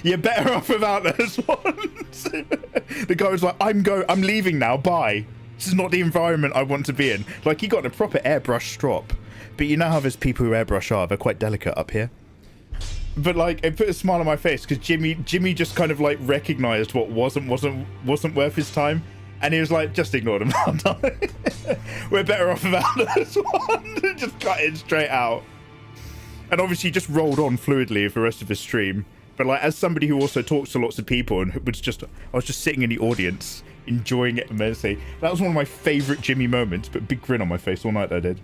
You're better off without this one. The guy was like, I'm leaving now, bye. This is not the environment I want to be in. Like, he got a proper airbrush strop. But you know how there's people who airbrush are, they're quite delicate up here. But like, it put a smile on my face because Jimmy just kind of like recognized what wasn't worth his time. And he was like, just ignore them. We're better off without this one. Just cut it straight out. And obviously just rolled on fluidly for the rest of his stream. But like, as somebody who also talks to lots of people and I was just sitting in the audience, enjoying it immensely. That was one of my favorite Jimmy moments, but big grin on my face all night I did.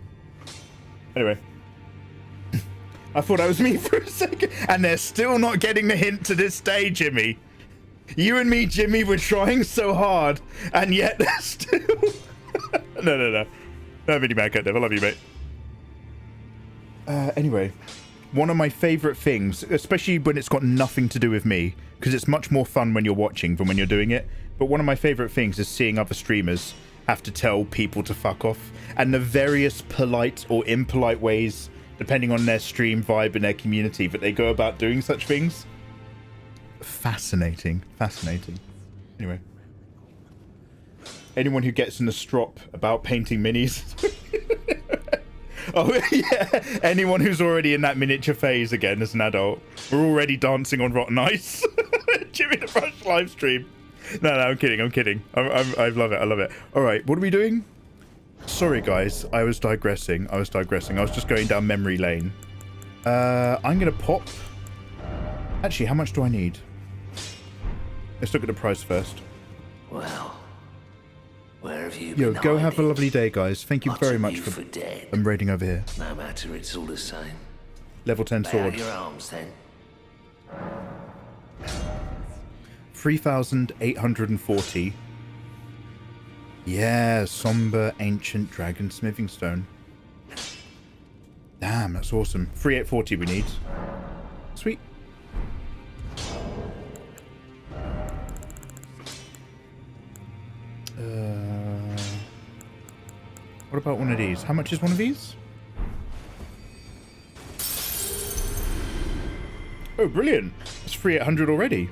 Anyway. I thought that was me for a second. And they're still not getting the hint to this day, Jimmy. You and me, Jimmy, were trying so hard, and yet they're still... No. No, Vinny Man, I love you, mate. Anyway. One of my favorite things, especially when it's got nothing to do with me, because it's much more fun when you're watching than when you're doing it. But one of my favorite things is seeing other streamers have to tell people to fuck off, and the various polite or impolite ways, depending on their stream vibe and their community, that they go about doing such things. Fascinating. Anyway. Anyone who gets in the strop about painting minis. Oh, yeah. Anyone who's already in that miniature phase again as an adult. We're already dancing on rotten ice. Jimmy the Brush live stream. No, I'm kidding. I love it. All right, what are we doing? Sorry, guys. I was digressing. I was just going down memory lane. I'm going to pop... Actually, how much do I need? Let's look at the price first. Well, where have you Yo, been go hiding? have a lovely day, guys. Thank you I very took much you for dead. raiding over here. No matter, it's all the same. Level 10 Lay sword. out your arms, then. 3,840. Yeah, somber ancient dragon smithing stone. Damn, that's awesome. 3,840 we need. Sweet. What about one of these? How much is one of these? Oh, brilliant. It's 3,800 already.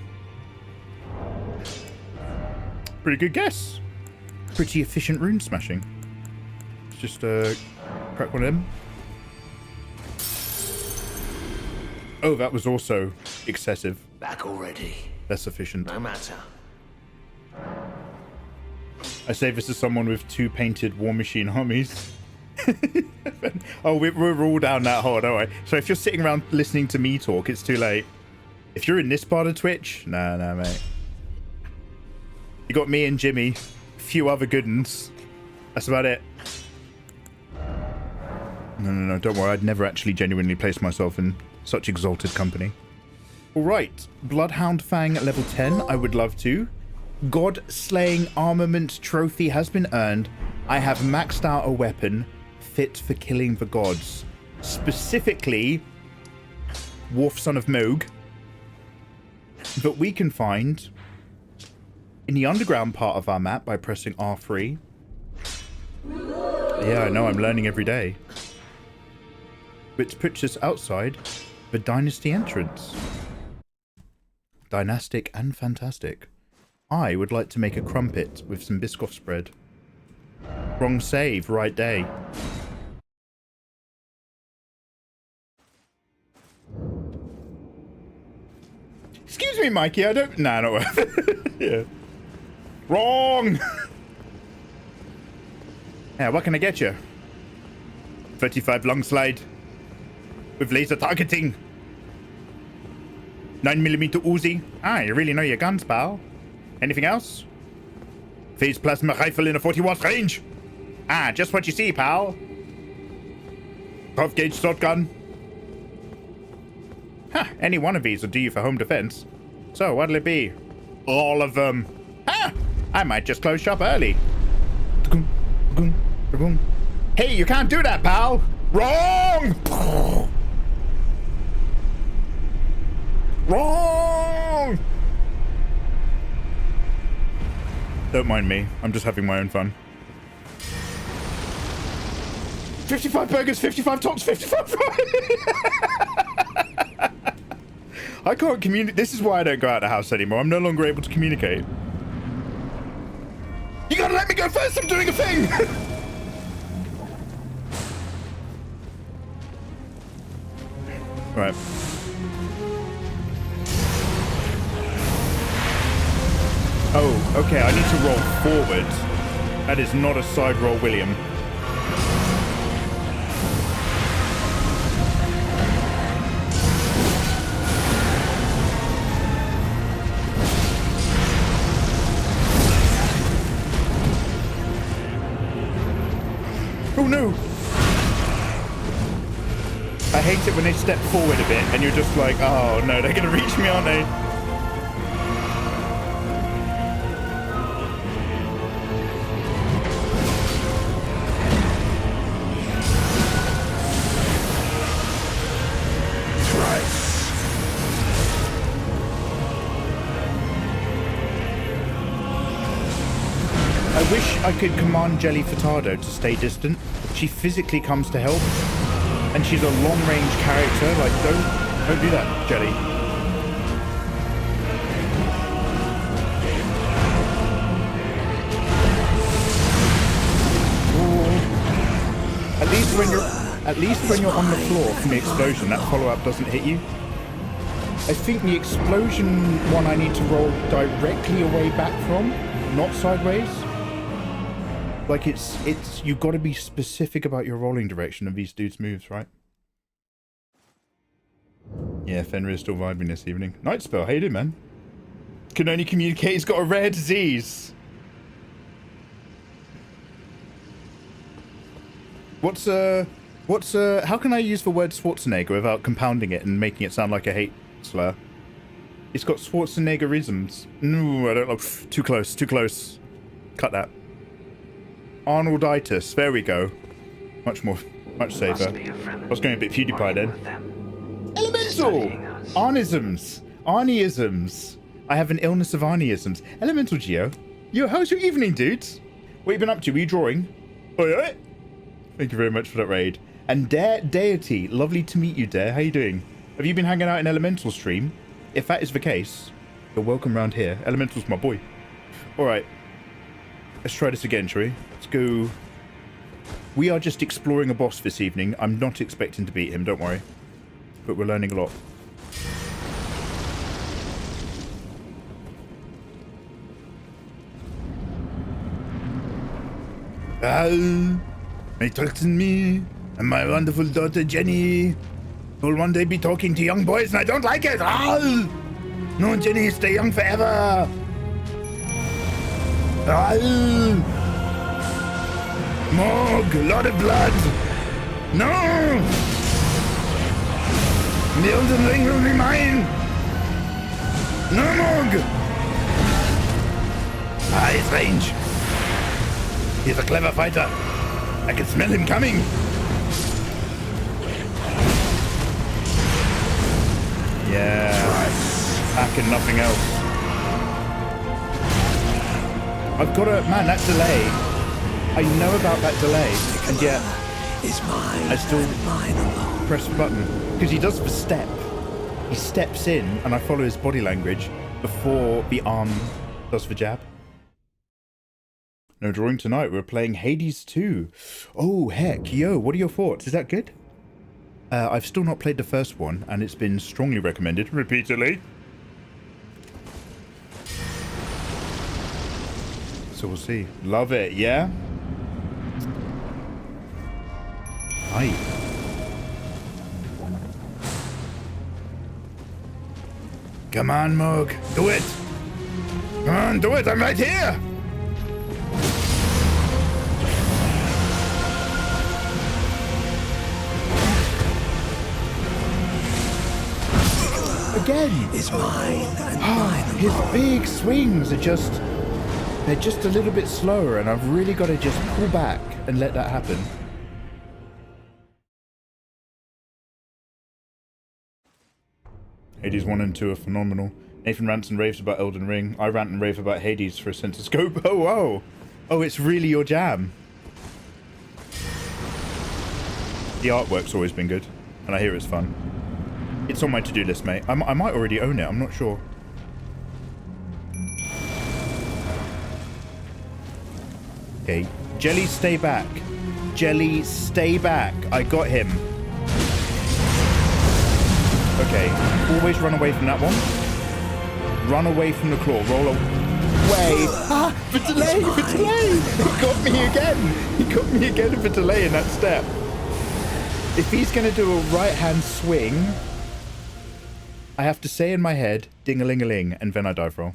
Pretty good guess. Pretty efficient rune smashing. Let's just crack one of them. Oh, that was also excessive. Back already. Less efficient. No matter. I say this as someone with 2 painted War Machine armies. Oh, we're all down that hole, don't we? So if you're sitting around listening to me talk, it's too late. If you're in this part of Twitch, nah, mate. You got me and Jimmy, a few other good uns. That's about it. No, don't worry. I'd never actually genuinely place myself in such exalted company. All right, Bloodhound Fang level 10. I would love to. God Slaying Armament Trophy has been earned. I have maxed out a weapon fit for killing the gods. Specifically, Wolf Son of Moog. That we can find in the underground part of our map by pressing R3. Yeah, I know, I'm learning every day. Which puts us outside the Dynasty entrance. Dynastic and fantastic. I would like to make a crumpet with some Biscoff spread. Wrong save, right day. Excuse me, Mikey, I don't... Nah, not worth it. Yeah. Wrong! Yeah, what can I get you? 35 long slide. With laser targeting. 9mm Uzi. Ah, you really know your guns, pal. Anything else? Phase plasma rifle in a 40 watt range. Ah, just what you see, pal. 12 gauge shotgun. Huh, any one of these will do you for home defense. So, what'll it be? All of them. Ah, I might just close shop early. Boom. Hey, you can't do that, pal. Wrong. Wrong. Don't mind me. I'm just having my own fun. 55 burgers, 55 tops, 55 I can't communicate. This is why I don't go out of the house anymore. I'm no longer able to communicate. You gotta let me go first. I'm doing a thing. Right. Oh, okay. I need to roll forward. That is not a side roll, William. Oh no! I hate it when they step forward a bit and you're just like, oh no, they're gonna reach me, aren't they? I wish I could command Jelly Furtado to stay distant. She physically comes to help, and she's a long-range character. Like, don't do that, Jelly. Ooh. At least when you're on the floor from the explosion, that follow-up doesn't hit you. I think the explosion one I need to roll directly away back from, not sideways. Like, it's you've got to be specific about your rolling direction of these dudes' moves, right? Yeah, Fenrir is still vibing this evening. Night Spell, how you doing, man? Can only communicate, he's got a rare disease. How can I use the word Schwarzenegger without compounding it and making it sound like a hate slur? It's got Schwarzeneggerisms. No, I don't know. Too close, too close. Cut that. Arnolditis, there we go. Much safer. I was going a bit PewDiePie then. Elemental! Arnisms. I have an illness of Arnisms. Elemental Geo. Yo, how's your evening, dudes? What have you been up to? Were you drawing? Oh, yeah? Thank you very much for that raid. And Deity, lovely to meet you, Dare. How you doing? Have you been hanging out in Elemental stream? If that is the case, you're welcome round here. Elemental's my boy. Alright. Let's try this again, shall we? Let's go. We are just exploring a boss this evening. I'm not expecting to beat him, don't worry. But we're learning a lot. May trust in me and my wonderful daughter Jenny will one day be talking to young boys and I don't like it. No, Jenny, stay young forever. Morg, lot of blood. No! The Elden Ring will be mine. No, Morg. His range. He's a clever fighter. I can smell him coming. Yeah. Back and nothing else. I've got to... Man, that delay. I know about that delay. And yet... I still press the button. Because he does the step. He steps in and I follow his body language before the arm does the jab. No drawing tonight. We're playing Hades 2. Oh, heck. Yo, what are your thoughts? Is that good? I've still not played the first one, and it's been strongly recommended repeatedly. So we'll see. Love it, yeah? Hi. Come on, Moog. Do it. Come on, do it. I'm right here. Again. It's mine and mine alone. His big swings are just They're just a little bit slower, and I've really got to just pull back and let that happen. Hades 1 and 2 are phenomenal. Nathan rants and raves about Elden Ring. I rant and rave about Hades for a sense of scope. Oh, whoa! Oh, it's really your jam. The artwork's always been good, and I hear it's fun. It's on my to-do list, mate. I might already own it, I'm not sure. Okay, Jelly, stay back. Jelly, stay back. I got him. Okay, always run away from that one. Run away from the claw. Roll away. Ah, for delay, for delay. He got me again. He got me again for delay in that step. If he's going to do a right-hand swing, I have to say in my head, ding-a-ling-a-ling, and then I dive roll.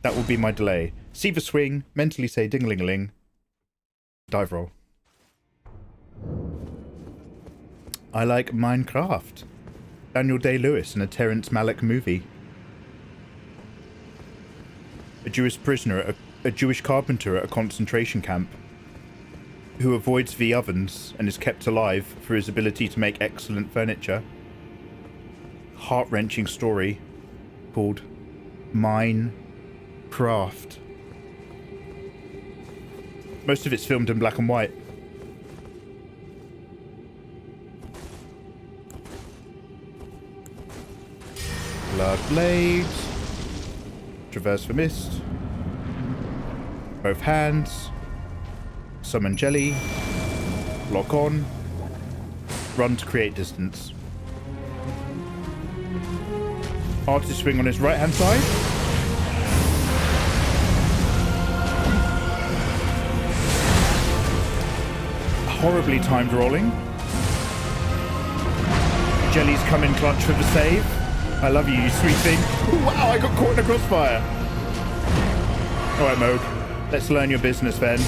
That will be my delay. See the swing, mentally say ding-a-ling-a-ling, dive roll. I like Minecraft. Daniel Day-Lewis in a Terrence Malick movie. A Jewish prisoner, a Jewish carpenter at a concentration camp who avoids the ovens and is kept alive for his ability to make excellent furniture. Heart-wrenching story called Minecraft. Most of it's filmed in black and white. Blood blades. Traverse the mist. Both hands. Summon jelly. Lock on. Run to create distance. Artist swing on his right hand side. Horribly timed rolling. Jelly's come in clutch for the save. I love you, you sweet thing. Ooh, wow, I got caught in a crossfire. Alright, Moog. Let's learn your business then.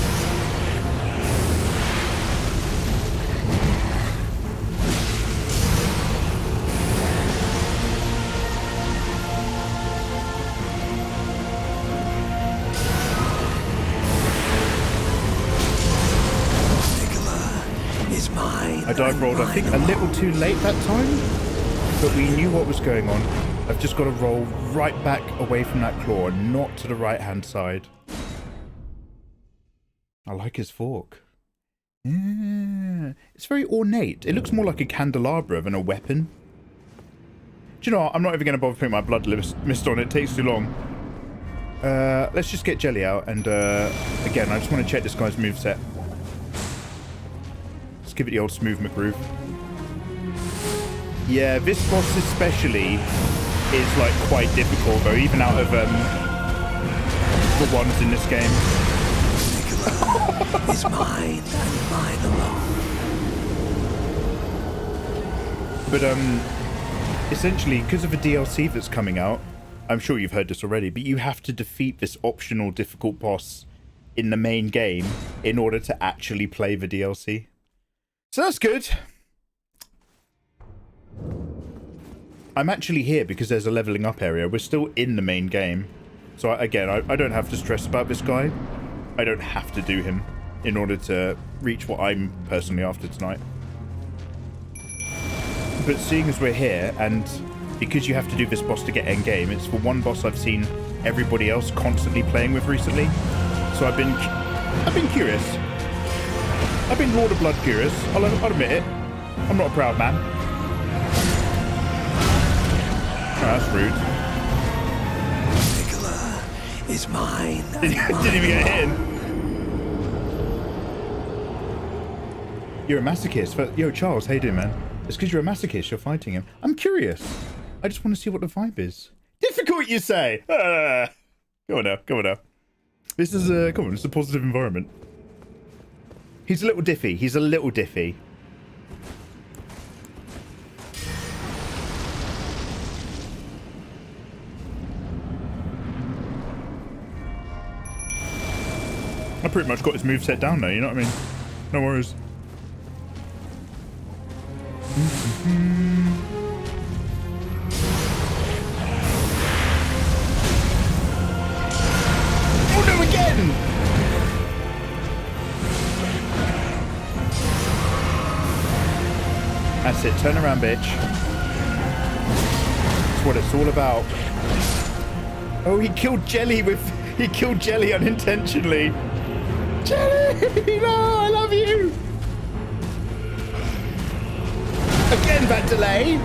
I dive rolled, I think, a little too late that time, but we knew what was going on. I've just got to roll right back away from that claw, not to the right-hand side. I like his fork. Yeah, it's very ornate. It looks more like a candelabra than a weapon. Do you know what? I'm not even going to bother putting my blood mist on. It takes too long. Let's just get Jelly out, and again, I just want to check this guy's moveset. Let's give it the old smooth McGroove. Yeah, this boss especially is like quite difficult though, even out of the ones in this game. Is mine and mine alone. But essentially, because of the DLC that's coming out, I'm sure you've heard this already, but you have to defeat this optional difficult boss in the main game in order to actually play the DLC. So that's good. I'm actually here because there's a leveling up area. We're still in the main game. So again, I don't have to stress about this guy. I don't have to do him in order to reach what I'm personally after tonight. But seeing as we're here, and because you have to do this boss to get endgame, it's the one boss I've seen everybody else constantly playing with recently. So I've been curious. I've been Lord of Blood curious. I'll admit it. I'm not a proud man. Oh, that's rude. Nicola is mine. Didn't even get hit in. You're a masochist. Yo, Charles, how you doing, man? It's because you're a masochist. You're fighting him. I'm curious. I just want to see what the vibe is. Difficult, you say? Come on now. Come on now. This is a... Come on, it's a positive environment. He's a little diffy. He's a little diffy. I pretty much got his moveset down now, you know what I mean? No worries. Oh no, again! again! That's it, turn around, bitch. That's what it's all about. Oh, he killed Jelly unintentionally. Jelly, no, I love you. Again, that delay.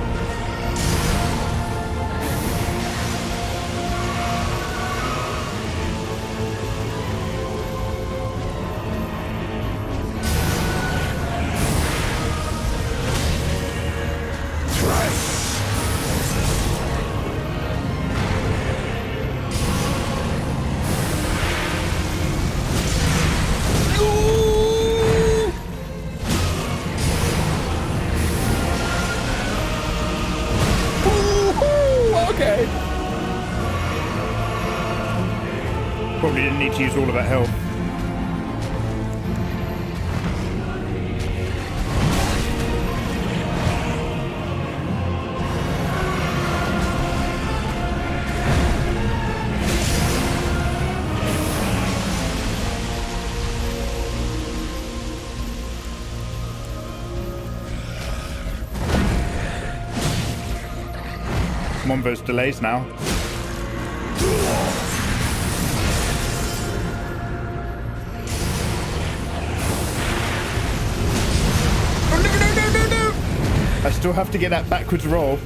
Probably didn't need to use all of that health. I'm on those delays now. I still have to get that backwards roll.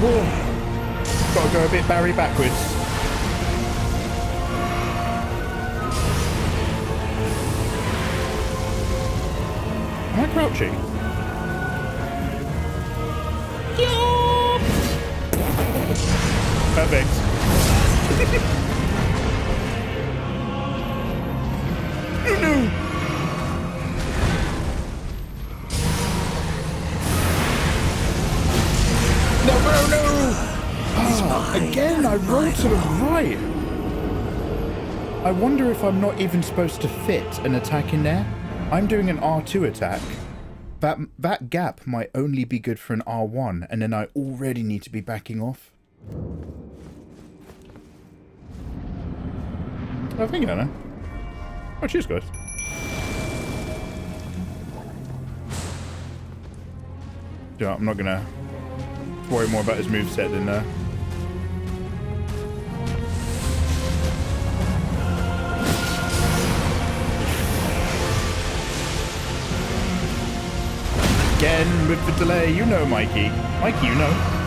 Oh. Gotta go a bit Barry backwards. Am I crouching? Perfect. Oh no! No! Oh, again, I rolled to the right. I wonder if I'm not even supposed to fit an attack in there. I'm doing an R2 attack. That gap might only be good for an R1, and then I already need to be backing off. I think I know. Oh, cheers, guys. Yeah, I'm not gonna worry more about his moveset than again with the delay. You know, Mikey. Mikey, you know.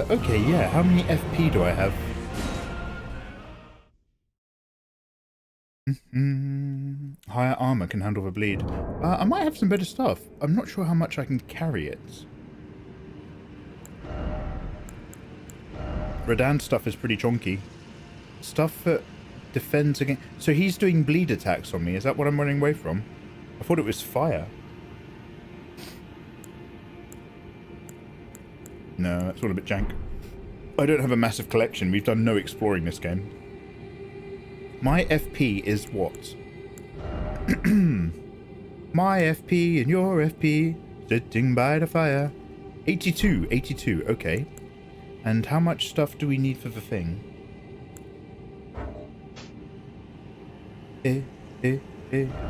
Okay, yeah, how many FP do I have? Higher armor can handle the bleed. I might have some better stuff. I'm not sure how much I can carry it. Radan's stuff is pretty chonky. Stuff that defends against... So he's doing bleed attacks on me. Is that what I'm running away from? I thought it was fire. No, that's all a bit jank. I don't have a massive collection. We've done no exploring this game. My FP is what? My FP and your FP sitting by the fire. 82, 82, okay. And how much stuff do we need for the thing?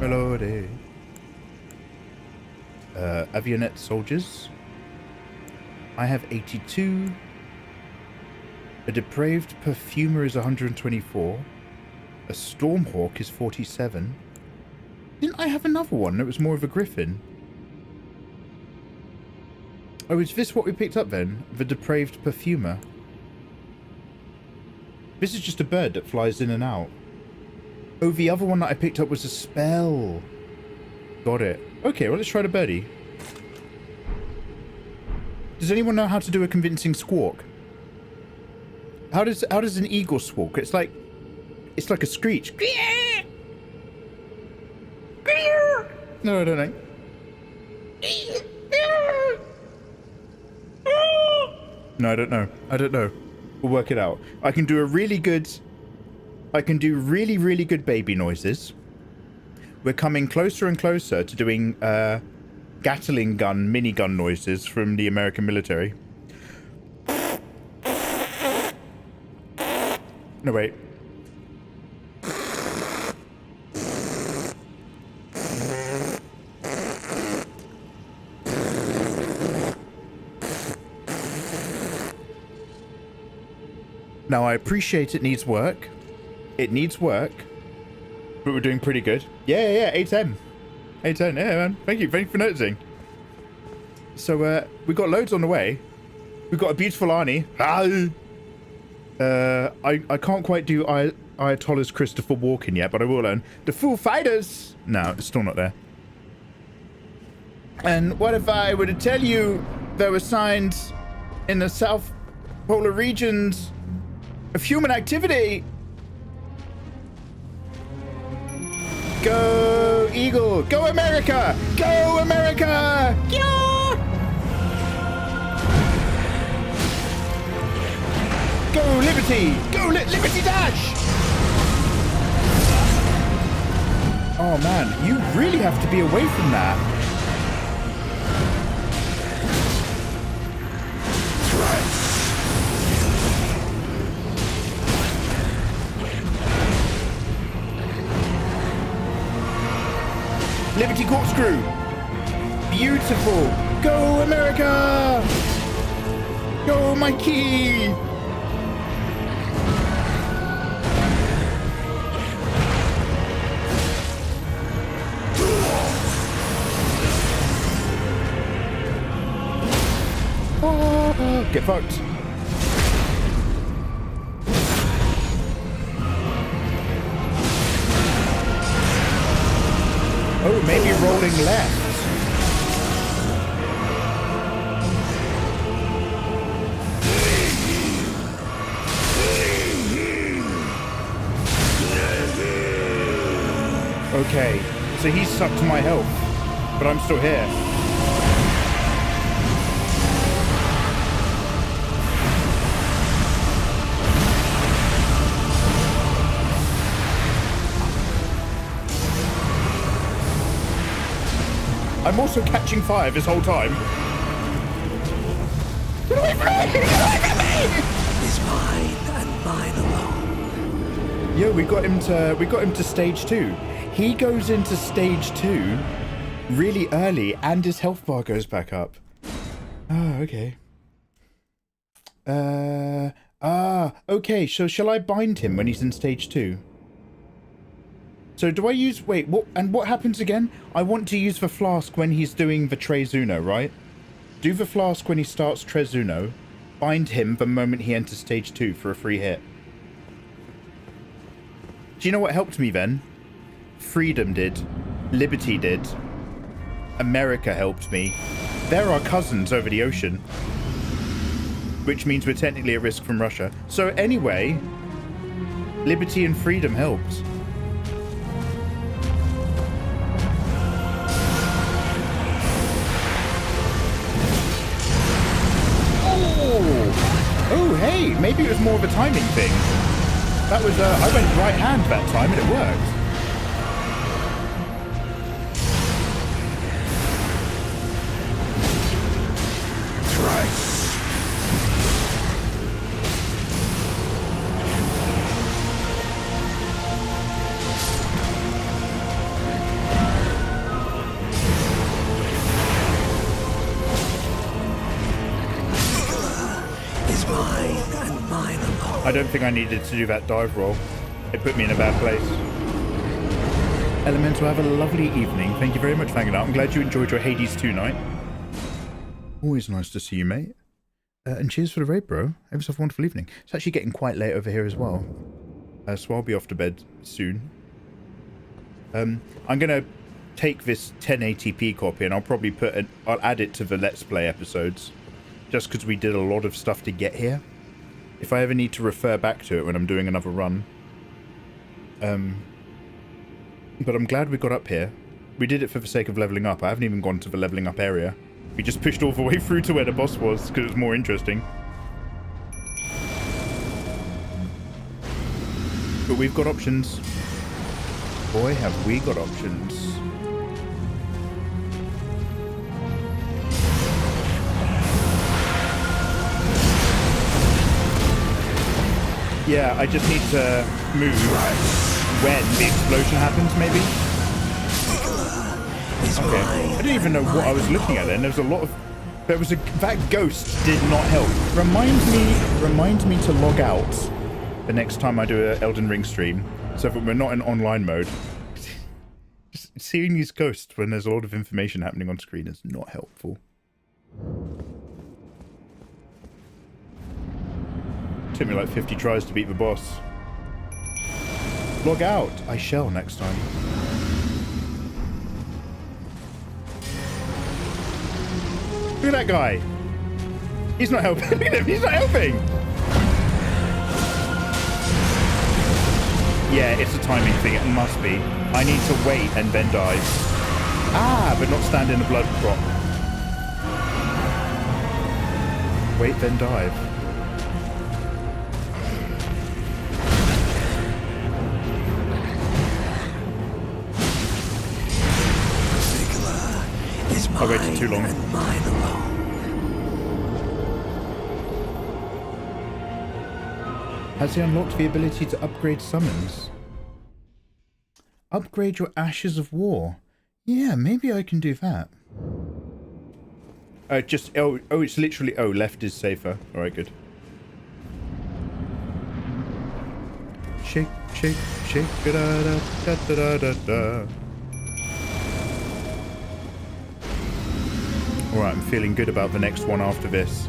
Melody. Avionet soldiers. I have 82. A depraved perfumer is 124. A stormhawk is 47. Didn't I have another one that was more of a griffin? Oh, is this what we picked up then? The depraved perfumer. This is just a bird that flies in and out. Oh, the other one that I picked up was a spell. Got it. Okay, well, let's try the birdie. Does anyone know how to do a convincing squawk? How does an eagle squawk? It's like a screech. No, I don't know. No, I don't know. I don't know. We'll work it out. I can do really, really good baby noises. We're coming closer and closer to doing Gatling gun, minigun noises from the American military. No, wait. Now, I appreciate it needs work. It needs work. But we're doing pretty good. Yeah, 8-10. 8-10, yeah, man. Thank you for noticing. So, we got loads on the way. We've got a beautiful Arnie. I can't quite do Ayatollah's Christopher Walken yet, but I will learn. The Foo Fighters! No, it's still not there. And what if I were to tell you there were signs in the South Polar regions of human activity? Go Eagle! Go America! Go America! Yeah! Go Liberty! Go Liberty Dash! Oh man, you really have to be away from that. Liberty Corkscrew! Beautiful! Go America! Go Mikey! Oh, get fucked. Oh, maybe rolling left. Okay, so he's sucked my health, but I'm still here. I'm also catching fire this whole time. Get away from me! Get away from me! Is mine and mine alone. Yo, we got him to stage 2. He goes into stage 2 really early, and his health bar goes back up. Oh, okay. Okay. So shall I bind him when he's in stage 2? So do I use... Wait, what happens again? I want to use the flask when he's doing the Trezuno, right? Do the flask when he starts Trezuno. Bind him the moment he enters stage 2 for a free hit. Do you know what helped me then? Freedom did. Liberty did. America helped me. They're our cousins over the ocean. Which means we're technically at risk from Russia. So anyway, Liberty and Freedom helped. Oh, hey, maybe it was more of a timing thing. That was, I went right hand that time and it worked. I don't think I needed to do that dive roll. It put me in a bad place. Elemental, have a lovely evening. Thank you very much for hanging out. I'm glad you enjoyed your Hades 2 night. Always nice to see you, mate. And cheers for the raid, bro. Have yourself a wonderful evening. It's actually getting quite late over here as well. So I'll be off to bed soon. I'm going to take this 1080p copy and I'll probably I'll add it to the Let's Play episodes, just because we did a lot of stuff to get here. If I ever need to refer back to it when I'm doing another run. But I'm glad we got up here. We did it for the sake of leveling up. I haven't even gone to the leveling up area. We just pushed all the way through to where the boss was because it was more interesting. But we've got options. Boy, have we got options. Yeah, I just need to move when the explosion happens, maybe? Okay. I didn't even know what I was looking at then. There was a lot of... That ghost did not help. Reminds me to log out the next time I do an Elden Ring stream, so that we're not in online mode. Just seeing these ghosts when there's a lot of information happening on screen is not helpful. Took me like 50 tries to beat the boss. Log out. I shall next time. Look at that guy. He's not helping. Look at him. He's not helping. Yeah, it's a timing thing. It must be. I need to wait and then dive. Ah, but not stand in a blood drop. Wait, then dive. I waited too long. Has he unlocked the ability to upgrade summons? Upgrade your Ashes of War. Yeah, maybe I can do that. Oh, it's literally, left is safer. Alright, good. Shake, shake, shake, da da da da da da. Alright, I'm feeling good about the next one after this.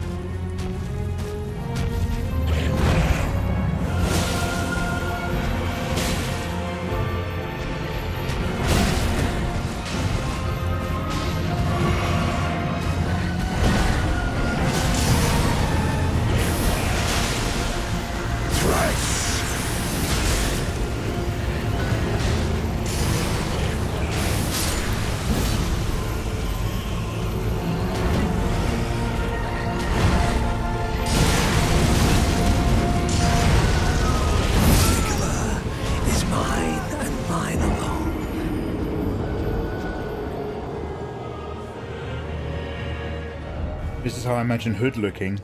This is how I imagine Hood looking.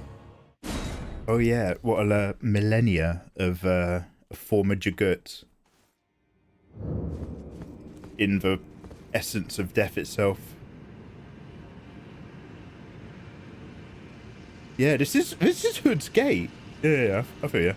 Oh yeah, what a millennia of a former Jagut. In the essence of death itself. Yeah, this is Hood's gate. Yeah, I feel you.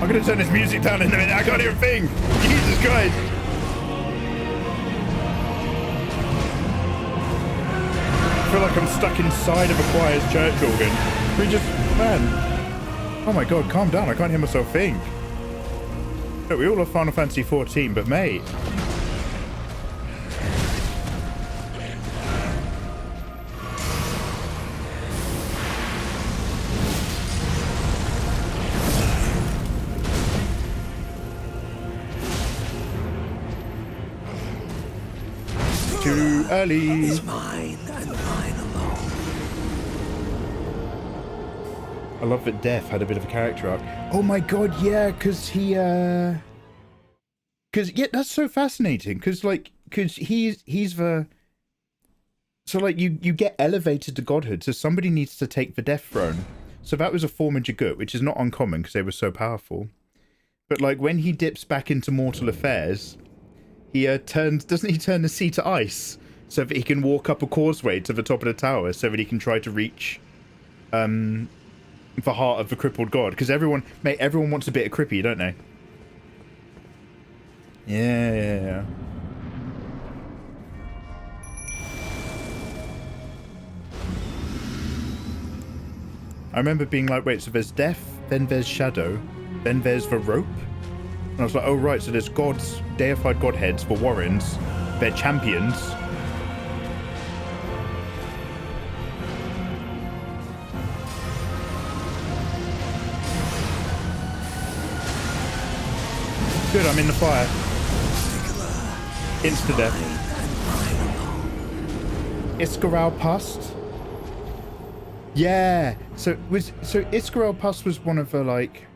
I'm gonna turn this music down in a minute. I can't hear a thing. Jesus Christ. I feel like I'm stuck inside of a choir's church organ. Man. Oh my god, calm down. I can't hear myself think. Look, we all love Final Fantasy 14, but mate. Too early. It's mine and mine alone. I love that Death had a bit of a character arc. Oh my god, yeah, because he, because, yeah, that's so fascinating, because, like, because he's the, so, like, you get elevated to godhood, so somebody needs to take the Death Throne. So that was a former Jagut, which is not uncommon, because they were so powerful. But, like, when he dips back into mortal affairs, he doesn't he turn the sea to ice, so that he can walk up a causeway to the top of the tower, so that he can try to reach, the heart of the crippled god, because everyone wants a bit of Crippy, don't they? Yeah. I remember being like, wait, so there's Death, then there's Shadow, then there's the Rope? And I was like, oh right, so there's gods, deified godheads for Warrens, they're champions. Good, I'm in the fire. Insta-death. Iskarau Pust? Yeah. So Iskarau Pust was one of the, like,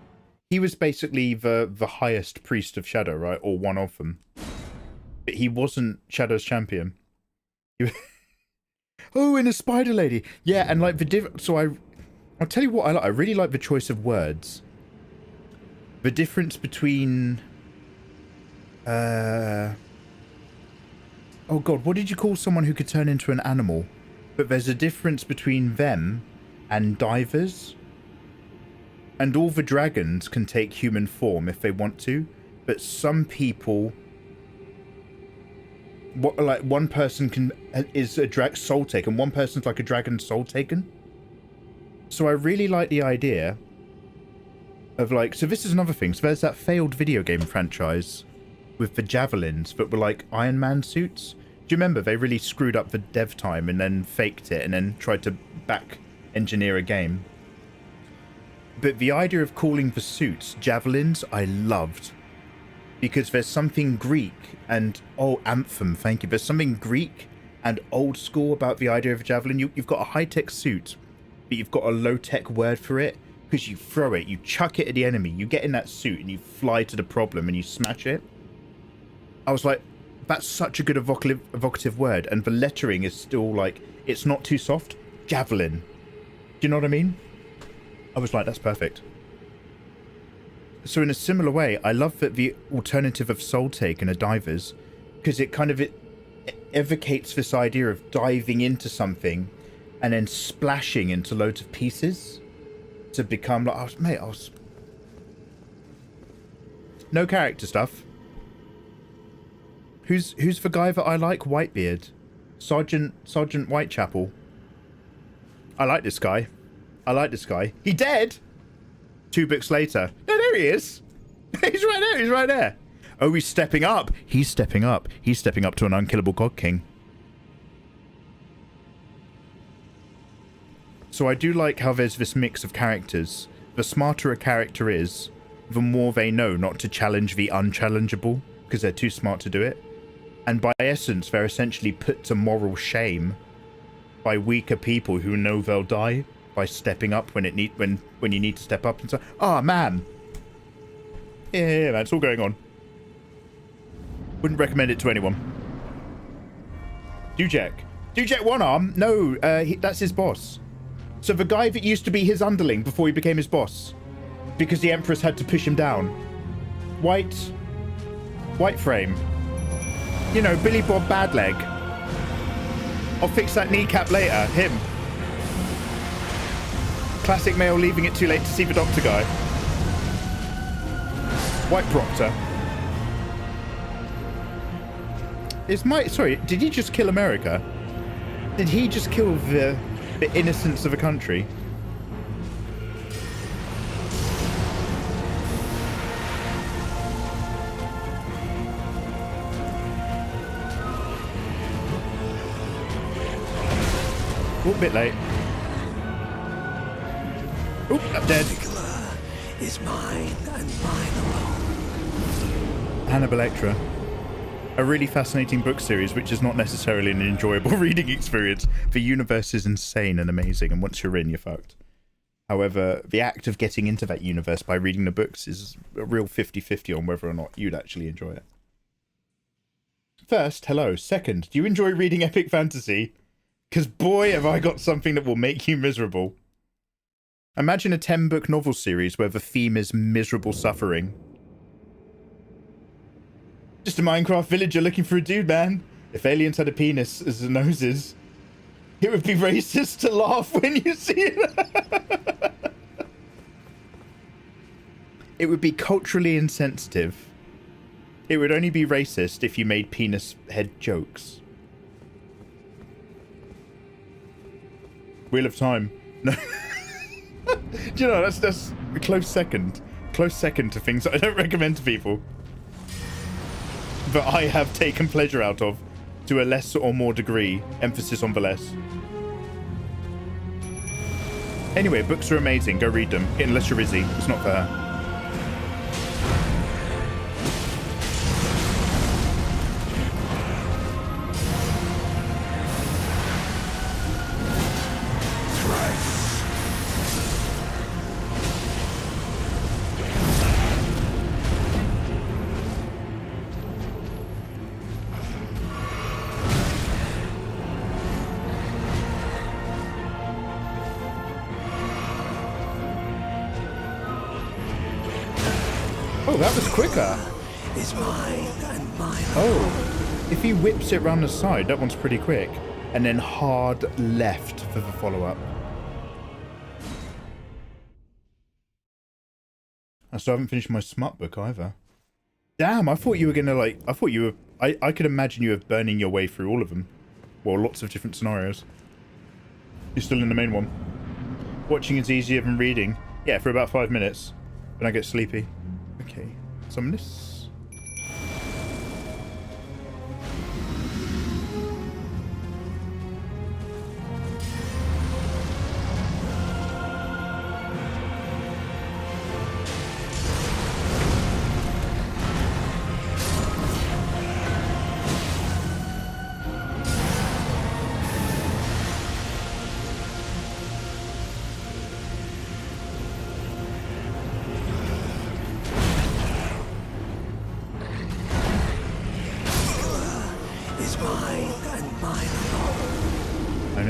he was basically the highest priest of Shadow, right? Or one of them. But he wasn't Shadow's champion. Oh, and a spider lady. Yeah, and like I'll tell you what I like. I really like the choice of words. The difference between oh god, what did you call someone who could turn into an animal? But there's a difference between them and divers. And all the dragons can take human form if they want to, but some people, like one person is a soul taken, one person's like a dragon soul taken. So I really like the idea of like, so this is another thing. So there's that failed video game franchise with the javelins that were like Iron Man suits. Do you remember? They really screwed up the dev time and then faked it and then tried to back engineer a game. But the idea of calling the suits javelins, I loved. Because there's something Greek and... Oh, Anthem, thank you. There's something Greek and old school about the idea of a javelin. You've got a high-tech suit, but you've got a low-tech word for it. Because you throw it, you chuck it at the enemy, you get in that suit and you fly to the problem and you smash it. I was like, that's such a good evocative word. And the lettering is still like, it's not too soft. Javelin. Do you know what I mean? I was like, that's perfect. So in a similar way, I love that the alternative of Soul Taken are divers, because it kind of evocates this idea of diving into something and then splashing into loads of pieces to become like, no character stuff. Who's the guy that I like? Whitebeard. Sergeant Whitechapel. I like this guy. He dead? 2 books later. No, there he is. He's right there. Oh, he's stepping up. He's stepping up to an unkillable God King. So I do like how there's this mix of characters. The smarter a character is, the more they know not to challenge the unchallengeable, because they're too smart to do it. And by essence, they're essentially put to moral shame by weaker people who know they'll die by stepping up when you need to step up and say, "Ah, man." Yeah, man, it's all going on. Wouldn't recommend it to anyone. Dujek one arm? No, that's his boss. So the guy that used to be his underling before he became his boss, because the Empress had to push him down. White frame. You know, Billy Bob Badleg. I'll fix that kneecap later. Him. Classic male leaving it too late to see the doctor guy. White Proctor. Sorry, did he just kill America? Did he just kill the innocence of a country? bit late. Oop, I'm dead. Is mine and mine alone. Hannibal Lecter. A really fascinating book series, which is not necessarily an enjoyable reading experience. The universe is insane and amazing, and once you're in, you're fucked. However, the act of getting into that universe by reading the books is a real 50-50 on whether or not you'd actually enjoy it. First, hello. Second, do you enjoy reading epic fantasy? Because boy, have I got something that will make you miserable. Imagine a 10-book novel series where the theme is miserable suffering. Just a Minecraft villager looking for a dude, man. If aliens had a penis as the noses, it would be racist to laugh when you see it. It would be culturally insensitive. It would only be racist if you made penis head jokes. Wheel of Time. No. Do you know, that's a close second. Close second to things that I don't recommend to people. That I have taken pleasure out of to a less or more degree. Emphasis on the less. Anyway, books are amazing. Go read them. Unless you're Izzy. It's not for her. Oh, that was quicker. Is mine and mine. Oh, if he whips it round the side, that one's pretty quick. And then hard left for the follow-up. I still haven't finished my smut book either. Damn, I thought you were gonna like, I could imagine you were burning your way through all of them. Well, lots of different scenarios. You're still in the main one. Watching is easier than reading. Yeah, for about 5 minutes. Then I get sleepy. Okay, summon this.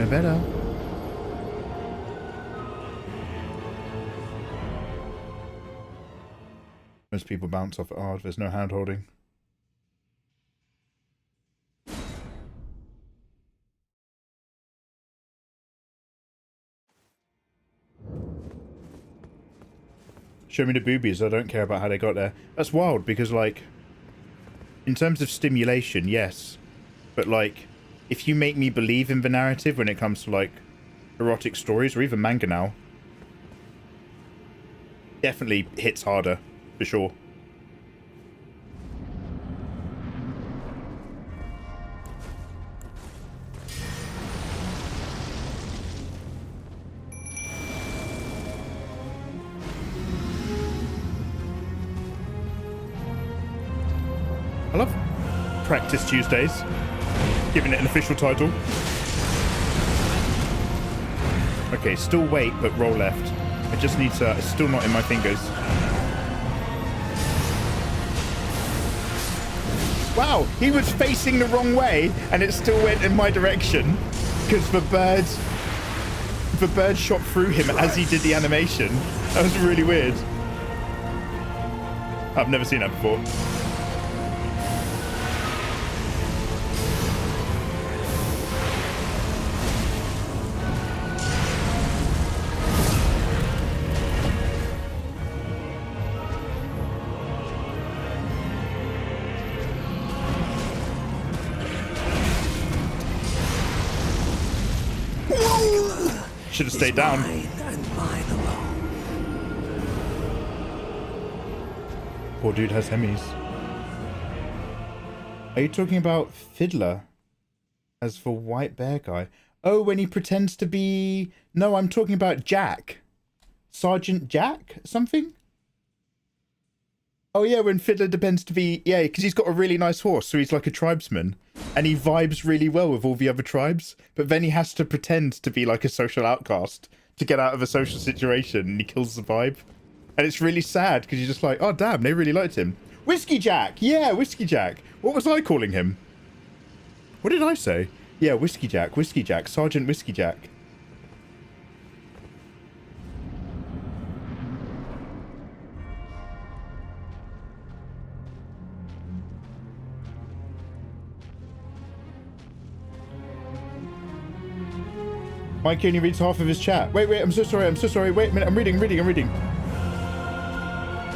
Better. Most people bounce off it hard. There's no hand holding. Show me the boobies. I don't care about how they got there. That's wild because, like, in terms of stimulation, yes, but like, if you make me believe in the narrative when it comes to, like, erotic stories or even manga now, definitely hits harder, for sure. I love Practice Tuesdays. Giving it an official title. Okay, still wait, but roll left. I just need to... It's still not in my fingers. Wow, he was facing the wrong way, and it still went in my direction. Because the bird shot through him as he did the animation. That was really weird. I've never seen that before. Should have stayed down. Poor dude has hemis. Are you talking about Fiddler as for White Bear guy? Oh, when he pretends to be... No, I'm talking about Jack. Sergeant Jack? Something? Oh, yeah, when Fiddler pretends to be... Yeah, because he's got a really nice horse, so he's like a tribesman. And he vibes really well with all the other tribes. But then he has to pretend to be like a social outcast to get out of a social situation, and he kills the vibe. And it's really sad, because you're just like, oh, damn, they really liked him. Whiskey Jack! Yeah, Whiskey Jack. What was I calling him? What did I say? Yeah, Whiskey Jack, Sergeant Whiskey Jack. Mikey only reads half of his chat. Wait, I'm so sorry. Wait a minute, I'm reading.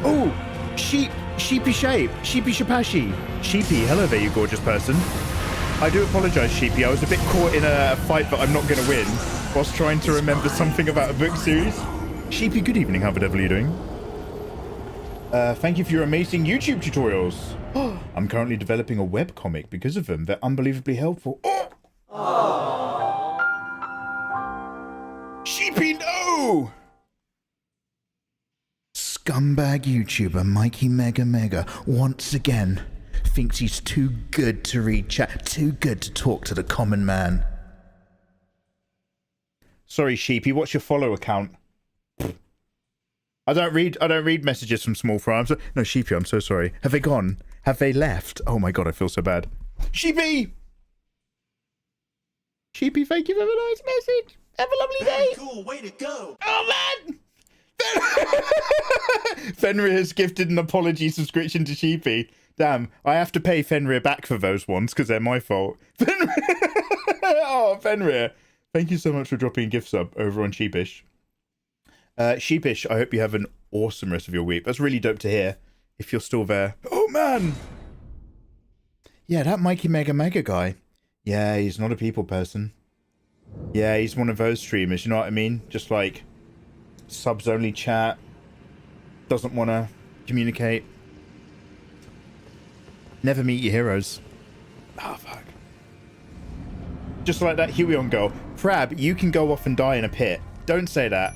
Oh, Sheepy Shape, Sheepy Shapashi. Sheepy, hello there, you gorgeous person. I do apologise, Sheepy. I was a bit caught in a fight that I'm not going to win whilst trying to remember something about a book series. Sheepy, good evening. How the devil are you doing? Thank you for your amazing YouTube tutorials. I'm currently developing a webcomic because of them. They're unbelievably helpful. Oh! Sheepy, no! Scumbag YouTuber Mikeymegamega once again thinks he's too good to read chat, too good to talk to the common man. Sorry, Sheepy, what's your follow account? I don't read messages from small fry. No, Sheepy, I'm so sorry. Have they gone? Have they left? Oh my god, I feel so bad. Sheepy! Sheepy, thank you for the nice message. Have a lovely day. Cool, way to go. Oh man! Fenrir has gifted an apology subscription to Sheepy. Damn, I have to pay Fenrir back for those ones because they're my fault. Fenrir! Oh, Fenrir. Thank you so much for dropping a gift sub over on Sheepish. Sheepish, I hope you have an awesome rest of your week. That's really dope to hear, if you're still there. Oh, man! Yeah, that Mikeymegamega guy. Yeah, he's not a people person. Yeah, he's one of those streamers, you know what I mean? Just like, subs only chat. Doesn't want to communicate. Never meet your heroes. Oh, fuck. Just like that Huion girl. Crab, you can go off and die in a pit. Don't say that.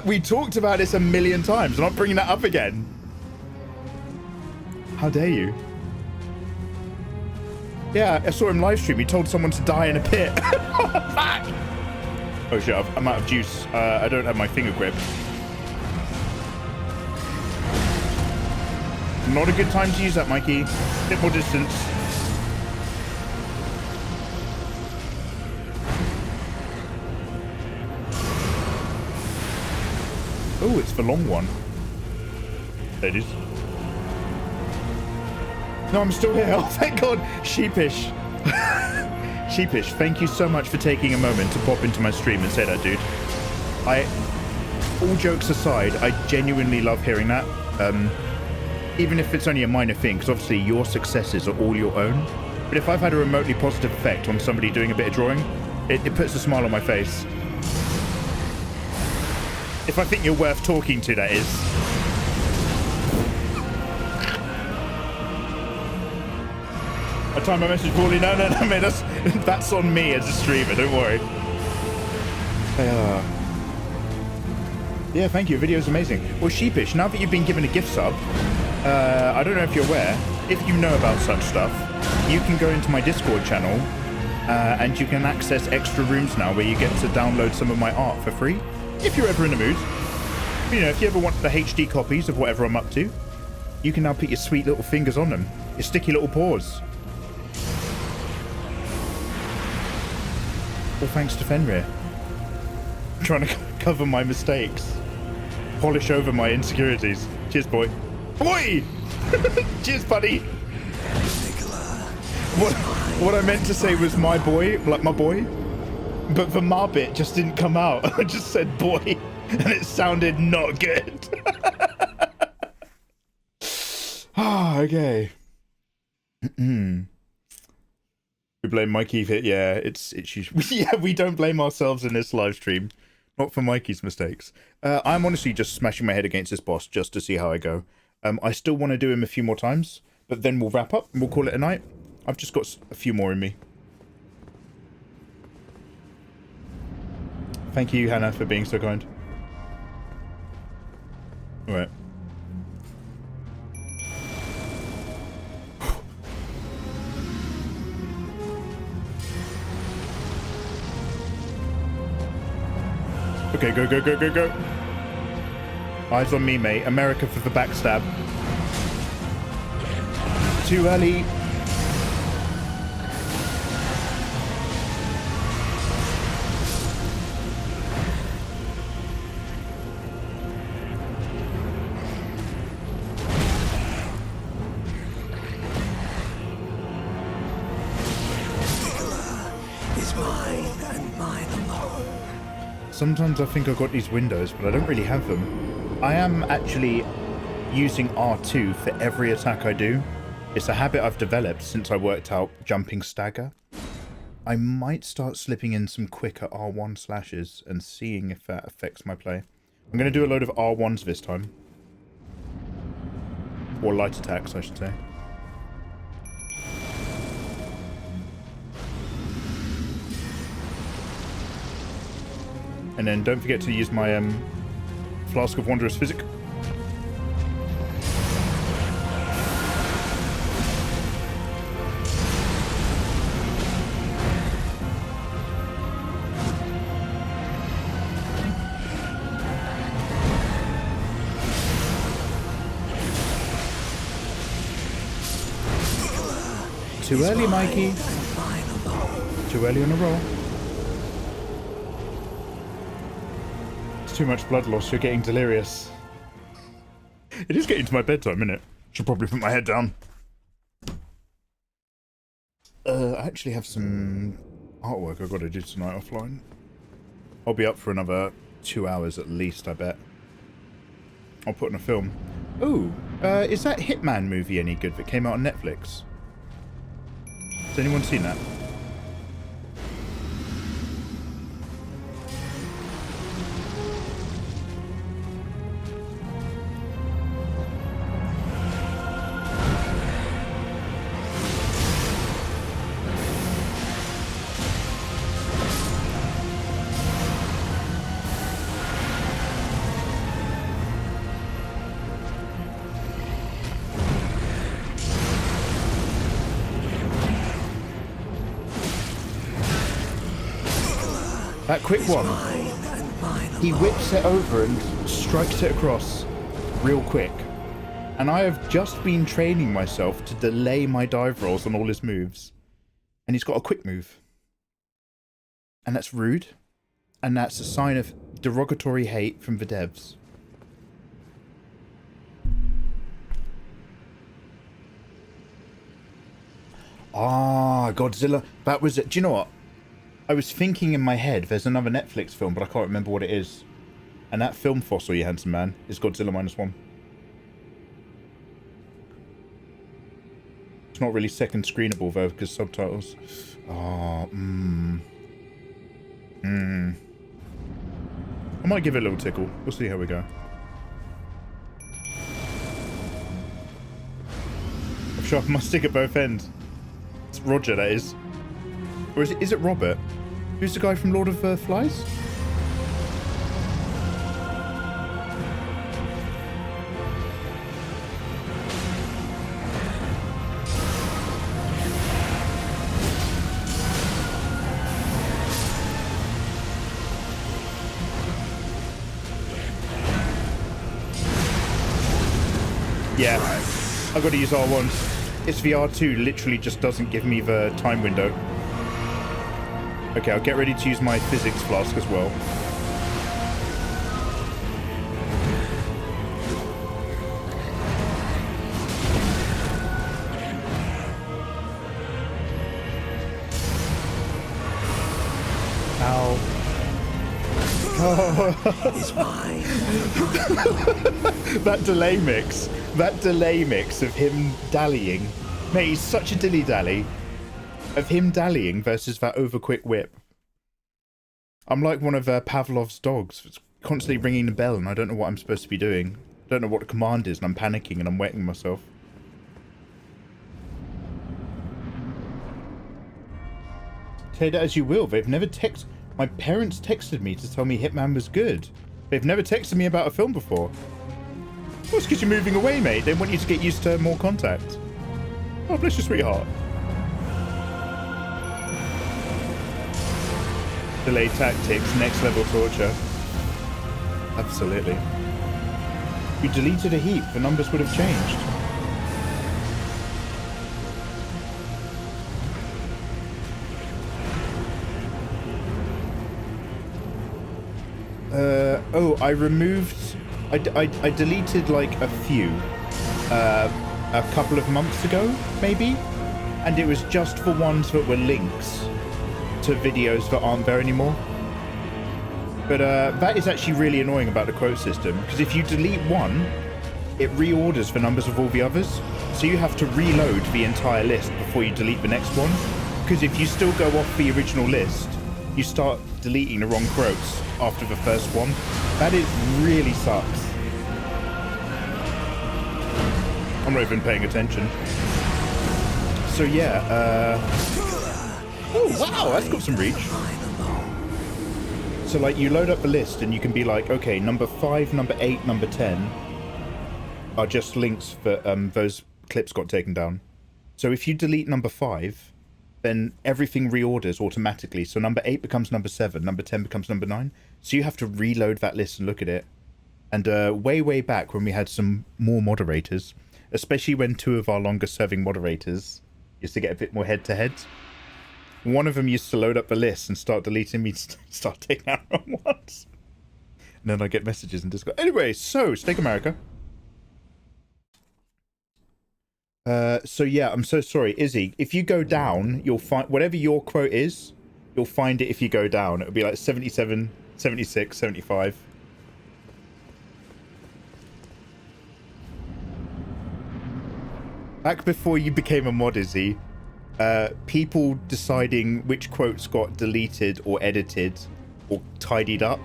We talked about this a million times. I'm not bringing that up again. How dare you? Yeah, I saw him live stream. He told someone to die in a pit. Fuck! Oh shit, I'm out of juice. I don't have my finger grip. Not a good time to use that, Mikey. Bit more distance. Oh, it's the long one. There it is. No, I'm still here. Oh, thank God. Sheepish. Sheepish, thank you so much for taking a moment to pop into my stream and say that, dude. All jokes aside, I genuinely love hearing that. Even if it's only a minor thing, because obviously your successes are all your own. But if I've had a remotely positive effect on somebody doing a bit of drawing, it puts a smile on my face. If I think you're worth talking to, that is. I timed my message poorly. No, mate, that's on me as a streamer, don't worry. Yeah, thank you. The video's amazing. Well, Sheepish, now that you've been given a gift sub, I don't know if you're aware, if you know about such stuff, you can go into my Discord channel, and you can access extra rooms now where you get to download some of my art for free, if you're ever in the mood. You know, if you ever want the HD copies of whatever I'm up to, you can now put your sweet little fingers on them, your sticky little paws. All thanks to Fenrir. I'm trying to cover my mistakes. Polish over my insecurities. Cheers, boy. Boy! Cheers, buddy! What I meant to say was my boy, like my boy. But the ma bit just didn't come out. I just said boy. And it sounded not good. Okay. We blame Mikey for it. Yeah, it's yeah, we don't blame ourselves in this live stream. Not for Mikey's mistakes. I'm honestly just smashing my head against this boss just to see how I go. I still want to do him a few more times, but then we'll wrap up and we'll call it a night. I've just got a few more in me. Thank you, Hannah, for being so kind. Alright. Okay, go, go, go, go, go. Eyes on me, mate. America for the backstab. Too early. Sometimes I think I've got these windows, but I don't really have them. I am actually using R2 for every attack I do. It's a habit I've developed since I worked out jumping stagger. I might start slipping in some quicker R1 slashes and seeing if that affects my play. I'm going to do a load of R1s this time. Or light attacks, I should say. And then don't forget to use my Flask of Wondrous Physic. Too early, Mikey. Too early on a roll. Too much blood loss, you're getting delirious. It is getting to my bedtime, isn't it? Should probably put my head down. I actually have some artwork I've got to do tonight offline. I'll be up for another 2 hours at least, I bet. I'll put in a film. Ooh, is that Hitman movie any good that came out on Netflix? Has anyone seen that? That quick one, he whips it over and strikes it across real quick. And I have just been training myself to delay my dive rolls on all his moves. And he's got a quick move. And that's rude. And that's a sign of derogatory hate from the devs. Ah, Godzilla. That was it. Do you know what? I was thinking in my head, there's another Netflix film, but I can't remember what it is. And that film fossil, you handsome man, is Godzilla -1. It's not really second screenable, though, because subtitles. Oh, I might give it a little tickle. We'll see how we go. I've sharpened my stick at both ends. It's Roger, that is. Or is it Robert? Who's the guy from Lord of the Flies? Yeah, I've got to use R1s. It's the R2 literally just doesn't give me the time window. Okay, I'll get ready to use my physics flask as well. Ow. Oh. It's mine. That delay mix of him dallying. Mate, he's such a dilly-dally. Of him dallying versus that overquick whip. I'm like one of Pavlov's dogs. It's constantly ringing the bell and I don't know what I'm supposed to be doing. I don't know what the command is and I'm panicking and I'm wetting myself. Take that as you will. They've never My parents texted me to tell me Hitman was good. They've never texted me about a film before. Well, it's because you're moving away, mate. They want you to get used to more contact. Oh, bless your sweetheart. Delayed tactics, next level torture. Absolutely. You deleted a heap, the numbers would have changed. Oh, I removed... I deleted like a few. A couple of months ago, maybe? And it was just for ones that were links to videos that aren't there anymore. But that is actually really annoying about the quote system, because if you delete one, it reorders the numbers of all the others. So you have to reload the entire list before you delete the next one. Because if you still go off the original list, you start deleting the wrong quotes after the first one. That is really sucks. I'm not even paying attention. So yeah, oh wow, that's got some reach. So like you load up the list and you can be like, okay, number 5, number 8, number 10 are just links that those clips got taken down. So if you delete number 5, then everything reorders automatically. So number 8 becomes number 7, number 10 becomes number 9. So you have to reload that list and look at it. And way back when we had some more moderators, especially when 2 of our longest serving moderators used to get a bit more head-to-head, one of them used to load up the list and start deleting me, start taking out wrong ones. And then I get messages in Discord. Anyway, so, Steak America. So yeah, I'm so sorry. Izzy, if you go down, you'll find, whatever your quote is, you'll find it if you go down. It'll be like 77, 76, 75. Back before you became a mod, Izzy, people deciding which quotes got deleted or edited or tidied up,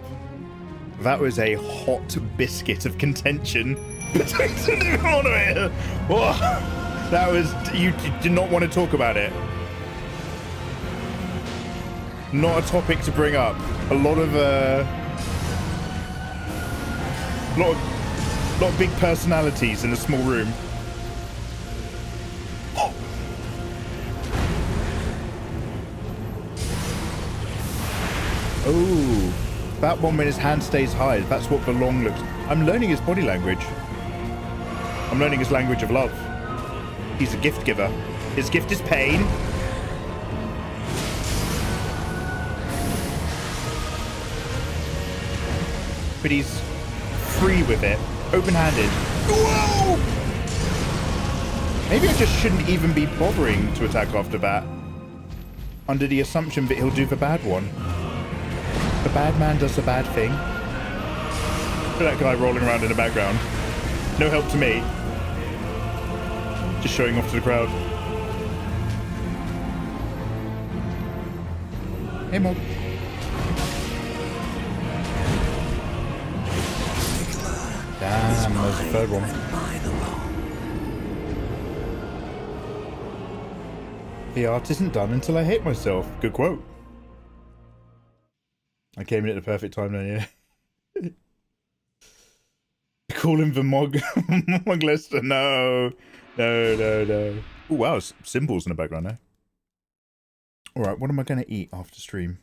that was a hot biscuit of contention between it. That was, you did not want to talk about it. Not a topic to bring up. A lot of big personalities in a small room. Oh, that one when his hand stays high, that's what the long looks. I'm learning his body language. I'm learning his language of love. He's a gift giver. His gift is pain. But he's free with it. Open-handed. Whoa! Maybe I just shouldn't even be bothering to attack after that. Under the assumption that he'll do the bad one. The bad man does the bad thing. Look at that guy rolling around in the background. No help to me. Just showing off to the crowd. Hey, Mog. Damn, there's the third one. The art isn't done until I hate myself. Good quote. I came in at the perfect time then, yeah. Call him the Mog Lister. No. Oh wow, symbols in the background there. Alright, what am I going to eat after stream?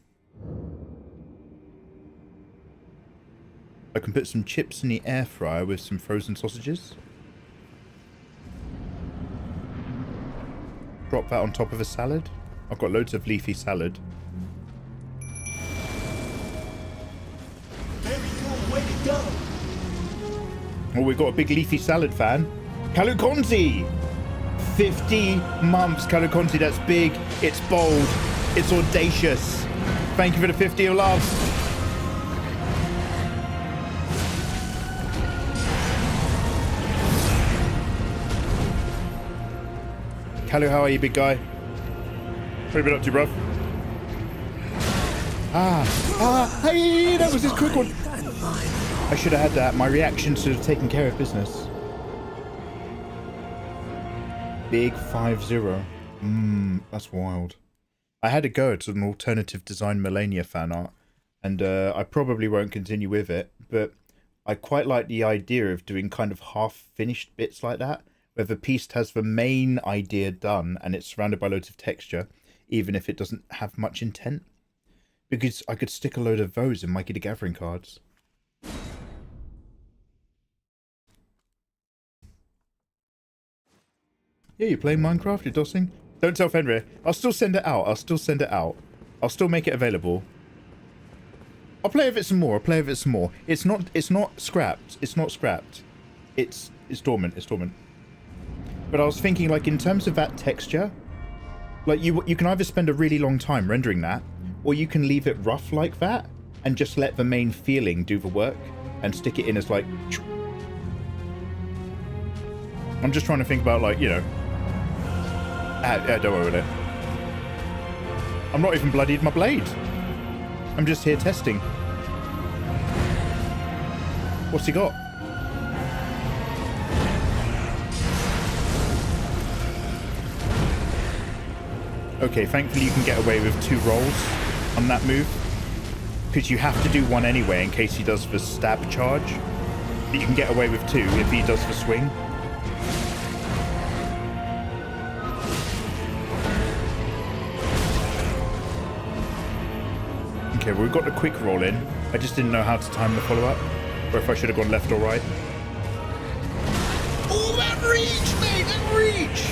I can put some chips in the air fryer with some frozen sausages. Drop that on top of a salad. I've got loads of leafy salad. Very cool way to go. Oh, we've got a big leafy salad fan. Kalukonzi! 50 months, Kalukonzi. That's big. It's bold. It's audacious. Thank you for the 50 of love. Kalu, how are you, big guy? What have you been up to, bruv? Hey, that was his quick one. I should have had that. My reaction should have taken care of business. Big 5-0. That's wild. I had a go at an alternative design Melania fan art, and I probably won't continue with it, but I quite like the idea of doing kind of half-finished bits like that, where the piece has the main idea done and it's surrounded by loads of texture, even if it doesn't have much intent. Because I could stick a load of those in Mikey the Gathering cards. Yeah, you're playing Minecraft, you're DOSing? Don't tell Fenrir. I'll still send it out. I'll still send it out. I'll still make it available. I'll play with it some more. I'll play with it some more. It's not scrapped. It's not scrapped. It's dormant. It's dormant. But I was thinking, like, in terms of that texture, like, you can either spend a really long time rendering that, or you can leave it rough like that and just let the main feeling do the work and stick it in as, like... I'm just trying to think about, like, you know... don't worry with it. I'm not even bloodied my blade. I'm just here testing. What's he got? Okay, thankfully you can get away with 2 rolls on that move, because you have to do 1 anyway in case he does the stab charge. But you can get away with 2 if he does the swing. Okay, well, we've got the quick roll in. I just didn't know how to time the follow-up, or if I should have gone left or right. Oh, that reach, mate! That reach!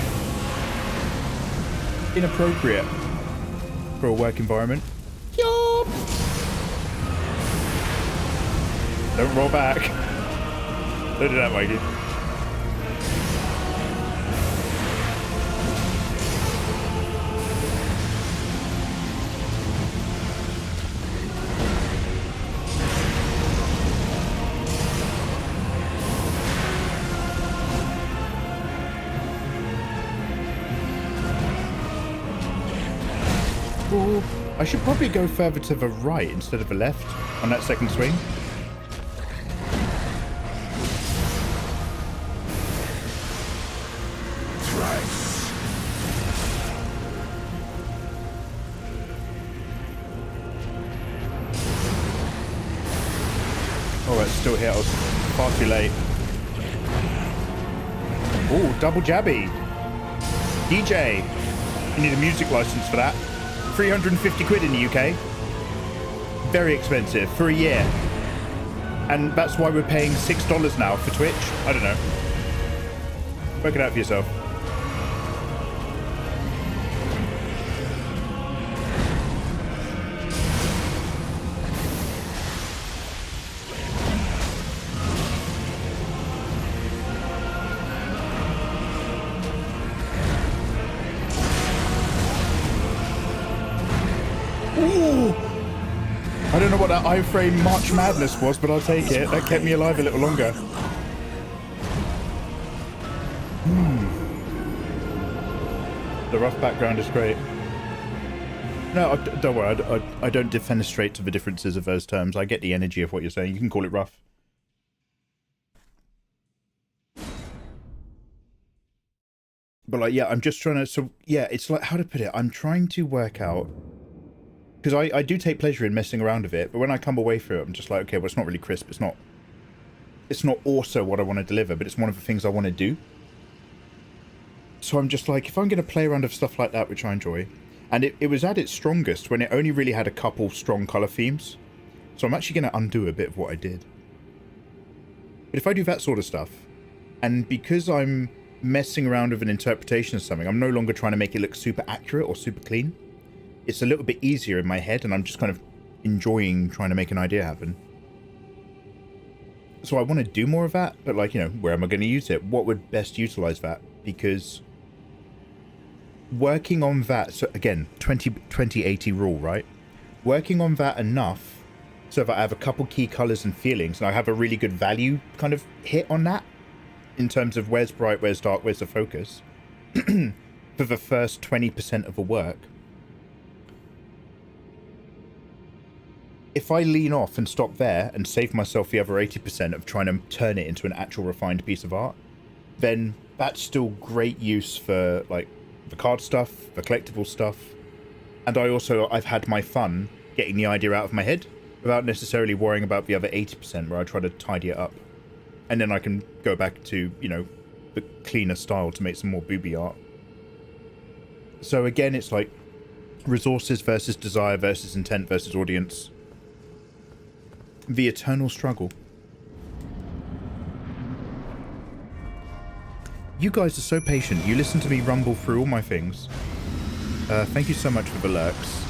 Inappropriate for a work environment. Yup! Don't roll back. Don't do that, Mikey. Ooh, I should probably go further to the right instead of the left on that second swing. Oh, it's still here. I was far too late. Oh, double jabby. DJ. You need a music license for that. 350 quid in the UK. Very expensive for a year. And that's why we're paying $6 now for Twitch. I don't know. Work it out for yourself. I don't know what that iframe March Madness was, but I'll take it. That kept me alive a little longer. The rough background is great. No, don't worry. I don't defenestrate to the differences of those terms. I get the energy of what you're saying. You can call it rough. But, like, yeah, I'm just trying to... So, yeah, it's like... How to put it? I'm trying to work out... Because I do take pleasure in messing around with it, but when I come away from it, I'm just like, okay, well, it's not really crisp. It's not also what I want to deliver, but it's one of the things I want to do. So I'm just like, if I'm going to play around with stuff like that, which I enjoy, and it was at its strongest when it only really had a couple strong colour themes. So I'm actually going to undo a bit of what I did. But if I do that sort of stuff, and because I'm messing around with an interpretation of something, I'm no longer trying to make it look super accurate or super clean. It's a little bit easier in my head, and I'm just kind of enjoying trying to make an idea happen. So I want to do more of that, but, like, you know, where am I going to use it? What would best utilize that? Because working on that, so again, 20-80 rule, right? Working on that enough so that I have a couple key colors and feelings, and I have a really good value kind of hit on that in terms of where's bright, where's dark, where's the focus for the first 20% of the work. If I lean off and stop there and save myself the other 80% of trying to turn it into an actual refined piece of art, then that's still great use for, like, the card stuff, the collectible stuff. And I've had my fun getting the idea out of my head without necessarily worrying about the other 80% where I try to tidy it up. And then I can go back to, you know, the cleaner style to make some more booby art. So again, it's like resources versus desire versus intent versus audience. The eternal struggle. You guys are so patient. You listen to me rumble through all my things. Thank you so much for the lurks.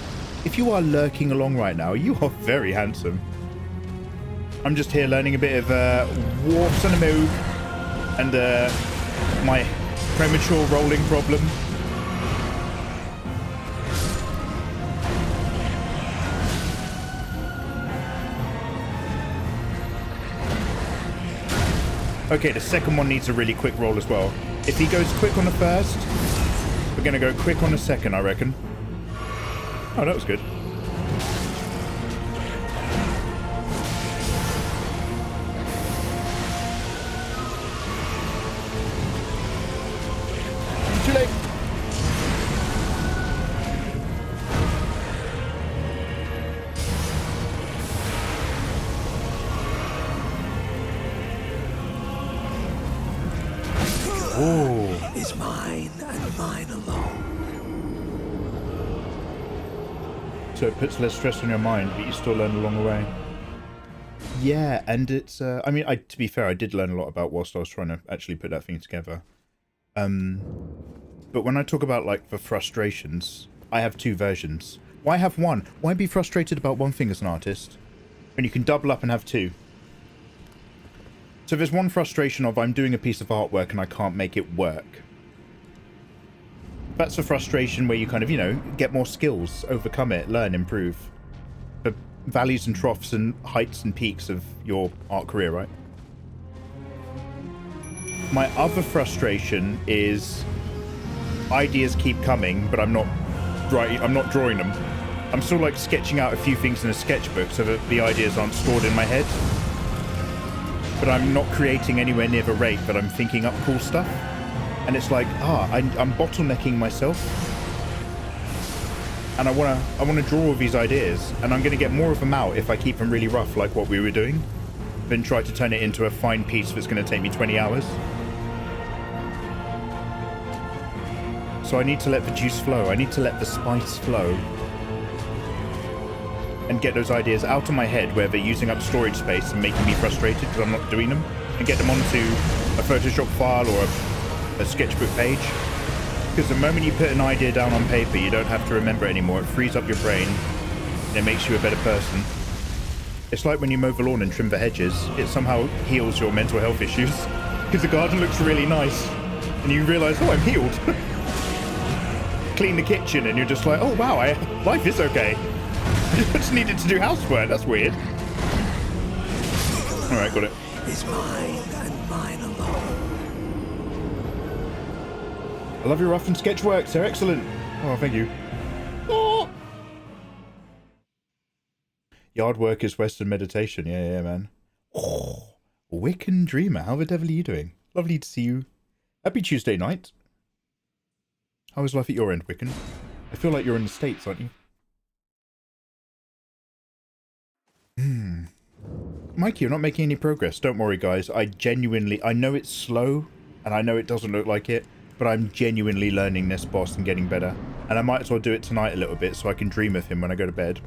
If you are lurking along right now, you are very handsome. I'm just here learning a bit of Warps and a Moog and my premature rolling problem. Okay, the second one needs a really quick roll as well. If he goes quick on the first, we're going to go quick on the second, I reckon. Oh, that was good. Too late. Oh, is mine and mine alone. So it puts less stress on your mind, but you still learn along the way. Yeah, and it's, I mean, to be fair, I did learn a lot about whilst I was trying to actually put that thing together. But when I talk about, like, the frustrations, I have two versions. Why have one? Why be frustrated about one thing as an artist when you can double up and have two? So there's one frustration of I'm doing a piece of artwork and I can't make it work. That's a frustration where you kind of, you know, get more skills, overcome it, learn, improve. The valleys and troughs and heights and peaks of your art career, right? My other frustration is ideas keep coming, but I'm not drawing them. I'm still like sketching out a few things in a sketchbook so that the ideas aren't stored in my head. But I'm not creating anywhere near the rate that I'm thinking up cool stuff. And it's like, I'm bottlenecking myself. And I wanna draw all these ideas, and I'm gonna get more of them out if I keep them really rough like what we were doing, than try to turn it into a fine piece that's gonna take me 20 hours. So I need to let the juice flow. I need to let the spice flow. And get those ideas out of my head where they're using up storage space and making me frustrated because I'm not doing them, and get them onto a Photoshop file or a sketchbook page. Because the moment you put an idea down on paper, you don't have to remember it anymore. It frees up your brain and it makes you a better person. It's like when you mow the lawn and trim the hedges, it somehow heals your mental health issues because the garden looks really nice and you realize, oh, I'm healed. Clean the kitchen and you're just like, oh wow, life is okay. I just needed to do housework. That's weird. Alright, got it. Is mine and mine alone. I love your rough and sketch works. They're excellent. Oh, thank you. Oh! Yard work is Western meditation. Yeah, man. Oh, Wiccan Dreamer. How the devil are you doing? Lovely to see you. Happy Tuesday night. How is life at your end, Wiccan? I feel like you're in the States, aren't you? Mikey, you're not making any progress. Don't worry, guys. I know it's slow, and I know it doesn't look like it, but I'm genuinely learning this boss and getting better. And I might as well do it tonight a little bit so I can dream of him when I go to bed.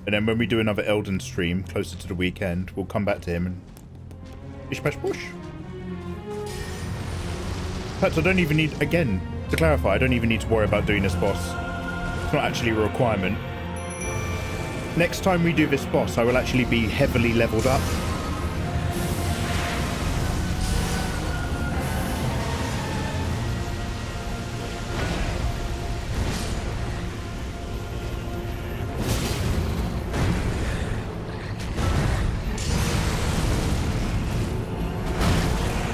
And then when we do another Elden stream closer to the weekend, we'll come back to him and bish bash bush. In fact, I don't even need, again, to clarify, I don't even need to worry about doing this boss. It's not actually a requirement. Next time we do this boss, I will actually be heavily leveled up.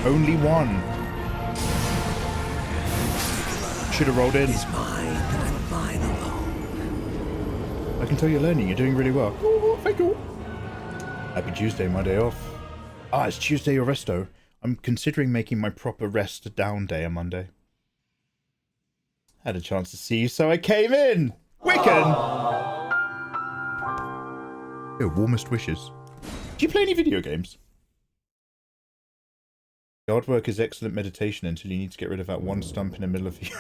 Only one. Should have rolled in. Is mine and mine alone. I can tell you're learning. You're doing really well. Oh, thank you. Happy Tuesday, my day off. Ah, it's Tuesday or resto. I'm considering making my proper rest down day on Monday. Had a chance to see you, so I came in. Wiccan! Your warmest wishes. Do you play any video games? Yard work is excellent meditation until you need to get rid of that one stump in the middle of you.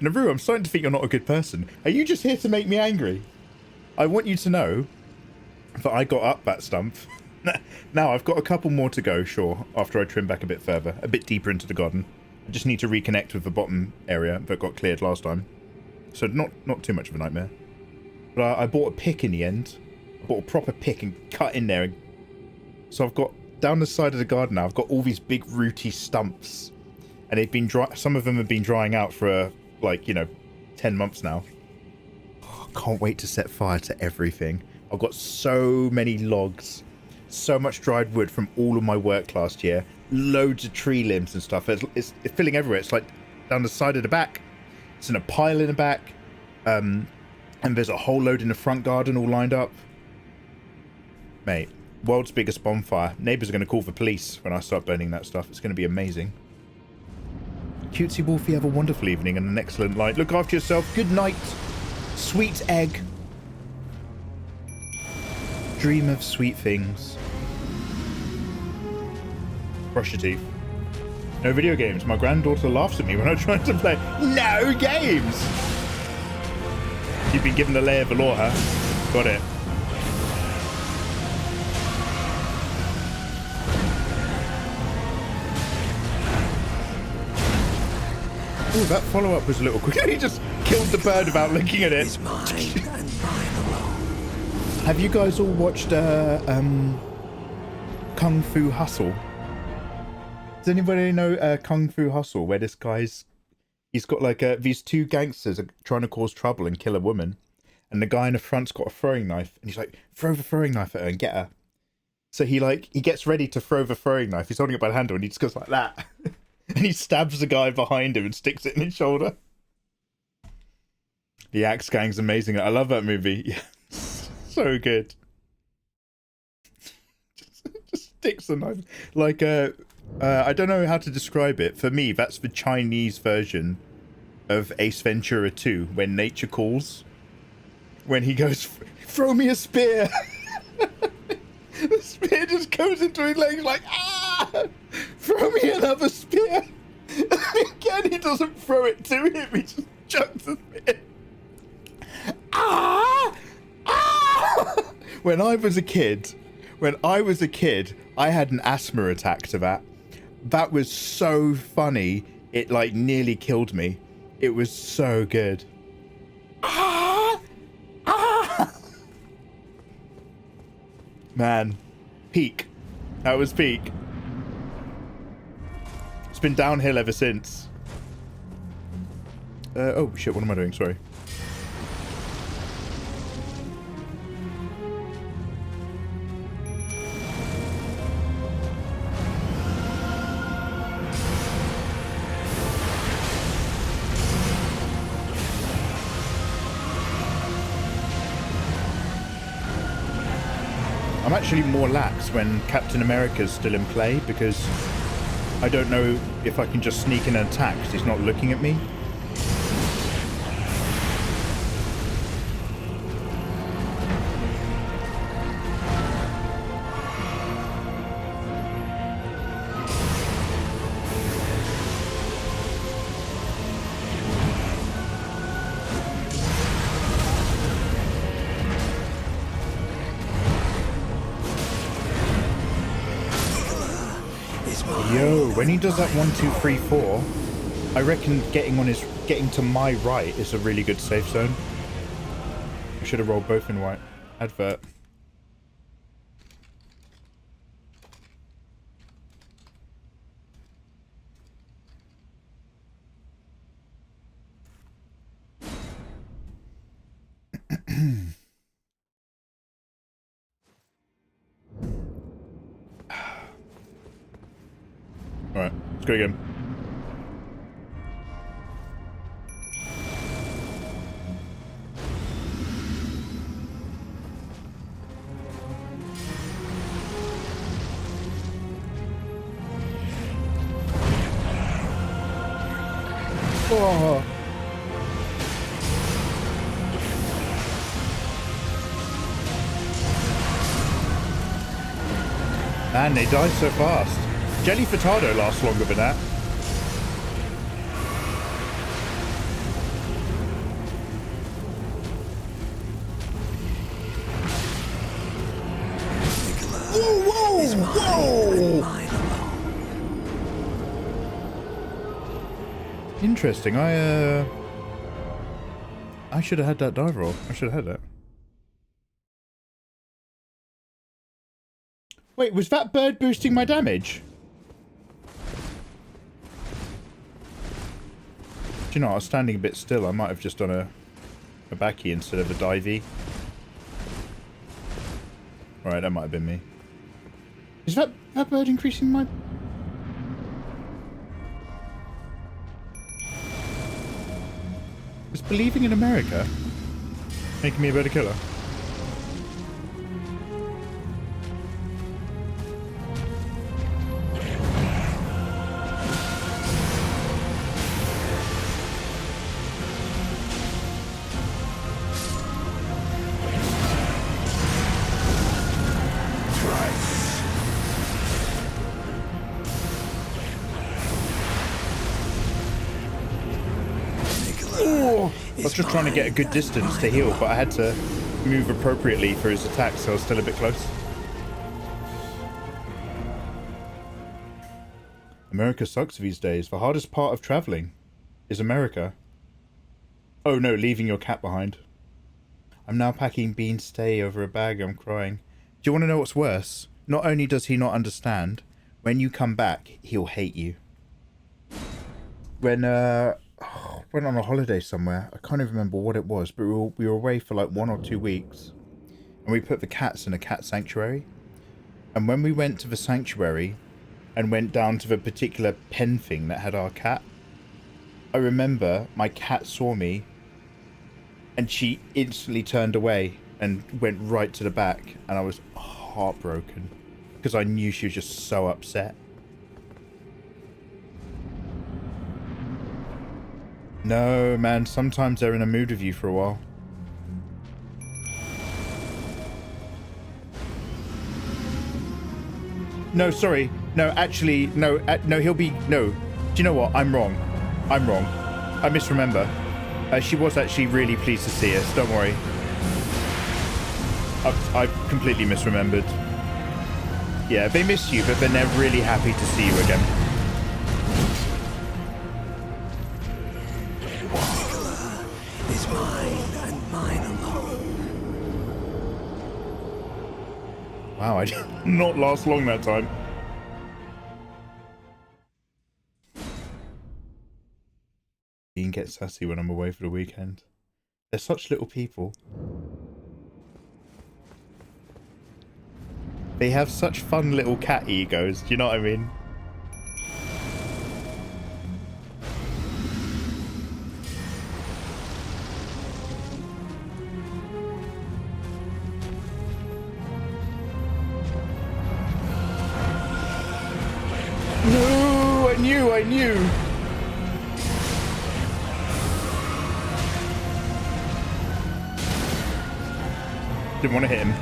Naru, I'm starting to think you're not a good person. Are you just here to make me angry? I want you to know that I got up that stump. Now, I've got a couple more to go, sure, after I trim back a bit further, a bit deeper into the garden. I just need to reconnect with the bottom area that got cleared last time. So not too much of a nightmare. But I bought a pick in the end. I bought a proper pick and cut in there. So I've got, down the side of the garden now, I've got all these big rooty stumps. And they've been dry, some of them have been drying out for, like, 10 months now. Oh, can't wait to set fire to everything. I've got so many logs. So much dried wood from all of my work last year. Loads of tree limbs and stuff. It's filling everywhere. It's like down the side of the back. It's in a pile in the back. And there's a whole load in the front garden all lined up. Mate, world's biggest bonfire. Neighbours are going to call the police when I start burning that stuff. It's going to be amazing. Cutesy Wolfie, have a wonderful evening and an excellent night. Look after yourself. Good night. Sweet egg. Dream of sweet things. Brush your teeth. No video games. My granddaughter laughs at me when I try to play. No games! You've been given the lay of the law, huh? Got it. Oh, that follow-up was a little quick. He just killed the bird without looking at it. Have you guys all watched Kung Fu Hustle? Does anybody know Kung Fu Hustle, where this he's got like these two gangsters are trying to cause trouble and kill a woman, and the guy in the front's got a throwing knife, and he's like, throw the throwing knife at her and get her. So he gets ready to throw the throwing knife. He's holding it by the handle, and he just goes like that, and he stabs the guy behind him and sticks it in his shoulder. The Axe Gang's amazing. I love that movie. Yeah. So good. just sticks the knife. Like, I don't know how to describe it. For me, that's the Chinese version of Ace Ventura 2, when nature calls. When he goes, throw me a spear. The spear just goes into his legs like, ah! Throw me another spear. Again, he doesn't throw it to him. He just chucks the spear. Ah! When I was a kid, I had an asthma attack to that. That was so funny. It like nearly killed me. It was so good. Man, peak. That was peak. It's been downhill ever since. Oh shit, what am I doing? Sorry. I'm actually more lax when Captain America's still in play, because I don't know if I can just sneak in an attack because he's not looking at me. Yo, when he does that 1, 2, 3, 4, I reckon getting to my right is a really good safe zone. I should have rolled both in white. Advert. Alright, let's go again. Oh. Man, they die so fast. Jelly Furtado lasts longer than that. Whoa, whoa, whoa! Interesting. I should have had that dive roll. I should have had that. Wait, was that bird boosting my damage? Do you know, I was standing a bit still. I might have just done a backy instead of a divey. Alright, that might have been me. Is that bird increasing my... Is believing in America making me a better killer? I was just trying to get a good distance to heal, but I had to move appropriately for his attack, so I was still a bit close. America sucks these days. The hardest part of traveling is America. Oh no, leaving your cat behind. I'm now packing Bean's stay over a bag. I'm crying. Do you want to know what's worse? Not only does he not understand, when you come back, he'll hate you. When, went on a holiday somewhere. I can't even remember what it was, but we were away for like 1 or 2 weeks. And we put the cats in a cat sanctuary. And when we went to the sanctuary and went down to the particular pen thing that had our cat, I remember my cat saw me and she instantly turned away and went right to the back. And I was heartbroken because I knew she was just so upset. No, man, sometimes they're in a mood with you for a while. No, sorry. No, actually, no, no, he'll be... No. Do you know what? I'm wrong. I'm wrong. I misremember. She was actually really pleased to see us. Don't worry. I've completely misremembered. Yeah, they miss you, but then they're really happy to see you again. Is mine and mine alone. Wow, I did not last long that time. Dean gets sassy when I'm away for the weekend. They're such little people. They have such fun little cat egos, do you know what I mean? No, I knew. Didn't want to hit him.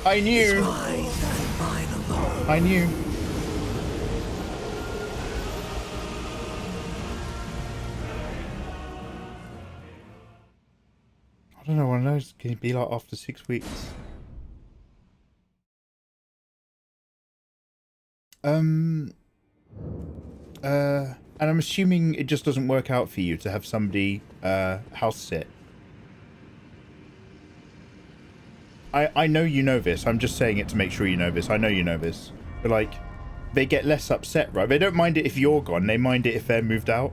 I knew. I knew. I don't know, one of those can be like after 6 weeks. And I'm assuming it just doesn't work out for you to have somebody house sit. I know you know this. I'm just saying it to make sure you know this. I know you know this. But, like, they get less upset, right? They don't mind it if you're gone. They mind it if they're moved out.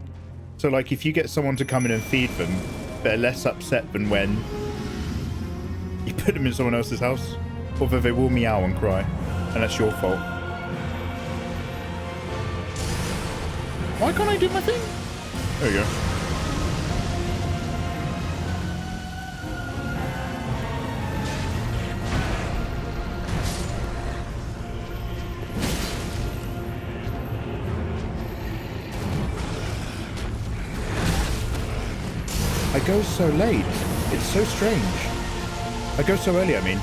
So, like, if you get someone to come in and feed them, they're less upset than when you put them in someone else's house. Although they will meow and cry, and that's your fault. Why can't I do my thing? There you go. I go so late. It's so strange. I go so early, I mean.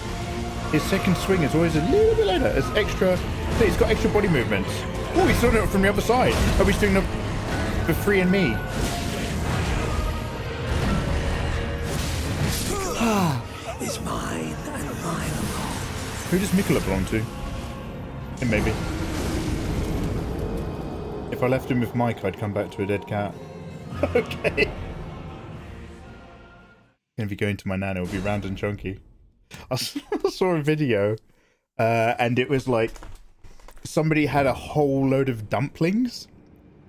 His second swing is always a little bit later. It's extra. He's got extra body movements. Oh, he's doing it from the other side. Oh, he's doing the Free and me. Is mine and mine alone. Who does Mikola belong to? Him, maybe. If I left him with Mike, I'd come back to a dead cat. Okay. If you go into my nan, it'll be round and chunky. I saw a video, and it was like somebody had a whole load of dumplings,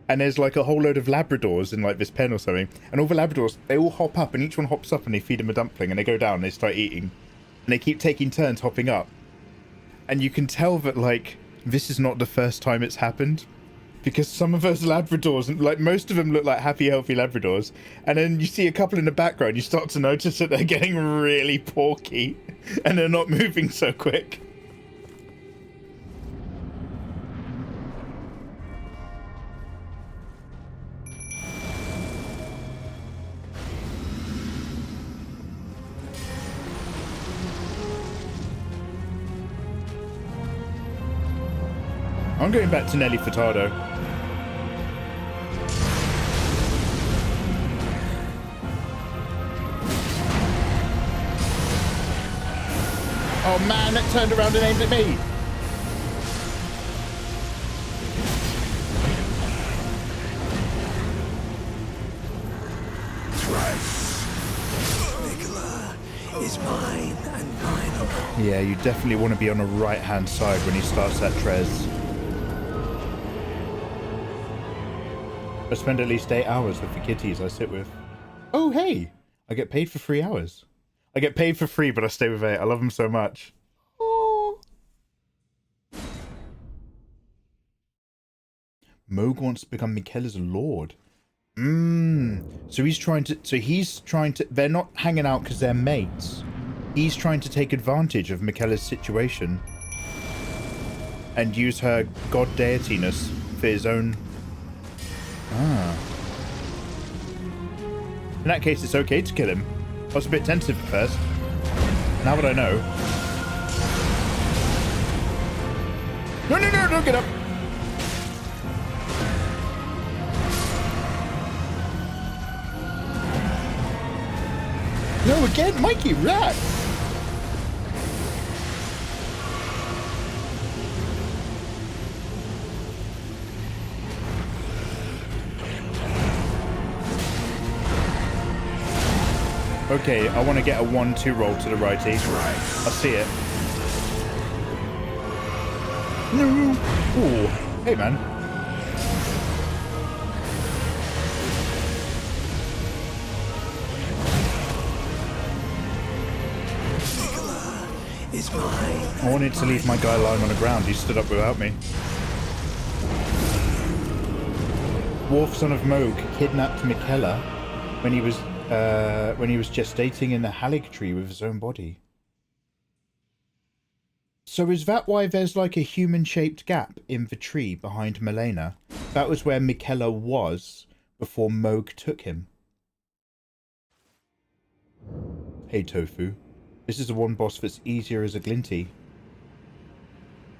and there's like a whole load of Labradors in like this pen or something, and all the Labradors, they all hop up, and each one hops up, and they feed them a dumpling, and they go down, and they start eating, and they keep taking turns hopping up, and you can tell that like this is not the first time it's happened. Because some of those Labradors, like most of them look like happy, healthy Labradors. And then you see a couple in the background, you start to notice that they're getting really porky. And they're not moving so quick. I'm going back to Nelly Furtado. Oh man, that turned around and aimed at me. Is mine and mine alone. Yeah, you definitely want to be on the right-hand side when he starts that Trez. I spend at least 8 hours with the kitties I sit with. Oh, hey! I get paid for 3 hours. I get paid for free, but I stay with 8. I love them so much. Oh. Moog wants to become Mikela's lord. So he's trying to... They're not hanging out because they're mates. He's trying to take advantage of Mikela's situation. And use her god deityness for his own... Ah. In that case, it's okay to kill him. I was a bit tentative at first. Now that I know. No, don't get up! No, again, Mikey, rat! Okay, I want to get a 1-2 roll to the righty. I see it. No! Ooh, hey man. Is mine. I wanted to leave my guy lying on the ground. He stood up without me. Worf, son of Moog, kidnapped Mikela when he was gestating in the Halig tree with his own body. So is that why there's like a human-shaped gap in the tree behind Milena? That was where Mikela was before Moog took him. Hey Tofu, this is the one boss that's easier as a Glinty.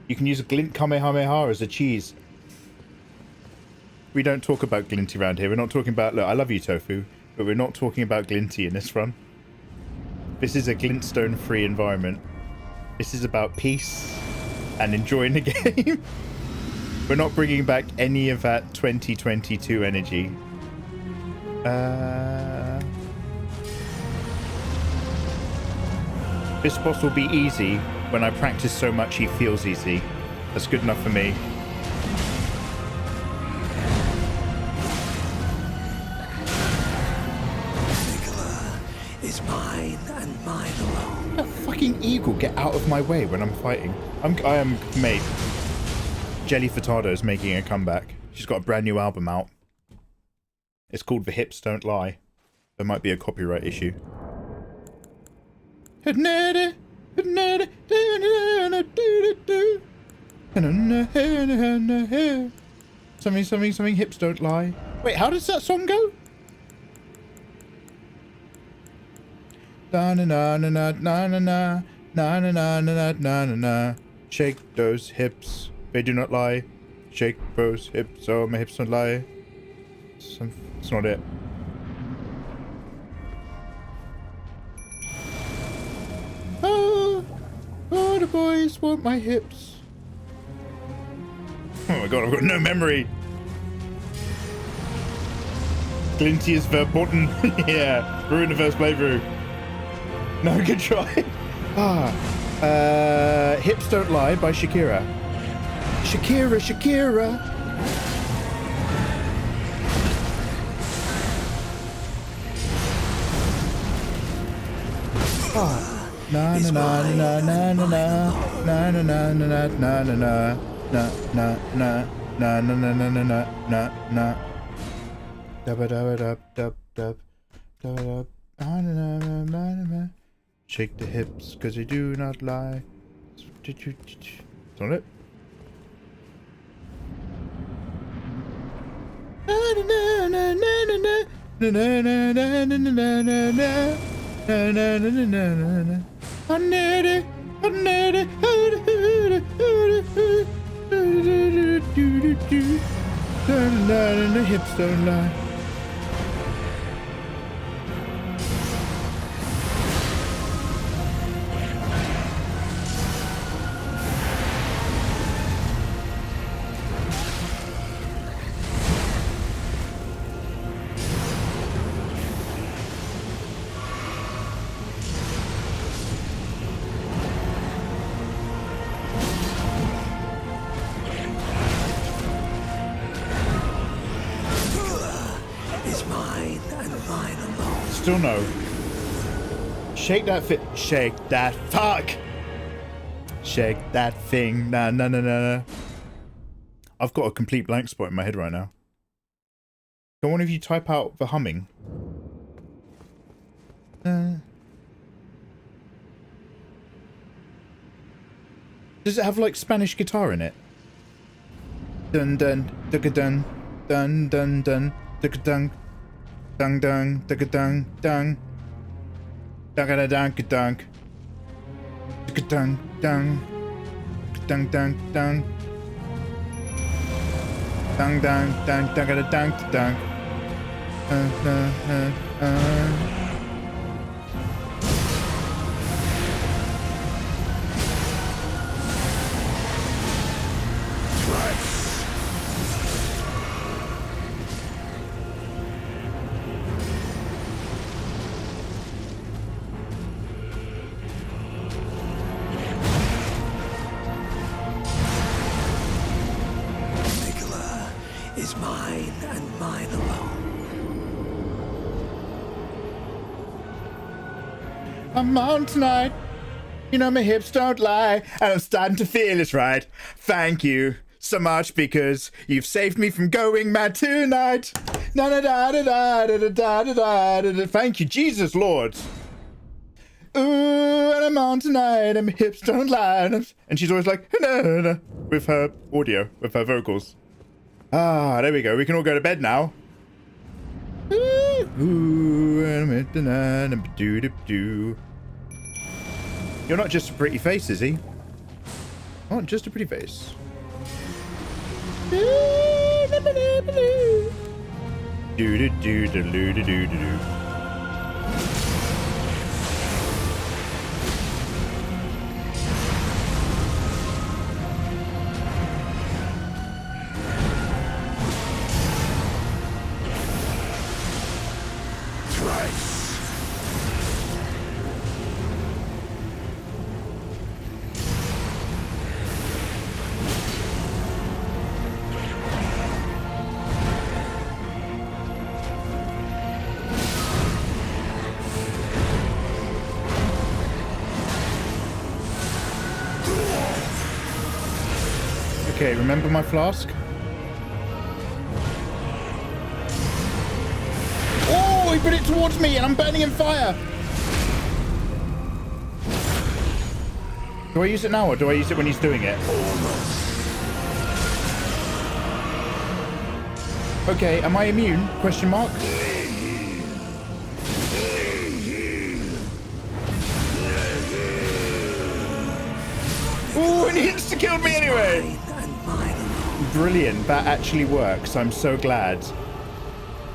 You can use a Glint Kamehameha as a cheese. We don't talk about Glinty around here. We're not talking about... Look, I love you, Tofu. But we're not talking about Glinty in this run. This is a glintstone-free environment. This is about peace and enjoying the game. We're not bringing back any of that 2022 energy. This boss will be easy when I practice so much he feels easy. That's good enough for me. vocal. Get out of my way when I'm fighting. I am, mate. Jelly Furtado's making a comeback. She's got a brand new album out. It's called The Hips Don't Lie. There might be a copyright issue. Something, hips don't lie. Wait, how does that song go? Na na na na na na na na na na na na na. Shake those hips, they do not lie. Shake those hips, oh my hips don't lie. It's not it. Oh, the boys want my hips. Oh my god, I've got no memory. Glinty is verboten. Yeah, ruined the first playthrough. No, good try. Hips Don't Lie by Shakira. Shakira. Na na na na na na na na na na na na na na na na na na na. Dub dub dub dub dub dub. Na na na na na. Shake the hips, cause they do not lie. It's not it. Na na na na na na na na na na na na na na. Na na na na na na. I need it. The hips don't lie. Still no. Shake that fit. Shake that. Fuck. Shake that thing. Nah, nah, nah, nah, nah. I've got a complete blank spot in my head right now. Can one of you type out the humming? Does it have like Spanish guitar in it? Dun dun dun dun dun dun dun dun dun. Dung dung dung dung dung dung dung dung dung dung dung dung dung dung dung dung dung is mine and mine alone. I'm on tonight. You know my hips don't lie, and I'm starting to feel it's right. Thank you so much because you've saved me from going mad tonight. Da da da da da da da da da da. Thank you, Jesus Lord. Ooh, and I'm on tonight, and my hips don't lie. And she's always like, no, no, no, with her audio, with her vocals. Ah, there we go. We can all go to bed now. Ooh, you're not just a pretty face, is he? Not just a pretty face. Okay, remember my flask? Oh, he put it towards me and I'm burning in fire. Do I use it now or do I use it when he's doing it? Okay, am I immune? Question mark. Ooh, and he insta-killed me anyway. Brilliant, that actually works. I'm so glad.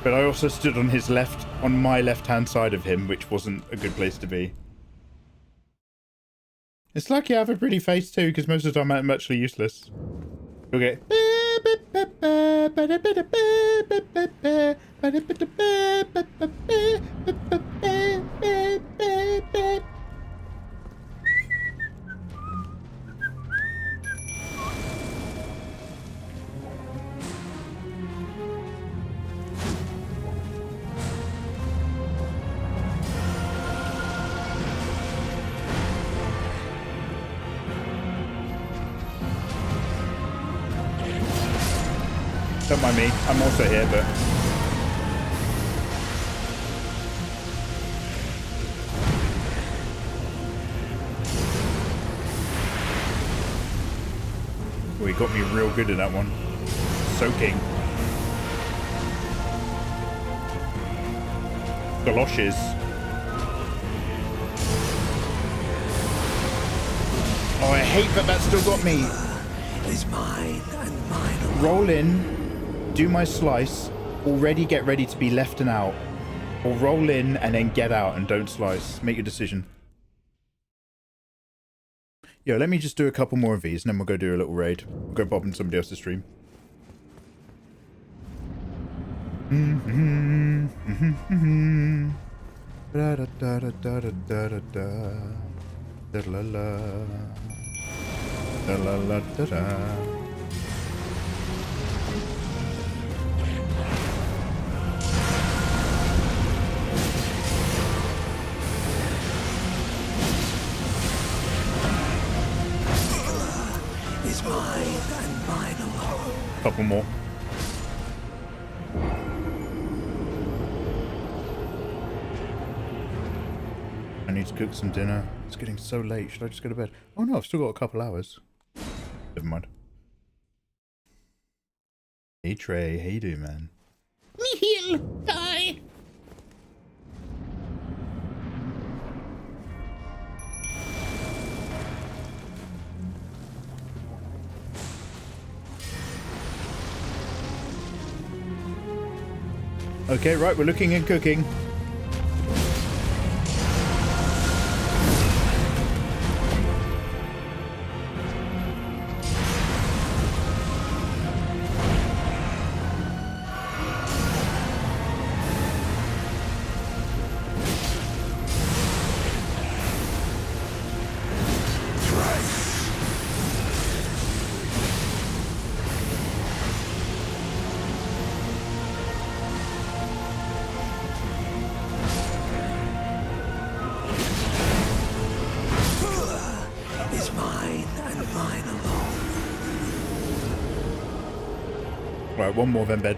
But I also stood on his left, on my left-hand side of him, which wasn't a good place to be. It's lucky I have a pretty face too, because most of the time I'm actually useless. Okay. Don't mind me, I'm also here, but... Oh, he got me real good in that one. Soaking. Galoshes. Oh, I hate that that still got me. Is mine and mine alone. Roll in. Do my slice, already get ready to be left and out, or roll in and then get out and don't slice. Make your decision. Yo, let me just do a couple more of these and then we'll go do a little raid. We'll go bob in somebody else's stream. Da da da da da da da da da la la da la la da da. Is mine and mine alone. Couple more. I need to cook some dinner. It's getting so late. Should I just go to bed? Oh no, I've still got a couple hours. Never mind. Hey Trey, how you doing, man? Me heal, die. Okay, right, we're looking and cooking. Right, one more then bed.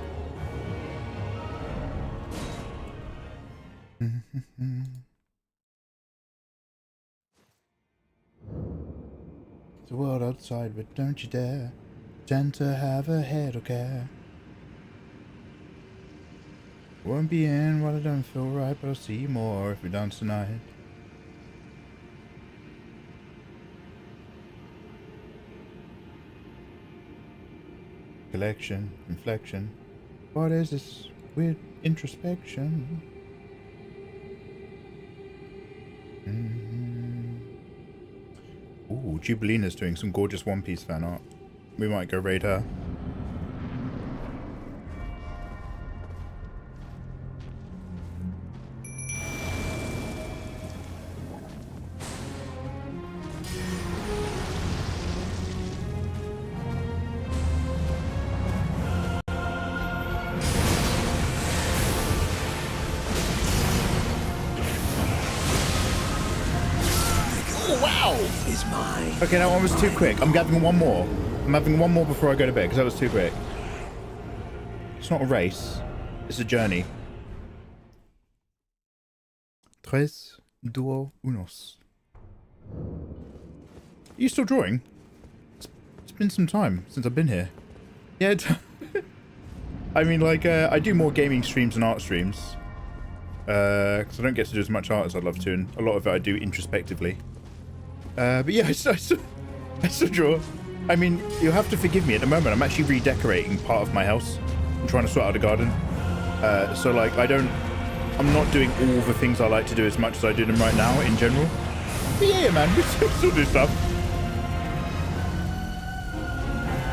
It's a world outside, but don't you dare pretend to have a head or care. Won't be in while I don't feel right, but I'll see you more if we dance tonight. Collection, inflection. What is this weird introspection? Ooh, Jubilina's doing some gorgeous One Piece fan art. We might go raid her. Okay, that one was too quick. I'm gathering one more. I'm having one more before I go to bed because that was too quick. It's not a race. It's a journey. Tres, duo, unos. Are you still drawing? It's been some time since I've been here. Yeah, I mean, like, I do more gaming streams and art streams. Because I don't get to do as much art as I'd love to, and a lot of it I do introspectively. But yeah, I still draw. I mean, you'll have to forgive me at the moment. I'm actually redecorating part of my house. I'm trying to sort out the garden. So, like, I'm not doing all the things I like to do as much as I do them right now in general. But yeah, man, we still do stuff.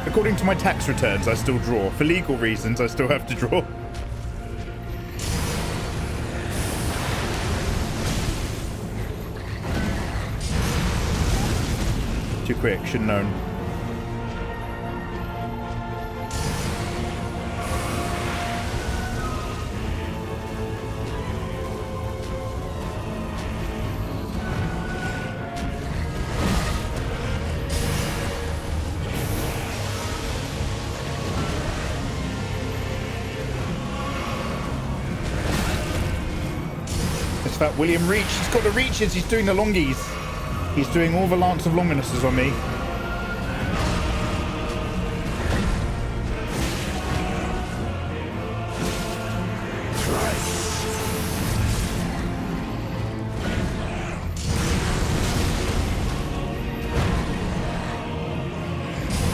According to my tax returns, I still draw. For legal reasons, I still have to draw. Too quick, should've known. It's that William Reach. He's got the reaches. He's doing the longies. He's doing all the Lance of Longinesses on me.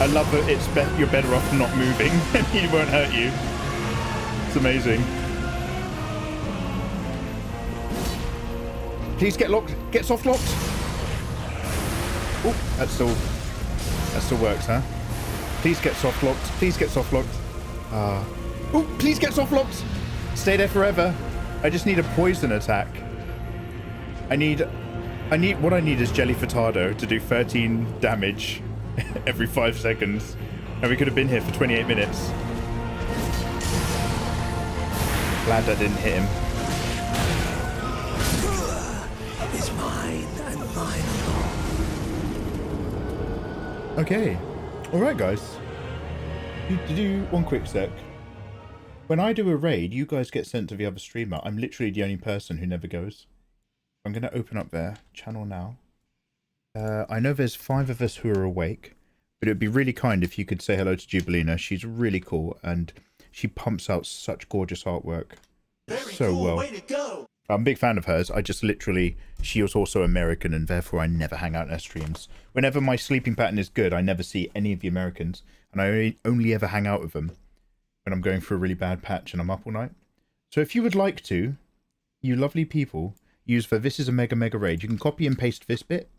I love that you're better off not moving and he won't hurt you. It's amazing. Please get locked. Get soft locked. Oh, that still works, huh? Please get soft locked. Please get soft locked. Oh, please get soft locked. Stay there forever. I just need a poison attack. What I need is Jelly Furtado to do 13 damage every 5 seconds. And we could have been here for 28 minutes. Glad I didn't hit him. It's mine and mine alone. Okay. Alright, guys. One quick sec. When I do a raid, you guys get sent to the other streamer. I'm literally the only person who never goes. I'm going to open up their channel now. I know there's 5 of us who are awake, but it'd be really kind if you could say hello to Jubilina. She's really cool, and she pumps out such gorgeous artwork. Very so cool. well. Way to go. I'm a big fan of hers. I just literally... She was also American, and therefore I never hang out in her streams. Whenever my sleeping pattern is good, I never see any of the Americans, and I only ever hang out with them when I'm going through a really bad patch and I'm up all night. So if you would like to, you lovely people, use for This Is a Mega Mega Raid, you can copy and paste this bit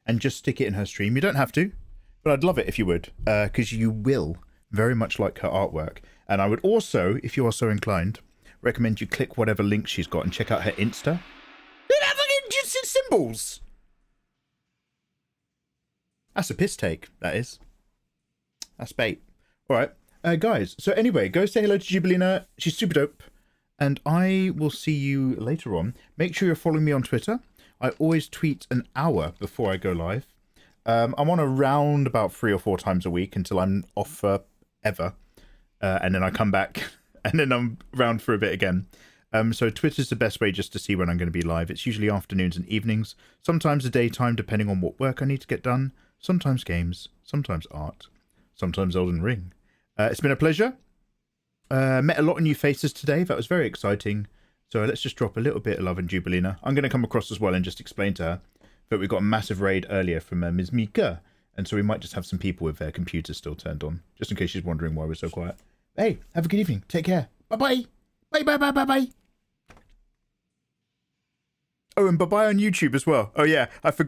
and just stick it in her stream. You don't have to, but I'd love it if you would, because you will very much like her artwork. And I would also, if you are so inclined, recommend you click whatever link she's got and check out her Insta. Look at that, just symbols. That's a piss take, that is. That's bait. Alright, guys, so anyway, go say hello to Jubilina. She's super dope. And I will see you later on. Make sure you're following me on Twitter. I always tweet an hour before I go live. I'm on around about 3 or 4 times a week until I'm off forever. And then I come back and then I'm around for a bit again. So Twitter's the best way just to see when I'm going to be live. It's usually afternoons and evenings, sometimes the daytime depending on what work I need to get done, sometimes games, sometimes art, sometimes Elden Ring. It's been a pleasure. Met a lot of new faces today. That was very exciting. So let's just drop a little bit of love in Jubilina. I'm going to come across as well and just explain to her that we got a massive raid earlier from Ms. Mika. And so we might just have some people with their computers still turned on, just in case she's wondering why we're so quiet. Hey, have a good evening. Take care. Bye-bye. Bye-bye-bye-bye-bye. Oh, and bye-bye on YouTube as well. Oh, yeah, I forgot.